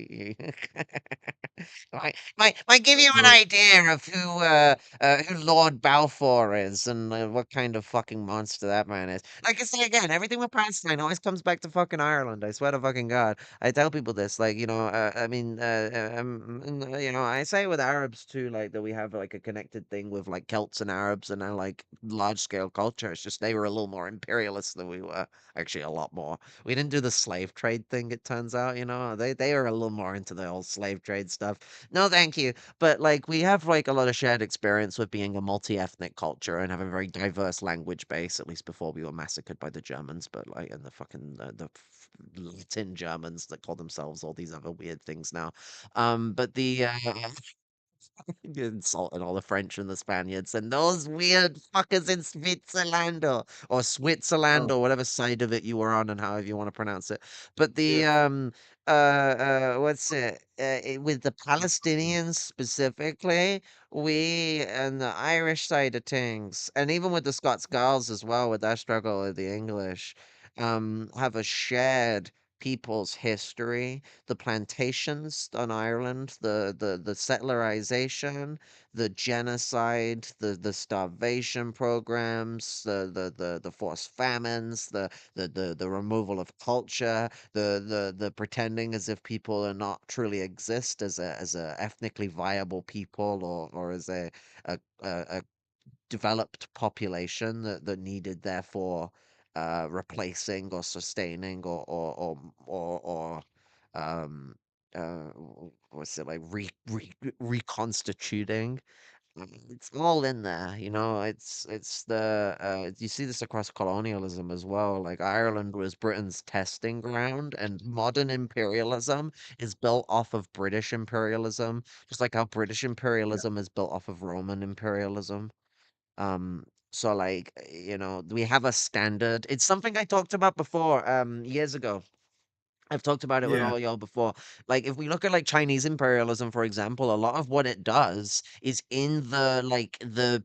might give you an Right. idea of who Lord Balfour is and what kind of fucking monster that man is. Like I say again, everything with Palestine always comes back to fucking Ireland. I swear to fucking God. I tell people this, like I mean, I say with Arabs too, like that we have like a connected thing with like Celts and Arabs and our like large scale culture. It's just they were a little more imperialist than we were. Actually, a lot more. We didn't do the slave trade thing. It turns out, they are a little more into the whole slave trade stuff. No, thank you. But like we have like a lot of shared experience with being a multi-ethnic culture and having a very diverse language base. At least before we were massacred by the Germans, but like and the fucking Latin Germans that call themselves all these other weird things now. But the insulting all the French and the Spaniards and those weird fuckers in Switzerland or Switzerland Oh, or whatever side of it you were on and however you want to pronounce it. But yeah. the what's it with the Palestinians specifically, we and the Irish side of things, and even with the Scots Gaels as well, with their struggle with the English, have a shared people's history, the plantations on Ireland, the settlerization, the genocide, the starvation programs, the forced famines, the removal of culture, the pretending as if people are not truly exist as a ethnically viable people or as a developed population that needed therefore replacing or sustaining or um what's it like reconstituting. It's all in there, it's the you see this across colonialism as well. Like Ireland was Britain's testing ground and modern imperialism is built off of British imperialism, just like how British imperialism is built off of Roman imperialism. So like, we have a standard. It's something I talked about before, years ago. I've talked about it with Yeah. all y'all before. Like, if we look at like Chinese imperialism, for example, a lot of what it does is in the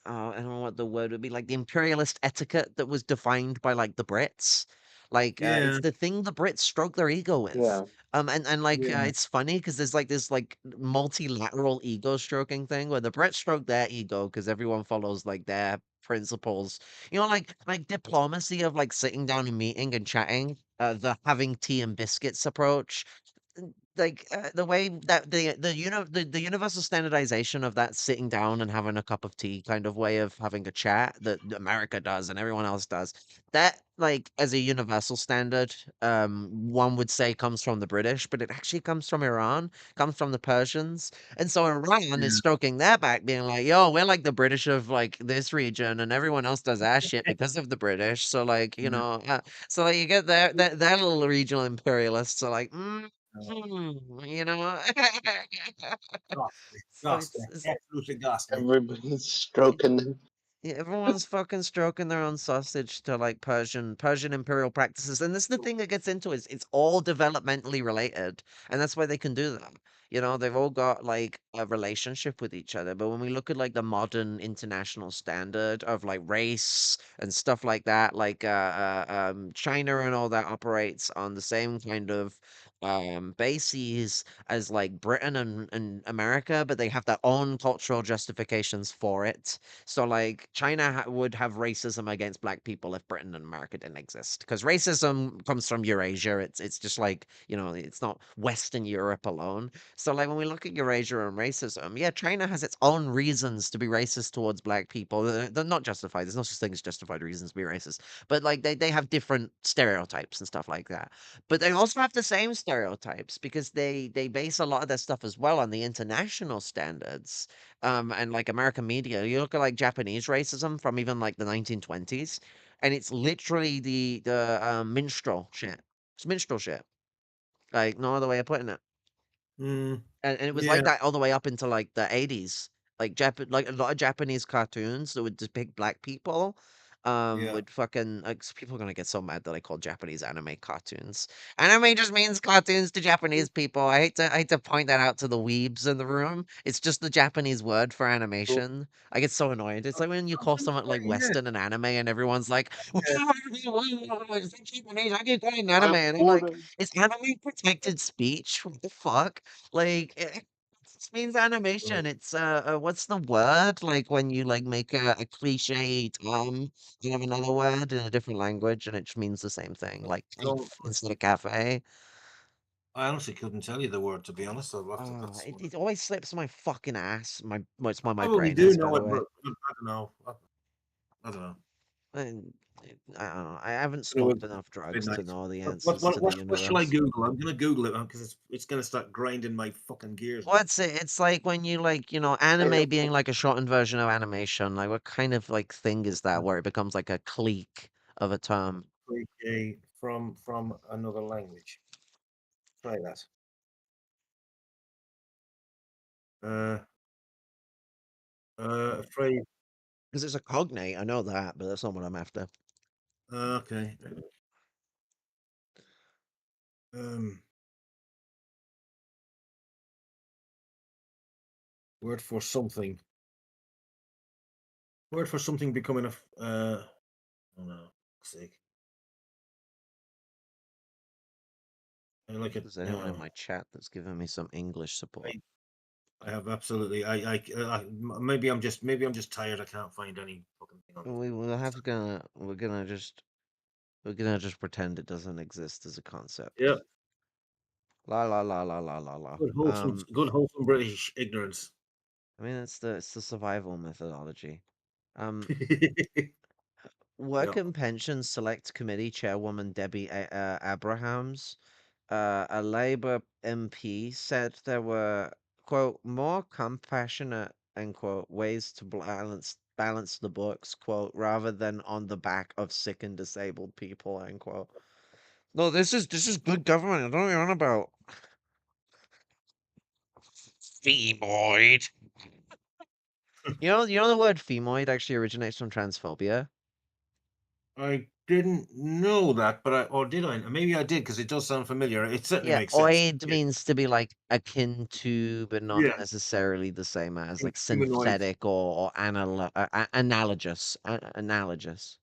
I don't know what the word would be, like the imperialist etiquette that was defined by like the Brits. Like, it's Yeah. the thing the Brits stroke their ego with. yeah. And like Yeah. it's funny because there's like this like multilateral ego stroking thing where the Brits stroke their ego because everyone follows like their principles. Like diplomacy of like sitting down and meeting and chatting, the having tea and biscuits approach like the way that the universal standardization of that sitting down and having a cup of tea kind of way of having a chat that America does and everyone else does, that like as a universal standard, one would say comes from the British, but it actually comes from Iran, comes from the Persians. And so Iran is Yeah. stroking their back being like, yo, we're like the British of like this region and everyone else does our shit because of the British. So like, Yeah. so like you get their little regional imperialists are like, Oh, you know? ghastly. So Ghastly. it's Absolutely ghastly. Everybody's stroking them. Yeah, everyone's fucking stroking their own sausage to like Persian imperial practices, and this is the thing that gets into it. Is it's all developmentally related, and that's why they can do that. You know, they've all got like a relationship with each other. But when we look at like the modern international standard of like race and stuff like that, like China and all that operates on the same kind of bases as like Britain and America, but they have their own cultural justifications for it. So, like, China would have racism against black people if Britain and America didn't exist, because racism comes from Eurasia. It's just like, you know, it's not Western Europe alone. So, like, when we look at Eurasia and racism, yeah, China has its own reasons to be racist towards black people. They're not justified. There's no such thing as justified reasons to be racist, but like they have different stereotypes and stuff like that. But they also have the same stereotypes because they base a lot of their stuff as well on the international standards and like American media. You look at like Japanese racism from even like the 1920s, and it's literally the minstrel shit. It's minstrel shit. Like no other way of putting it. Mm, And it was yeah. like that all the way up into like the 80s. Like a lot of Japanese cartoons that would depict black people Yeah. would fucking people are gonna get so mad that I call Japanese anime cartoons. Anime just means cartoons to Japanese people. I hate to point that out to the weebs in the room. It's just the Japanese word for Cool. animation. I get so annoyed. It's like when you I was call gonna something like say, yeah. Western an anime and everyone's like, Yeah. it's Japanese, I keep calling it anime. I'm And I'm like, bored. is anime protected speech? What the fuck? Like, it just means animation. It's what's the word? Like when you like make a cliche term, you have another word in a different language, and it just means the same thing. Like So cafe instead of cafe. I honestly couldn't tell you the word, to be honest. I'll have to, that's one. It always slips my fucking ass. My well, it's why my Probably brain do is, by know the it, way. but I don't know. I don't know. And I don't know. I haven't Anyway, smoked enough drugs to midnight. know the What, answers what, to the what, what shall I universe. Google? I'm gonna Google it because it's gonna start grinding my fucking gears now. What's it? It's like when you like, you know, anime being like a shortened version of animation. Like, what kind of like thing is that where it becomes like a clique of a term? Okay, from another language. Try that. Uh, afraid. Because it's a cognate, I know that, but that's not what I'm after. Okay. Um, word for something. Word for something becoming a. Oh no, sake. I like it. There's anyone in my chat that's giving me some English support. I have absolutely. Maybe I'm just tired. I can't find any fucking thing on. We're gonna just pretend it doesn't exist as a concept. Yeah. La la la la la la la. Good wholesome British ignorance. I mean it's the survival methodology. Um, Yeah. Work and Pensions Select Committee Chairwoman Debbie Abrahams, a Labour MP, said there were, quote, more compassionate, end quote, ways to balance the books, quote, rather than on the back of sick and disabled people, end quote. No, this is good government. I don't know what you're on about. Femoid. You know the word femoid actually originates from transphobia. I didn't know that, but or did I? Maybe I did because it does sound familiar. It certainly Yeah, makes sense. oid means to be like akin to, but not Yeah. necessarily the same as, like Humanoid. synthetic or analogous. Analogous.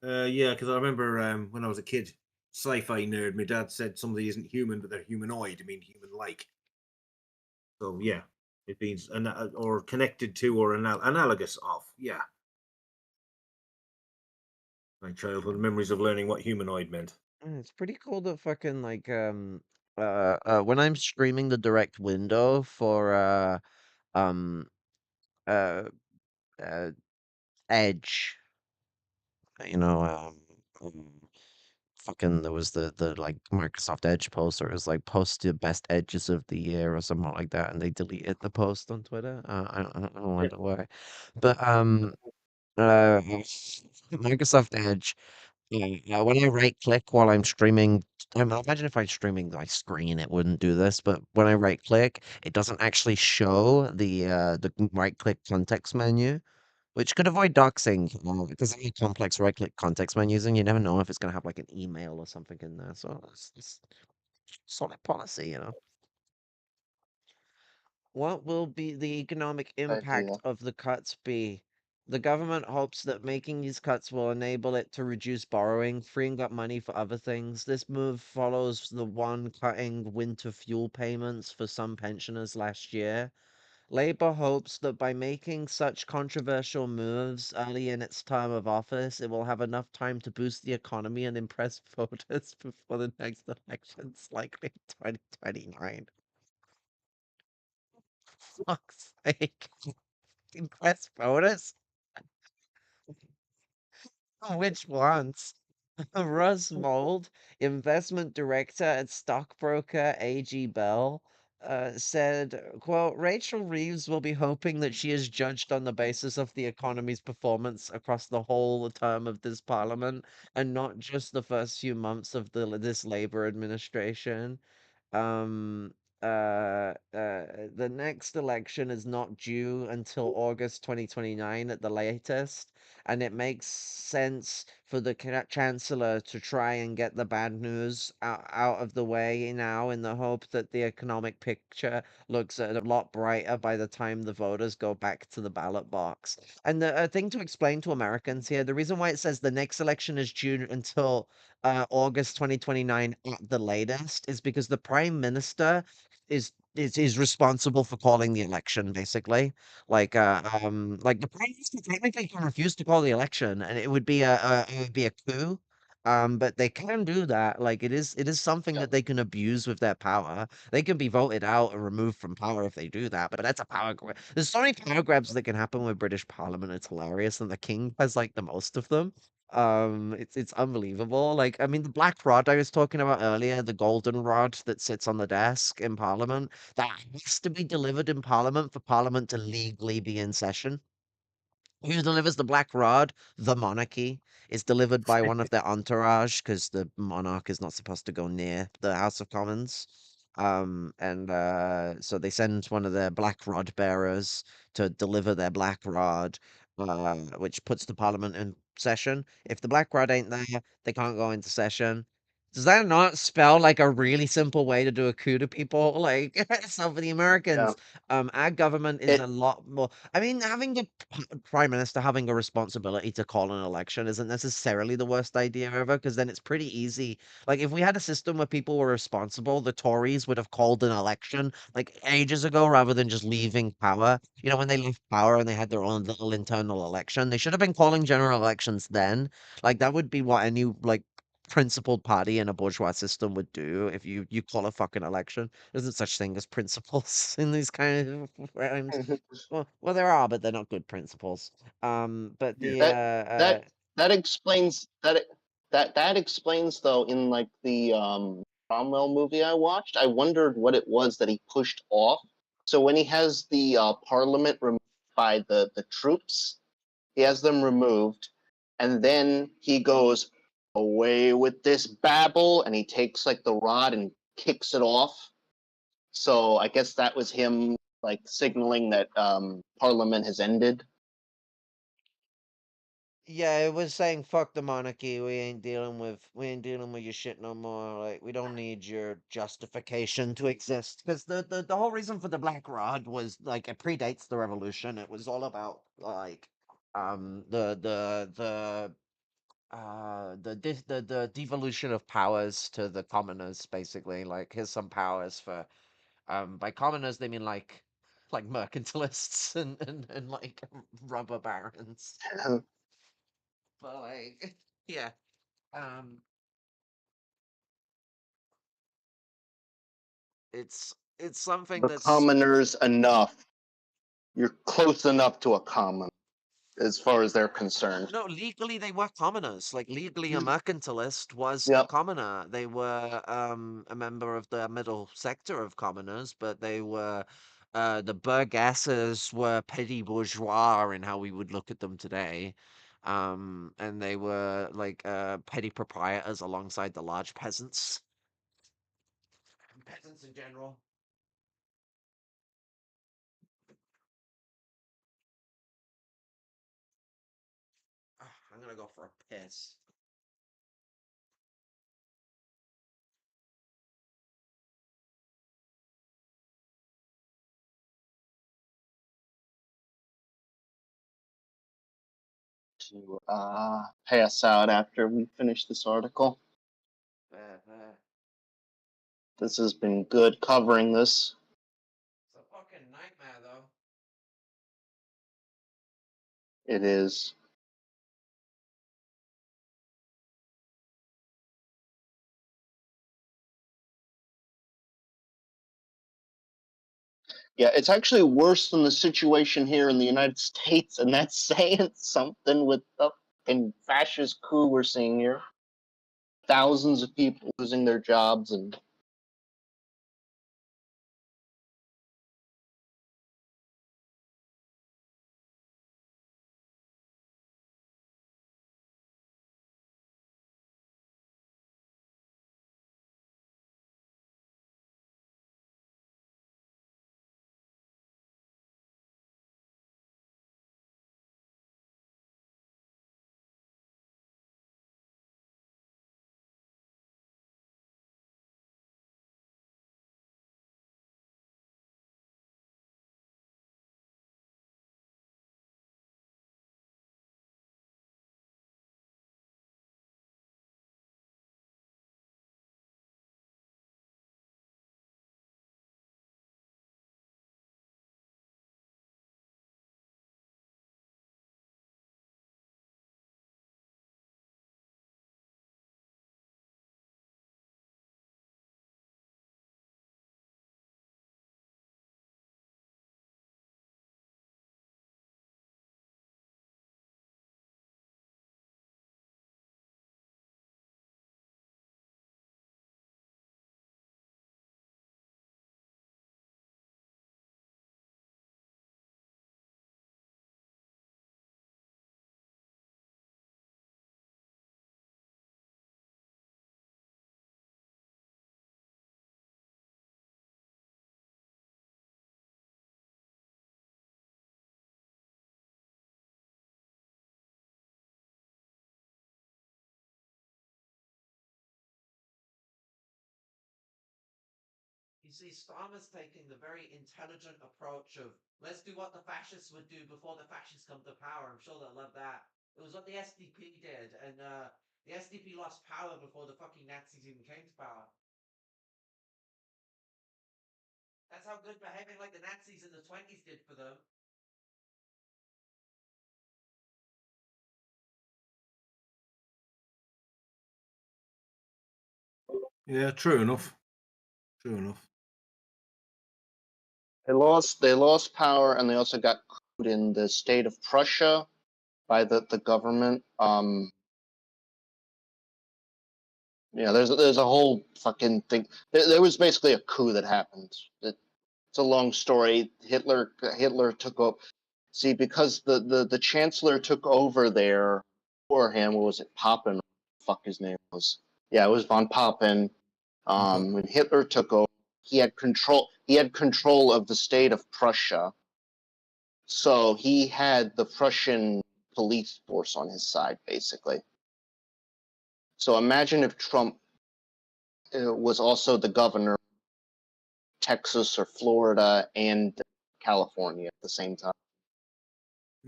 Yeah, because I remember when I was a kid, sci-fi nerd, my dad said somebody isn't human, but they're humanoid. I mean, human-like. So yeah, it means or connected to or analogous of. Yeah. My childhood memories of learning what humanoid meant. It's pretty cool that fucking like when I'm streaming the direct window for um uh uh Edge, you know fucking there was the like Microsoft Edge post, or it was like post the best edges of the year or something like that, and they deleted the post on Twitter. I don't Yeah. wonder why, but uh Microsoft Edge. When I right click while I'm streaming, imagine if I'm streaming my screen, it wouldn't do this. But when I right click, it doesn't actually show the right click context menu. which could avoid doxing because of the complex right-click context menus, and you never know if it's going to have like an email or something in there. So it's solid policy, you know. What will be the economic impact idea. of the cuts be? The government hopes that making these cuts will enable it to reduce borrowing, freeing up money for other things. This move follows the one cutting winter fuel payments for some pensioners last year. Labour hopes that by making such controversial moves early in its term of office, it will have enough time to boost the economy and impress voters before the next elections, likely 2029. Fuck's sake. Impress voters? Which ones? Russ Mold, investment director at stockbroker AG Bell, said, quote, Rachel Reeves will be hoping that she is judged on the basis of the economy's performance across the whole term of this parliament and not just the first few months of this Labour administration. Um, the next election is not due until August 2029 at the latest, and it makes sense for the chancellor to try and get the bad news out of the way now in the hope that the economic picture looks a lot brighter by the time the voters go back to the ballot box. And the thing to explain to Americans here, the reason why it says the next election is due until August 2029 at the latest is because the prime minister is responsible for calling the election, basically. Like the prime minister technically can refuse to call the election, and it would be a coup. But they can do that. Like it is something that they can abuse with their power. They can be voted out and removed from power if they do that. But that's a power grab. There's so many power grabs that can happen with British Parliament. It's hilarious, and the king has like the most of them. It's unbelievable. Like, I mean, the black rod I was talking about earlier, the golden rod that sits on the desk in Parliament, that has to be delivered in Parliament for Parliament to legally be in session. Who delivers the black rod? The monarchy. Is delivered by one of their entourage because the monarch is not supposed to go near the House of Commons. And so they send one of their black rod bearers to deliver their black rod, which puts the parliament in session. If the black rod ain't there, they can't go into session. Does that not spell like a really simple way to do a coup to people? Like, so for the Yeah. Americans, our government is a lot more. I mean, having the prime minister having a responsibility to call an election isn't necessarily the worst idea ever, because then it's pretty easy. Like, if we had a system where people were responsible, the Tories would have called an election like ages ago rather than just leaving power. You know, when they left power and they had their own little internal election, they should have been calling general elections then. Like, that would be what any like principled party in a bourgeois system would do if you call a fucking election. There isn't such thing as principles in these kind of realms. Well, there are, but they're not good principles. But Yeah. the That explains that explains though in like the Cromwell movie I watched. I wondered what it was that he pushed off. So when he has the parliament removed by the troops, he has them removed, and then he goes away with this babble, and he takes like the rod and kicks it off. So I guess that was him like signaling that parliament has ended. yeah, it was saying fuck the monarchy. We ain't dealing with your shit no more. Like, we don't need your justification to exist. Because the whole reason for the black rod was like it predates the revolution. It was all about like the devolution of powers to the commoners, basically. Like, here's some powers for by commoners they mean like mercantilists and like rubber barons. But like, yeah. Um, it's something The that's commoners enough. You're close enough to a common as far as they're concerned. no, legally they were commoners. Like, legally a mercantilist was a Yep. commoner. They were a member of the middle sector of commoners, but they were the burgesses were petty bourgeois in how we would look at them today. And they were like petty proprietors alongside the large peasants. Peasants in general. gonna go for a piss. To pass out after we finish this article. This has been good covering this. It's a fucking nightmare, though. It is. Yeah, it's actually worse than the situation here in the United States, and that's saying something with the fucking fascist coup we're seeing here. Thousands of people losing their jobs and You see, Starmer's taking the very intelligent approach of let's do what the fascists would do before the fascists come to power. I'm sure they'll love that. It was what the SDP did, and the SDP lost power before the fucking Nazis even came to power. That's how good behaving like the Nazis in the 20s did for them. Yeah, true enough. True enough. they lost power, and they also got couped in the state of Prussia by the government. Yeah, there's a whole fucking thing. There was basically a coup that happened. It's a long story. Hitler took over. See, because the chancellor took over there for him. What was it? Papen? Fuck, his name was. Yeah, it was von Papen. When Hitler took over, he had control. He had control of the state of Prussia. So he had the Prussian police force on his side, basically. So imagine if Trump was also the governor of Texas or Florida and California at the same time.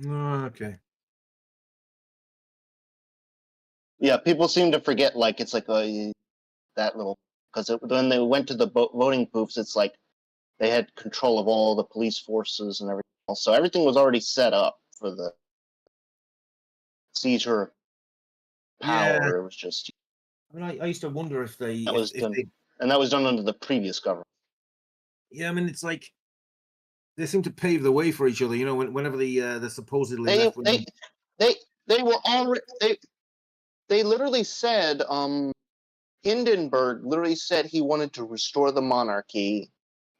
Oh, okay. Yeah, people seem to forget, like, it's like that little, because when they went to the voting booths, it's like they had control of all the police forces and everything else. So everything was already set up for the seizure of power. Yeah. It was just. I mean, I used to wonder if they. That was done, and that was done under the previous government. Yeah, I mean, it's like they seem to pave the way for each other. You know, whenever the supposedly they were already they literally said Hindenburg literally said he wanted to restore the monarchy,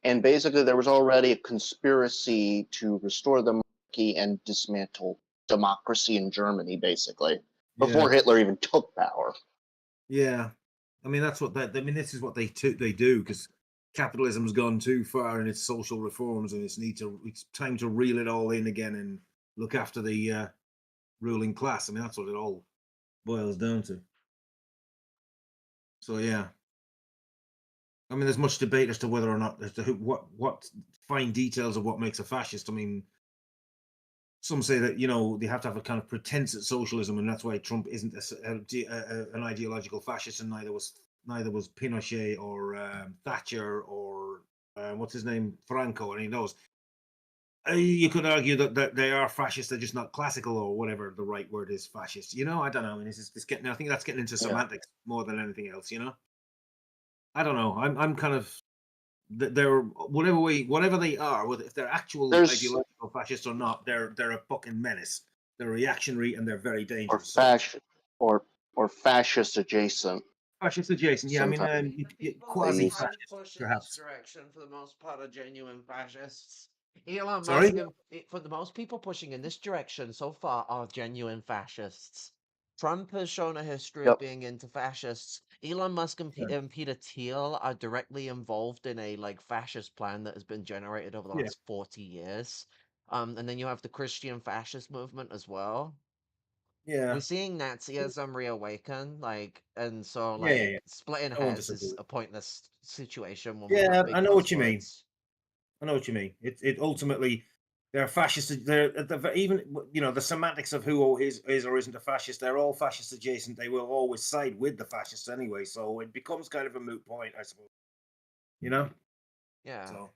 and basically there was already a conspiracy to restore the monarchy and dismantle democracy in Germany, basically, before Hitler even took power. Yeah, I mean that's what that. I mean, this is what they do because capitalism's gone too far in its social reforms, and it's time to reel it all in again and look after the ruling class. I mean, that's what it all boils down to. So yeah, I mean, there's much debate as to whether or not as to what fine details of what makes a fascist. I mean, some say that they have to have a kind of pretense at socialism, and that's why Trump isn't an ideological fascist, and neither was Pinochet or Thatcher or what's his name, Franco, any of those. You could argue that they are fascist, they're just not classical or whatever the right word is, fascist. I don't know. I mean, it's getting. I think that's getting into semantics more than anything else. I don't know. I'm kind of they're whatever they are, whether if they're actual ideological fascists or not, they're a fucking menace. They're reactionary and they're very dangerous. Or fascist adjacent. Fascist adjacent, yeah. Sometimes. I mean, They quasi-fascist, push in this perhaps. direction for the most part are genuine fascists. Elon Sorry? Musk, for the most people pushing in this direction so far are genuine fascists. Trump has shown a history of being into fascists. Elon Musk and Peter Thiel are directly involved in a fascist plan that has been generated over the Yeah. last 40 years. And then you have the Christian fascist movement as well. Yeah. We're seeing Nazism reawaken, and so Yeah. splitting I won't hairs disagree. is a pointless situation when we Yeah, have big I know what you mean. buzzwords. I know what you mean. It ultimately they're fascist. They're even the semantics of who is or isn't a fascist. They're all fascist adjacent. They will always side with the fascists anyway. So it becomes kind of a moot point, I suppose. Yeah. So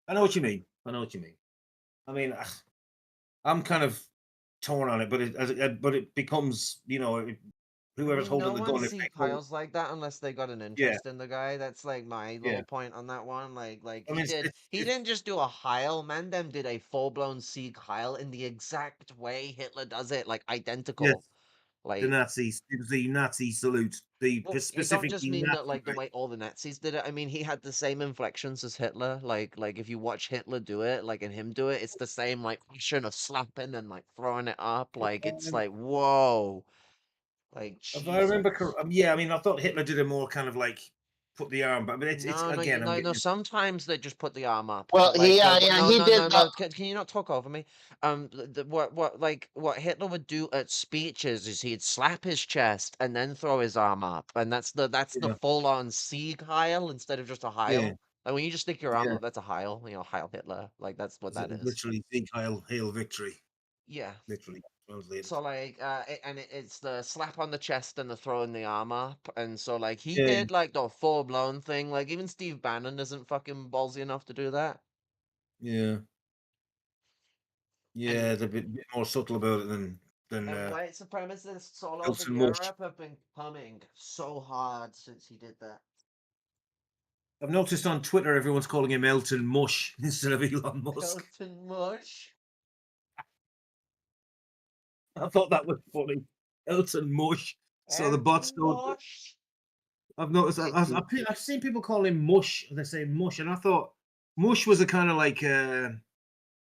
I know what you mean. I mean, I'm kind of torn on it, but it becomes whoever's holding the gun. No one If see they go, Kyle's like that unless they got an yeah, interest in the guy. That's my yeah. little point on that one. I He mean, did. He didn't just do a Heil. Mandem did a full-blown Sieg Heil in the exact way Hitler does it, identical. the Nazis. It was the Nazi salute. The Well, it don't specific just mean that the way all the Nazis did it. I mean, he had the same inflections as Hitler. Like if you watch Hitler do it, and him do it, it's the same motion of slapping and throwing it up. It's whoa. If I remember Jesus. correctly, yeah. I mean, I thought Hitler did a more kind of put the arm back, but it's No, again. I'm getting. Sometimes they just put the arm up. Well, But he did. no. Can you not talk over me? What Hitler would do at speeches is he'd slap his chest and then throw his arm up, and that's the Yeah. full on Sieg Heil instead of just a Heil. Yeah. When you just stick your arm Yeah. up, that's a Heil. Heil Hitler. That's what that is. Literally, big hail victory. Yeah. Literally translated. So it's the slap on the chest and the throwing the arm up, and so he Yeah. did the full blown thing. Even Steve Bannon isn't fucking ballsy enough to do that. Yeah. Yeah, they're a bit more subtle about it than White supremacists all over Elton Musk. Europe have been coming so hard since he did that. I've noticed on Twitter everyone's calling him Elton Mush instead of Elon Musk. Elton Mush. I thought that was funny. Elton Mush. So the bots don't. I've noticed. I've seen people call him Mush. They say Mush, and I thought Mush was a kind of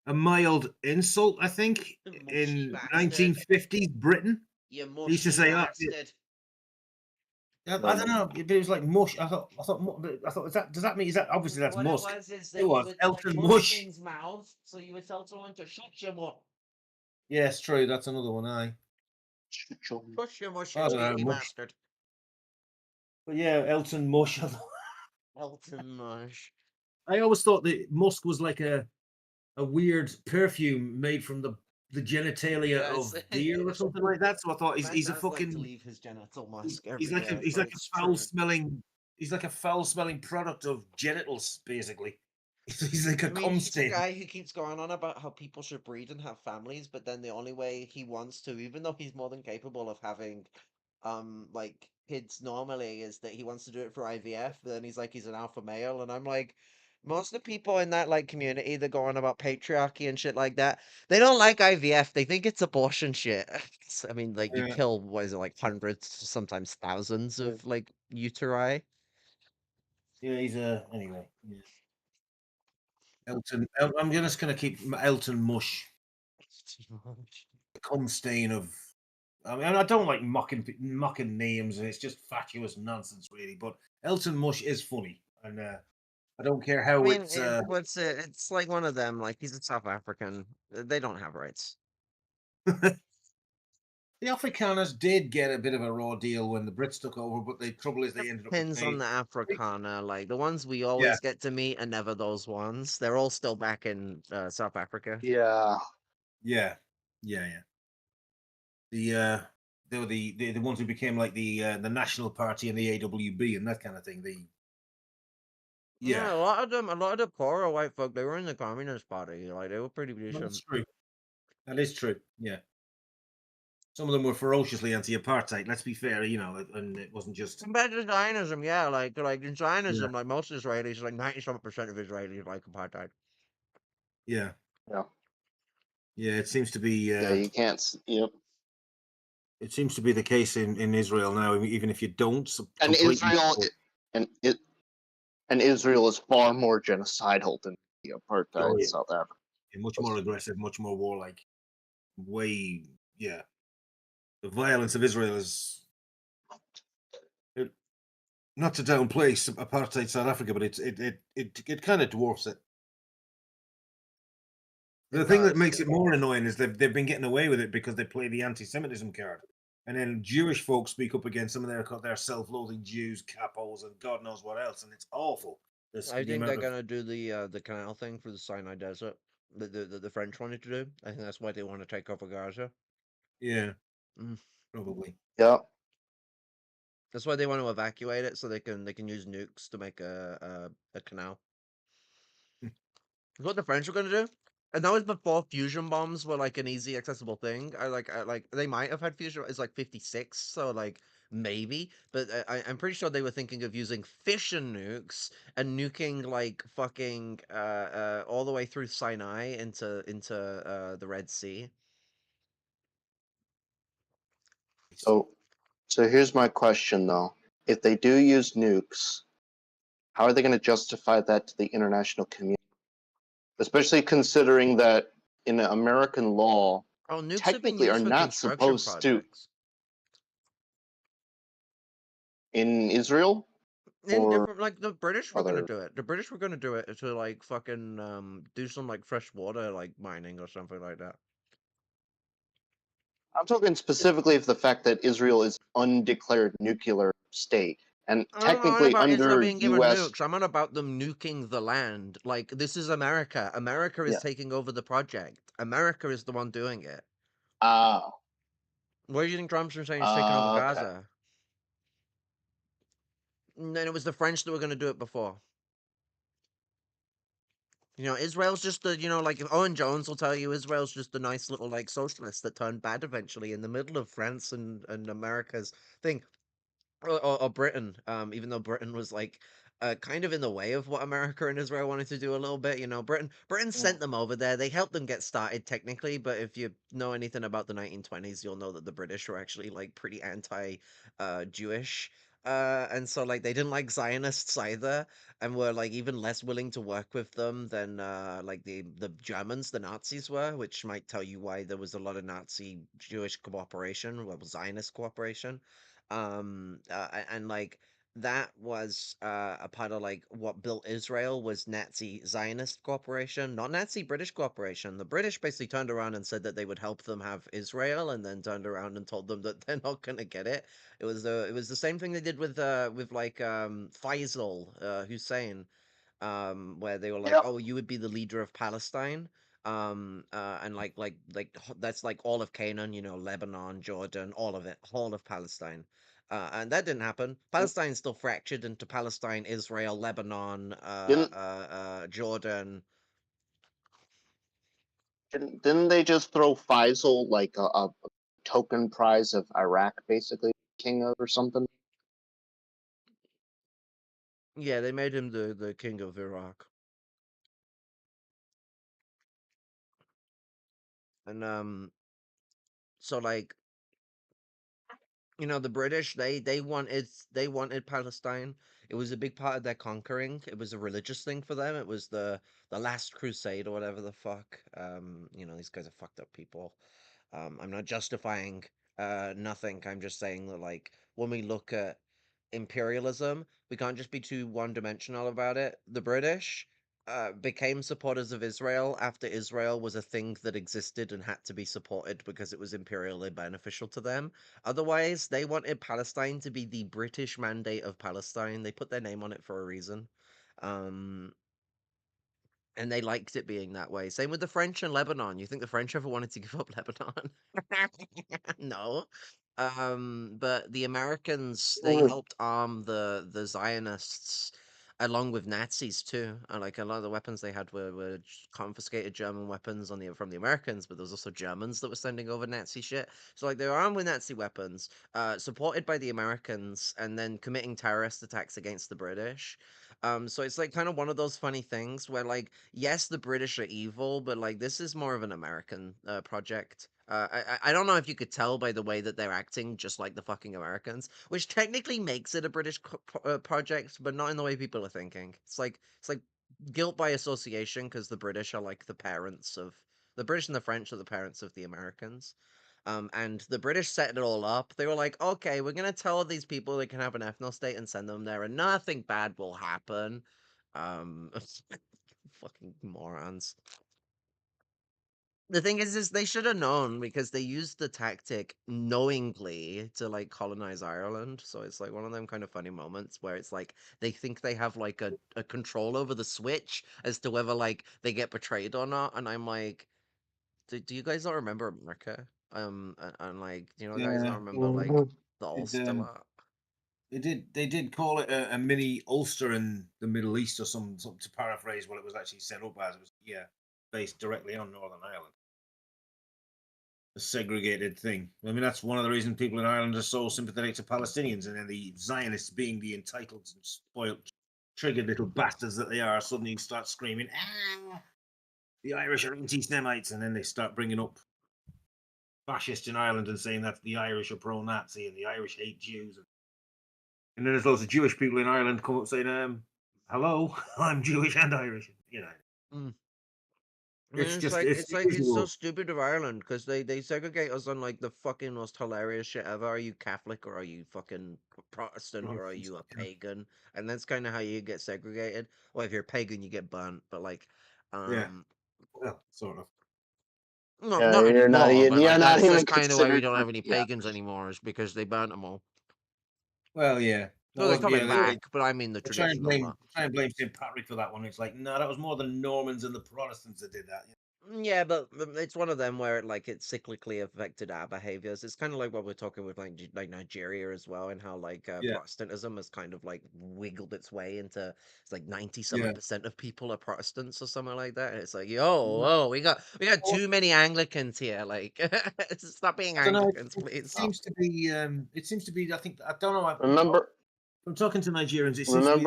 a mild insult. I think in 1950s Britain, You they used to say, bastard. I don't know. It was like mush. I thought. Does that mean? Is that obviously that's What Musk? It was is that It was you would Elton mush Mush. things mouth, so you would tell someone to shut your mouth. Yes, true. That's another one. Aye. Push your mush, I you don't know, cheeky mush. bastard. But yeah, Elton Mush. Elton Mush. I always thought that Musk was like a weird perfume made from the genitalia of deer or something like that. So I thought he's a fucking. To leave his genital musk He's everywhere, like but a it's foul true. smelling. He's like a foul smelling product of genitals, basically. He's like a cum He's a stain. guy who keeps going on about how people should breed and have families, but then the only way he wants to, even though he's more than capable of having kids normally, is that he wants to do it for IVF. But then he's an alpha male, and I'm like, most of the people in that community that go on about patriarchy and shit like that, they don't like IVF. They think it's abortion shit. I mean, you Yeah. kill, what is it, hundreds, sometimes thousands of uteri. Yeah, he's anyway. Yeah. Elton. I'm just gonna keep Elton Mush. The cum stain of. I mean, I don't like mocking names, and it's just fatuous nonsense, really. But Elton Mush is funny, and I don't care how it's. It's like one of them. He's a South African. They don't have rights. The Afrikaners did get a bit of a raw deal when the Brits took over, but the trouble is they ended up with Depends on the Afrikaner. Like the ones we Yeah. always get to meet are never those ones. They're all still back in South Africa. Yeah. Yeah. They were the ones who became like the National Party and the AWB and that kind of thing. Yeah, a lot of the poorer white folk, they were in the Communist Party. Like they were pretty decent. That's true. That is true. Yeah. Some of them were ferociously anti-apartheid. Let's be fair, and it wasn't just compared to Zionism. Yeah, like in Zionism, like most Israelis, like 97% of Israelis like apartheid. Yeah. Yeah. Yeah, it seems to be. Yeah, you can't. Yep. It seems to be the case in Israel now. Even if you don't, And completely Israel is far more genocidal than the apartheid in South Africa. And much more aggressive, much more warlike. The violence of Israel is not to downplay apartheid South Africa, but it kind of dwarfs it. The thing that makes it more annoying is they've been getting away with it because they play the anti-Semitism card, and then Jewish folks speak up against some of their self-loathing Jews, capos, and God knows what else, and it's awful. I think they're gonna do the canal thing for the Sinai Desert. The French wanted to do. I think that's why they want to take over Gaza. Yeah, probably. Yeah. That's why they want to evacuate it so they can use nukes to make a canal. That's what the French were gonna do, and that was before fusion bombs were like an easy accessible thing. I like they might have had fusion. It's like 56, so like maybe, but I'm pretty sure they were thinking of using fission nukes and nuking like fucking all the way through Sinai into the Red Sea. So here's my question though: if they do use nukes, how are they going to justify that to the international community? Especially considering that in American law, nukes technically are not supposed to. In Israel? In Or different, like the British were gonna other- do it. The British were gonna do it to like fucking do some like fresh water like mining or something like that. I'm talking specifically of the fact that Israel is undeclared nuclear state, and I'm not technically about Israel under being given U.S. nukes. I'm on about them nuking the land. Like this is America. America is Yeah. taking over the project. America is the one doing it. Ah. What do you think Trump's saying he's taking over Okay. Gaza? And then it was the French that were going to do it before. Israel's just the, like if Owen Jones will tell you, Israel's just a nice little like socialist that turned bad eventually in the middle of France and America's thing. Or Britain, even though Britain was like kind of in the way of what America and Israel wanted to do a little bit. Britain sent them over there. They helped them get started technically, but if you know anything about the 1920s, you'll know that the British were actually like pretty anti-Jewish. And so like they didn't like Zionists either, and were like even less willing to work with them than like the Germans, the Nazis were, which might tell you why there was a lot of Nazi Jewish cooperation, well, Zionist cooperation. And like that was a part of like what built Israel was Nazi Zionist cooperation, not Nazi British cooperation. The British basically turned around and said that they would help them have Israel, and then turned around and told them that they're not gonna get it. It was the same thing they did with like Faisal Hussein, where they were like, oh, you would be the leader of Palestine. And that's like all of Canaan, Lebanon, Jordan, all of it, all of Palestine. And that didn't happen. Palestine's still fractured into Palestine, Israel, Lebanon, Jordan. Didn't they just throw Faisal like a token prize of Iraq, basically, king of or something? Yeah, they made him the king of Iraq. And so like the British, they wanted Palestine. It was a big part of their conquering. It was a religious thing for them. It was the last crusade or whatever the fuck. These guys are fucked up people. I'm not justifying nothing. I'm just saying that like when we look at imperialism, we can't just be too one-dimensional about it. The British became supporters of Israel after Israel was a thing that existed and had to be supported because it was imperially beneficial to them. Otherwise, they wanted Palestine to be the British Mandate of Palestine. They put their name on it for a reason. And they liked it being that way. Same with the French and Lebanon. You think the French ever wanted to give up Lebanon? No. But the Americans, they helped arm the Zionists along with Nazis too. Like a lot of the weapons they had were confiscated German weapons from the Americans, but there was also Germans that were sending over Nazi shit. So like they were armed with Nazi weapons, supported by the Americans, and then committing terrorist attacks against the British. So it's like kind of one of those funny things where like yes, the British are evil, but like this is more of an American project. I don't know if you could tell by the way that they're acting just like the fucking Americans, which technically makes it a British project, but not in the way people are thinking. It's like guilt by association because the British are like the British and the French are the parents of the Americans. And the British set it all up. They were like, okay, we're gonna tell these people they can have an ethno state and send them there, and nothing bad will happen. Fucking morons. The thing is they should have known because they used the tactic knowingly to like colonize Ireland. So it's like one of them kind of funny moments where it's like they think they have like a control over the switch as to whether like they get betrayed or not. And I'm like, do you guys not remember America? And like, do you guys not Yeah. remember like the Ulster lot? They did call it a mini Ulster in the Middle East or something to paraphrase what it was actually set up as. It was based directly on Northern Ireland. A segregated thing. I mean, that's one of the reasons people in Ireland are so sympathetic to Palestinians, and then the Zionists, being the entitled and spoiled, triggered little bastards that they are, suddenly start screaming, "Ah, the Irish are anti-Semites," and then they start bringing up fascists in Ireland and saying that the Irish are pro-Nazi and the Irish hate Jews. And then there's lots of Jewish people in Ireland come up saying, "Hello, I'm Jewish and Irish." You know. Mm. It's just It's so stupid of Ireland because they segregate us on like the fucking most hilarious shit ever. Are you Catholic or are you fucking Protestant or are you a pagan? And that's kind of how you get segregated. Well, if you're a pagan, you get burnt. But like, yeah, well, sort of. No, Yeah, not you're not, anymore. But you're like not that's even kind of why we considered. don't have any Yeah. pagans anymore is because they burnt them all. Well, yeah. So they're coming back, but I mean the They try and traditional. blame St. Patrick for that one. It's like, no, that was more the Normans and the Protestants that did that. Yeah, but it's one of them where it cyclically affected our behaviors. It's kind of like what we're talking with like Nigeria as well, and how like Yeah. Protestantism has kind of like wiggled its way into it's like 97% Yeah. of people are Protestants or something like that. And it's like, whoa, we got too many Anglicans here. Like, stop being I don't know. Anglicans, please. It seems to be. It seems to be. I think. I don't know. Remember. From talking to Nigerians, it seems to be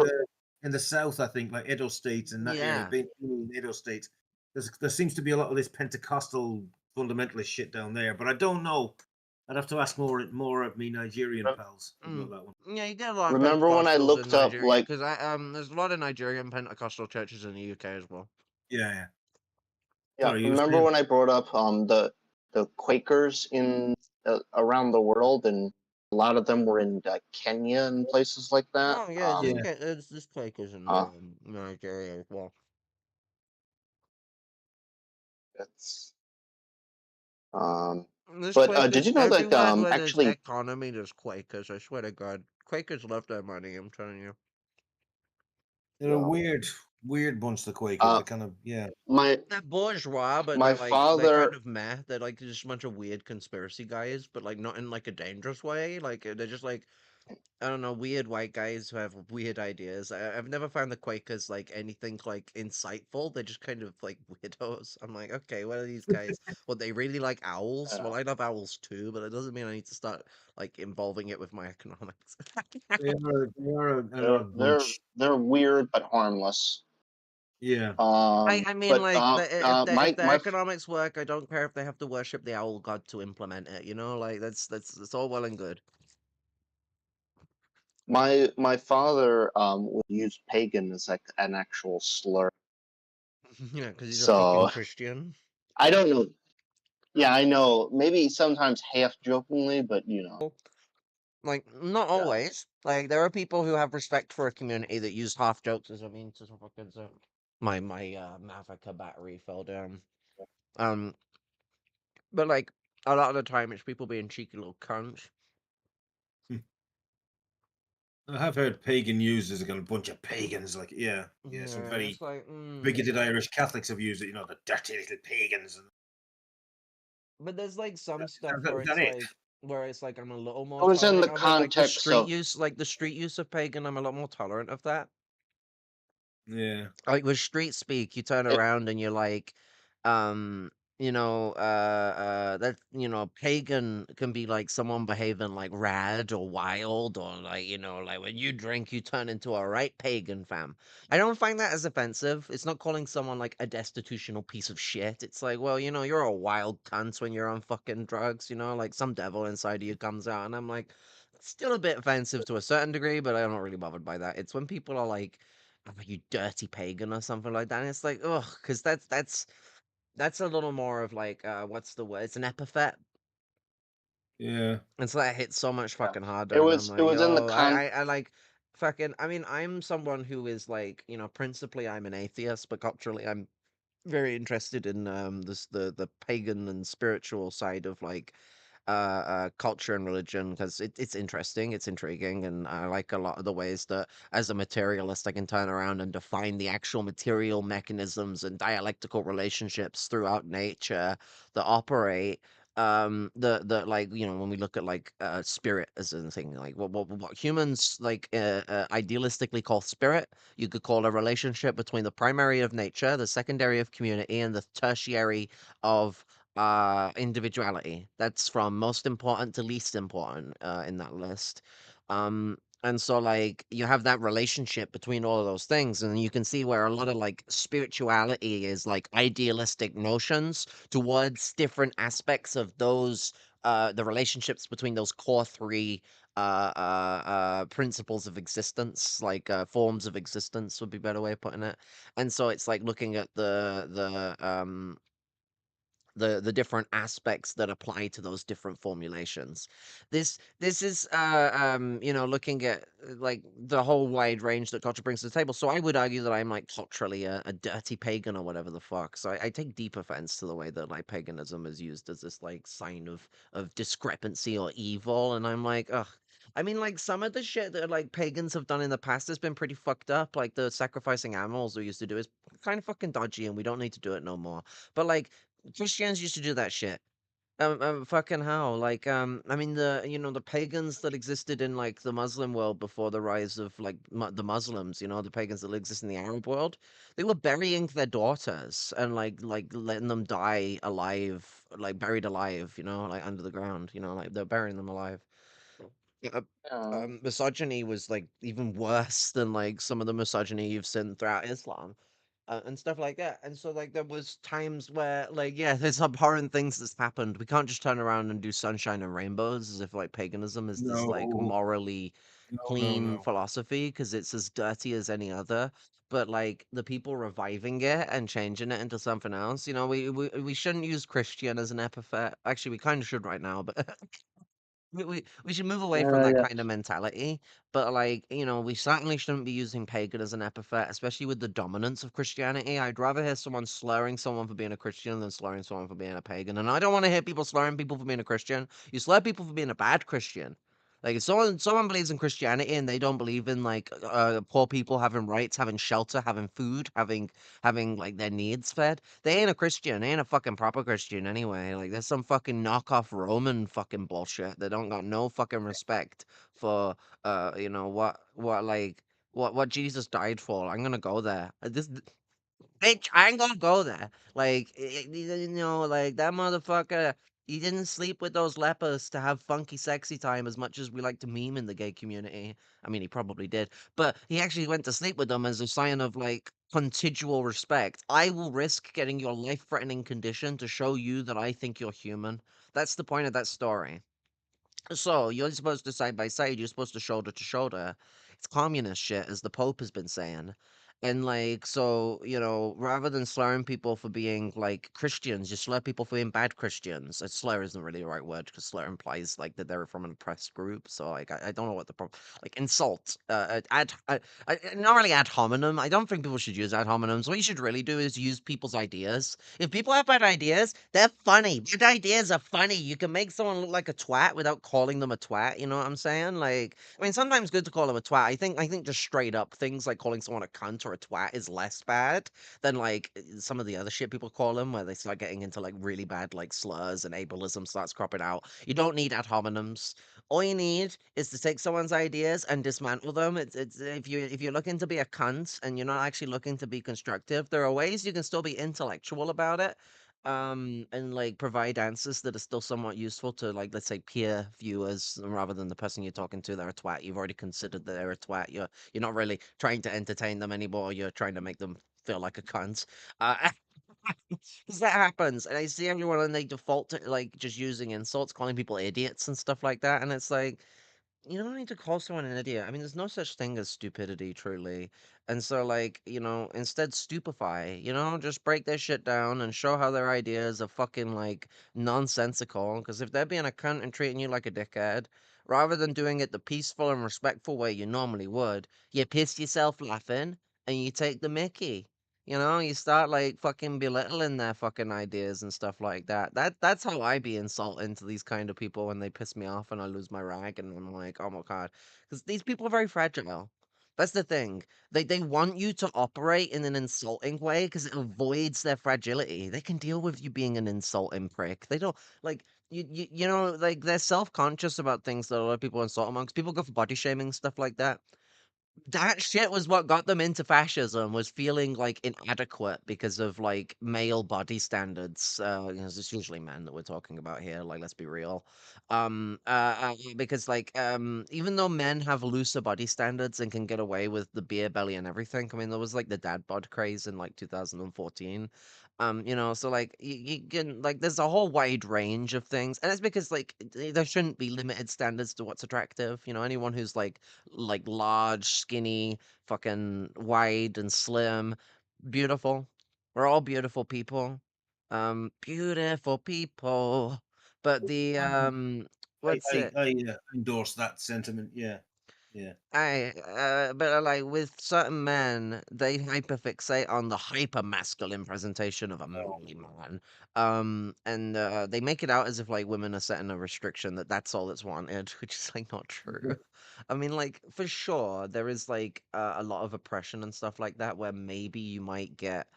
in the south. I think like Edo State and that area, being in Edo State. There seems to be a lot of this Pentecostal fundamentalist shit down there, but I don't know. I'd have to ask more of me Nigerian pals about that one. Yeah, you get a lot. Remember when I looked up like because there's a lot of Nigerian Pentecostal churches in the UK as well. Yeah. Sorry, remember when I brought up the Quakers in around the world, and a lot of them were in Kenya and places like that. Oh yeah, there's Quakers in Nigeria as well. That's There's but Quakers did you know that where actually there's economy, there's Quakers. I swear to God, Quakers love their money. I'm telling you. They're a weird bunch, the Quakers. They're kind of They're bourgeois, but my they're father kind of meh. They're like just a bunch of weird conspiracy guys, but like not in like a dangerous way. Like they're just like I don't know, weird white guys who have weird ideas. I've never found the Quakers like anything like insightful. They're just kind of like weirdos. I'm like, okay, what are these guys? Well, they really like owls. Well, I love owls too, but it doesn't mean I need to start like involving it with my economics. they're weird but harmless. Yeah. I mean, but like, if the my economics work, I don't care if they have to worship the owl god to implement it. You know, like that's all well and good. my father would use pagan as like an actual slur. Yeah, because he's a fucking Christian. I don't know. Yeah, I know. Maybe sometimes half jokingly, but you know. Like, not always. Like, there are people who have respect for a community that use half jokes as a means to fucking my Mavica battery fell down. Um, but like a lot of the time, it's people being cheeky little cunts. I have heard pagan used as a bunch of pagans. Like, yeah, some Yeah, very it's like, bigoted Irish Catholics have used it. You know, the dirty little pagans. But there's like some stuff Is where that it's it? like I'm a little more It was in the tolerant of it. Like the context street of use, like the street use of pagan, I'm a lot more tolerant of that. Yeah. Like with street speak, you turn it. around and you're like, um, that pagan can be like someone behaving like rad or wild or like, like when you drink, you turn into a right pagan, fam. I don't find that as offensive. It's not calling someone like a destitutional piece of shit. It's like, well, you're a wild cunt when you're on fucking drugs, like some devil inside of you comes out, and I'm like, it's still a bit offensive to a certain degree, but I'm not really bothered by that. It's when people are like, "Oh, you dirty pagan" or something like that. And it's like, ugh, because that's a little more of like, what's the word? It's an epithet. Yeah. And so that hits so much fucking It harder. And I'm was it like, was in the yo, I like fucking. I mean, I'm someone who is like, principally I'm an atheist, but culturally I'm very interested in the pagan and spiritual side of like culture and religion, because it's interesting, it's intriguing, and I like a lot of the ways that as a materialist I can turn around and define the actual material mechanisms and dialectical relationships throughout nature that operate. The like, when we look at like spirit as a thing, like what humans like idealistically call spirit, you could call a relationship between the primary of nature, the secondary of community, and the tertiary of individuality. That's from most important to least important in that list. And so like you have that relationship between all of those things, and you can see where a lot of like spirituality is like idealistic notions towards different aspects of those the relationships between those core three principles of existence, like forms of existence would be a better way of putting it. And so it's like looking at the different aspects that apply to those different formulations. This is looking at like the whole wide range that culture brings to the table. So I would argue that I'm like culturally a dirty pagan or whatever the fuck. So I take deep offense to the way that like paganism is used as this like sign of discrepancy or evil, and I'm like, ugh. I mean, like some of the shit that like pagans have done in the past has been pretty fucked up. Like the sacrificing animals we used to do is kind of fucking dodgy, and we don't need to do it no more. But like Christians used to do that shit. Fucking hell. Like, I mean, the pagans that existed in like the Muslim world before the rise of like the Muslims, the pagans that exist in the Arab world, they were burying their daughters and like letting them die alive, like buried alive, like under the ground, like they're burying them alive. Yeah. Misogyny was like even worse than like some of the misogyny you've seen throughout Islam, and stuff like that. And so like there was times where like, yeah, there's abhorrent things that's happened. We can't just turn around and do sunshine and rainbows as if like paganism is this like No. morally clean No. philosophy, because it's as dirty as any other. But like the people reviving it and changing it into something else, we shouldn't use Christian as an epithet. Actually, we kind of should right now, but we should move away from that Yeah. kind of mentality. But like, we certainly shouldn't be using pagan as an epithet, especially with the dominance of Christianity. I'd rather hear someone slurring someone for being a Christian than slurring someone for being a pagan. And I don't want to hear people slurring people for being a Christian. You slur people for being a bad Christian. Like if someone believes in Christianity and they don't believe in like poor people having rights, having shelter, having food, having like their needs fed, they ain't a Christian. They ain't a fucking proper Christian anyway. Like there's some fucking knockoff Roman fucking bullshit. They don't got no fucking respect for what Jesus died for. I'm gonna go there. This bitch, I ain't gonna go there. Like, like that motherfucker, he didn't sleep with those lepers to have funky, sexy time as much as we like to meme in the gay community. I mean, he probably did, but he actually went to sleep with them as a sign of like contigual respect. I will risk getting your life-threatening condition to show you that I think you're human. That's the point of that story. So you're supposed to side by side. You're supposed to shoulder to shoulder. It's communist shit, as the Pope has been saying. And like, so, rather than slurring people for being like Christians, you slur people for being bad Christians. Slur isn't really the right word because slur implies like that they're from an oppressed group. So like, I don't know what the problem, like insult, not really ad hominem. I don't think people should use ad hominems. What you should really do is use people's ideas. If people have bad ideas, they're funny. Bad ideas are funny. You can make someone look like a twat without calling them a twat. You know what I'm saying? Like, I mean, sometimes good to call them a twat. I think just straight up things like calling someone a cunt or a twat is less bad than like some of the other shit people call them, where they start getting into like really bad like slurs and ableism starts cropping out. You don't need ad hominems. All you need is to take someone's ideas and dismantle them. It's if you're looking to be a cunt and you're not actually looking to be constructive, there are ways you can still be intellectual about it, and like provide answers that are still somewhat useful to, like, let's say peer viewers rather than the person you're talking to. They're a twat. You've already considered that they're a twat. You're not really trying to entertain them anymore. You're trying to make them feel like a cunt. uh because that happens, and I see everyone and they default to like just using insults, calling people idiots and stuff like that, and it's like, you don't need to call someone an idiot. I mean, there's no such thing as stupidity, truly. And so, like, instead stupefy, just break their shit down and show how their ideas are fucking, like, nonsensical. Because if they're being a cunt and treating you like a dickhead, rather than doing it the peaceful and respectful way you normally would, you piss yourself laughing and you take the mickey. You start like fucking belittling their fucking ideas and stuff like that. That's how I be insulting to these kind of people when they piss me off and I lose my rag and I'm like, oh my god, because these people are very fragile. That's the thing. They want you to operate in an insulting way because it avoids their fragility. They can deal with you being an insulting prick. They don't like like they're self conscious about things that a lot of people insult amongst. People go for body shaming stuff like that. That shit was what got them into fascism, was feeling like inadequate because of like male body standards. It's usually men that we're talking about here. Like, let's be real. Because like, even though men have looser body standards and can get away with the beer belly and everything. I mean, there was like the dad bod craze in like 2014. So like you can like there's a whole wide range of things, and it's because like there shouldn't be limited standards to what's attractive. Anyone who's like large, skinny, fucking wide and slim, beautiful. We're all beautiful people. Beautiful people. But the what's it? I endorse that sentiment. Yeah, yeah. But like with certain men, they hyperfixate on the hyper masculine presentation of a manly man. And they make it out as if like women are setting a restriction that that's all that's wanted, which is like not true. I mean, like for sure, there is like a lot of oppression and stuff like that where maybe you might get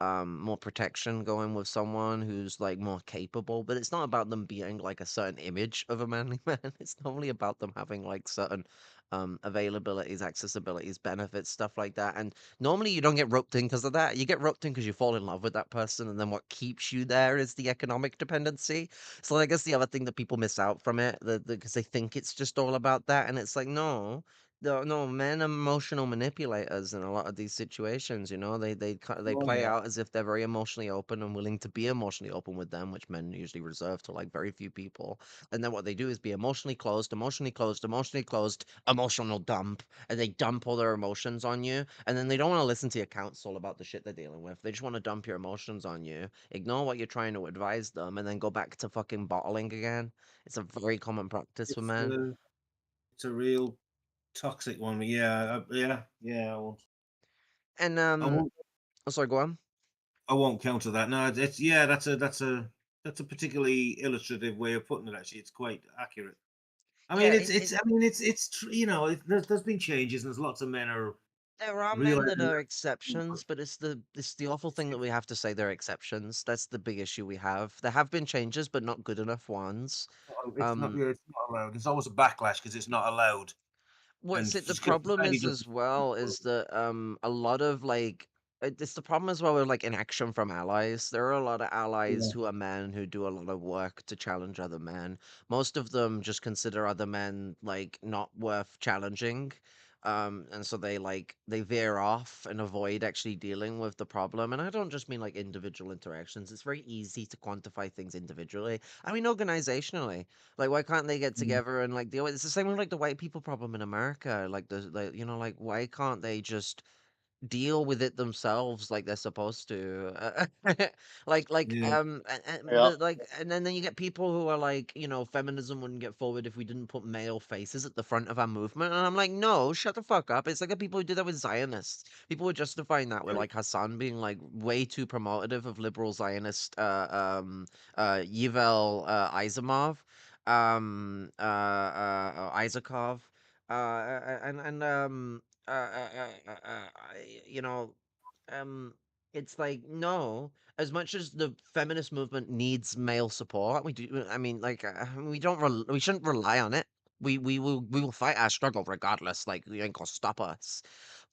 more protection going with someone who's like more capable, but it's not about them being like a certain image of a manly man. It's normally about them having like certain availabilities, accessibilities, benefits, stuff like that. And normally you don't get roped in because of that. You get roped in because you fall in love with that person, and then what keeps you there is the economic dependency. So I guess the other thing that people miss out from it, because they think it's just all about that, and it's like no, men are emotional manipulators in a lot of these situations. They Oh play yeah. out as if they're very emotionally open and willing to be emotionally open with them, which men usually reserve to like very few people. And then what they do is be emotionally closed, emotionally closed, emotionally closed, emotional dump, and they dump all their emotions on you. And then they don't want to listen to your counsel about the shit they're dealing with. They just want to dump your emotions on you, ignore what you're trying to advise them, and then go back to fucking bottling again. It's a very common practice for It's men. a it's a real toxic one. Yeah, yeah, yeah. And I won't. oh, sorry, go on. I won't counter that. No, it's yeah. That's a particularly illustrative way of putting it. Actually, it's quite accurate. I Yeah, mean, it's. I mean, there's been changes, and there's lots of men are there are men that realizing are that. exceptions, but it's the awful thing that we have to say they're exceptions. That's the big issue we have. There have been changes, but not good enough ones. It's not. Um, Yeah, it's not allowed. There's always a backlash because it's not allowed, and What's it? The just because problem society is doesn't. as well is that a lot of like it's the problem as well with like inaction from allies. There are a lot of allies Yeah. who are men who do a lot of work to challenge other men. Most of them just consider other men like not worth challenging. And so they veer off and avoid actually dealing with the problem. And I don't just mean like individual interactions. It's very easy to quantify things individually. I mean organizationally. Like, why can't they get Mm. together and like deal with it's the same with like the white people problem in America. Like like why can't they just deal with it themselves like they're supposed to. Yeah. Yeah. And then you get people who are like, feminism wouldn't get forward if we didn't put male faces at the front of our movement. And I'm like, no, shut the fuck up. It's like the people who do that with Zionists. People were justifying that with like Hassan being like way too promotive of liberal Zionist Yivel Izamov, Isakov, and you know, um, it's like no. As much as the feminist movement needs male support, we do. I mean, like we don't. We shouldn't rely on it. We will fight our struggle regardless. Like you ain't gonna stop us.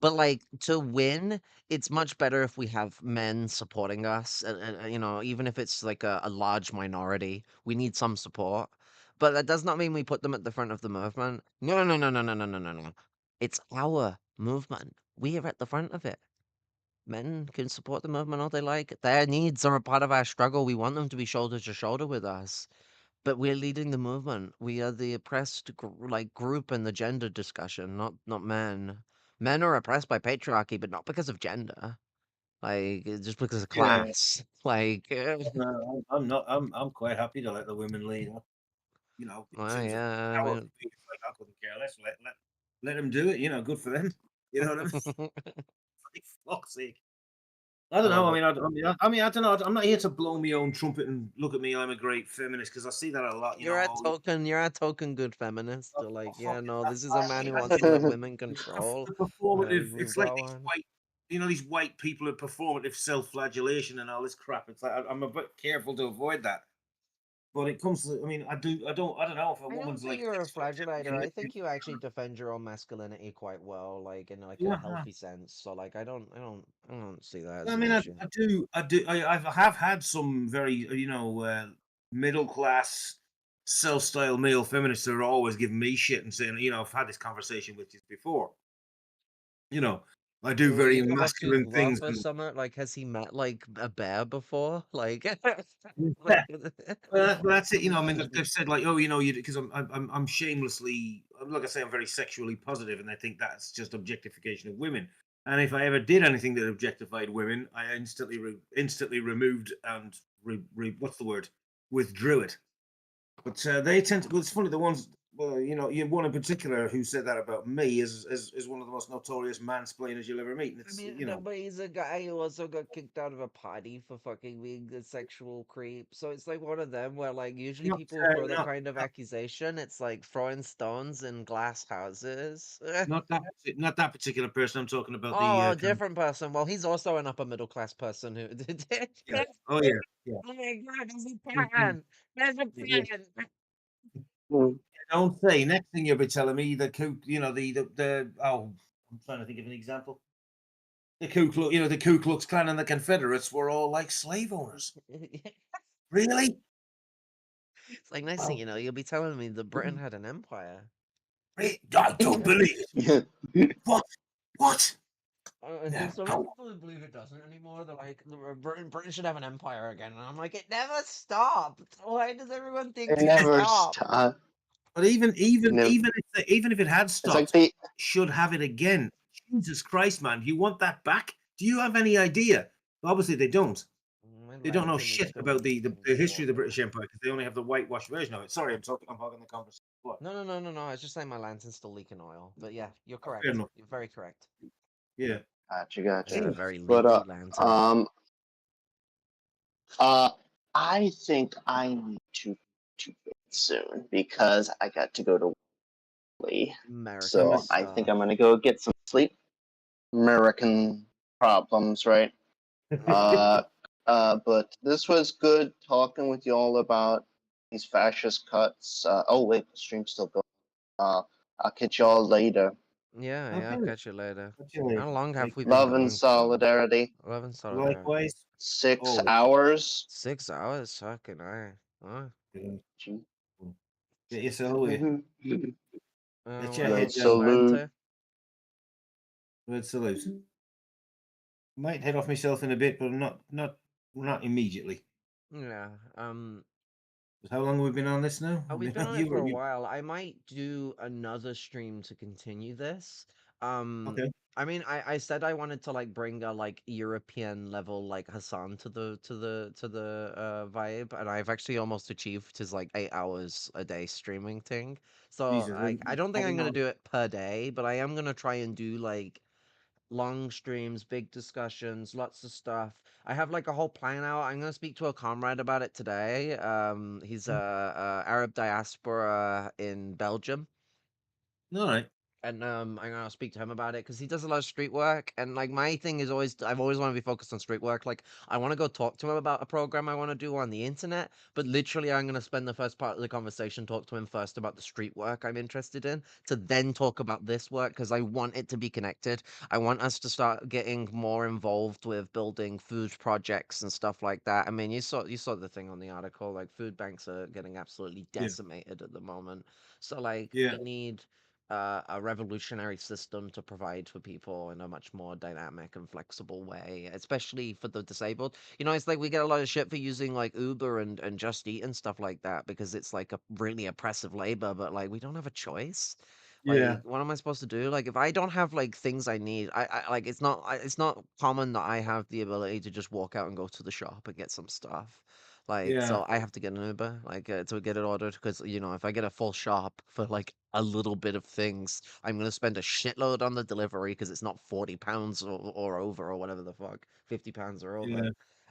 But like to win, it's much better if we have men supporting us, and even if it's like a large minority, we need some support. But that does not mean we put them at the front of the movement. No, no, no, no, no, no, no, no, no. It's our movement. We are at the front of it. Men can support the movement all they like. Their needs are a part of our struggle. We want them to be shoulder to shoulder with us. But we're leading the movement. We are the oppressed group in the gender discussion, not men. Men are oppressed by patriarchy, but not because of gender. Like just because of Yeah. class. Like I'm not. I'm quite happy to let the women lead. In well, terms of yeah, power, it's like I couldn't care less. Let them do it. Good for them. You know what I mean? Like, fuck's sake. I don't know. love I it. mean, I don't know. I'm not here to blow my own trumpet and look at me. I'm a great feminist because I see that a lot. You're a token good feminist. I You're like, yeah, fucking- no, I- this is a man who I wants to think let women it's control. the performative. We It's go like these on. white, these white people are performative self-flagellation and all this crap. It's like I'm a bit careful to avoid that. But it comes to, I mean, I don't know if a I don't woman's think like you're a sexually flagellator. I think you actually manipulated. defend your own masculinity quite well, like in like a Yeah. healthy sense. So like I don't see that as I an mean, issue. I have had some very, middle class, self-styled male feminists who are always giving me shit and saying, I've had this conversation with you before. I do Will very he give us his masculine love things, or and something? Like, has he met like a bear before? Like, yeah. But that's it. I mean, they've said like, oh, because I'm shamelessly, like I say, I'm very sexually positive, and I think that's just objectification of women. And if I ever did anything that objectified women, I instantly removed and what's the word? Withdrew it. But they tend to. Well, it's funny. The ones, you one in particular who said that about me is one of the most notorious mansplainers you'll ever meet. And I it's mean, no, but he's a guy who also got kicked out of a party for fucking being a sexual creep. So it's like one of them where, like, usually not, people throw that not kind of accusation. It's like throwing stones in glass houses. not that particular person. I'm talking about the Oh, a kind of, different person. Well, he's also an upper middle class person who did it. yeah. Oh yeah, yeah. Oh my god, there's a Mhm. pattern. There's a Yeah. pattern. Don't say. Next thing you'll be telling me the Ku, the oh, I'm trying to think of an example. The Ku Klux, the Ku Klux Klan and the Confederates were all like slave owners. Really? It's like next thing you know, you'll be telling me that Britain had an empire. I don't believe it. What? There's so many people who believe it doesn't anymore. They're like, Britain should have an empire again," and I'm like, it never stopped. Why does everyone think It it never stopped? stopped. But even if it had It's like stopped, should have it again. Jesus Christ, man! You want that back? Do you have any idea? Obviously, they don't. They don't know shit about the history of the British Empire because they only have the whitewashed version of it. Sorry, I'm hogging the conversation. What? No. I was just saying my lantern's still leaking oil. But yeah, you're correct. Fair enough. You're very correct. Yeah. Gotcha. It's a very But leaky lantern. I think I need to bed soon because I got to go to Lee. American So I think I'm gonna go get some sleep. American problems, right? But this was good talking with you all about these fascist cuts. Oh wait, the stream's still going. I'll catch y'all later. Yeah, I'll catch you later. Catch you later. How long have we been Love going and for? solidarity. Love and solidarity. Likewise. 6 hours. 6 hours? Fucking aye. Huh? Get yourself away. Let your head Red down. salute. Red salute. Might head off myself in a bit, but not immediately. Yeah. How long have we been on this now? We've been on it for a while. I might do another stream to continue this. Okay. I mean, I said I wanted to like bring a like European level like Hassan to the vibe, and I've actually almost achieved his like 8 hours a day streaming thing. So Jesus, I don't think probably I'm gonna not. do it per day, but I am gonna try and do like long streams, big discussions, lots of stuff. I have like a whole plan out. I'm gonna speak to a comrade about it today. He's a Arab diaspora in Belgium. All right. And I'm gonna speak to him about it because he does a lot of street work. And like my thing is always, I've always want to be focused on street work. Like I want to go talk to him about a program I want to do on the internet, but literally I'm gonna spend the first part of the conversation talk to him first about the street work I'm interested in, to then talk about this work because I want it to be connected. I want us to start getting more involved with building food projects and stuff like that. I mean, you saw the thing on the article. Like food banks are getting absolutely Yeah. decimated at the moment. So like Yeah. we need a revolutionary system to provide for people in a much more dynamic and flexible way, especially for the disabled. You know, it's like we get a lot of shit for using like Uber and Just Eat and stuff like that because it's like a really oppressive labor, but like we don't have a choice. Yeah. Like, what am I supposed to do? Like, if I don't have like things I need, I like it's not common that I have the ability to just walk out and go to the shop and get some stuff. Like, Yeah. so I have to get an Uber, like, to get it ordered because, you know, if I get a full shop for like a little bit of things, I'm gonna spend a shitload on the delivery because it's not £40 or over or whatever the fuck, £50 or over, Yeah.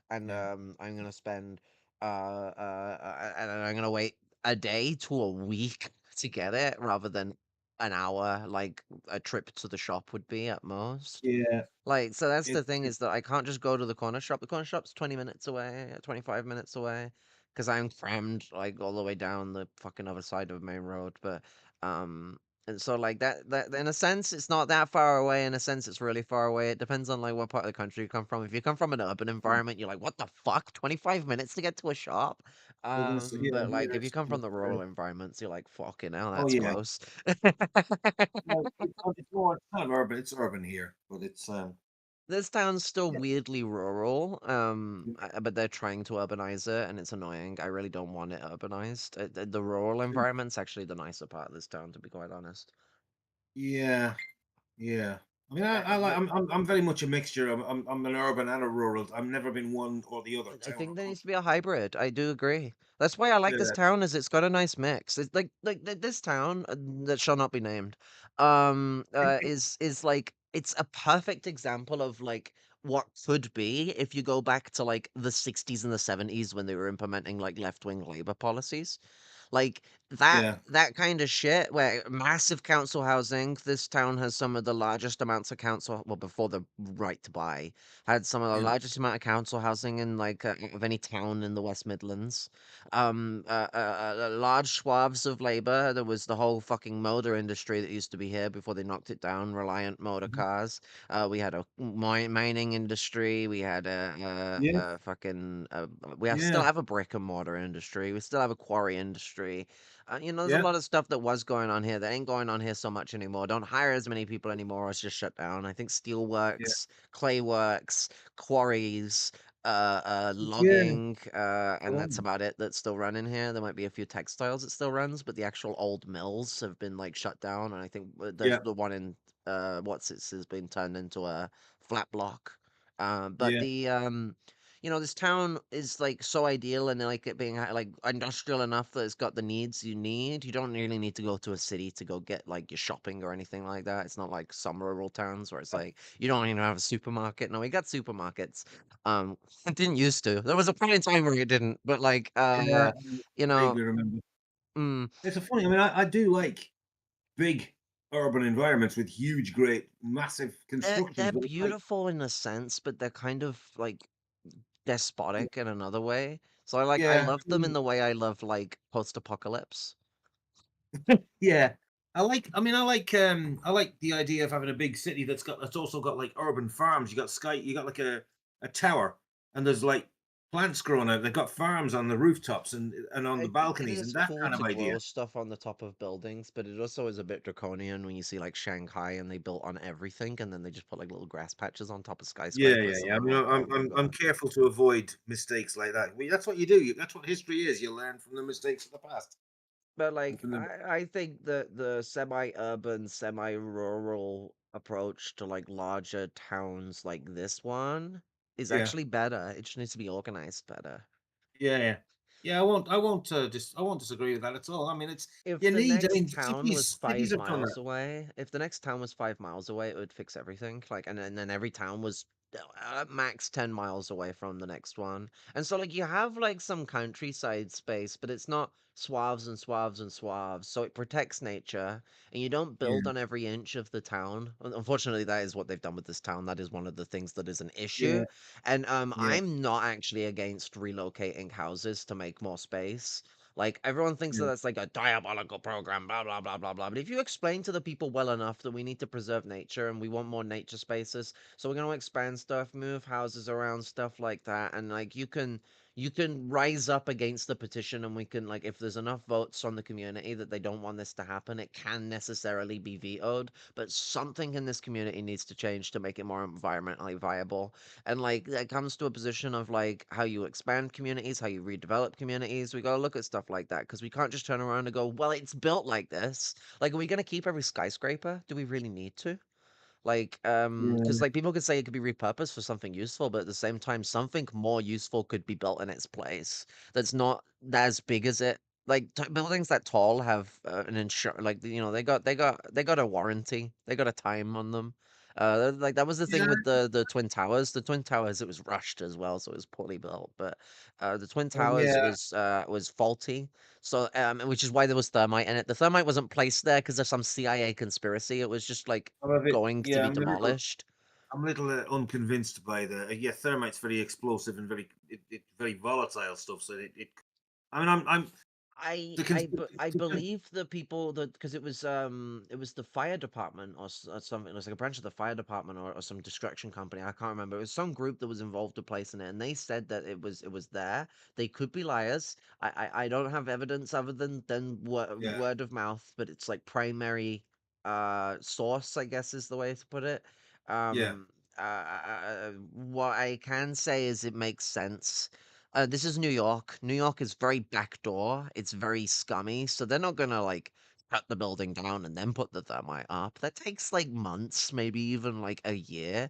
and Yeah. I'm gonna spend and I'm gonna wait a day to a week to get it rather than an hour like a trip to the shop would be at most. Yeah. Like, so that's the thing It, is that I can't just go to the corner shop. The corner shop's 20 minutes away, 25 minutes away, because I'm crammed like all the way down the fucking other side of main road. But and so like that in a sense it's not that far away. In a sense it's really far away. It depends on like what part of the country you come from. If you come from an urban environment, you're like, what the fuck? 25 minutes to get to a shop? we're gonna say, yeah, But like yeah, if you it's, come from the rural environments, you're like, fucking hell, oh that's yeah. close. No, it's more, it's kind of urban. It's urban here, but it's This town's still yeah. weirdly rural, but they're trying to urbanize it, and it's annoying. I really don't want it urbanized. The rural environment's actually the nicer part of this town, to be quite honest. Yeah. Yeah. I mean, I like. I'm very much a mixture. I'm an urban and a rural. I've never been one or the other. I Town or think there country. needs to be a hybrid. I do agree. That's why I like this Yeah. town, is it's got a nice mix. It's this town that shall not be named, is like it's a perfect example of like what could be if you go back to like the 60s and the 70s when they were implementing like left-wing labor policies. Like Yeah. that kind of shit where massive council housing. This town has some of the largest amounts of council, well, before the right to buy, had some of the Yeah. largest amount of council housing in like of any town in the West Midlands. Large swaths of labor. There was the whole fucking motor industry that used to be here before they knocked it down. Reliant motor cars. We had a mining industry. We had Yeah. a fucking still Yeah. have a brick and mortar industry. We still have a quarry industry. You know, there's a Yeah. lot of stuff that was going on here that ain't going on here so much anymore. Don't hire as many people anymore. It's just shut down. I think steel Yeah. works, clay works, quarries, Yeah. logging, and that's about it that's still running here. There might be a few textiles that still runs, but the actual old mills have been like shut down. And I think there's Yeah. the one in what's it has been turned into a flat block. But Yeah. you know, this town is like so ideal and like it being like industrial enough that it's got the needs you need. You don't really need to go to a city to go get like your shopping or anything like that. It's not like some rural towns where it's like you don't even have a supermarket. No, we got supermarkets. It didn't used to. There was a point in time where it didn't, but like Yeah. you I know, vaguely remember. mm, It's a funny. I mean, I do like big urban environments with huge, great, massive constructions. they're But it's like, beautiful in a sense, but they're kind of like despotic in another way. So I yeah, love I them in mean, the way I love like post-apocalypse. yeah. I like. I mean, I like. I like the idea of having a big city that's also got like urban farms. You got sky. You got like a tower, and there's like plants growing out. They've got farms on the rooftops and on the I think it balconies and is that cool kind of to idea. grow stuff on the top of buildings, but it also is a bit draconian when you see like Shanghai and they built on everything and then they just put like little grass patches on top of Yeah, yeah, skyscrapers and yeah. I I'm mean, like, oh my I'm God. careful to avoid mistakes like that. Well, that's what you do. That's what history is. You learn from the mistakes of the past. But And like from the, I think that the semi-urban, semi-rural approach to like larger towns like this one is Yeah. actually better. It just needs to be organized better. Yeah. Yeah, I won't disagree with that at all. I mean, it's If you the need. I next mean, town was cities 5 have done miles that. away, if the next town was 5 miles away, it would fix everything. Like, and then every town was max 10 miles away from the next one. And so, like, you have like some countryside space, but it's not swaths and swaths and swaths. So it protects nature, and you don't build Yeah. on every inch of the town. Unfortunately, that is what they've done with this town. That is one of the things that is an issue. Yeah. And Yeah. I'm not actually against relocating houses to make more space. Like everyone thinks that Yeah. that's like a diabolical program, blah blah blah blah blah. But if you explain to the people well enough that we need to preserve nature and we want more nature spaces, so we're gonna expand stuff, move houses around, stuff like that, and like you can rise up against the petition, and we can like if there's enough votes on the community that they don't want this to happen, it can necessarily be vetoed. But something in this community needs to change to make it more environmentally viable. And like that comes to a position of like how you expand communities, how you redevelop communities. We got to look at stuff like that because we can't just turn around and go, well, it's built like this. Like, are we going to keep every skyscraper? Do we really need to? Like, because Yeah. like people could say it could be repurposed for something useful, but at the same time, something more useful could be built in its place that's not as big as it. Like buildings that tall have an insur like they got a warranty, they got a time on them. Like that was the thing Yeah. with the Twin Towers. The Twin Towers, it was rushed as well, so it was poorly built. But the Twin Towers Yeah. was faulty, so which is why there was thermite in it. The thermite wasn't placed there because of some CIA conspiracy. It was just like I'm a bit. going to Yeah. be demolished. I'm a little unconvinced by the. Yeah, thermite's very explosive and very volatile stuff. So it. I mean, I'm. The I believe the people that because it was the fire department or something. It was like a branch of the fire department or some destruction company. I can't remember. It was some group that was involved in placing it, and they said that it was there. They could be liars. I don't have evidence other than Yeah. word of mouth, but it's like primary source, I guess is the way to put it. Yeah. What I can say is it makes sense. This is New York. New York is very backdoor. It's very scummy, so they're not gonna like cut the building down and then put the thermite up. That takes like months, maybe even like a year.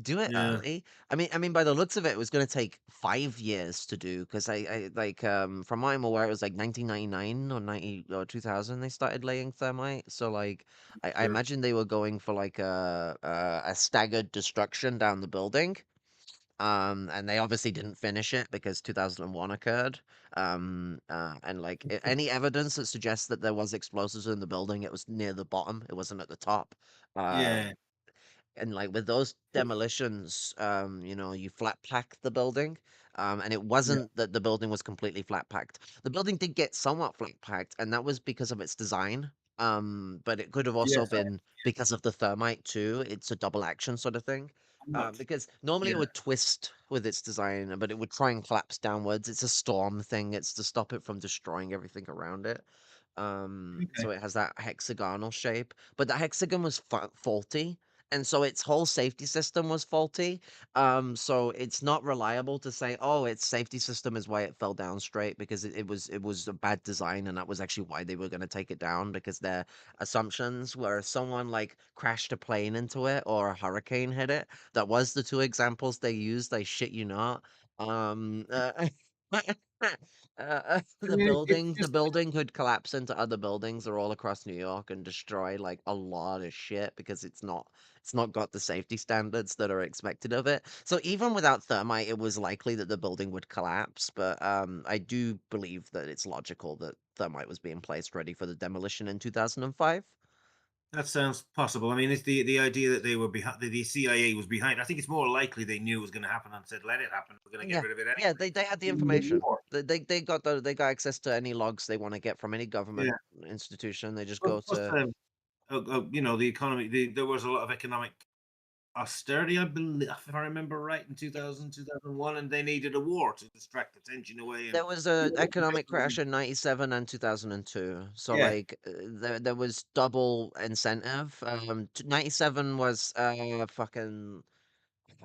Do it Yeah. early. I mean, by the looks of it, it was gonna take 5 years to do because I like from what I'm aware, it was like 1999 or 2000 they started laying thermite. So like, I Sure. imagine they were going for like a staggered destruction down the building. And they obviously didn't finish it because 2001 occurred. And like any evidence that suggests that there was explosives in the building, it was near the bottom. It wasn't at the top. Uh, Yeah. and like with those demolitions, you flat pack the building. And it Yeah. wasn't that the building was completely flat packed. The building did get somewhat flat packed, and that was because of its design. But it could have also Yes. been because of the thermite too. It's a double action sort of thing. I'm not. Because normally it Yeah. would twist with its design, but it would try and collapse downwards. It's a storm thing. It's to stop it from destroying everything around it. So Okay. it has that hexagonal shape, but the hexagon was faulty, and so its whole safety system was faulty. So it's not reliable to say, oh, its safety system is why it fell down straight because it was a bad design, and that was actually why they were going to take it down because their assumptions were if someone like crashed a plane into it or a hurricane hit it. That was the two examples they used. I shit you not. Um, I the mean, it's building, the just. building could collapse into other buildings or all across New York and destroy like a lot of shit because it's not got the safety standards that are expected of it. So even without thermite, it was likely that the building would collapse. But I do believe that it's logical that thermite was being placed ready for the demolition in 2005. That sounds possible. I mean, it's the idea that they were behind. The CIA was behind. I think it's more likely they knew it was going to happen and said, "Let it happen. We're going to get Yeah, rid of it yeah, anyway." they had the Even the information. war. They got access to any logs they want to get from any Yeah. government institution. They just Plus, go plus to the economy. There was a lot of economic austerity, I believe, if I remember right, in 2000, 2001, and they needed a war to distract attention away. And There was a economic crash in 97 and 2002. So yeah, like there was double incentive. 97 was fucking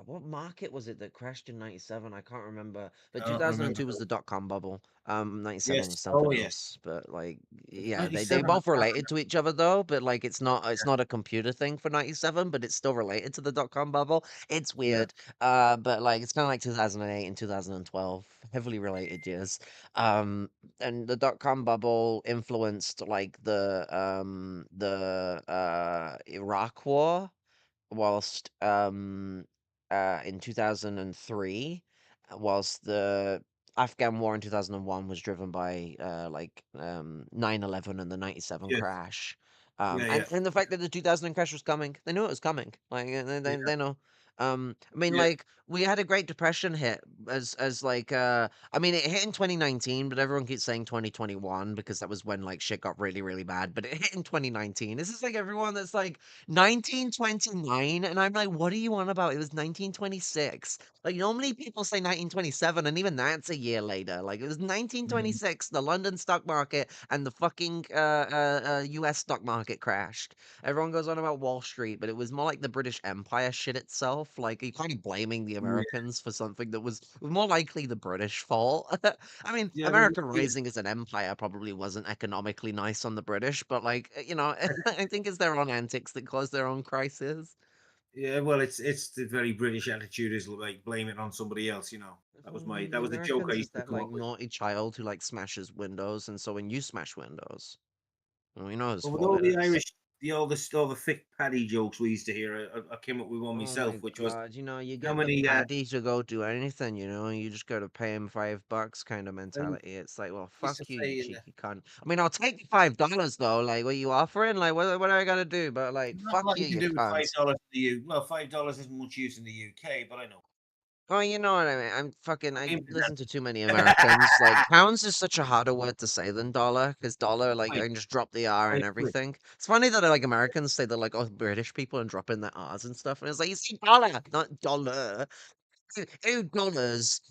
what market was it that crashed in 97? I can't remember. But I don't remember. 2002 was the dot-com bubble. 97 was Yes. Oh, something yes. else. But like, yeah, they 97. both related to each other though. But like, it's not a computer thing for 97, but it's still related to the dot-com bubble. It's Yeah. weird. But like, it's kind of like 2008 and 2012, heavily related years. And the dot-com bubble influenced like the Iraq War, whilst in 2003, whilst the Afghan war in 2001 was driven by 9/11 and the 97 Yes. crash. Yeah. And Yeah. and the fact that the 2000 crash was coming, they knew it was coming. Like they know. I mean, Yeah. like we had a Great Depression hit as like I mean, it hit in 2019, but everyone keeps saying 2021 because that was when like shit got really really bad. But it hit in 2019. This is like everyone that's like 1929, and I'm like, what are you on about? It was 1926. Like normally people say 1927, and even that's a year later. Like it was 1926, the London stock market and the fucking US stock market crashed. Everyone goes on about Wall Street, but it was more like the British Empire shit itself. Like you're kind of blaming the Yeah. Americans for something that was more likely the British fault. I mean, Yeah. Well, American yeah. rising as an empire probably wasn't economically nice on the British, but like, I think it's their own antics that caused their own crisis. Yeah, well, it's the very British attitude is like blame it on somebody else. That The was the joke I Americans is used to that come like up with. naughty child who like smashes windows, and so when you smash windows, well, we know whose Well, with fault all it the is. Irish, all the thick paddy jokes we used to hear, I came up with one Oh my myself, which was God, you how get the many. paddy to go do anything, you just gotta pay him $5 kind of I mentality. It's like, well, used to fuck you, you say, cheeky cunt. I mean, I'll take the $5 though. Like, what you offering? Like, what do I gotta do? But like, not a fuck lot you, you can you do with cunt. $5 in the U. Well, $5 isn't much use in the UK, but I know. Oh, you know what I mean? I Came to listen to too many that. Americans. Like, pounds is such a harder word to say than dollar, because dollar, like, I, I can just drop the R I and agree. everything. It's funny that, like, Americans say they're like, oh, British people and drop in their R's and stuff. And it's like, you see dollar, not dollar. Oh, dollars.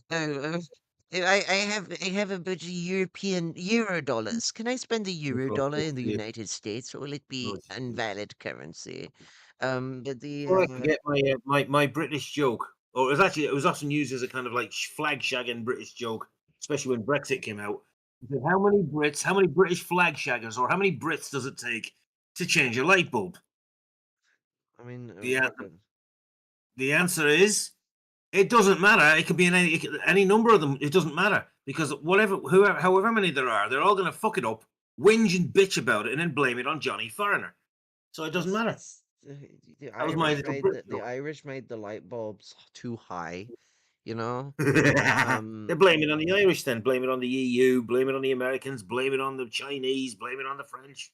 I have a bunch of European euro dollars. Can I spend a euro Oh, dollar fuck in the you. United States, or will it be Oh, jeez. invalid currency? But Before I forget my British joke, or it was often used as a kind of like flag shagging British joke, especially when Brexit came out. He said, how many British flag shaggers, or how many Brits does it take to change a light bulb? I mean, The an- fucking. the answer is it doesn't matter. It could be any number of them. It doesn't matter because however many there are, they're all going to fuck it up, whinge and bitch about it, and then blame it on Johnny Foreigner. So it doesn't matter. It's the That was my Irish little made Brit the joke. Irish made the light bulbs too high, you know. They blame it on the Irish then, blame it on the EU, blame it on the Americans, blame it on the Chinese, blame it on the French,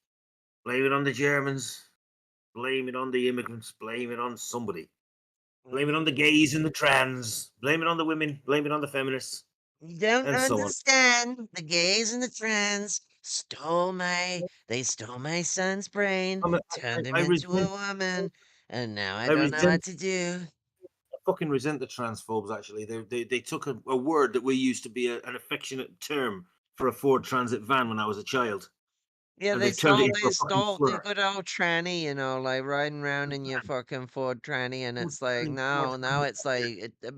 blame it on the Germans, blame it on the immigrants, blame it on somebody. Blame it on the gays and the trans, blame it on the women, blame it on the feminists, You don't and so on. understand. The gays and the trans they stole my son's brain, turned him I into a resent woman, and now I I don't know what resent to do. I fucking resent the transphobes actually. They took a word that we used to be an affectionate term for a Ford Transit van when I was a child. Yeah, And they turned it into they a fucking stole the slur. good old tranny, like riding around in your fucking Ford tranny, and Ford it's like tranny, Ford now transit. it's like I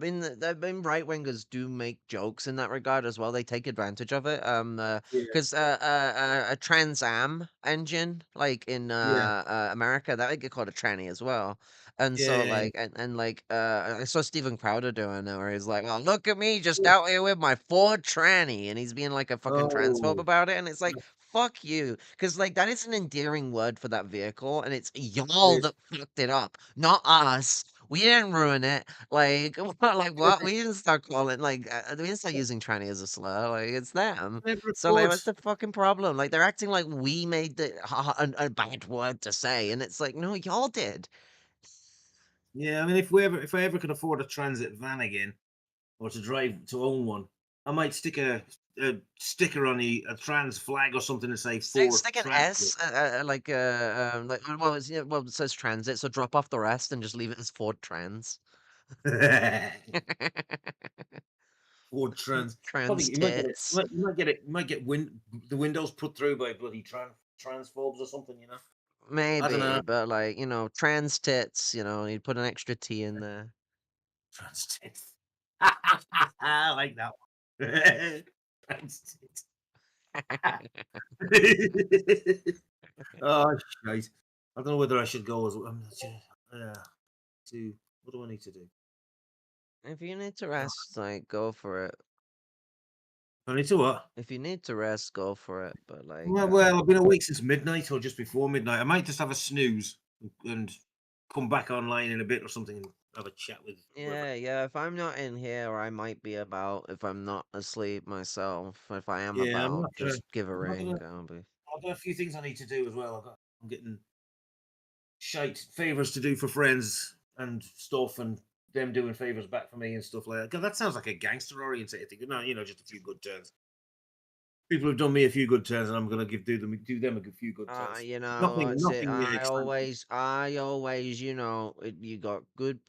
mean right wingers do make jokes in that regard as well. They take advantage of it. Yeah, Because a Trans Am engine, like in yeah, America, that would get called a tranny as well. And yeah, so yeah, yeah. like and like I saw Steven Crowder doing it where he's like, "Oh, look at me just out here with my Ford tranny," and he's being like a fucking transphobe Oh, about it, and it's like, fuck you, because like that is an endearing word for that vehicle, and it's it y'all is. that fucked it up, not us. We didn't ruin it. Like, like what? We didn't start calling we didn't start using tranny as a slur. Like, it's them. Never So like, what's thought. the fucking problem? Like, they're acting like we made a bad word to say, and it's like, no, y'all did. Yeah, I mean, if I ever could afford a transit van again, or to own one, I might stick a sticker on a trans flag or something to say Ford Stick an Transit. S, well, it says transit, so drop off the rest and just leave it as Ford Trans. Ford Trans. Probably Trans you might get it. tits. You might get the windows put through by bloody transphobes or something. I don't Maybe, know. but like, trans tits, you'd put an extra T in there. Trans tits. I like that one. Trans tits. Oh, shite. I don't know whether I should go as well. What do I need to do? If you need to rest, like, go for it. I need to what? If you need to rest, go for it. But like, Well, I've been awake since midnight or just before midnight. I might just have a snooze and come back online in a bit or something and have a chat with whoever. yeah. If I'm not in here, I might be about. If I'm not asleep myself, if I am Yeah, about, just give a I'm not ring. gonna. I'll be. I've got a few things I need to do as well. I'm getting shite favors to do for friends and stuff, and them doing favors back for me and stuff like that. God, that sounds like a gangster oriented thing. No, just a few good turns. People have done me a few good turns, and I'm gonna do them a few good turns. You know, Nothing, that's it. nothing exciting. I always, you got good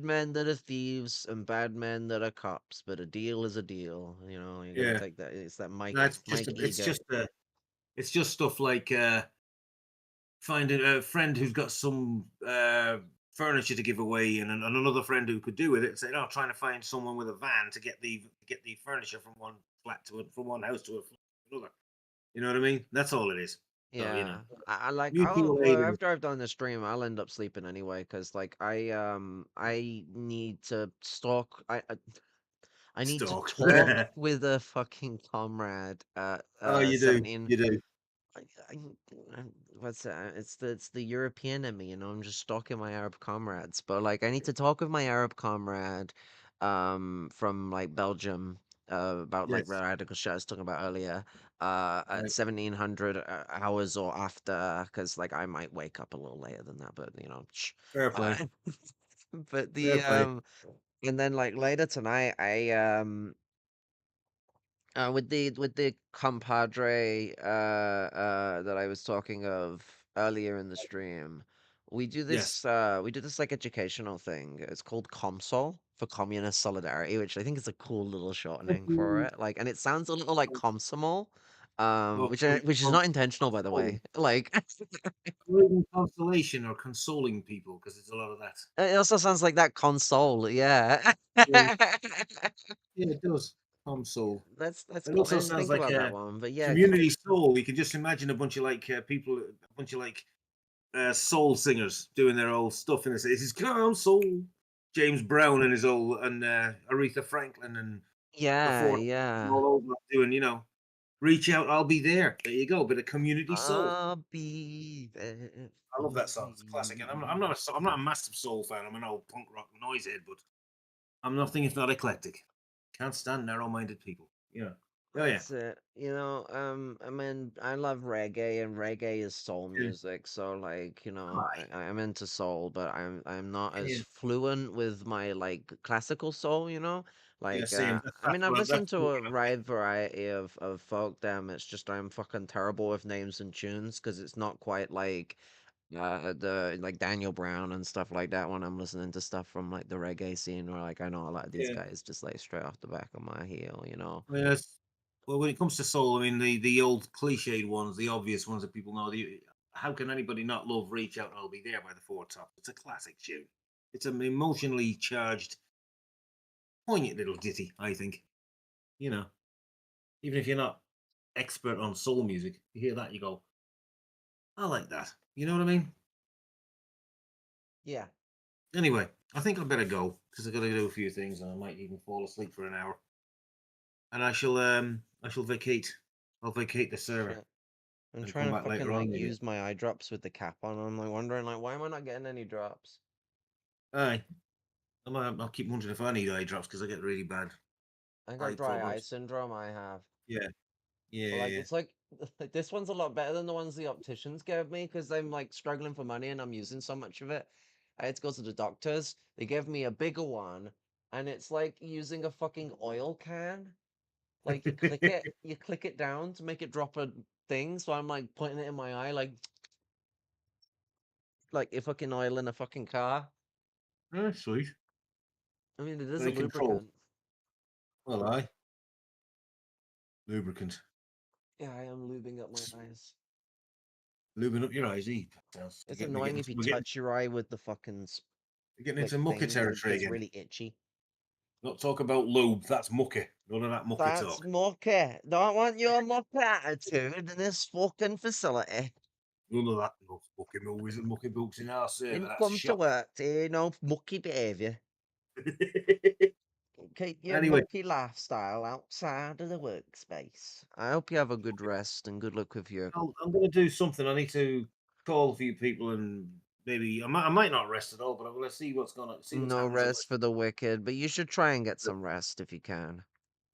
men that are thieves and bad men that are cops. But a deal is a deal. You know, you gotta Yeah, take that. It's that no, Mike ego. it's just stuff like finding a friend who's got some furniture to give away, and another friend who could do with it. Saying, "Oh, trying to find someone with a van to get the furniture from one flat from one house to another." You know what I mean? That's all it is. So Yeah, I like. mutual aid. Well, after I've done the stream, I'll end up sleeping anyway. Cause like I need to stalk. I need to Stalk. talk with a fucking comrade at Oh, you do. 17. You do. What's that? It's the European in me, I'm just stalking my Arab comrades. But like I need to talk with my Arab comrade from like Belgium about like Yes. radical shit I was talking about earlier at Right. 1700 hours or after, because like I might wake up a little later than that, but Fair play. but Fair play. and then like later tonight I with the compadre that I was talking of earlier in the stream, Yes. we do this like educational thing. It's called ComSol, for Communist Solidarity, which I think is a cool little shortening for it. Like, and it sounds a little like Comsomol, Well, which is not intentional, by the way. Like, consolation or consoling people, because it's a lot of that. it also sounds like that console, yeah. Yeah, yeah, it does. Console. That's It cool. I also didn't sounds think like about that a one, but yeah, community soul. You can just imagine a bunch of people, a bunch of soul singers doing their old stuff in this. This is console. James Brown and his old and Aretha Franklin and yeah, before yeah. all over doing, reach out, I'll be there. There you go, bit of community soul. I'll be there. I love that song. It's a classic. And I'm not a massive soul fan. I'm an old punk rock noise head, but I'm nothing if not eclectic. Can't stand narrow-minded people. Oh yeah. That's it. I mean, I love reggae, and reggae is soul Yeah. music. So, like, Aye. I'm into soul, but I'm not as Yeah. fluent with my like classical soul. Yeah, Like, same. I mean, I've That's listened to what a wide variety of folk. Them, it's just I'm fucking terrible with names and tunes because it's not quite like the like Daniel Brown and stuff like that when I'm listening to stuff from like the reggae scene, where like I know a lot of these yeah. guys just like straight off the back of my heel. I mean, well, when it comes to soul, I mean the old cliched ones, the obvious ones that people know. How can anybody not love "Reach Out and I'll Be There" by the Four Tops? It's a classic tune. It's an emotionally charged, poignant little ditty. I think. Even if you're not expert on soul music, you hear that, you go, "I like that." You know what I mean? Yeah. Anyway, I think I better go because I've got to do a few things, and I might even fall asleep for an hour. And I shall vacate. I'll vacate the server. Shit. I'm And trying come to back fucking later on, like maybe. use my eye drops with the cap on. I'm like wondering like why am I not getting any drops? Aye. I'll keep wondering if I need eye drops because I get really bad I eye got dry eye problems. syndrome. I have. Yeah. But like Yeah. it's like this one's a lot better than the ones the opticians gave me because I'm like struggling for money and I'm using so much of it. I had to go to the doctors. They gave me a bigger one, and it's like using a fucking oil can. Like you click it down to make it drop a thing. So I'm like putting it in my eye, like you're fucking oil in a fucking car. Oh, sweet. I mean, it is a Very controlled. lubricant. Well, aye. Lubricant. Yeah, I am lubing up my eyes. Lubing up your eyes, It's annoying if you touch your eye with the fucking We're getting like into mucky thing that territory gets again. really itchy. Not talk about lube. That's mucky. None of that mucky That's talk. mucky. Don't want your mucky attitude in this fucking facility. None of that. No mucky movies and mucky books in our server. Didn't That's come to shocking. work to no mucky behaviour. Keep your Anyway. mucky lifestyle outside of the workspace. I hope you have a good rest and good luck with your. I'm going to do something. I need to call a few people and maybe I might not rest at all, but I'm going to see what's going on. See what's No happening. rest for the wicked, but you should try and get some rest if you can.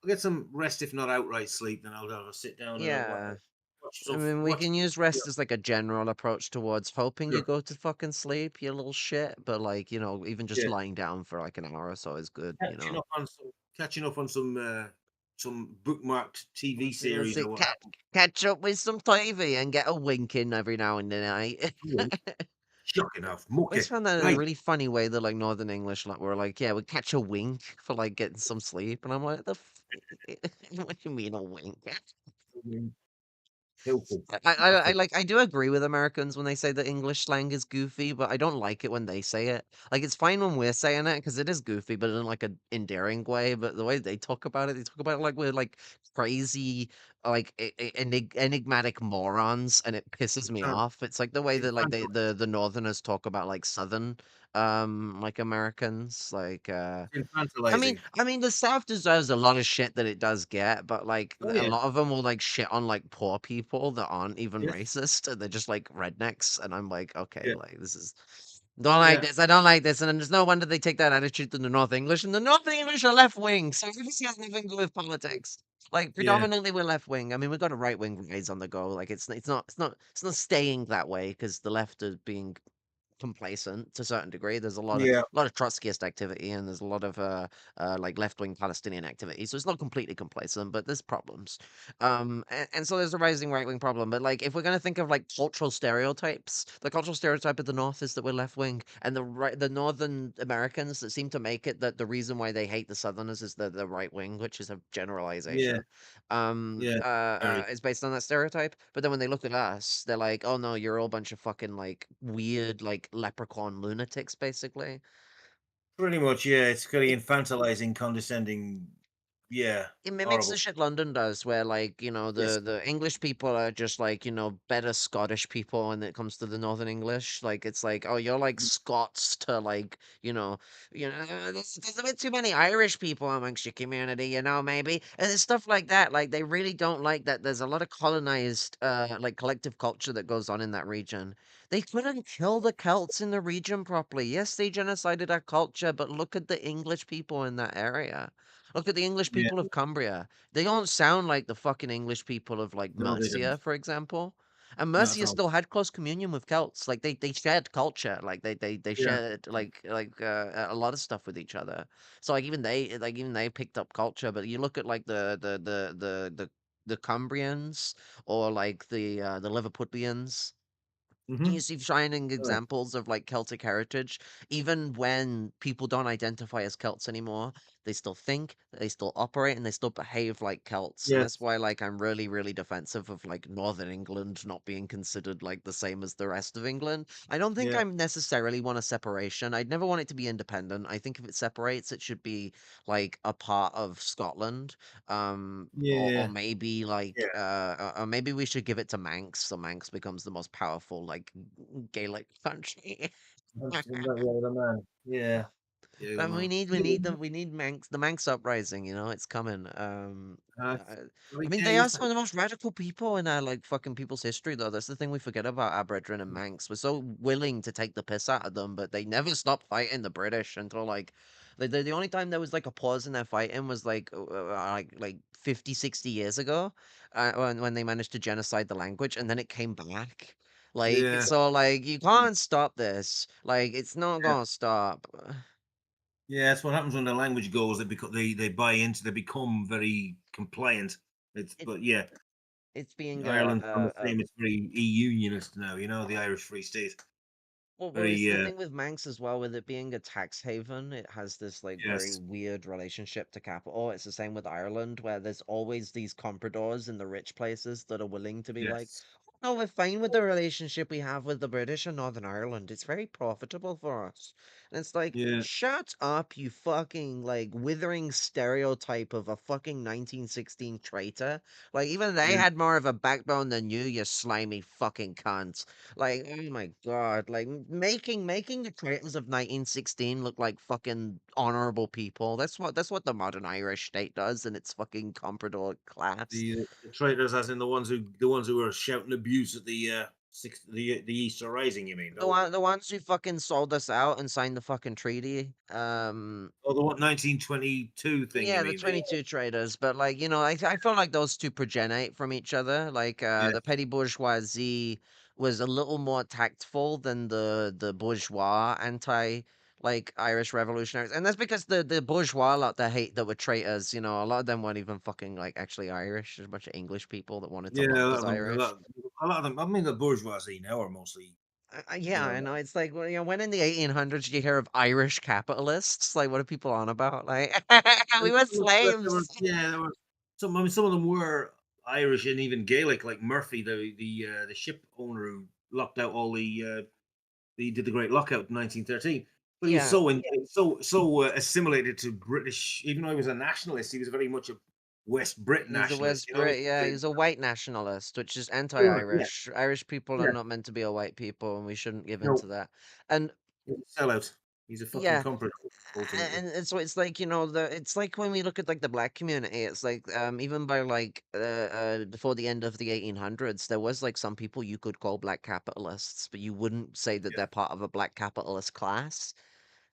I'll get some rest, if not outright sleep. Then I'll have a sit down and Yeah. watch I some. mean, we can use rest Yeah. as like a general approach towards hoping you Sure. go to fucking sleep, you little shit. But like, you know, even just Yeah. lying down for like an hour or so is good, you know. Catching up on some bookmarked TV series or what. Catch up with some TV and get a wink in every now and then, eh? Shocking off, I mucky. just found that in a Right. really funny way that like Northern English like were like, yeah, we catch a wink for like getting some sleep, and I'm like, what do you mean a wink? I like I do agree with Americans when they say that English slang is goofy, but I don't like it when they say it. Like it's fine when we're saying it because it is goofy, but in like an endearing way. But the way they talk about it, they talk about it like we're like crazy, like enigmatic morons, and it pisses me off. It's like the way that like the Northerners talk about like Southern like Americans Infantilizing. I mean, the South deserves a lot of shit that it does get, but like Oh, a yeah. lot of them will like shit on like poor people that aren't even Yes. racist, and they're just like rednecks, and I'm like, okay, Yeah. like this is don't like Yeah. this, I don't like this, and then there's no wonder they take that attitude to the North English, and the North English are left wing, so it obviously has nothing to do with politics. Like Yeah. predominantly we're left wing. I mean, we've got a right wing rise on the go. Like it's not staying that way because the left is being complacent to a certain degree. There's a Yeah. lot of Trotskyist activity and there's a lot of like left wing Palestinian activity. So it's not completely complacent, but there's problems. And so there's a rising right wing problem. But like if we're gonna think of like cultural stereotypes, the cultural stereotype of the North is that we're left wing, and the Northern Americans that seem to make it that the reason why they hate the Southerners is that they're right wing, which is a Yeah. generalization. Yeah. Very. Is based on that stereotype. But then when they look at us, they're like, "Oh no, you're all a bunch of fucking like weird, like leprechaun lunatics, basically." Pretty much, yeah. It's kind of infantilizing, condescending. Yeah. It mimics the Horrible. shit London does, where like you know Yes. the English people are just like better Scottish people when it comes to the Northern English. Like it's like oh you're like Scots to like there's a bit too many Irish people amongst your community, maybe and it's stuff like that. Like they really don't like that. There's a lot of colonized like collective culture that goes on in that region. They couldn't kill the Celts in the region properly. Yes, they genocided our culture, but look at the English people in that area. Look at the English Yeah. people of Cumbria. They don't sound like the fucking English people of like No, they don't. Mercia, for example. And Not at Mercia all. still had close communion with Celts. Like they shared culture. Like they Yeah. shared a lot of stuff with each other. So like even they picked up culture. But you look at like the Cumbrians or like the Liverpudlians. Mm-hmm. You see shining Right. examples of like Celtic heritage, even when people don't identify as Celts anymore, they still think, they still operate, and they still behave like Celts. And that's Yes. why, like, I'm really, really defensive of like Northern England not being considered like the same as the rest of England. I don't think Yeah. I necessarily want a separation. I'd never want it to be independent. I think if it separates, it should be like a part of Scotland, or Yeah. maybe Yeah. or maybe we should give it to Manx, so Manx becomes the most powerful like Gaelic country. The man. Yeah. Yeah, the And we man. need we Yeah. need them we need Manx the Manx uprising, it's coming. I mean Yeah. they are some of the most radical people in our like fucking people's history though. That's the thing we forget about our brethren and Manx. We're so willing to take the piss out of them, but they never stopped fighting the British until like the only time there was like a pause in their fighting was like 50, 60 years ago, when they managed to genocide the language and then it came back. Like Yeah. so like you can't stop this. Like it's not Yeah. gonna stop. Yeah, that's what happens when the language goes. They buy into. They become very compliant. But yeah, It's being Ireland's on the same. It's very e-unionist now. The Irish Free State. well, it's Very. the thing with Manx as well, with it being a tax haven, it has this like very Yes. weird relationship to capital. It's the same with Ireland, where there's always these compradors in the rich places that are willing to be like, Yes. no, we're fine with the relationship we have with the British and Northern Ireland. It's very profitable for us. And it's like, Yeah. shut up, you fucking like withering stereotype of a fucking 1916 traitor. Like even they Yeah. had more of a backbone than you slimy fucking cunt. Like, oh my god, like making the traitors of 1916 look like fucking honorable people. That's what the modern Irish state does in its fucking comprador class. The traitors, as in the ones who were shouting abuse at the Easter Rising. You mean? The ones who fucking sold us out and signed the fucking treaty. Oh, the what 1922 thing? You Yeah, the mean? 22 traders, but like, I feel like those two progenate from each other. Like, Yeah. the petty bourgeoisie was a little more tactful than the bourgeois anti like Irish revolutionaries. And that's because the bourgeois lot that hate that were traitors, a lot of them weren't even fucking like actually Irish. There's a bunch of English people that wanted to Yeah, look a lot as of them. A Irish. lot, a lot of them. I mean, the bourgeoisie now are mostly, Yeah, I know. It's like, well, when in the 1800s you hear of Irish capitalists, like, what are people on about? Like, we were slaves. yeah, there were some. I mean, some of them were Irish and even Gaelic, like Murphy, the ship owner who locked out all he did the Great Lockout in 1913. But he was Yeah. so assimilated to British. Even though he was a nationalist, he was very much a West Brit He's a nationalist. West Brit, yeah, he's a white nationalist, which is Sure, yeah, anti-Irish. Irish people are yeah. not meant to be a white people, and we shouldn't give No, into that. And he's a sellout. He's a fucking yeah, comprador, ultimately. and so it's like, it's like when we look at like the black community, it's like even by like before the end of the 1800s, there was like some people you could call black capitalists, but you wouldn't say that they're part of a black capitalist class.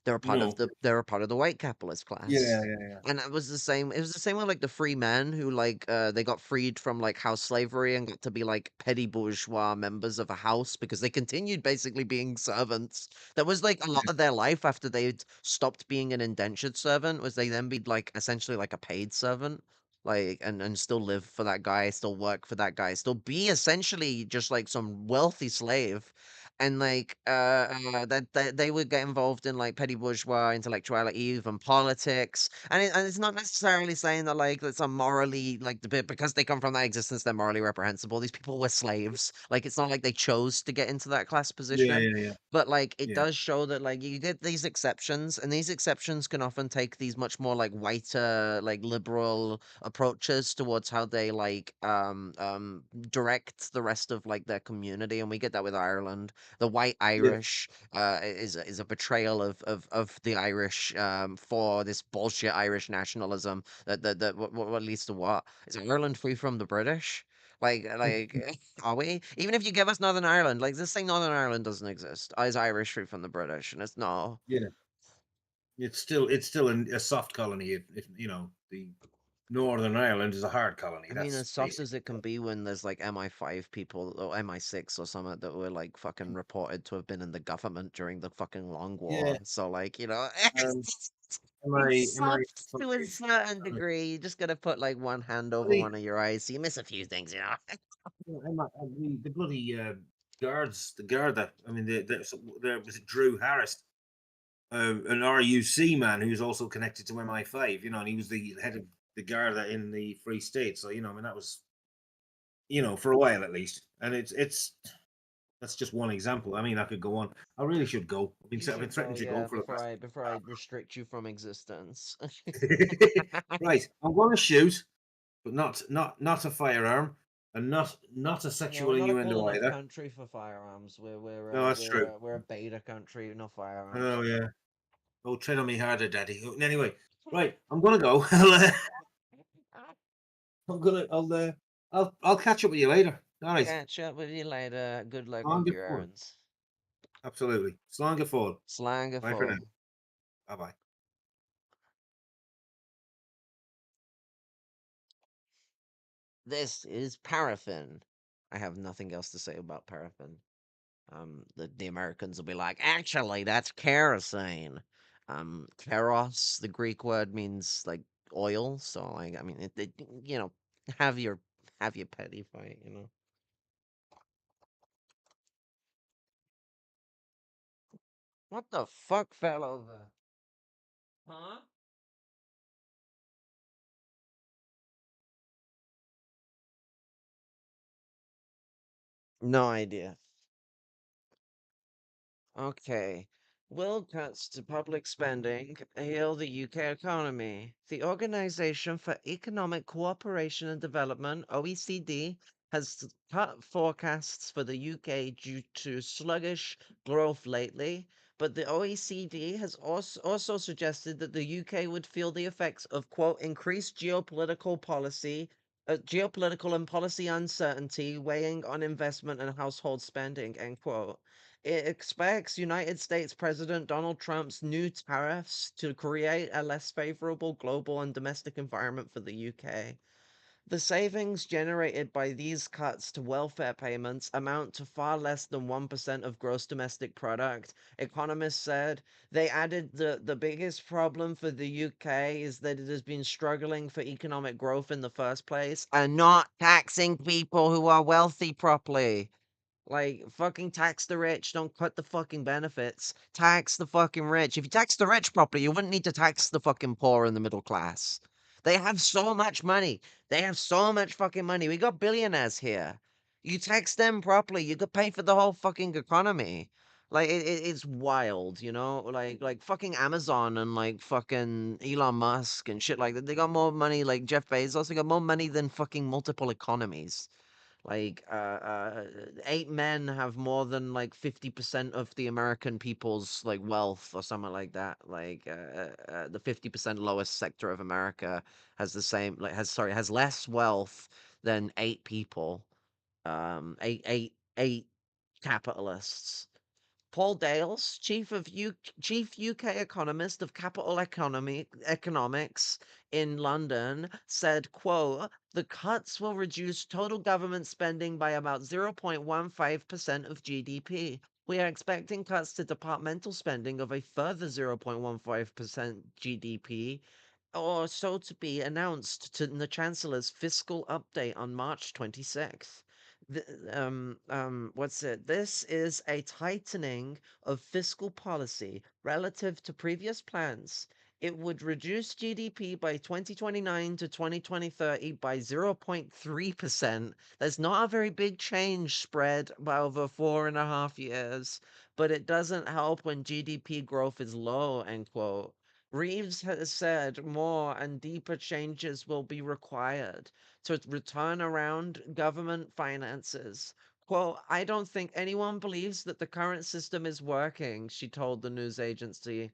No. They're a part of the white capitalist Yeah, class. yeah. And it was the same with like the free men who like they got freed from like house slavery and got to be like petty bourgeois members of a house because they continued basically being servants. That was like a lot of their life after they'd stopped being an indentured servant, was they then be like essentially like a paid servant. Like and still live for that guy, still work for that guy, still be essentially just like some wealthy slave. And like that they would get involved in like petty bourgeois intellectuality, even politics, and it's not necessarily saying that like that's a morally like because they come from that existence they're morally reprehensible. These people were slaves. Like it's not like they chose to get into that class Yeah, position. yeah, yeah. But like it Yeah. does show that like you get these exceptions, and these exceptions can often take these much more like whiter, like liberal approaches towards how they like direct the rest of like their community, and we get that with Ireland. The white Yeah. Irish is a betrayal of the Irish for this bullshit Irish nationalism that what leads to what? Is Ireland free from the British? Like are we? Even if you give us Northern Ireland, like this thing Northern Ireland doesn't exist. Is Irish free from the British? And it's no. Yeah. It's still a soft colony. If the Northern Ireland is a hard colony. I mean, That's as soft basic. as it can be when there's like MI5 people or MI6 or something that were like fucking reported to have been in the government during the fucking Long Yeah. War. So like, Um, am I? it's Am I? soft to a certain degree. You just gotta put like one hand over one of your eyes, so you miss a few things, The bloody guards, the guard that I mean, there was Drew Harris, an RUC man who's also connected to MI5. And he was the head of the Garda in the Free State. So I mean, that was for a while at least. And it's that's just one example. I mean, I could go on. I really should go. I've You I've been should go, threatening to go yeah, for the past. before I restrict you from existence. Right, I'm going to shoot, but not a firearm, and not a Yeah, we're sexual not a cool innuendo enough either. country for firearms. No, that's true. We're a beta country, no firearms. Oh yeah. Oh, tread on me harder, Daddy. Anyway, right, I'm gonna go. I'll catch up with you later. All right. Catch up with you later. Good luck with Slán your go errands. Absolutely. Slán go fóill. Slán go Bye for now. fóill. Bye bye. This is paraffin. I have nothing else to say about paraffin. The Americans will be like, actually, that's kerosene. Keros, the Greek word means like oil. So like, I mean, you know, have your have your petty fight. What the fuck fell over? Huh? No idea. Okay. Will cuts to public spending heal the UK economy? The Organization for Economic Cooperation and Development, OECD, has cut forecasts for the UK due to sluggish growth lately, but the OECD has also suggested that the UK would feel the effects of, quote, increased geopolitical and policy uncertainty weighing on investment and household spending, end quote. It expects United States President Donald Trump's new tariffs to create a less favorable global and domestic environment for the UK. The savings generated by these cuts to welfare payments amount to far less than 1% of gross domestic product, economists said. They added the biggest problem for the UK is that it has been struggling for economic growth in the first place and not taxing people who are wealthy properly. Like, fucking tax the rich, don't cut the fucking benefits. Tax the fucking rich. If you tax the rich properly, you wouldn't need to tax the fucking poor and the middle class. They have so much money. They have so much fucking money. We got billionaires here. You tax them properly, you could pay for the whole fucking economy. Like, it's wild, you know? Like fucking Amazon and like fucking Elon Musk and shit like that. They got more money, like Jeff Bezos, they got more money than fucking multiple economies. Like, 8 men have more than like 50% of the American people's like wealth or something like that. Like, the 50% lowest sector of America has the same, like, has less wealth than 8 people. Eight capitalists. Paul Dales, chief UK economist of Capital Economics in London, said, quote, the cuts will reduce total government spending by about 0.15% of GDP. We are expecting cuts to departmental spending of a further 0.15% GDP, or so to be announced to the Chancellor's fiscal update on March 26th. What's it? This is a tightening of fiscal policy relative to previous plans. It would reduce GDP by 2029 to 2030 by 0.3%. That's not a very big change spread by over 4.5 years, but it doesn't help when GDP growth is low, end quote. Reeves has said more and deeper changes will be required to return around government finances. Quote, I don't think anyone believes that the current system is working, she told the news agency.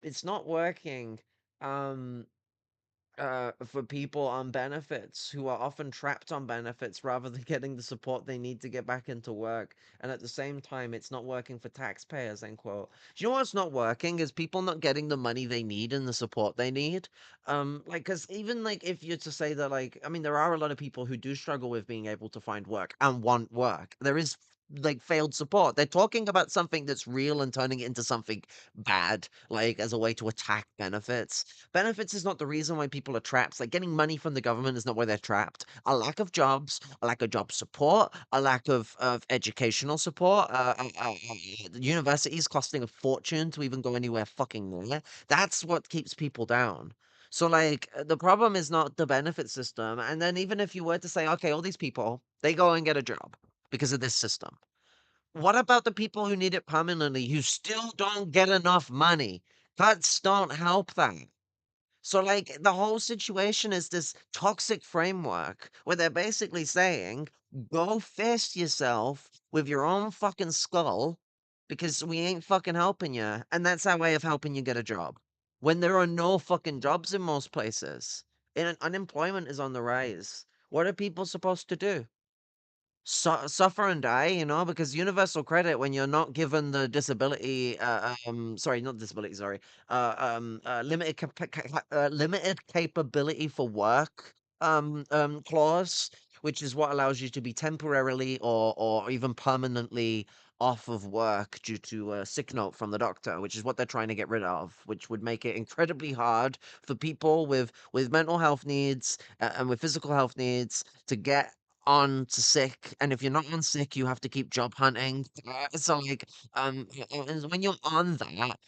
It's not working. Um, for people on benefits who are often trapped on benefits rather than getting the support they need to get back into work. And at the same time, it's not working for taxpayers, end quote. Do you know what's not working is people not getting the money they need and the support they need. Like, cause even like if you're to say that, like, I mean, there are a lot of people who do struggle with being able to find work and want work. There is like failed support. They're talking about something that's real and turning it into something bad, like as a way to attack benefits. Benefits is not the reason why people are trapped. Like getting money from the government is not why they're trapped. A lack of jobs, a lack of job support, a lack of educational support, universities costing a fortune to even go anywhere fucking near. That's what keeps people down. So like the problem is not the benefit system. And then even if you were to say, okay, all these people, they go and get a job because of this system. What about the people who need it permanently who still don't get enough money? Cuts don't help that. So, like, the whole situation is this toxic framework where they're basically saying, go fist yourself with your own fucking skull because we ain't fucking helping you. And that's our way of helping you get a job. When there are no fucking jobs in most places, and unemployment is on the rise. What are people supposed to do? Suffer and die, you know, because universal credit, when you're not given the disability, sorry, not disability, sorry, limited capability for work, clause, which is what allows you to be temporarily or even permanently off of work due to a sick note from the doctor, which is what they're trying to get rid of, which would make it incredibly hard for people with mental health needs and with physical health needs to get on to sick, and if you're not on sick, you have to keep job hunting. So like, and when you're on that,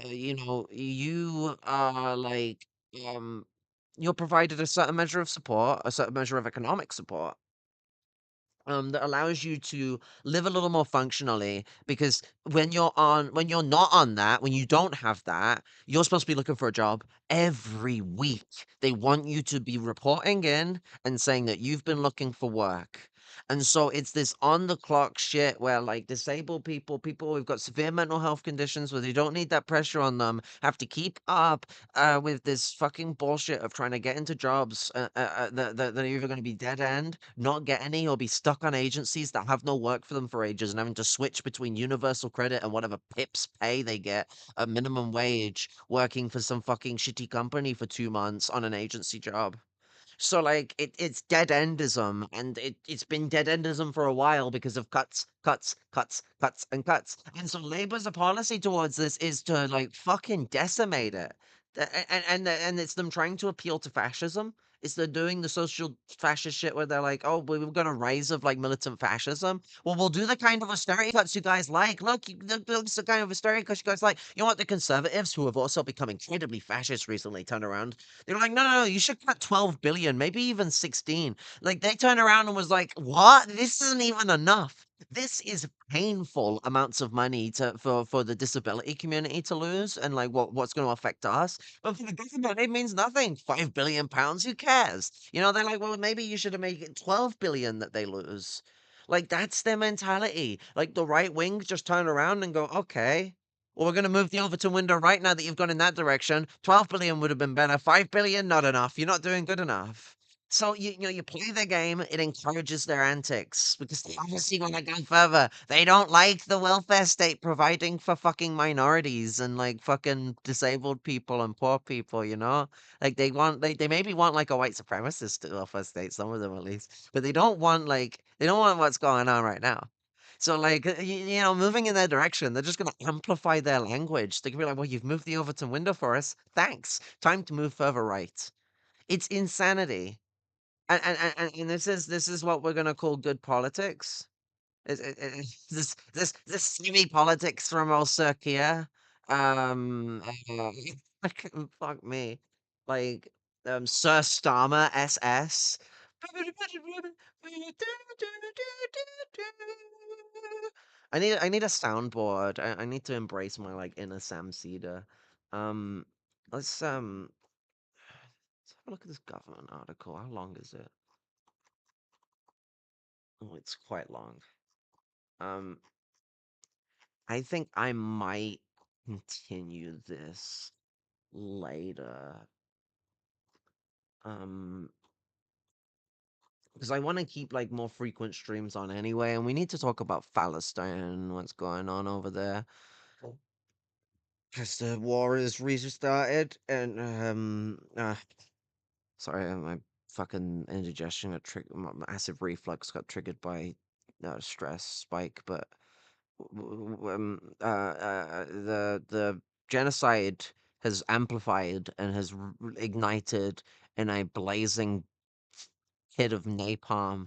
you know, you are like, you're provided a certain measure of support, a certain measure of economic support. that allows you to live a little more functionally, because when you're not on that, when you don't have that, you're supposed to be looking for a job every week. They want you to be reporting in and saying that you've been looking for work. And so it's this on the clock shit where like disabled people who've got severe mental health conditions where they don't need that pressure on them have to keep up with this fucking bullshit of trying to get into jobs that are either going to be dead end, not get any, or be stuck on agencies that have no work for them for ages and having to switch between universal credit and whatever pips pay they get at minimum wage working for some fucking shitty company for 2 months on an agency job. So like it's dead endism, and it's been dead endism for a while because of cuts, cuts, cuts, cuts, and cuts. And so Labour's policy towards this is to like fucking decimate it. And it's them trying to appeal to fascism. It's they're doing the social fascist shit where they're like, oh, we've got a rise of like militant fascism. Well, we'll do the kind of austerity cuts you guys like. Look, look, the kind of austerity cuts you guys like. You know what? The conservatives, who have also become incredibly fascist recently, turn around. They're like, no, no, no, you should cut 12 billion, maybe even 16. Like they turned around and was like, what? This isn't even enough. This is painful amounts of money for the disability community to lose, and like what's going to affect us. But for the government, it means nothing. £5 billion, who cares? You know, they're like, well, maybe you should have made it 12 billion that they lose. Like that's their mentality. Like the right wing just turn around and go, okay, well, we're going to move the Overton window right now that you've gone in that direction. 12 billion would have been better. 5 billion, not enough. You're not doing good enough. So you know you play their game, it encourages their antics because they obviously want to go further. They don't like the welfare state providing for fucking minorities and like fucking disabled people and poor people, you know? Like they maybe want like a white supremacist welfare state, some of them at least. But they don't want what's going on right now. So like you know, moving in their direction, they're just gonna amplify their language. They can be like, well, you've moved the Overton window for us. Thanks. Time to move further right. It's insanity. And this is what we're gonna call good politics. This semi politics from Osirkia. Fuck me, like Sir Starmer SS. I need a soundboard. I need to embrace my like inner Sam Cedar. Um, let's have a look at this government article. How long is it? Oh, it's quite long. Um, I think I might continue this later. Because I want to keep like more frequent streams on anyway, and we need to talk about Palestine and what's going on over there. Because the war is restarted, and sorry, my fucking indigestion got triggered. My acid reflux got triggered by stress spike, but the genocide has amplified and has ignited in a blazing hit of napalm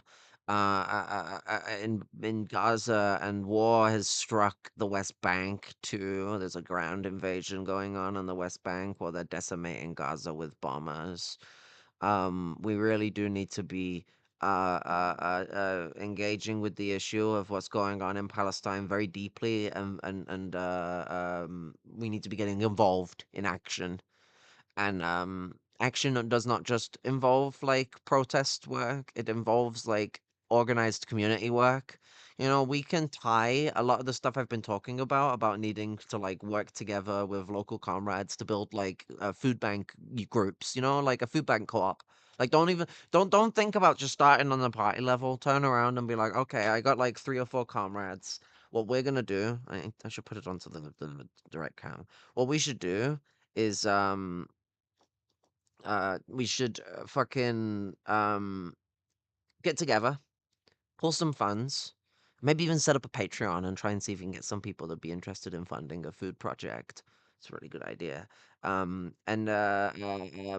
in Gaza, and war has struck the West Bank too. There's a ground invasion going on the West Bank while they're decimating Gaza with bombers. We really do need to be engaging with the issue of what's going on in Palestine very deeply, and we need to be getting involved in action. And action does not just involve like protest work; it involves like organized community work. You know, we can tie a lot of the stuff I've been talking about needing to like work together with local comrades to build like food bank groups. You know, like a food bank co-op. Like don't think about just starting on the party level. Turn around and be like, okay, I got like 3 or 4 comrades. What we're gonna do, I should put it onto the direct cam. What we should do is we should fucking get together, pull some funds, maybe even set up a Patreon and try and see if we can get some people to be interested in funding a food project. It's a really good idea. And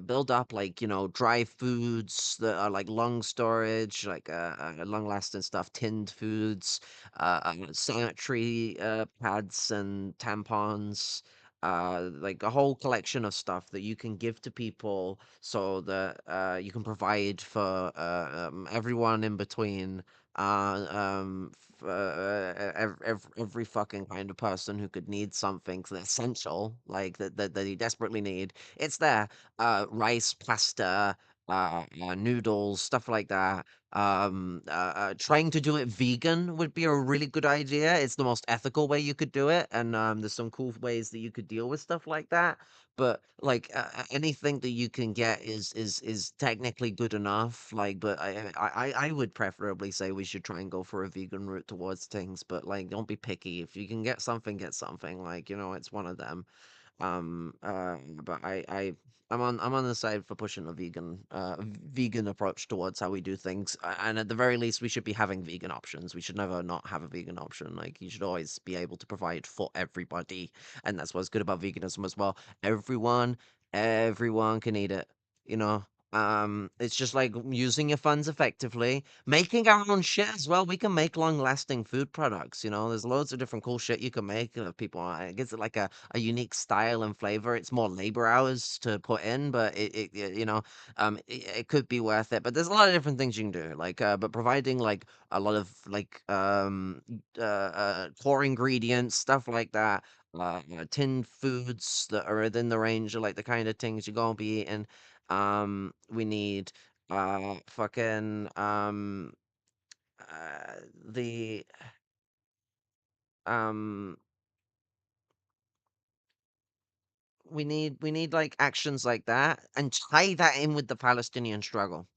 build up like, you know, dry foods that are like long storage, like long lasting stuff, tinned foods, sanitary pads and tampons, like a whole collection of stuff that you can give to people so that you can provide for everyone in between every fucking kind of person who could need something essential, like that you desperately need. It's there. Rice, pasta, noodles, stuff like that. Trying to do it vegan would be a really good idea. It's the most ethical way you could do it, and there's some cool ways that you could deal with stuff like that. But like anything that you can get is technically good enough. Like, but I would preferably say we should try and go for a vegan route towards things. But like, don't be picky. If you can get something, get something. Like, it's one of them. But I'm on the side for pushing a vegan approach towards how we do things. And at the very least, we should be having vegan options. We should never not have a vegan option. Like, you should always be able to provide for everybody, and that's what's good about veganism as well. Everyone can eat it. You know. It's just like using your funds effectively, making our own shit as well. We can make long-lasting food products. There's loads of different cool shit you can make. People, it gives it like a unique style and flavor. It's more labor hours to put in, but it could be worth it. But there's a lot of different things you can do. Like, but providing like a lot of like core ingredients, stuff like that. Tinned foods that are within the range of like the kind of things you're gonna be eating. We need fucking the um we need like actions like that and tie that in with the Palestinian struggle.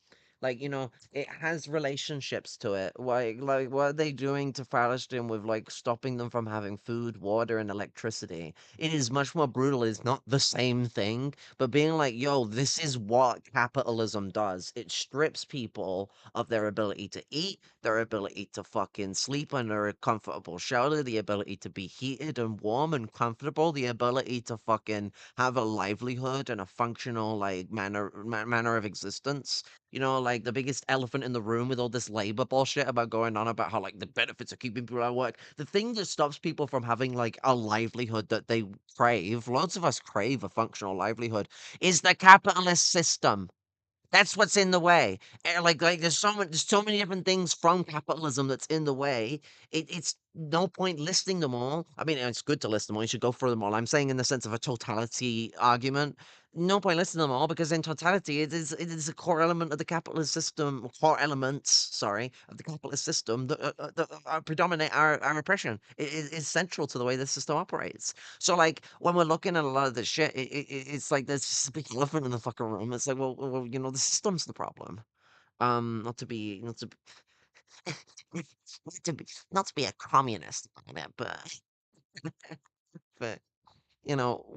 Like, it has relationships to it. Like what are they doing to Palestine with like stopping them from having food, water, and electricity? It is much more brutal. It's not the same thing, but being like, yo, this is what capitalism does. It strips people of their ability to eat, their ability to fucking sleep under a comfortable shelter, the ability to be heated and warm and comfortable, the ability to fucking have a livelihood and a functional like manner of existence. Like the biggest elephant in the room with all this labor bullshit about going on about how like the benefits of keeping people at work. The thing that stops people from having like a livelihood that they crave, lots of us crave a functional livelihood, is the capitalist system. That's what's in the way. Like there's so many different things from capitalism that's in the way. It's no point listing them all. I mean, it's good to list them all. You should go through them all. I'm saying in the sense of a totality argument. No point listing them all because in totality, it is a core element of the capitalist system, core elements, sorry, of the capitalist system that predominate our oppression. It is central to the way the system operates. So like when we're looking at a lot of this shit, it's like there's just a big elephant in the fucking room. It's like, well, the system's the problem. Not to be a communist about it, but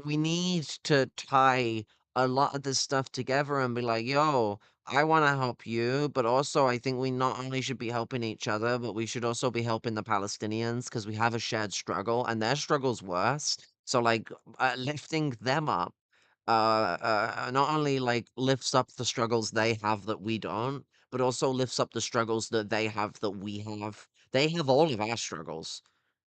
we need to tie a lot of this stuff together and be like, yo, I want to help you, but also I think we not only should be helping each other, but we should also be helping the Palestinians because we have a shared struggle and their struggle's worse. So, like, lifting them up not only like lifts up the struggles they have that we don't, but also lifts up the struggles that they have that we have. They have all of our struggles.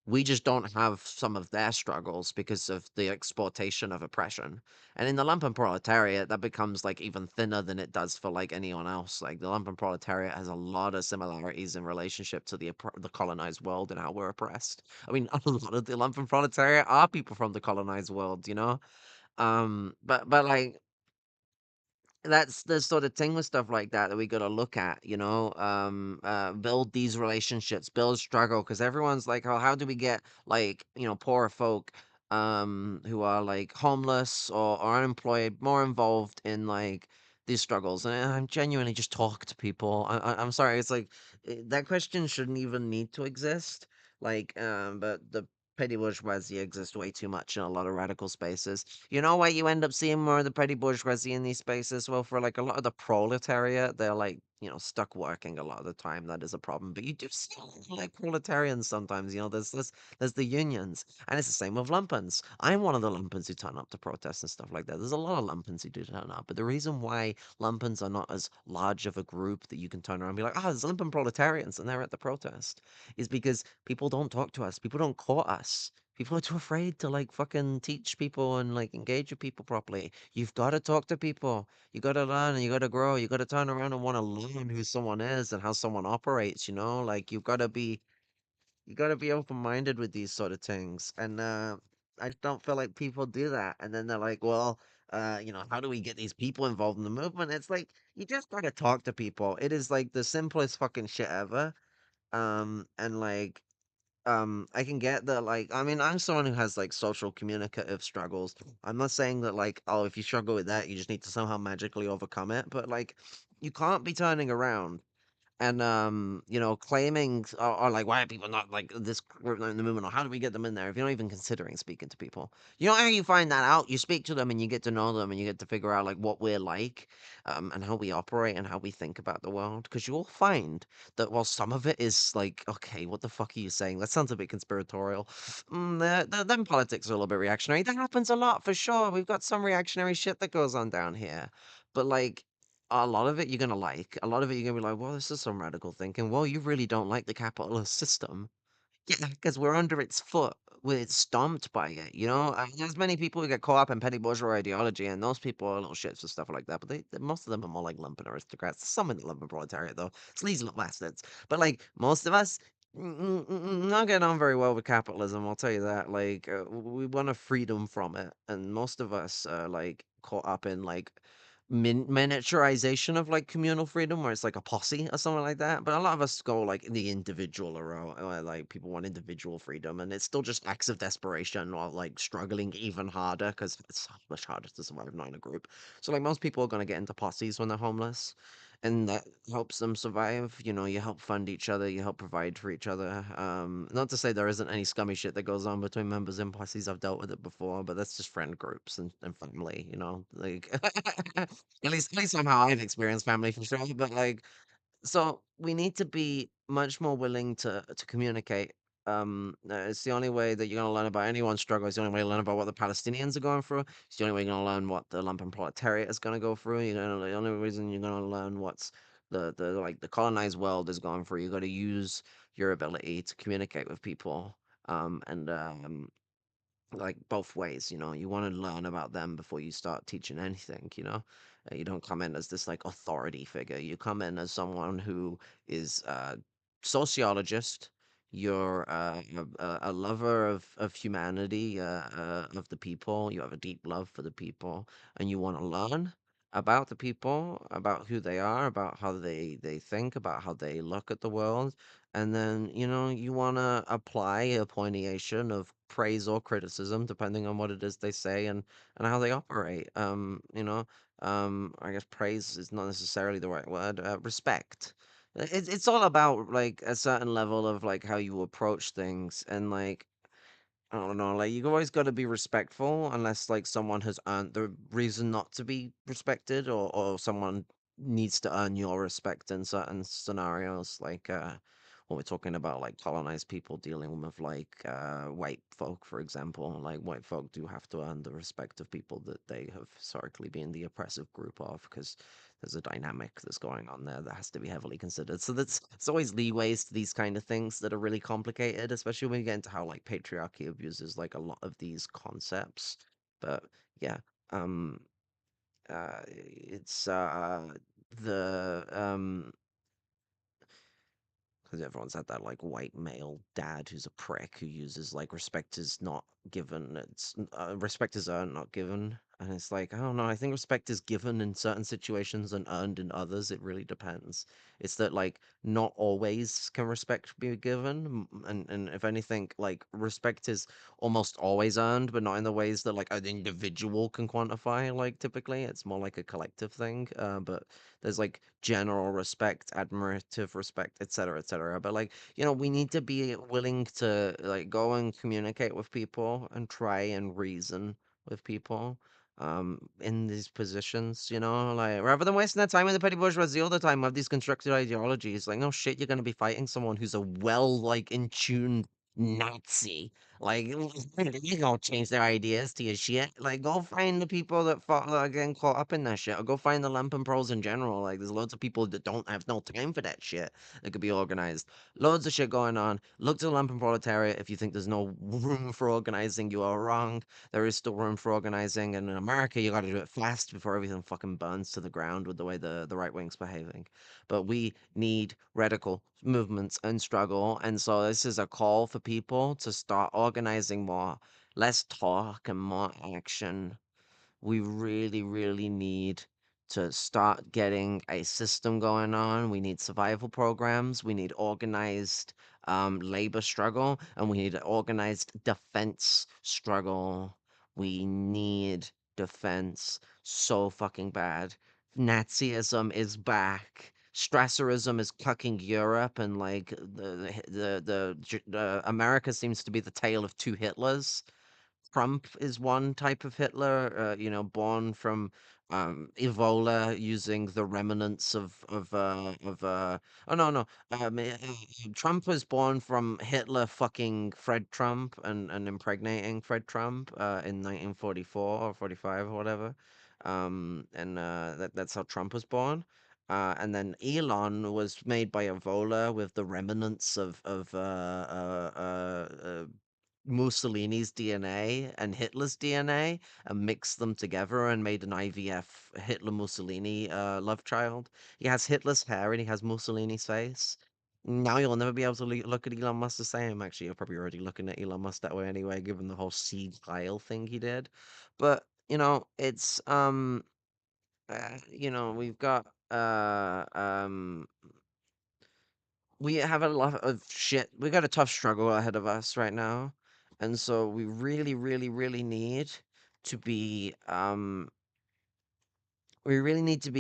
We just don't have some of their struggles because of the exploitation of oppression. And in the lumpen proletariat, that becomes like even thinner than it does for like anyone else. Like the lumpen proletariat has a lot of similarities in relationship to the colonized world and how we're oppressed. I mean, a lot of the lumpen proletariat are people from the colonized world. But like that's the sort of thing with stuff like that we got to look at. Build these relationships, build struggle, because everyone's like, oh, how do we get like poorer folk who are like homeless or unemployed more involved in like these struggles? And I'm genuinely just talk to people. I'm sorry, it's like that question shouldn't even need to exist. Like but the petty bourgeoisie exists way too much in a lot of radical spaces. You know why you end up seeing more of the petty bourgeoisie in these spaces? Well, for like a lot of the proletariat, they're like, stuck working a lot of the time. That is a problem. But you do see a lot of, like proletarians sometimes, there's the unions. And it's the same with lumpens. I'm one of the lumpens who turn up to protest and stuff like that. There's a lot of lumpens who do turn up. But the reason why lumpens are not as large of a group that you can turn around and be like, there's lumpen proletarians and they're at the protest is because people don't talk to us. People don't court us. People are too afraid to like fucking teach people and like engage with people properly. You've got to talk to people. You got to learn and you got to grow. You got to turn around and want to learn who someone is and how someone operates, you know? Like you got to be open-minded with these sort of things. And I just don't feel like people do that. And then they're like, well, how do we get these people involved in the movement? It's like you just got to talk to people. It is like the simplest fucking shit ever. And like I can get that, like, I mean, I'm someone who has like social communicative struggles. I'm not saying that, like, oh, if you struggle with that, you just need to somehow magically overcome it, but like, you can't be turning around and claiming or like why are people not like this group in the movement, or how do we get them in there if you're not even considering speaking to people? You know how you find that out? You speak to them and you get to know them and you get to figure out like what we're like, and how we operate and how we think about the world, because you'll find that while some of it is like, okay, what the fuck are you saying, that sounds a bit conspiratorial, then politics are a little bit reactionary. That happens a lot for sure. We've got some reactionary shit that goes on down here, but like a lot of it you're gonna like. A lot of it you're gonna be like, well, this is some radical thinking. Well, you really don't like the capitalist system. Yeah, because we're under its foot. We're stomped by it, you know? There's many people who get caught up in petty bourgeois ideology, and those people are little shits for stuff like that, but most of them are more like lumpen aristocrats. Some in the lumpen proletariat, though. Sleazy little bastards. But, like, most of us, not getting on very well with capitalism, I'll tell you that. Like, we want a freedom from it, and most of us are, like, caught up in, like, miniaturization of like communal freedom where it's like a posse or something like that, but a lot of us go like the individual route where like people want individual freedom, and it's still just acts of desperation or like struggling even harder because it's so much harder to survive not in a group. So like most people are going to get into posses when they're homeless, and that helps them survive. You help fund each other, you help provide for each other. Not to say there isn't any scummy shit that goes on between members in posses. I've dealt with it before, but that's just friend groups and family, like at least somehow I've experienced family for sure. But like, so we need to be much more willing to communicate. It's the only way that you're gonna learn about anyone's struggle. It's the only way to learn about what the Palestinians are going through. It's the only way you're gonna learn what the lumpen proletariat is gonna go through. The only reason you're gonna learn what's the colonized world is going through. You got to use your ability to communicate with people. And like both ways, you want to learn about them before you start teaching anything. You don't come in as this like authority figure. You come in as someone who is a sociologist. You're a lover of humanity, of the people. You have a deep love for the people, and you want to learn about the people, about who they are, about how they think, about how they look at the world. And then, you want to apply a pointiation of praise or criticism, depending on what it is they say and how they operate. I guess praise is not necessarily the right word. Respect. It's all about like a certain level of like how you approach things, and like I don't know, like you always got to be respectful unless like someone has earned the reason not to be respected, or someone needs to earn your respect in certain scenarios. Like when we're talking about like colonized people dealing with like white folk, for example, like white folk do have to earn the respect of people that they have historically been the oppressive group of, because there's a dynamic that's going on there that has to be heavily considered. So it's always leeways to these kind of things that are really complicated, especially when you get into how like patriarchy abuses like a lot of these concepts. But yeah, um, it's the because everyone's had that like white male dad who's a prick who uses like respect is not given. It's respect is earned, not given. And it's like, I don't know. I think respect is given in certain situations and earned in others. It really depends. It's that like not always can respect be given, and if anything, like respect is almost always earned, but not in the ways that like an individual can quantify. Like typically, it's more like a collective thing. But there's like general respect, admirative respect, etc., etc. But like, we need to be willing to like go and communicate with people and try and reason with people in these positions, like rather than wasting their time with the petty bourgeoisie all the time, have these constructed ideologies. Like, no shit, you're gonna be fighting someone who's a well like in tune Nazi. Like, you don't change their ideas to your shit. Like, go find the people that are getting caught up in that shit, or go find the Lumpen pros in general. Like, there's loads of people that don't have no time for that shit that could be organized. Loads of shit going on. Look to the Lumpen proletariat if you think there's no room for organizing. You are wrong. There is still room for organizing, and in America, you got to do it fast before everything fucking burns to the ground with the way the right wing's behaving. But we need radical movements and struggle, and so this is a call for people to start organizing more, less talk and more action. We really, really need to start getting a system going on. We need survival programs. We need organized labor struggle, and we need an organized defense struggle. We need defense so fucking bad. Nazism is back. Stresserism is cucking Europe, and like the America seems to be the tale of two Hitlers. Trump is one type of Hitler, born from Ebola, using the remnants oh no, Trump was born from Hitler fucking Fred Trump and impregnating Fred Trump in 1944 or 45 or whatever, and that's how Trump was born. And then Elon was made by Ebola with the remnants of Mussolini's DNA and Hitler's DNA, and mixed them together and made an IVF Hitler Mussolini love child. He has Hitler's hair and he has Mussolini's face. Now you'll never be able to look at Elon Musk the same. Actually, you're probably already looking at Elon Musk that way anyway, given the whole Sieg Heil thing he did. But it's we've got we have a lot of shit. We got a tough struggle ahead of us right now. And so we really, really, really need to be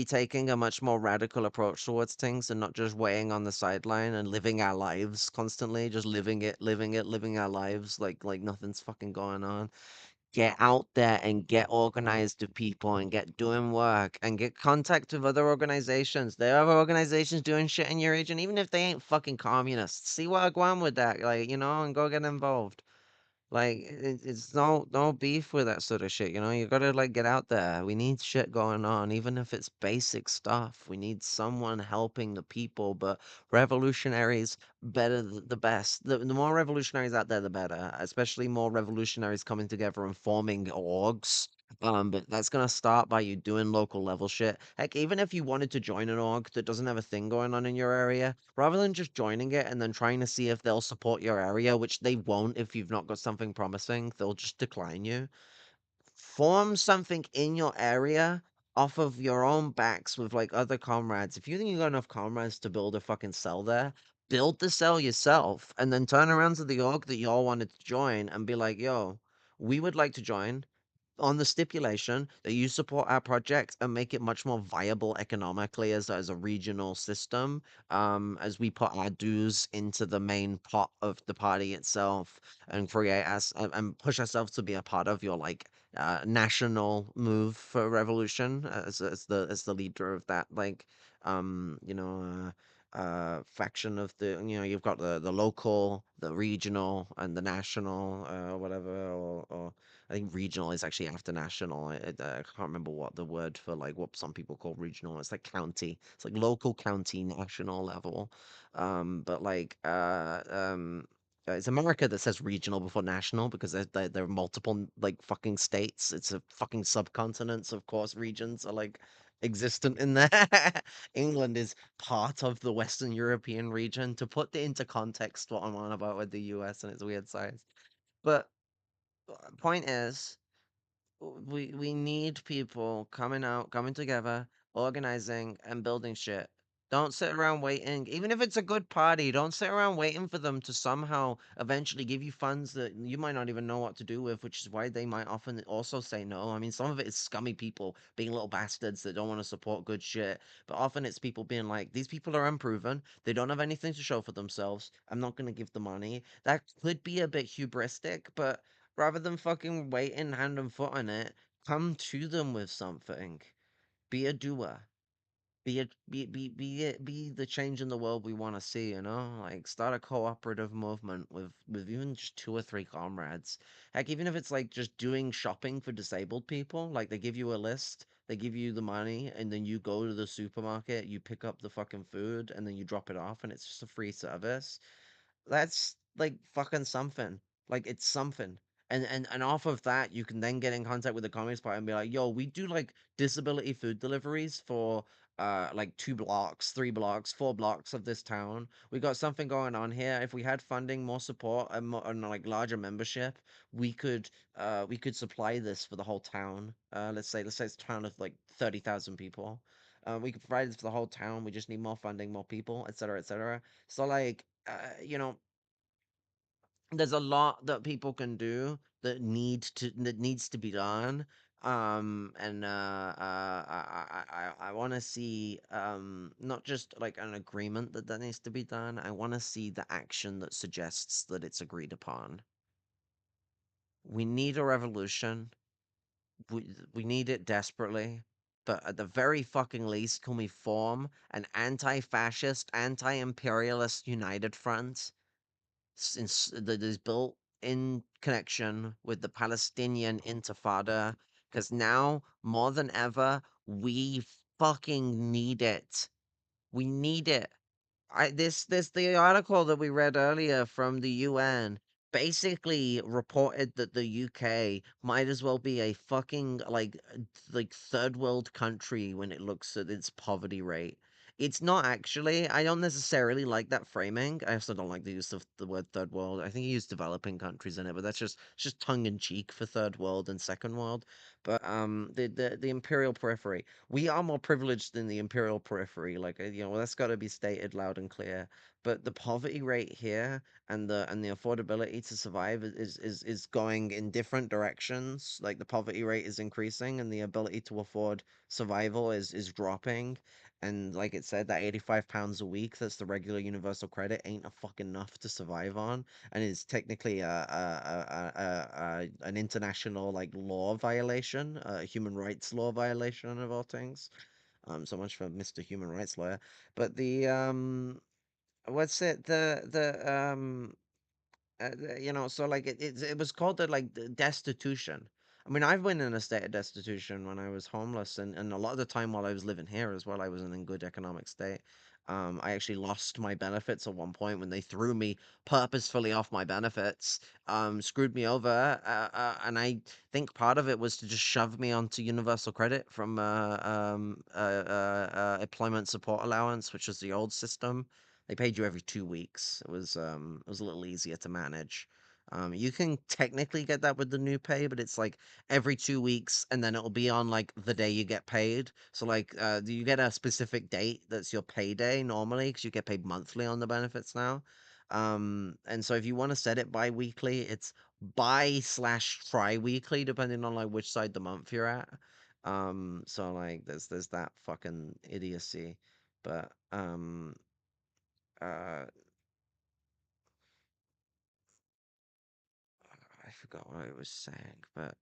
taking a much more radical approach towards things and not just weighing on the sideline and living our lives constantly, just living our lives like nothing's fucking going on. Get out there and get organized with people and get doing work and get contact with other organizations. There are organizations doing shit in your region, even if they ain't fucking communists. See what I go on with that, and go get involved. Like, it's no beef with that sort of shit, you gotta, get out there. We need shit going on, even if it's basic stuff. We need someone helping the people, but revolutionaries, better the best. The more revolutionaries out there, the better, especially more revolutionaries coming together and forming orgs. But that's gonna start by you doing local level shit. Heck, even if you wanted to join an org that doesn't have a thing going on in your area, rather than just joining it and then trying to see if they'll support your area, which they won't if you've not got something promising, they'll just decline you. Form something in your area off of your own backs with other comrades. If you think you got enough comrades to build a fucking cell there, build the cell yourself and then turn around to the org that y'all wanted to join and be like, yo, we would like to join on the stipulation that you support our project and make it much more viable economically as a regional system, as we put our dues into the main pot of the party itself and create us and push ourselves to be a part of your national move for revolution as the leader of that faction of the you've got the local, the regional, and the national, whatever, or I think regional is actually after national. I can't remember what the word for what some people call regional. It's like county. It's like local, county, national level. But it's America that says regional before national because there are multiple fucking states. It's a fucking subcontinents, of course. Regions are existent in there. England is part of the Western European region. To put into context what I'm on about with the US and its weird size. But point is, we need people coming out, coming together, organizing and building shit. Don't sit around waiting, even if it's a good party, don't sit around waiting for them to somehow eventually give you funds that you might not even know what to do with, which is why they might often also say no. I mean, some of it is scummy people being little bastards that don't want to support good shit, but often it's people being like, these people are unproven, they don't have anything to show for themselves, I'm not going to give the money. That could be a bit hubristic, but rather than fucking waiting hand and foot on it, come to them with something. Be a doer. be the change in the world we want to see, you know? Like start a cooperative movement with even just 2 or 3 comrades. Heck, even if it's like just doing shopping for disabled people, like they give you a list, they give you the money, and then you go to the supermarket, you pick up the fucking food, and then you drop it off, and it's just a free service. That's like fucking something. Like it's something. And off of that, you can then get in contact with the Communist Party and be like, yo, we do like disability food deliveries for like 2 blocks, 3 blocks, 4 blocks of this town. We got something going on here. If we had funding, more support, and like larger membership, we could supply this for the whole town. Let's say it's a town of like 30,000 people. We could provide this for the whole town. We just need more funding, more people, etc., etc. So like you know, there's a lot that people can do that needs to be done. And I want to see not just like an agreement that needs to be done. I want to see the action that suggests that it's agreed upon. We need a revolution. We need it desperately. But at the very fucking least, can we form an anti-fascist, anti-imperialist united front that is built in connection with the Palestinian Intifada? Because now, more than ever, we fucking need it. We need it. This the article that we read earlier from the UN basically reported that the UK might as well be a fucking like third world country when it looks at its poverty rate. It's not actually. I don't necessarily like that framing. I also don't like the use of the word third world. I think you use developing countries in it, but that's just tongue in cheek for third world and second world. But the imperial periphery, we are more privileged than the imperial periphery. Like that's got to be stated loud and clear. But the poverty rate here and the affordability to survive is going in different directions. Like the poverty rate is increasing and the ability to afford survival is dropping. And like it said, that £85 a week, that's the regular universal credit, ain't a fucking enough to survive on, and it's technically an international like law violation, a human rights law violation of all things. So much for Mr. Human Rights Lawyer. But what's it so like it was called the destitution. I mean, I've been in a state of destitution when I was homeless, and a lot of the time while I was living here as well, I wasn't in good economic state. I actually lost my benefits at one point when they threw me purposefully off my benefits, screwed me over, and I think part of it was to just shove me onto universal credit from employment support allowance, which was the old system. They paid you every 2 weeks. It was a little easier to manage. You can technically get that with the new pay, but it's like every 2 weeks, and then it'll be on like the day you get paid. So like, do you get a specific date that's your payday normally? Because you get paid monthly on the benefits now. And so if you want to set it bi-weekly, it's bi/tri-weekly, depending on like which side the month you're at. So like, there's that fucking idiocy, but uh, I forgot what I was saying, but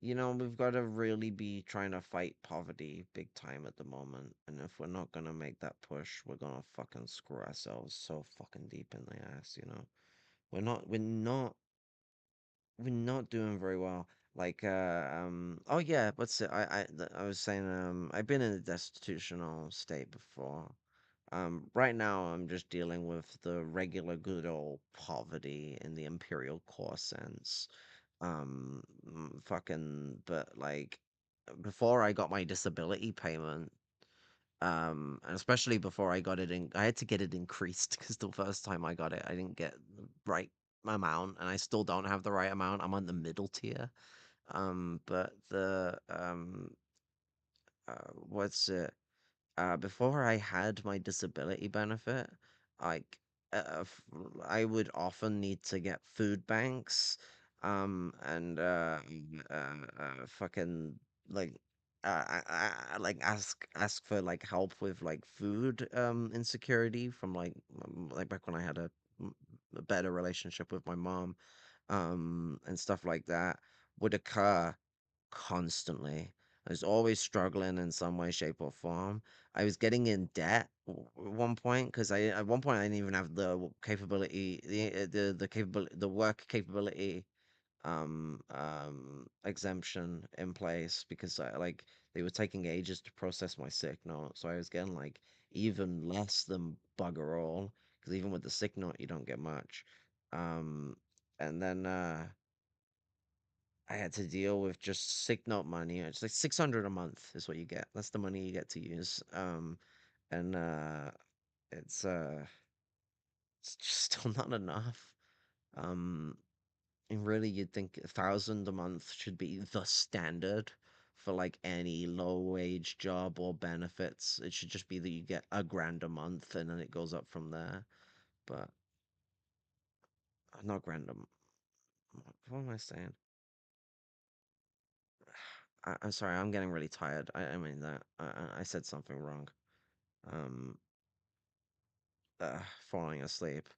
we've got to really be trying to fight poverty big time at the moment. And if we're not gonna make that push, we're gonna fucking screw ourselves so fucking deep in the ass. We're not doing very well. Like, oh yeah, what's it? I was saying, I've been in a destitutional state before. Right now I'm just dealing with the regular good old poverty in the imperial core sense. Fucking, but like, before I got my disability payment, and especially before I got it I had to get it increased because the first time I got it, I didn't get the right amount, and I still don't have the right amount. I'm on the middle tier. But what's it? Before I had my disability benefit, like, I would often need to get food banks, and fucking like, like ask for like help with like food insecurity from like back when I had a better relationship with my mom, and stuff like that would occur constantly. I was always struggling in some way, shape, or form. I was getting in debt at one point because at one point I didn't even have the capability, the capability, the work capability exemption in place because they were taking ages to process my sick note, so I was getting like even less than bugger all because even with the sick note you don't get much. And then I had to deal with just sick note money. It's like 600 a month is what you get. That's the money you get to use. And it's it's just still not enough. Um, and really, you'd think 1,000 a month should be the standard for like any low wage job or benefits. It should just be that you get a grand a month and then it goes up from there. But not grand a month. What am I saying? I'm sorry, I'm getting really tired. I mean that I said something wrong. Um, falling asleep.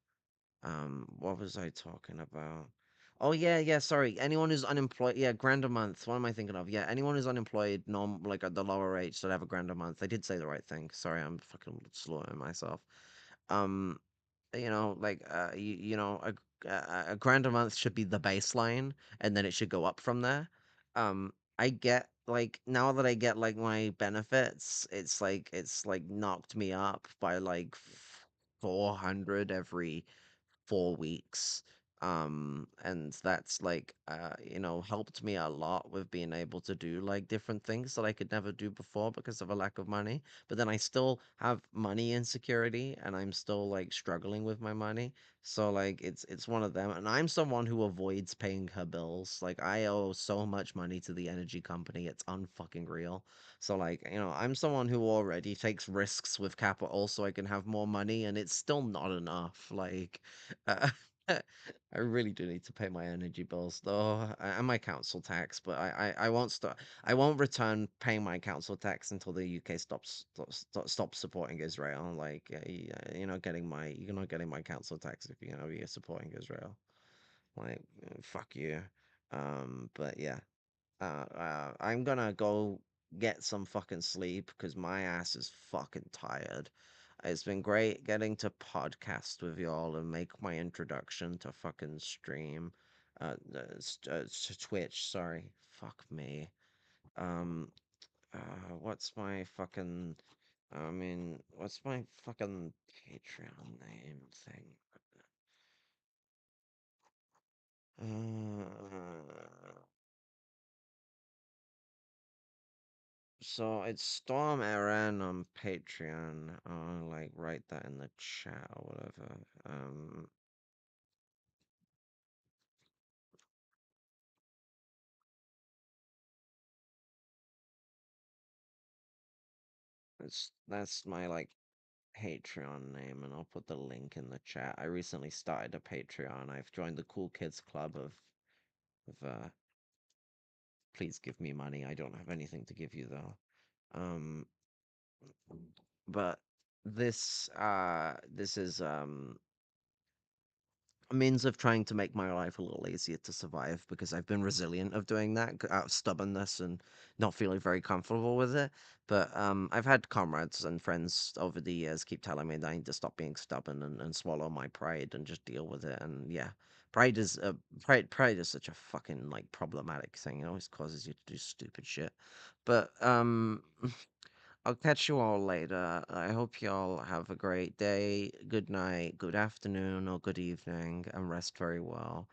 What was I talking about? Oh yeah, yeah. Sorry. Anyone who's unemployed, yeah, grand a month. What am I thinking of? Yeah, anyone who's unemployed, like at the lower rate, should have a grand a month. I did say the right thing. Sorry, I'm fucking slowing myself. Um, like a grand a month should be the baseline, and then it should go up from there. I get like now that I get like my benefits, it's like knocked me up by like 400 every 4 weeks. And that's like helped me a lot with being able to do like different things that I could never do before because of a lack of money. But then I still have money insecurity and I'm still like struggling with my money. So like it's one of them, and I'm someone who avoids paying her bills. Like I owe so much money to the energy company, it's unfucking real. So like, I'm someone who already takes risks with capital so I can have more money, and it's still not enough. Like uh, I really do need to pay my energy bills though, and my council tax, but I won't start. I won't return paying my council tax until the UK stops supporting Israel. Like you're not getting my council tax if you're supporting Israel. Like fuck you. But yeah. I'm gonna go get some fucking sleep because my ass is fucking tired. It's been great getting to podcast with y'all and make my introduction to fucking stream, to Twitch. Sorry, fuck me. Um, what's my fucking? I mean, what's my fucking Patreon name thing? Uh, So it's Storm Aaron on Patreon. I'll like write that in the chat or whatever. That's my like Patreon name, and I'll put the link in the chat. I recently started a Patreon. I've joined the Cool Kids Club of please give me money. I don't have anything to give you though. Um, but this is a means of trying to make my life a little easier to survive because I've been resilient of doing that out of stubbornness and not feeling very comfortable with it. But I've had comrades and friends over the years keep telling me that I need to stop being stubborn and swallow my pride and just deal with it. And yeah, pride is such a fucking like problematic thing. It always causes you to do stupid shit. But I'll catch you all later. I hope y'all have a great day, good night, good afternoon, or good evening, and rest very well.